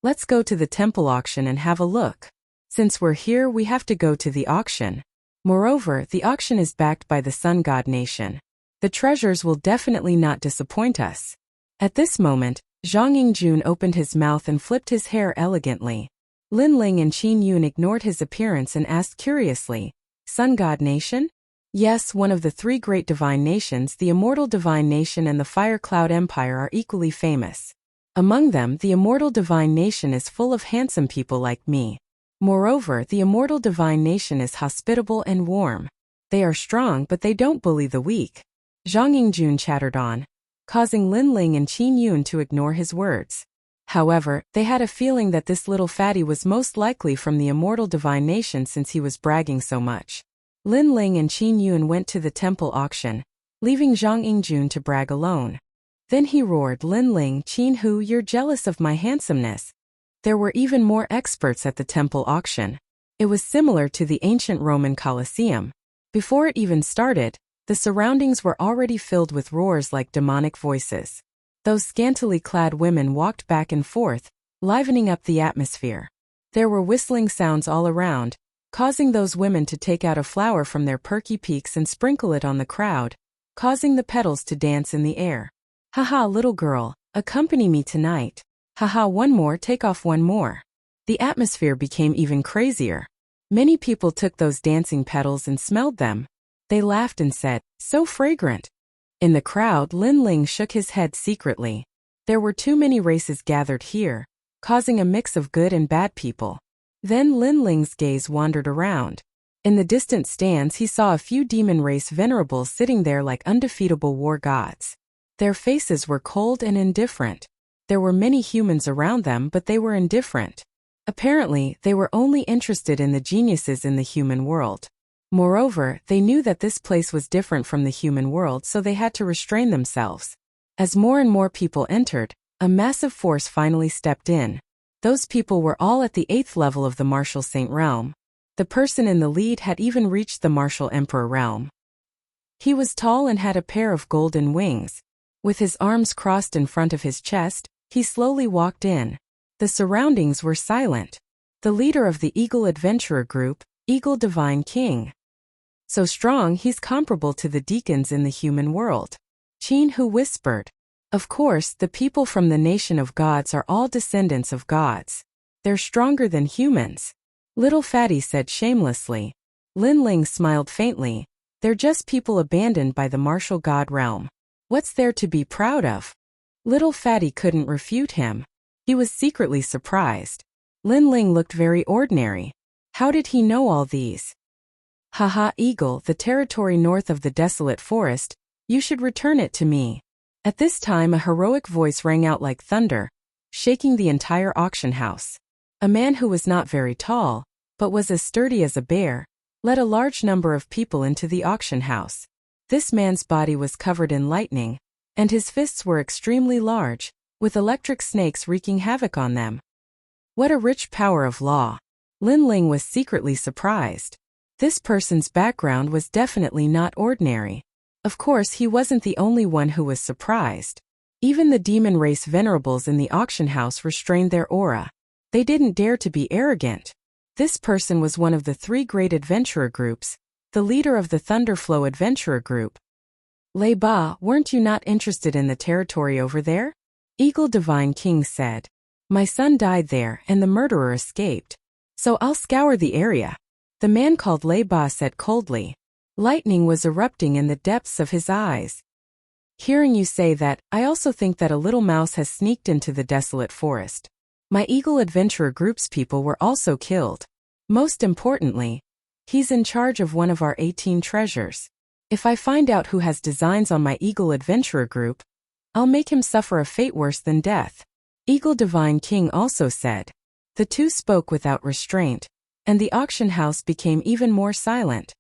Let's go to the temple auction and have a look. Since we're here, we have to go to the auction. Moreover, the auction is backed by the Sun God Nation. The treasures will definitely not disappoint us. At this moment, Zhang Yingjun opened his mouth and flipped his hair elegantly. Lin Ling and Qin Yun ignored his appearance and asked curiously, Sun God Nation? Yes, one of the 3 great divine nations, the Immortal Divine Nation and the Fire Cloud Empire, are equally famous. Among them, the Immortal Divine Nation is full of handsome people like me. Moreover, the Immortal Divine Nation is hospitable and warm. They are strong, but they don't bully the weak. Zhang Yingjun chattered on, causing Lin Ling and Qin Yun to ignore his words. However, they had a feeling that this little fatty was most likely from the immortal divine nation since he was bragging so much. Lin Ling and Qin Yun went to the temple auction, leaving Zhang Yingjun to brag alone. Then he roared, "Lin Ling, Qin Hu, you're jealous of my handsomeness." There were even more experts at the temple auction. It was similar to the ancient Roman Colosseum. Before it even started, the surroundings were already filled with roars like demonic voices. Those scantily clad women walked back and forth, livening up the atmosphere. There were whistling sounds all around, causing those women to take out a flower from their perky peaks and sprinkle it on the crowd, causing the petals to dance in the air. "Haha, little girl, accompany me tonight. Haha, one more, take off one more." The atmosphere became even crazier. Many people took those dancing petals and smelled them. They laughed and said, "So fragrant." In the crowd, Lin Ling shook his head secretly. There were too many races gathered here, causing a mix of good and bad people. Then Lin Ling's gaze wandered around. In the distant stands he saw a few demon race venerables sitting there like undefeatable war gods. Their faces were cold and indifferent. There were many humans around them, but they were indifferent. Apparently, they were only interested in the geniuses in the human world. Moreover, they knew that this place was different from the human world, so they had to restrain themselves. As more and more people entered, a massive force finally stepped in. Those people were all at the 8th level of the Martial Saint realm. The person in the lead had even reached the Martial Emperor realm. He was tall and had a pair of golden wings. With his arms crossed in front of his chest, he slowly walked in. The surroundings were silent. The leader of the Eagle Adventurer group, Eagle Divine King. So strong he's comparable to the deacons in the human world. Qin Hu whispered. Of course, the people from the nation of gods are all descendants of gods. They're stronger than humans. Little Fatty said shamelessly. Lin Ling smiled faintly. They're just people abandoned by the martial god realm. What's there to be proud of? Little Fatty couldn't refute him. He was secretly surprised. Lin Ling looked very ordinary. How did he know all these? "Haha, Eagle, the territory north of the desolate forest, you should return it to me." At this time a heroic voice rang out like thunder, shaking the entire auction house. A man who was not very tall, but was as sturdy as a bear, led a large number of people into the auction house. This man's body was covered in lightning, and his fists were extremely large, with electric snakes wreaking havoc on them. What a rich power of law! Lin Ling was secretly surprised. This person's background was definitely not ordinary. Of course, he wasn't the only one who was surprised. Even the demon race venerables in the auction house restrained their aura. They didn't dare to be arrogant. This person was one of the 3 great adventurer groups, the leader of the Thunderflow Adventurer Group. "Lei Ba, weren't you not interested in the territory over there?" Eagle Divine King said. "My son died there and the murderer escaped. So I'll scour the area." The man called Lei Ba said coldly. Lightning was erupting in the depths of his eyes. "Hearing you say that, I also think that a little mouse has sneaked into the desolate forest. My Eagle Adventurer Group's people were also killed. Most importantly, he's in charge of one of our 18 treasures. If I find out who has designs on my Eagle Adventurer Group, I'll make him suffer a fate worse than death." Eagle Divine King also said. The two spoke without restraint, and the auction house became even more silent.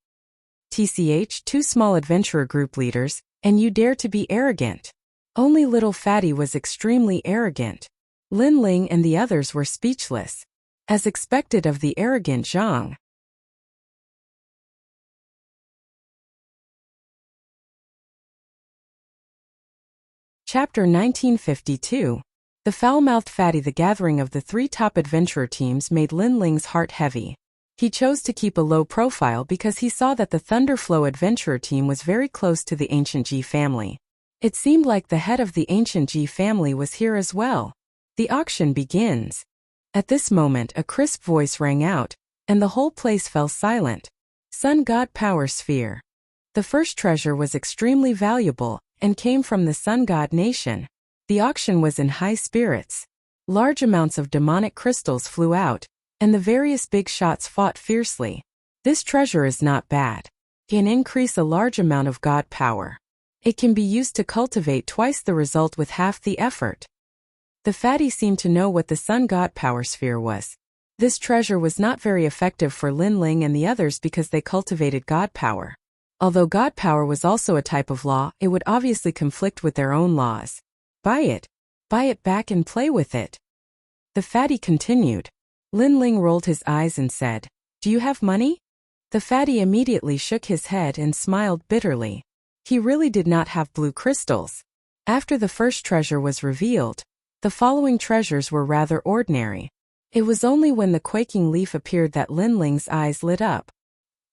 "TCH, 2 small adventurer group leaders, and you dare to be arrogant." Only Little Fatty was extremely arrogant. Lin Ling and the others were speechless, as expected of the arrogant Zhang. Chapter 1952. The Foul-Mouthed Fatty. The gathering of the 3 top adventurer teams made Lin Ling's heart heavy. He chose to keep a low profile because he saw that the Thunderflow adventurer team was very close to the Ancient G family. It seemed like the head of the Ancient G family was here as well. The auction begins. At this moment a crisp voice rang out, and the whole place fell silent. Sun God Power Sphere. The first treasure was extremely valuable, and came from the Sun God Nation. The auction was in high spirits. Large amounts of demonic crystals flew out, and the various big shots fought fiercely. This treasure is not bad. Can increase a large amount of God power. It can be used to cultivate twice the result with half the effort. The fatty seemed to know what the sun god power sphere was. This treasure was not very effective for Lin Ling and the others because they cultivated god power. Although god power was also a type of law, it would obviously conflict with their own laws. Buy it back and play with it. The fatty continued. Lin Ling rolled his eyes and said, "Do you have money?" The fatty immediately shook his head and smiled bitterly. He really did not have blue crystals. After the first treasure was revealed, the following treasures were rather ordinary. It was only when the quaking leaf appeared that Lin Ling's eyes lit up.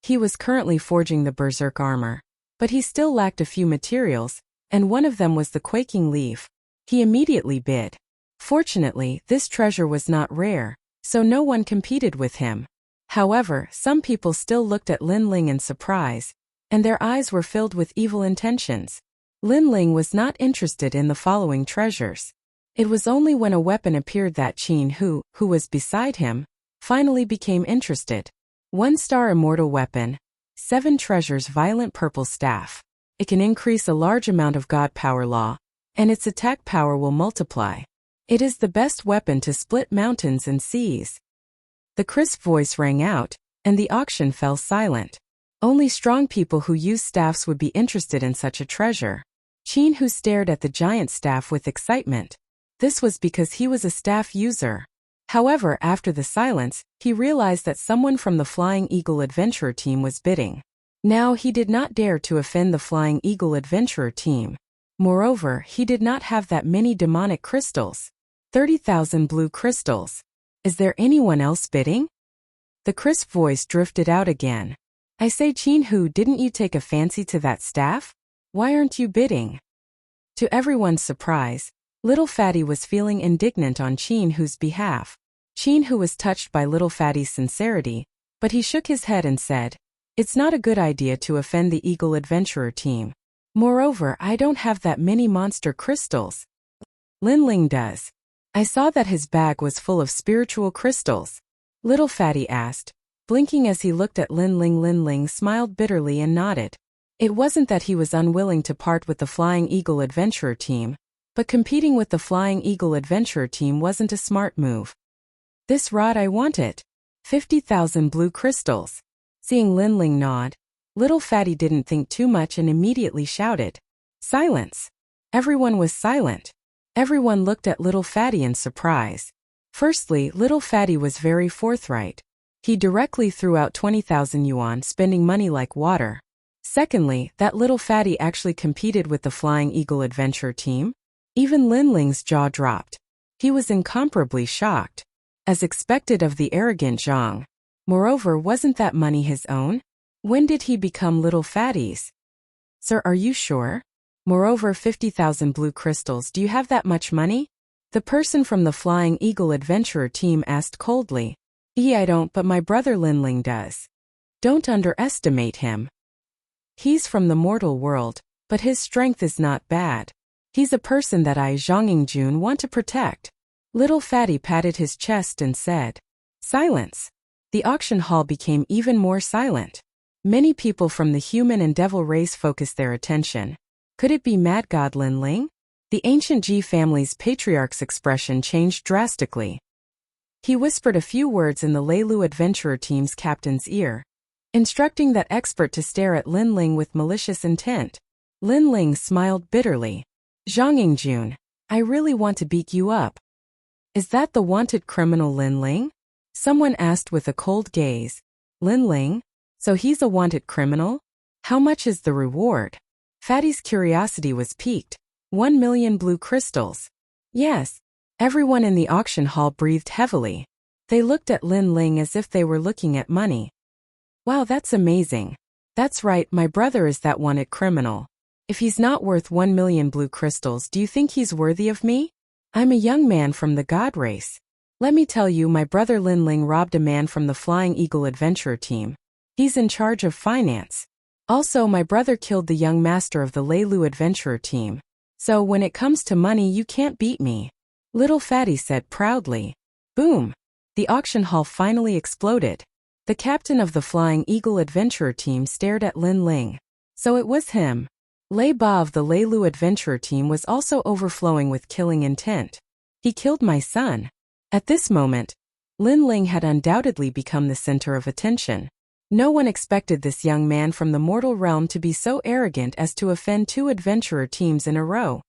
He was currently forging the berserk armor, but he still lacked a few materials, and one of them was the quaking leaf. He immediately bid. Fortunately, this treasure was not rare, so no one competed with him. However, some people still looked at Lin Ling in surprise, and their eyes were filled with evil intentions. Lin Ling was not interested in the following treasures. It was only when a weapon appeared that Qin Hu, who was beside him, finally became interested. 1-star immortal weapon. 7 treasures violent purple staff. It can increase a large amount of god power law, and its attack power will multiply. It is the best weapon to split mountains and seas. The crisp voice rang out, and the auction fell silent. Only strong people who use staffs would be interested in such a treasure. Qin Hu stared at the giant staff with excitement. This was because he was a staff user. However, after the silence, he realized that someone from the Flying Eagle Adventurer team was bidding. Now he did not dare to offend the Flying Eagle Adventurer team. Moreover, he did not have that many demonic crystals. 30,000 blue crystals. Is there anyone else bidding? The crisp voice drifted out again. I say, Qin Hu, didn't you take a fancy to that staff? Why aren't you bidding? To everyone's surprise, Little Fatty was feeling indignant on Qin Hu's behalf. Qin Hu was touched by Little Fatty's sincerity, but he shook his head and said, "It's not a good idea to offend the Eagle Adventurer team. Moreover, I don't have that many monster crystals. Lin Ling does." I saw that his bag was full of spiritual crystals. Little Fatty asked, blinking as he looked at Lin Ling. Lin Ling smiled bitterly and nodded. It wasn't that he was unwilling to part with the Flying Eagle Adventurer team, but competing with the Flying Eagle Adventurer team wasn't a smart move. This rod, I want it. 50,000 blue crystals. Seeing Lin Ling nod, Little Fatty didn't think too much and immediately shouted, "Silence!" Everyone was silent. Everyone looked at Little Fatty in surprise. Firstly, Little Fatty was very forthright. He directly threw out 20,000 yuan, spending money like water. Secondly, that Little Fatty actually competed with the Flying Eagle Adventure team. Even Lin Ling's jaw dropped. He was incomparably shocked. As expected of the arrogant Zhang. Moreover, wasn't that money his own? When did he become Little Fatty's? Sir, are you sure? Moreover, 50,000 blue crystals, do you have that much money? The person from the Flying Eagle Adventurer team asked coldly. I don't, but my brother Lin Ling does. Don't underestimate him. He's from the mortal world, but his strength is not bad. He's a person that I, Zhang Yingjun, want to protect. Little Fatty patted his chest and said, "Silence." The auction hall became even more silent. Many people from the human and devil race focused their attention. Could it be Mad God Lin Ling? The ancient Ji family's patriarch's expression changed drastically. He whispered a few words in the Leilu Adventurer team's captain's ear, instructing that expert to stare at Lin Ling with malicious intent. Lin Ling smiled bitterly. "Zhang Yingjun, I really want to beat you up." "Is that the wanted criminal Lin Ling?" Someone asked with a cold gaze. Lin Ling? So he's a wanted criminal? How much is the reward? Fatty's curiosity was piqued. 1 million blue crystals. Yes. Everyone in the auction hall breathed heavily. They looked at Lin Ling as if they were looking at money. Wow, that's amazing. That's right, my brother is that wanted criminal. If he's not worth 1 million blue crystals, do you think he's worthy of me? I'm a young man from the god race. Let me tell you, my brother Lin Ling robbed a man from the Flying Eagle Adventurer team. He's in charge of finance. Also, my brother killed the young master of the Leilu Adventurer team. So when it comes to money, you can't beat me. Little Fatty said proudly. Boom! The auction hall finally exploded. The captain of the Flying Eagle Adventurer team stared at Lin Ling. So it was him. Lei Ba of the Leilu adventurer team was also overflowing with killing intent. He killed my son. At this moment, Lin Ling had undoubtedly become the center of attention. No one expected this young man from the mortal realm to be so arrogant as to offend 2 adventurer teams in a row.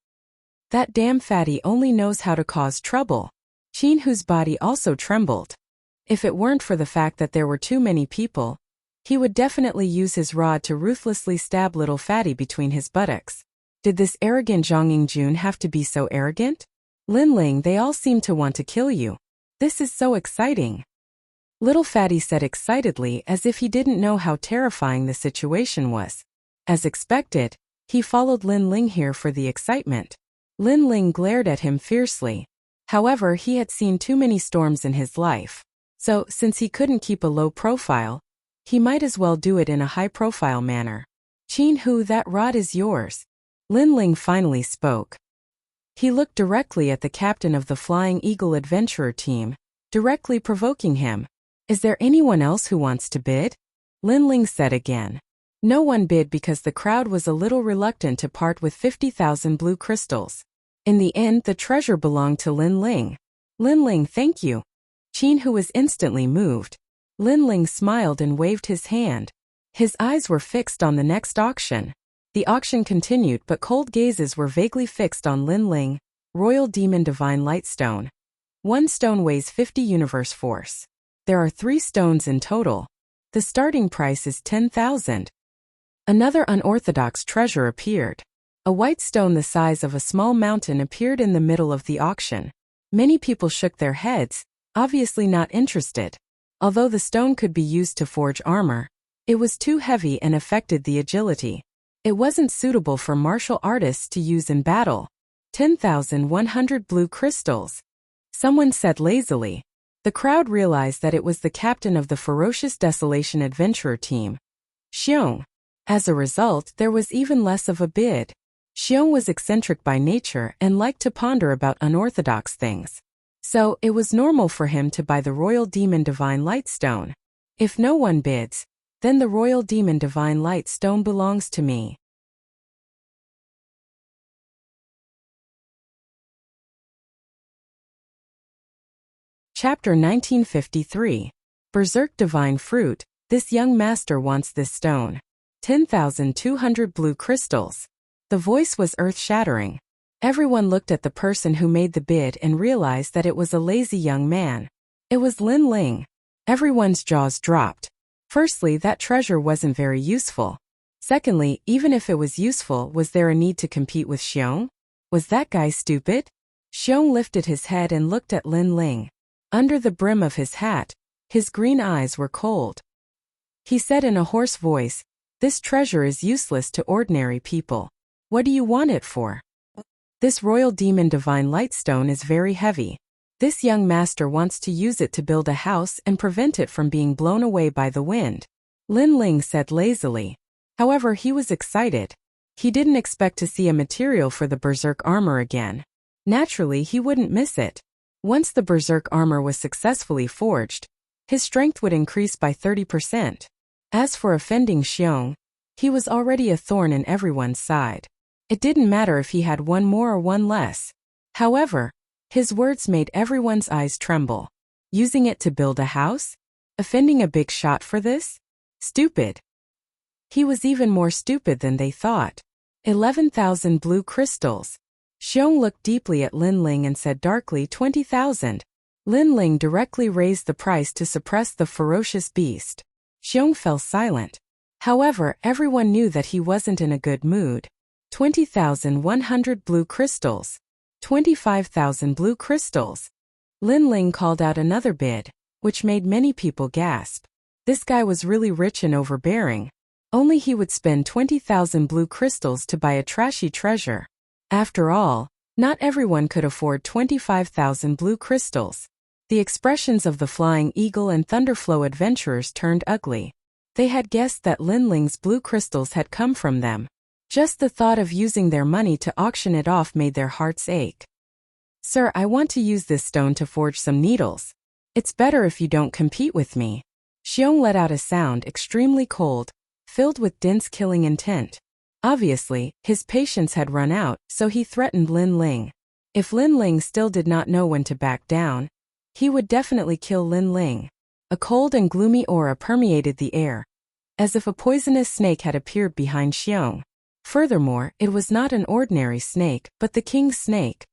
That damn fatty only knows how to cause trouble. Qin Hu's body also trembled. If it weren't for the fact that there were too many people, he would definitely use his rod to ruthlessly stab little fatty between his buttocks. Did this arrogant Zhang Yingjun have to be so arrogant? Lin Ling, they all seem to want to kill you. This is so exciting. Little fatty said excitedly, as if he didn't know how terrifying the situation was. As expected, he followed Lin Ling here for the excitement. Lin Ling glared at him fiercely. However, he had seen too many storms in his life. So, since he couldn't keep a low profile, he might as well do it in a high-profile manner. Qin Hu, that rod is yours. Lin Ling finally spoke. He looked directly at the captain of the Flying Eagle adventurer team, directly provoking him. Is there anyone else who wants to bid? Lin Ling said again. No one bid because the crowd was a little reluctant to part with 50,000 blue crystals. In the end, the treasure belonged to Lin Ling. Lin Ling, thank you. Qin Hu was instantly moved. Lin Ling smiled and waved his hand. His eyes were fixed on the next auction. The auction continued, but cold gazes were vaguely fixed on Lin Ling. Royal Demon Divine Lightstone. 1 stone weighs 50 universe force. There are 3 stones in total. The starting price is 10,000. Another unorthodox treasure appeared. A white stone the size of a small mountain appeared in the middle of the auction. Many people shook their heads, obviously not interested. Although the stone could be used to forge armor, it was too heavy and affected the agility. It wasn't suitable for martial artists to use in battle. 10,100 blue crystals. Someone said lazily. The crowd realized that it was the captain of the Ferocious Desolation adventurer team, Xiong. As a result, there was even less of a bid. Xiong was eccentric by nature and liked to ponder about unorthodox things. So, it was normal for him to buy the Royal Demon Divine Lightstone. If no one bids, then the Royal Demon Divine Lightstone belongs to me. Chapter 1953. Berserk Divine Fruit. This young master wants this stone. 10,200 blue crystals. The voice was earth-shattering. Everyone looked at the person who made the bid and realized that it was a lazy young man. It was Lin Ling. Everyone's jaws dropped. Firstly, that treasure wasn't very useful. Secondly, even if it was useful, was there a need to compete with Xiong? Was that guy stupid? Xiong lifted his head and looked at Lin Ling. Under the brim of his hat, his green eyes were cold. He said in a hoarse voice, "This treasure is useless to ordinary people. What do you want it for? This Royal Demon Divine Lightstone is very heavy. This young master wants to use it to build a house and prevent it from being blown away by the wind." Lin Ling said lazily. However, he was excited. He didn't expect to see a material for the berserk armor again. Naturally, he wouldn't miss it. Once the berserk armor was successfully forged, his strength would increase by 30%. As for offending Xiong, he was already a thorn in everyone's side. It didn't matter if he had one more or one less. However, his words made everyone's eyes tremble. Using it to build a house? Offending a big shot for this? Stupid. He was even more stupid than they thought. 11,000 blue crystals. Xiong looked deeply at Lin Ling and said darkly, 20,000. Lin Ling directly raised the price to suppress the ferocious beast. Xiong fell silent. However, everyone knew that he wasn't in a good mood. 20,100 blue crystals. 25,000 blue crystals. Lin Ling called out another bid, which made many people gasp. This guy was really rich and overbearing. Only he would spend 20,000 blue crystals to buy a trashy treasure. After all, not everyone could afford 25,000 blue crystals. The expressions of the Flying Eagle and Thunderflow adventurers turned ugly. They had guessed that Lin Ling's blue crystals had come from them. Just the thought of using their money to auction it off made their hearts ache. "Sir, I want to use this stone to forge some needles. It's better if you don't compete with me." Xiong let out a sound extremely cold, filled with dense killing intent. Obviously, his patience had run out, so he threatened Lin Ling. If Lin Ling still did not know when to back down, he would definitely kill Lin Ling. A cold and gloomy aura permeated the air, as if a poisonous snake had appeared behind Xiong. Furthermore, it was not an ordinary snake, but the king's snake.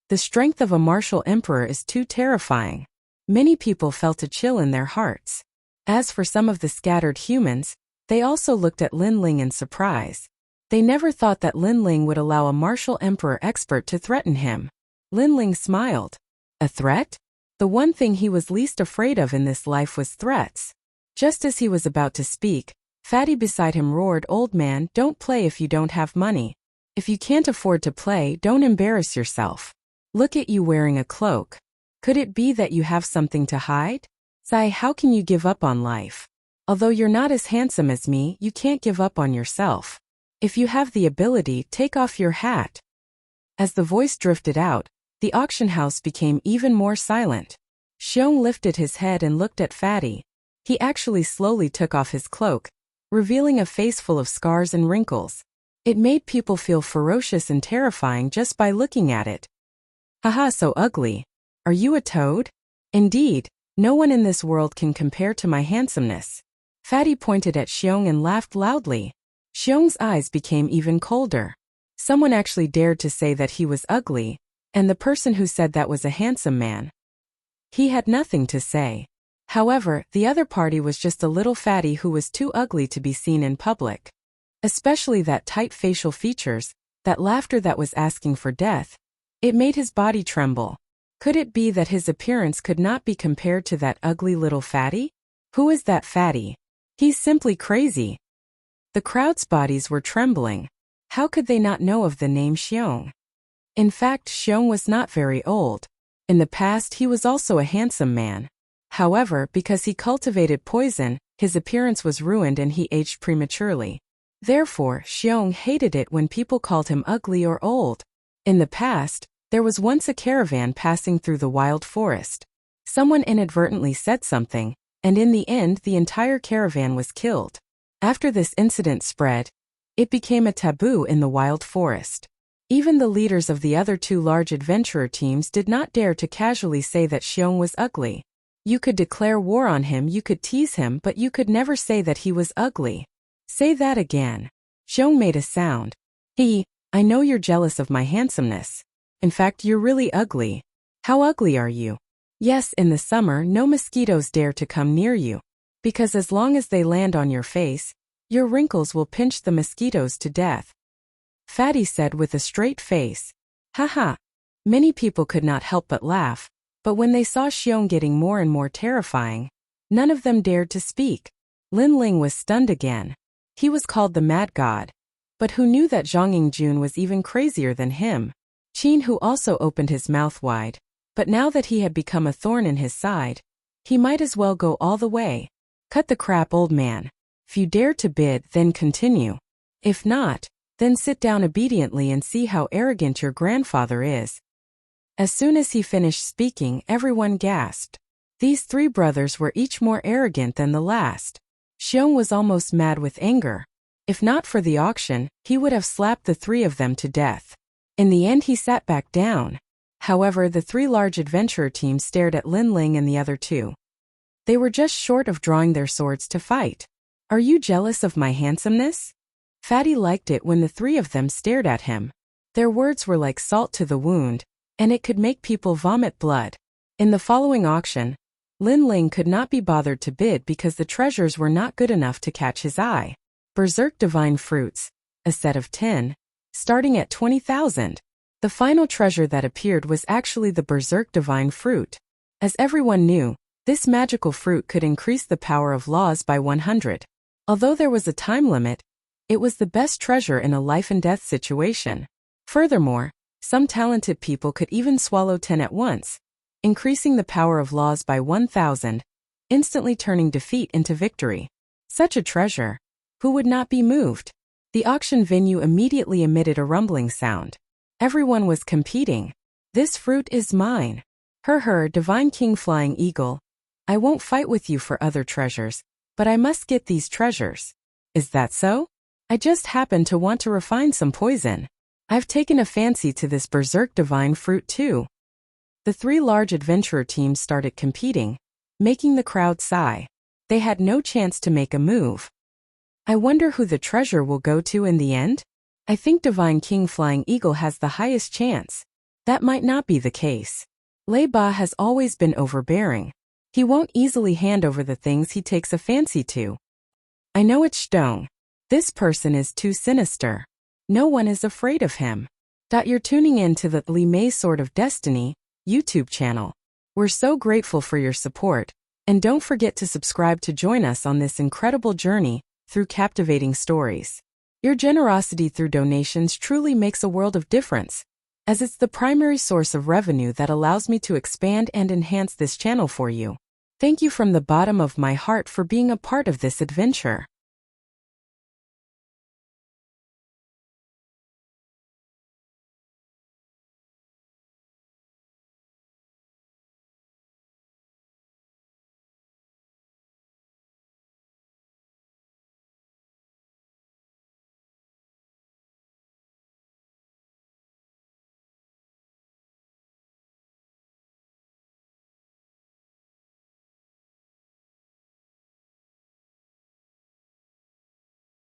The strength of a martial emperor is too terrifying. Many people felt a chill in their hearts. As for some of the scattered humans, they also looked at Lin Ling in surprise. They never thought that Lin Ling would allow a martial emperor expert to threaten him. Lin Ling smiled. A threat? The one thing he was least afraid of in this life was threats. Just as he was about to speak, Fatty beside him roared, "Old man, don't play if you don't have money. If you can't afford to play, don't embarrass yourself. Look at you wearing a cloak. Could it be that you have something to hide? Sai, how can you give up on life? Although you're not as handsome as me, you can't give up on yourself. If you have the ability, take off your hat." As the voice drifted out, the auction house became even more silent. Xiong lifted his head and looked at Fatty. He actually slowly took off his cloak, revealing a face full of scars and wrinkles. It made people feel ferocious and terrifying just by looking at it. Haha, so ugly. Are you a toad? Indeed, no one in this world can compare to my handsomeness. Fatty pointed at Xiong and laughed loudly. Xiong's eyes became even colder. Someone actually dared to say that he was ugly, and the person who said that was a handsome man. He had nothing to say. However, the other party was just a little fatty who was too ugly to be seen in public. Especially that tight facial features, that laughter that was asking for death. It made his body tremble. Could it be that his appearance could not be compared to that ugly little fatty? Who is that fatty? He's simply crazy. The crowd's bodies were trembling. How could they not know of the name Xiong? In fact, Xiong was not very old. In the past, he was also a handsome man. However, because he cultivated poison, his appearance was ruined and he aged prematurely. Therefore, Xiong hated it when people called him ugly or old. In the past, there was once a caravan passing through the wild forest. Someone inadvertently said something, and in the end the entire caravan was killed. After this incident spread, it became a taboo in the wild forest. Even the leaders of the other two large adventurer teams did not dare to casually say that Xiong was ugly. You could declare war on him, you could tease him, but you could never say that he was ugly. Say that again. Xiong made a sound. I know you're jealous of my handsomeness. In fact, you're really ugly. How ugly are you? Yes, in the summer, no mosquitoes dare to come near you. Because as long as they land on your face, your wrinkles will pinch the mosquitoes to death. Fatty said with a straight face. Haha. Many people could not help but laugh, but when they saw Xiong getting more and more terrifying, none of them dared to speak. Lin Ling was stunned again. He was called the Mad God. But who knew that Zhang Yingjun was even crazier than him? Qin, who also opened his mouth wide, but now that he had become a thorn in his side, he might as well go all the way. Cut the crap, old man. If you dare to bid, then continue. If not, then sit down obediently and see how arrogant your grandfather is. As soon as he finished speaking, everyone gasped. These three brothers were each more arrogant than the last. Xiong was almost mad with anger. If not for the auction, he would have slapped the three of them to death. In the end, he sat back down. However, the three large adventurer teams stared at Lin Ling and the other two. They were just short of drawing their swords to fight. Are you jealous of my handsomeness? Fatty liked it when the three of them stared at him. Their words were like salt to the wound, and it could make people vomit blood. In the following auction, Lin Ling could not be bothered to bid because the treasures were not good enough to catch his eye. Berserk Divine Fruits, a set of 10, starting at 20,000. The final treasure that appeared was actually the Berserk Divine Fruit. As everyone knew, this magical fruit could increase the power of laws by 100. Although there was a time limit, it was the best treasure in a life-and-death situation. Furthermore, some talented people could even swallow 10 at once, increasing the power of laws by 1,000, instantly turning defeat into victory. Such a treasure. Who would not be moved? The auction venue immediately emitted a rumbling sound. Everyone was competing. This fruit is mine. Divine King Flying Eagle. I won't fight with you for other treasures, but I must get these treasures. Is that so? I just happen to want to refine some poison. I've taken a fancy to this berserk divine fruit too. The three large adventurer teams started competing, making the crowd sigh. They had no chance to make a move. I wonder who the treasure will go to in the end? I think Divine King Flying Eagle has the highest chance. That might not be the case. Lei Ba has always been overbearing. He won't easily hand over the things he takes a fancy to. I know it's Shtong. This person is too sinister. No one is afraid of him. You're tuning in to the Li Mei Sword of Destiny YouTube channel. We're so grateful for your support, and don't forget to subscribe to join us on this incredible journey through captivating stories. Your generosity through donations truly makes a world of difference, as it's the primary source of revenue that allows me to expand and enhance this channel for you. Thank you from the bottom of my heart for being a part of this adventure.